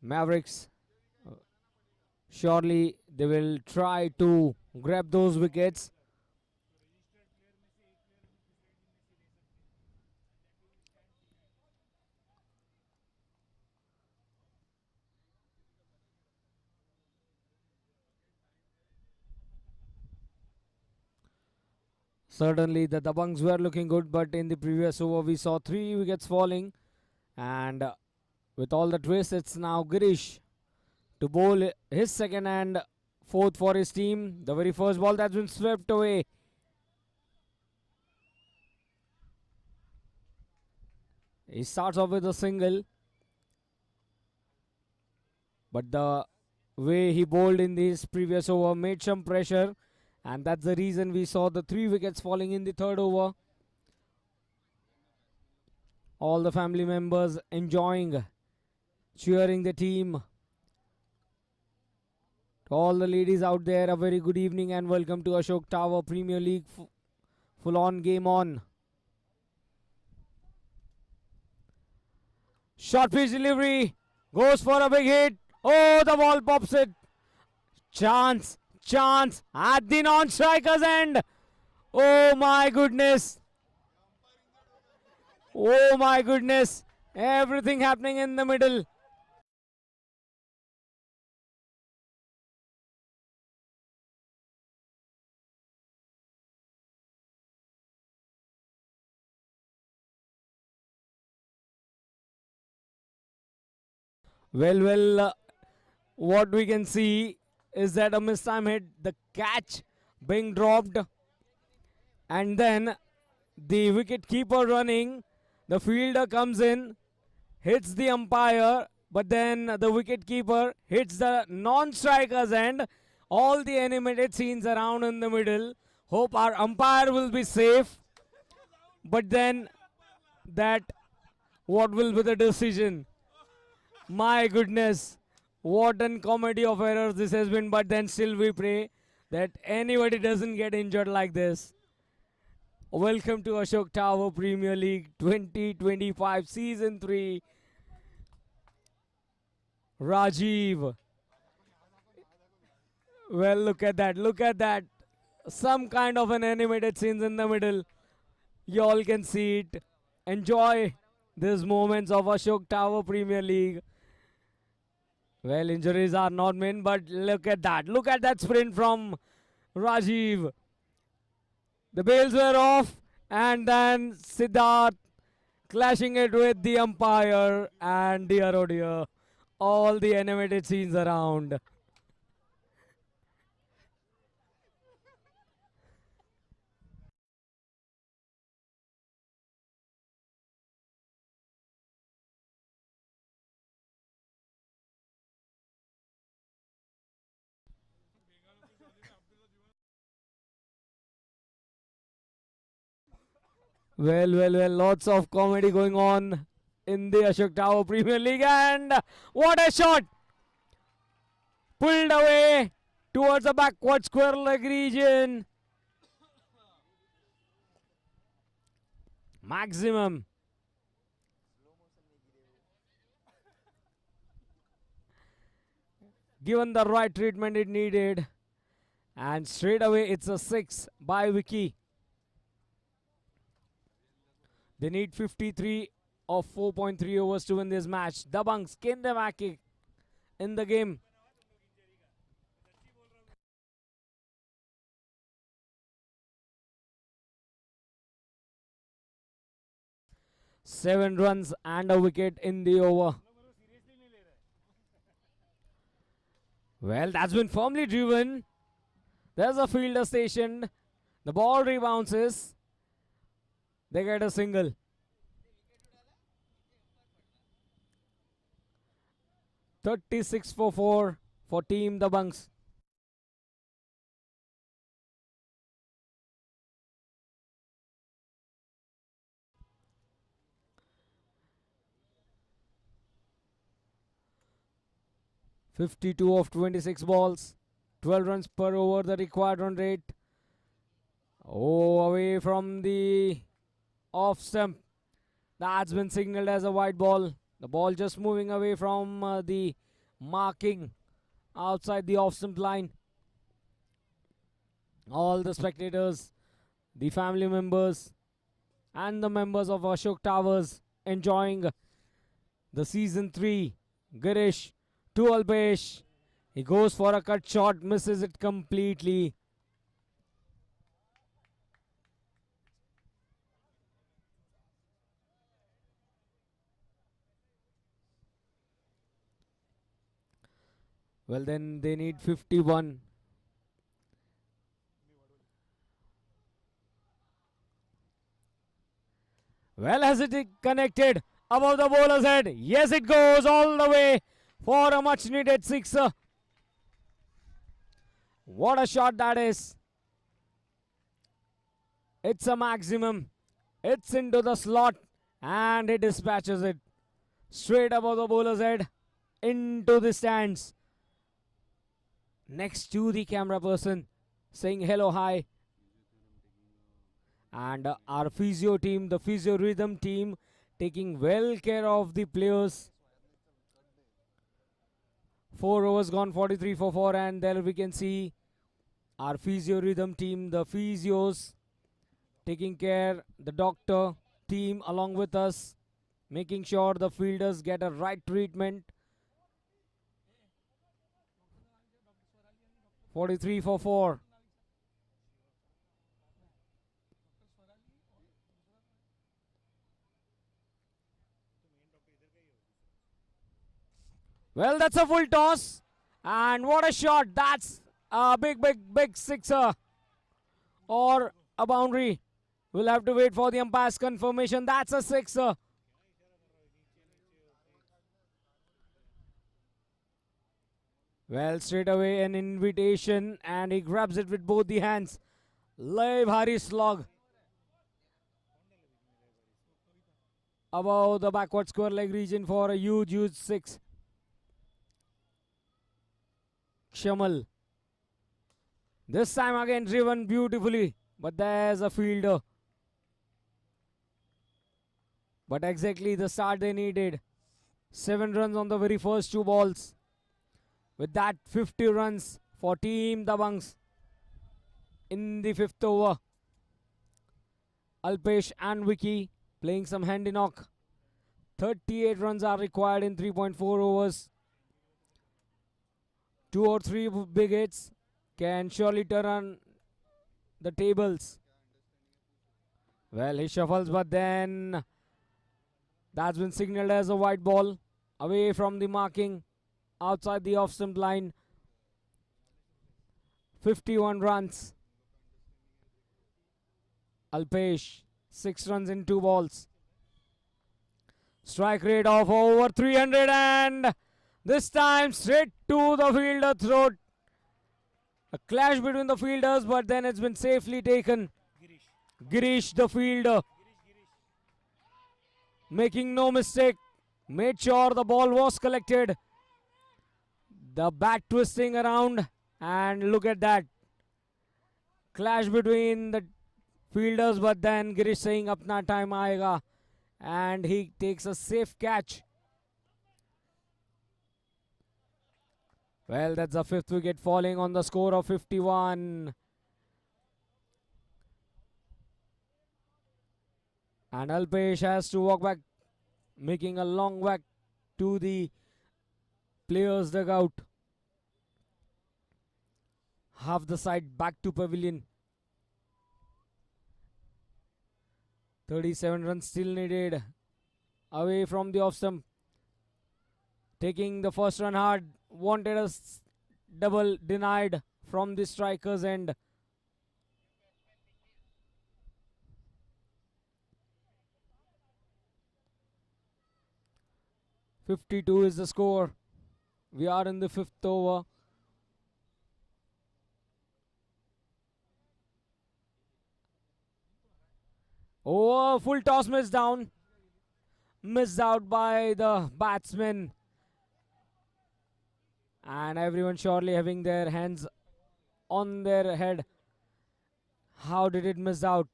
Mavericks, surely they will try to grab those wickets. Certainly the Dabangs were looking good, but in the previous over we saw 3 wickets falling. And with all the twists, it's now Girish to bowl his second and fourth for his team. The very first ball that's been swept away. He starts off with a single. But the way he bowled in this previous over made some pressure. And that's the reason we saw the 3 wickets falling in the third over. All the family members enjoying, cheering the team. To all the ladies out there, a very good evening and welcome to Ashok Tower Premier League full-on game on. Short pitch delivery, goes for a big hit. Oh, the ball pops it. Chance at the non-striker's end. Oh my goodness. Oh my goodness. Everything happening in the middle. Well, what we can see is that a mistime hit, the catch being dropped, and then the wicket keeper running, the fielder comes in, hits the umpire, but then the wicket keeper hits the non-striker's end. All the animated scenes around in the middle. Hope our umpire will be safe. But then what will be the decision? My goodness, what a comedy of errors this has been, but then still we pray that anybody doesn't get injured like this. Welcome to Ashok Tower Premier League 2025 Season 3. Rajiv. Well, look at that. Some kind of an animated scenes in the middle. You all can see it. Enjoy these moments of Ashok Tower Premier League. Well, injuries are not meant, but look at that. Look at that sprint from Rajiv. The bails were off, and then Siddharth clashing it with the umpire, and dear oh dear, all the animated scenes around. Well, lots of comedy going on in the Ashok Tower Premier League, and what a shot! Pulled away towards the backward square leg region. Maximum. Given the right treatment it needed, and straight away it's a 6 by Vicky. They need 53 of 4.3 overs to win this match. Dabangs came them back in the game. Seven runs and a wicket in the over. Well, that's been firmly driven. There's a fielder stationed. The ball rebounces. They get a single. "36 for 4 for Team Dabangs. (52 of 26 balls), 12 runs per over, the required run rate. Oh, away from the off stump. That's been signaled as a white ball. The ball just moving away from the marking outside the off stump line. All the spectators, the family members, and the members of Ashok Towers enjoying the season 3. Girish to Alpesh. He goes for a cut shot, misses it completely. Well, then they need 51. Well, has it connected above the bowler's head? Yes, it goes all the way for a much needed sixer. What a shot that is. It's a maximum. It's into the slot and it dispatches it straight above the bowler's head into the stands. Next to the camera person saying hello, hi. And our physio team, the physio rhythm team, taking well care of the players. 4 overs gone, 43 for 4, and there we can see our physio rhythm team, the physios, taking care, the doctor team along with us, making sure the fielders get a right treatment. 43 for 4. Well, that's a full toss. And what a shot. That's a big sixer. Or a boundary. We'll have to wait for the umpire's confirmation. That's a sixer. Well, straight away an invitation. And he grabs it with both the hands. Live Hari slog. Above the backward square leg region for a huge 6. Shamal. This time again driven beautifully, but there's a fielder. But exactly the start they needed. 7 runs on the very first 2 balls. With that, 50 runs for Team Dabangs in the 5th over. Alpesh and Vicky playing some handy knock. 38 runs are required in 3.4 overs. 2 or 3 big hits can surely turn on the tables. Well, he shuffles, but then that's been signaled as a white ball. Away from the marking, outside the off-stump line. 51 runs. Alpesh, 6 runs in 2 balls. Strike rate of over 300 and this time straight to the fielder throat. A clash between the fielders, but then it's been safely taken. Girish, the fielder, making no mistake, made sure the ball was collected. The bat twisting around, and look at that. Clash between the fielders, but then Girish saying apna time aayega, and he takes a safe catch. Well, that's the 5th wicket falling on the score of 51. And Alpesh has to walk back, making a long walk to the players' dugout. Half the side back to pavilion. 37 runs still needed. Away from the off stump. Taking the first run hard. Wanted a double, denied from the striker's end. .52 is the score. We are in the 5th over. Oh, full toss missed down. Missed out by the batsman. And everyone surely having their hands on their head. How did it miss out?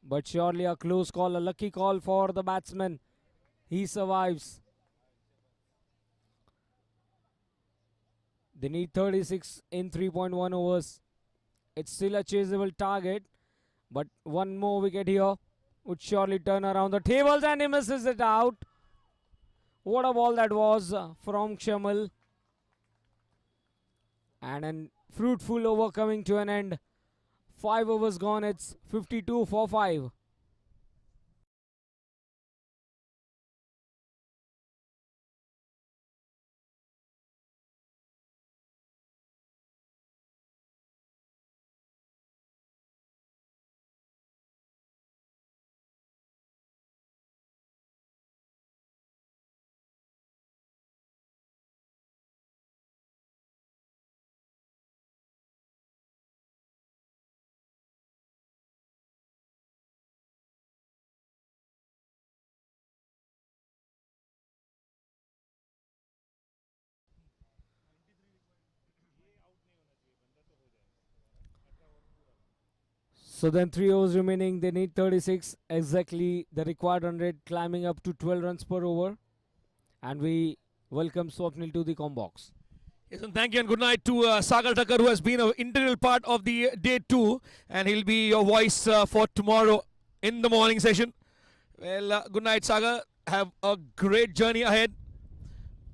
But surely a close call, a lucky call for the batsman. He survives. They need 36 in 3.1 overs. It's still a chaseable target. But one more wicket here would surely turn around the tables, and he misses it out. What a ball that was from Kshamal. And a fruitful over coming to an end. 5 overs gone, it's 52 for 5. So then 3 overs remaining. They need 36. Exactly the required run rate, climbing up to 12 runs per over. And we welcome Swapnil to the combox. Yes, and thank you and good night to Sagar Thakkar, who has been an integral part of the day 2. And he'll be your voice for tomorrow in the morning session. Well, good night, Sagar. Have a great journey ahead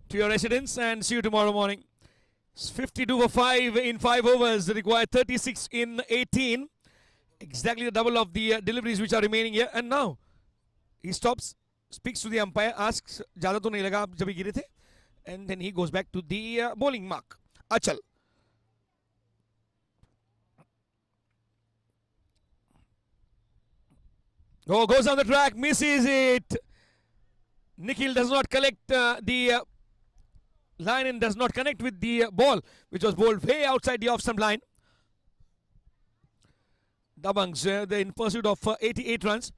to your residence and see you tomorrow morning. It's 52 for 5 in 5 overs. They require 36 in 18. Exactly the double of the deliveries which are remaining here. And now he stops, speaks to the umpire, asks, "Jada to nahi laga aap jab gire the?" And then he goes back to the bowling mark. Achal. Oh, goes on the track, misses it. Nikhil does not collect the line and does not connect with the ball, which was bowled way outside the off-stump line. Dabangs, they're in pursuit of 88 runs.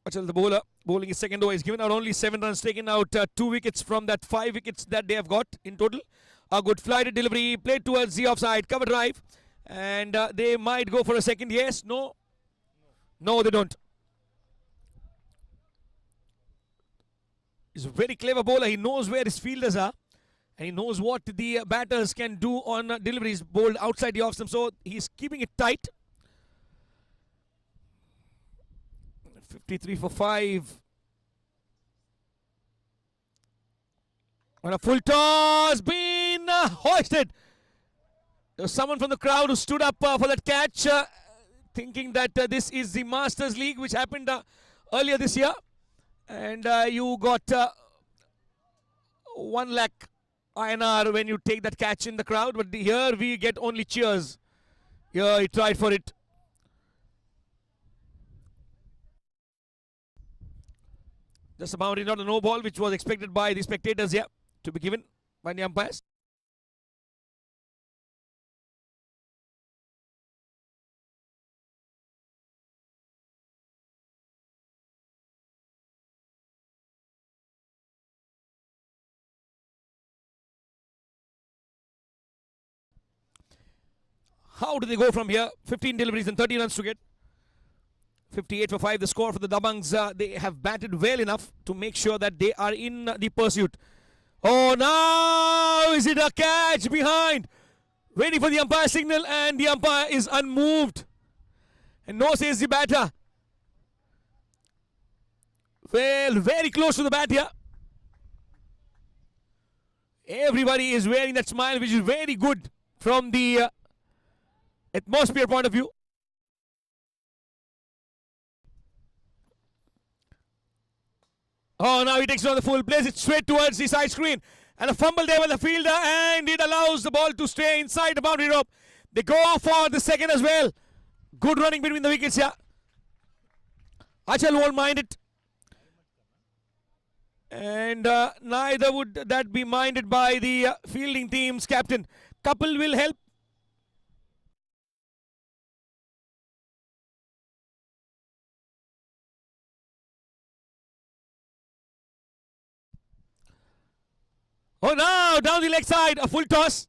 Achal, the bowler, bowling his second over. He's given out only 7 runs, taken out 2 wickets from that 5 wickets that they have got in total. A good flighted delivery, played towards the offside, cover drive. And they might go for a second. Yes, no. No, they don't. He's a very clever bowler. He knows where his fielders are. And he knows what the batters can do on deliveries bowled outside the off stump. So he's keeping it tight. 53 for 5. And a full toss been hoisted. There was someone from the crowd who stood up for that catch, thinking that this is the Masters League, which happened earlier this year. And you got 1 lakh INR when you take that catch in the crowd, but here we get only cheers. Here he tried for it. Just a boundary, not a no ball, which was expected by the spectators here to be given by the umpires. How do they go from here? 15 deliveries and 30 runs to get. 58 for 5 the score for the Dabangs. They have batted well enough to make sure that they are in the pursuit. Oh, now is it a catch behind? Waiting for the umpire signal, and the umpire is unmoved. And no says the batter. Well, very close to the bat here. Everybody is wearing that smile, which is very good from the atmosphere point of view. Oh, now he takes it on the full, plays it straight towards the side screen. And a fumble there by the fielder, and it allows the ball to stay inside the boundary rope. They go for the second as well. Good running between the wickets here. Achal won't mind it. And neither would that be minded by the fielding team's captain. Couple will help Oh, now down the leg side, a full toss.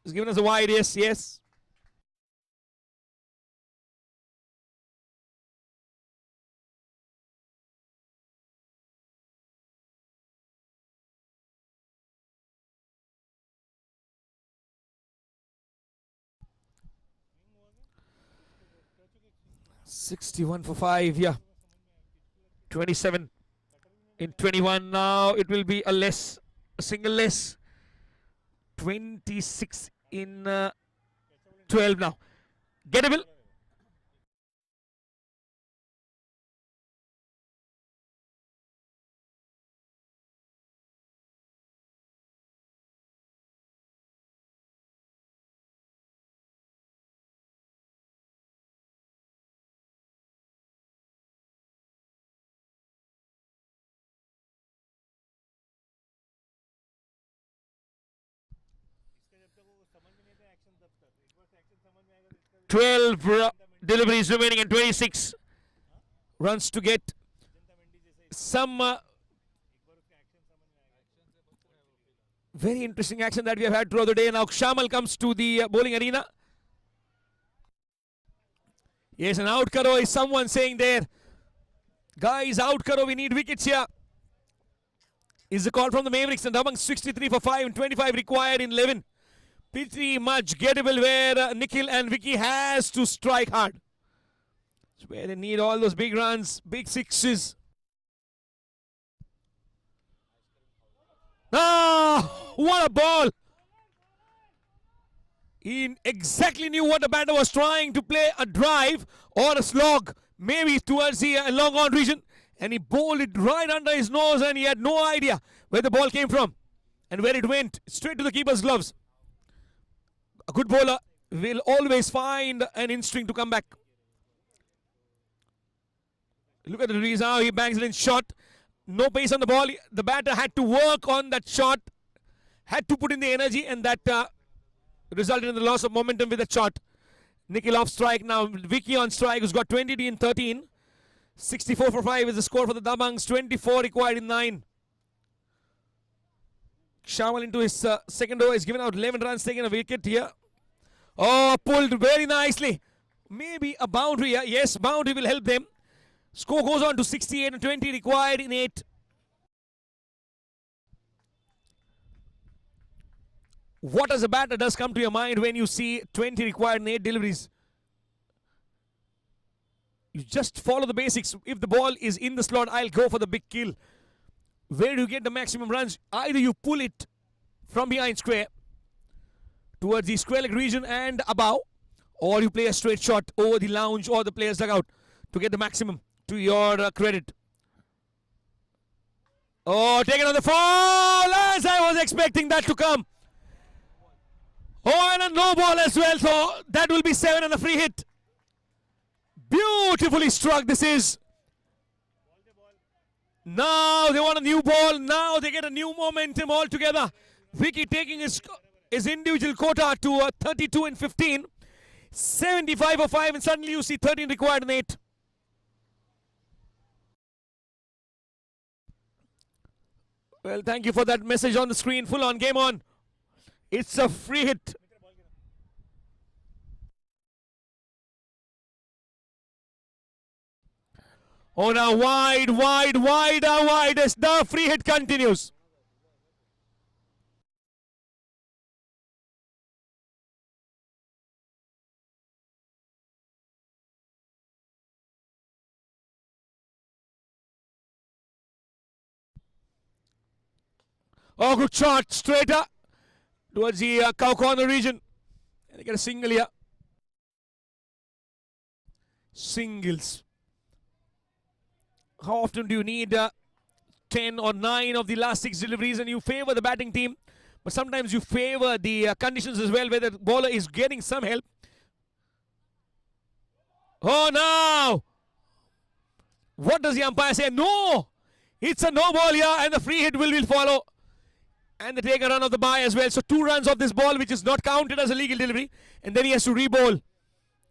He's given us a wide, yes. 61 for 5, yeah. 27 in 21 now. It will be a single less. 26 in 12 now. Gettable. Deliveries remaining and 26 runs to get some very interesting action that we have had throughout the day. Now Shamal comes to the bowling arena. Yes, an out karo is someone saying there. Guys, out karo, we need wickets here. Is the call from the Mavericks, and among 63 for 5 and 25 required in 11. Pretty much gettable where Nikhil and Vicky has to strike hard. It's where they need all those big runs, big sixes. Ah, what a ball! He exactly knew what the batter was trying to play, a drive or a slog, maybe towards the long on region, and he bowled it right under his nose, and he had no idea where the ball came from and where it went, straight to the keeper's gloves. A good bowler will always find an instinct to come back. Look at the release now. He bangs it in shot. No pace on the ball. The batter had to work on that shot. Had to put in the energy, and that resulted in the loss of momentum with that shot. Nikhil off strike now. Vicky on strike, who's got 20 in 13. 64 for 5 is the score for the Dabangs. 24 required in 9. Shamal into his second over. He's given out 11 runs, taking a wicket here. Oh, pulled very nicely. Maybe a boundary here. Yes, boundary will help them. Score goes on to 68 and 20 required in 8. What as a batter does come to your mind when you see 20 required in 8 deliveries? You just follow the basics. If the ball is in the slot, I'll go for the big kill. Where do you get the maximum runs? Either you pull it from behind square towards the square leg region and above, or you play a straight shot over the lounge or the player's dugout to get the maximum to your credit. Oh, taken on the fall, as I was expecting that to come. Oh, and a no ball as well, so that will be 7 and a free hit. Beautifully struck this is. Now they want a new ball. Now they get a new momentum altogether. Vicky taking his individual quota to 32 and 15. 75 for 5, and suddenly you see 13 required in 8. Well, thank you for that message on the screen. Full on, game on. It's a free hit. Oh, now wide as the free hit continues. Oh, good shot, straighter towards the cow corner region. And they get a single here. Singles. How often do you need 10 or 9 of the last 6 deliveries, and you favor the batting team, but sometimes you favor the conditions as well, where the bowler is getting some help. Oh, now! What does the umpire say? No! It's a no ball here, and the free hit will follow. And they take a run of the bye as well. So 2 runs of this ball, which is not counted as a legal delivery, and then he has to re-bowl,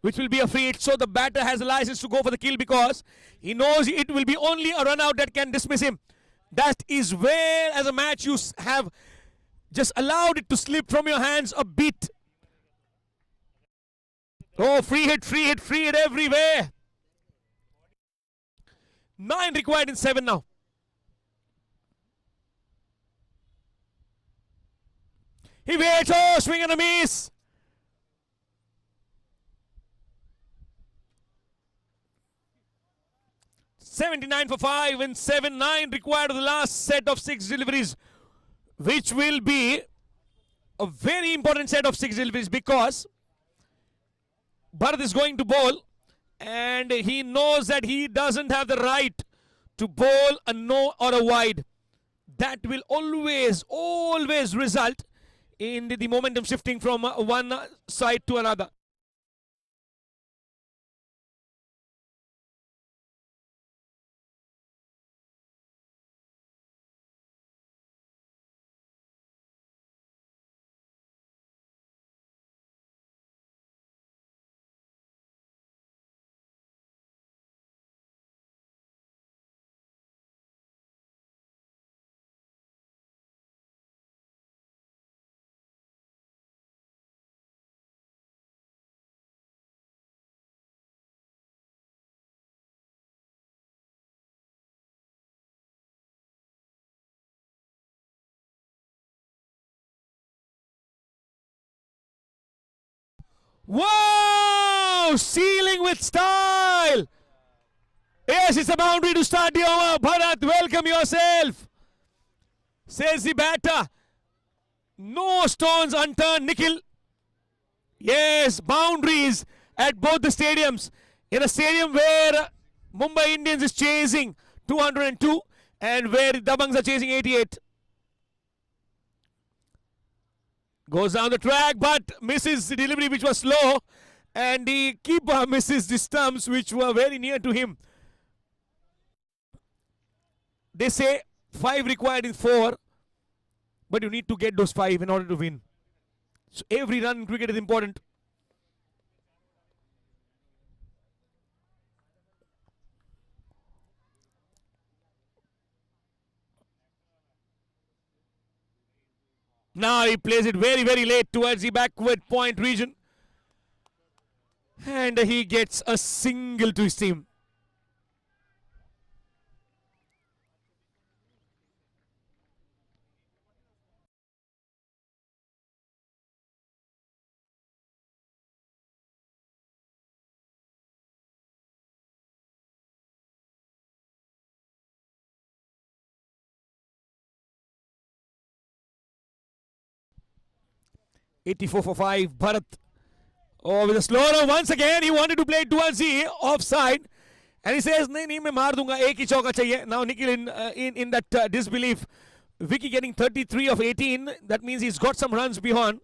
which will be a free hit. So the batter has a license to go for the kill because he knows it will be only a run out that can dismiss him. That is where, as a match, you have just allowed it to slip from your hands a bit. Oh, free hit everywhere. 9 required in 7 now. He waits. Oh, swing and a miss. $79 for 5 and 7-9 required of the last set of 6 deliveries, which will be a very important set of 6 deliveries because Bharat is going to bowl and he knows that he doesn't have the right to bowl a no or a wide. That will always result in the momentum shifting from one side to another. Wow! Sealing with style. Yes, it's a boundary to start the over. Bharat, welcome yourself, says the batter. No stones unturned, Nikhil. Yes, boundaries at both the stadiums. In a stadium where Mumbai Indians is chasing 202 and where the Dabangs are chasing 88. Goes down the track but misses the delivery, which was slow, and the keeper misses the stumps which were very near to him. They say 5 required in 4, but you need to get those 5 in order to win. So every run in cricket is important. Now he plays it very late towards the backward point region. And he gets a single to his team. $84 for 5. Bharat. Oh, with a slower once again. He wanted to play towards the offside. And he says, nahi, nahi, main maar dunga. Ek hi chauka chahiye. Now Nikhil in that disbelief. Vicky getting 33 of 18. That means he's got some runs beyond.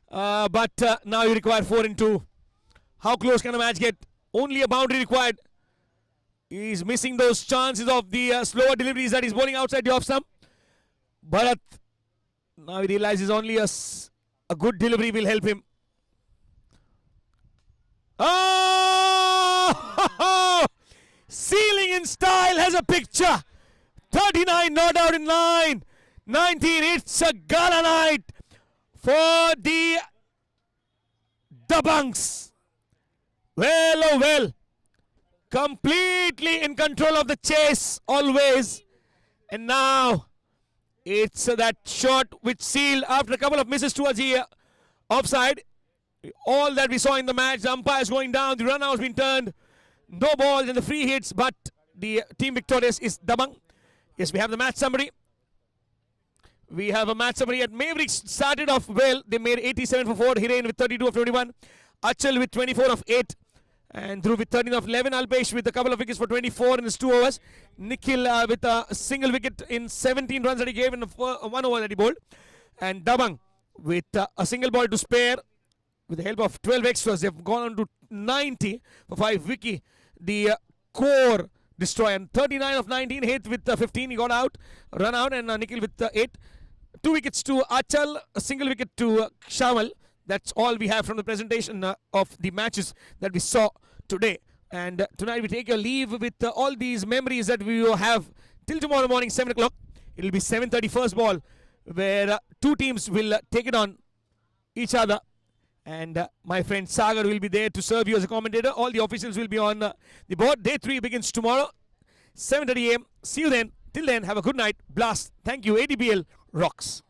But now you require 4 in 2. How close can a match get? Only a boundary required. He's missing those chances of the slower deliveries that he's bowling outside the off stump. Bharat. Now he realizes only a good delivery will help him. Oh! Sealing in style has a picture. 39 not out in 9. 19. It's a gala night for the Dabangs. Well, oh well. Completely in control of the chase always. And now it's that shot which sealed after a couple of misses towards the offside. All that we saw in the match, the umpires going down, the run out has been turned. No balls and the free hits, but the team victorious is Dabang. Yes, we have the match summary. We have a match summary at Mavericks. Started off well. They made 87 for 4. Hiren with 32 of 21. Achal with 24 of 8. And Dhruv with 13 of 11. Alpesh with a couple of wickets for 24 in his 2 overs. Nikhil with a single wicket in 17 runs that he gave in the 1 over that he bowled. And Dabang with a single ball to spare. With the help of 12 extras, they've gone on to 90 for 5. Vicky, the core destroyer. And 39 of 19 hit with 15. He got out, run out, and Nikhil with 8. 2 wickets to Achal, a single wicket to Shamal. That's all we have from the presentation of the matches that we saw today. And tonight we take your leave with all these memories that we will have till tomorrow morning, 7 o'clock. It will be 7:30 first ball where two teams will take it on each other. And my friend Sagar will be there to serve you as a commentator. All the officials will be on the board. Day 3 begins tomorrow, 7:30 a.m. See you then. Till then, have a good night. Blast. Thank you. ADBL rocks.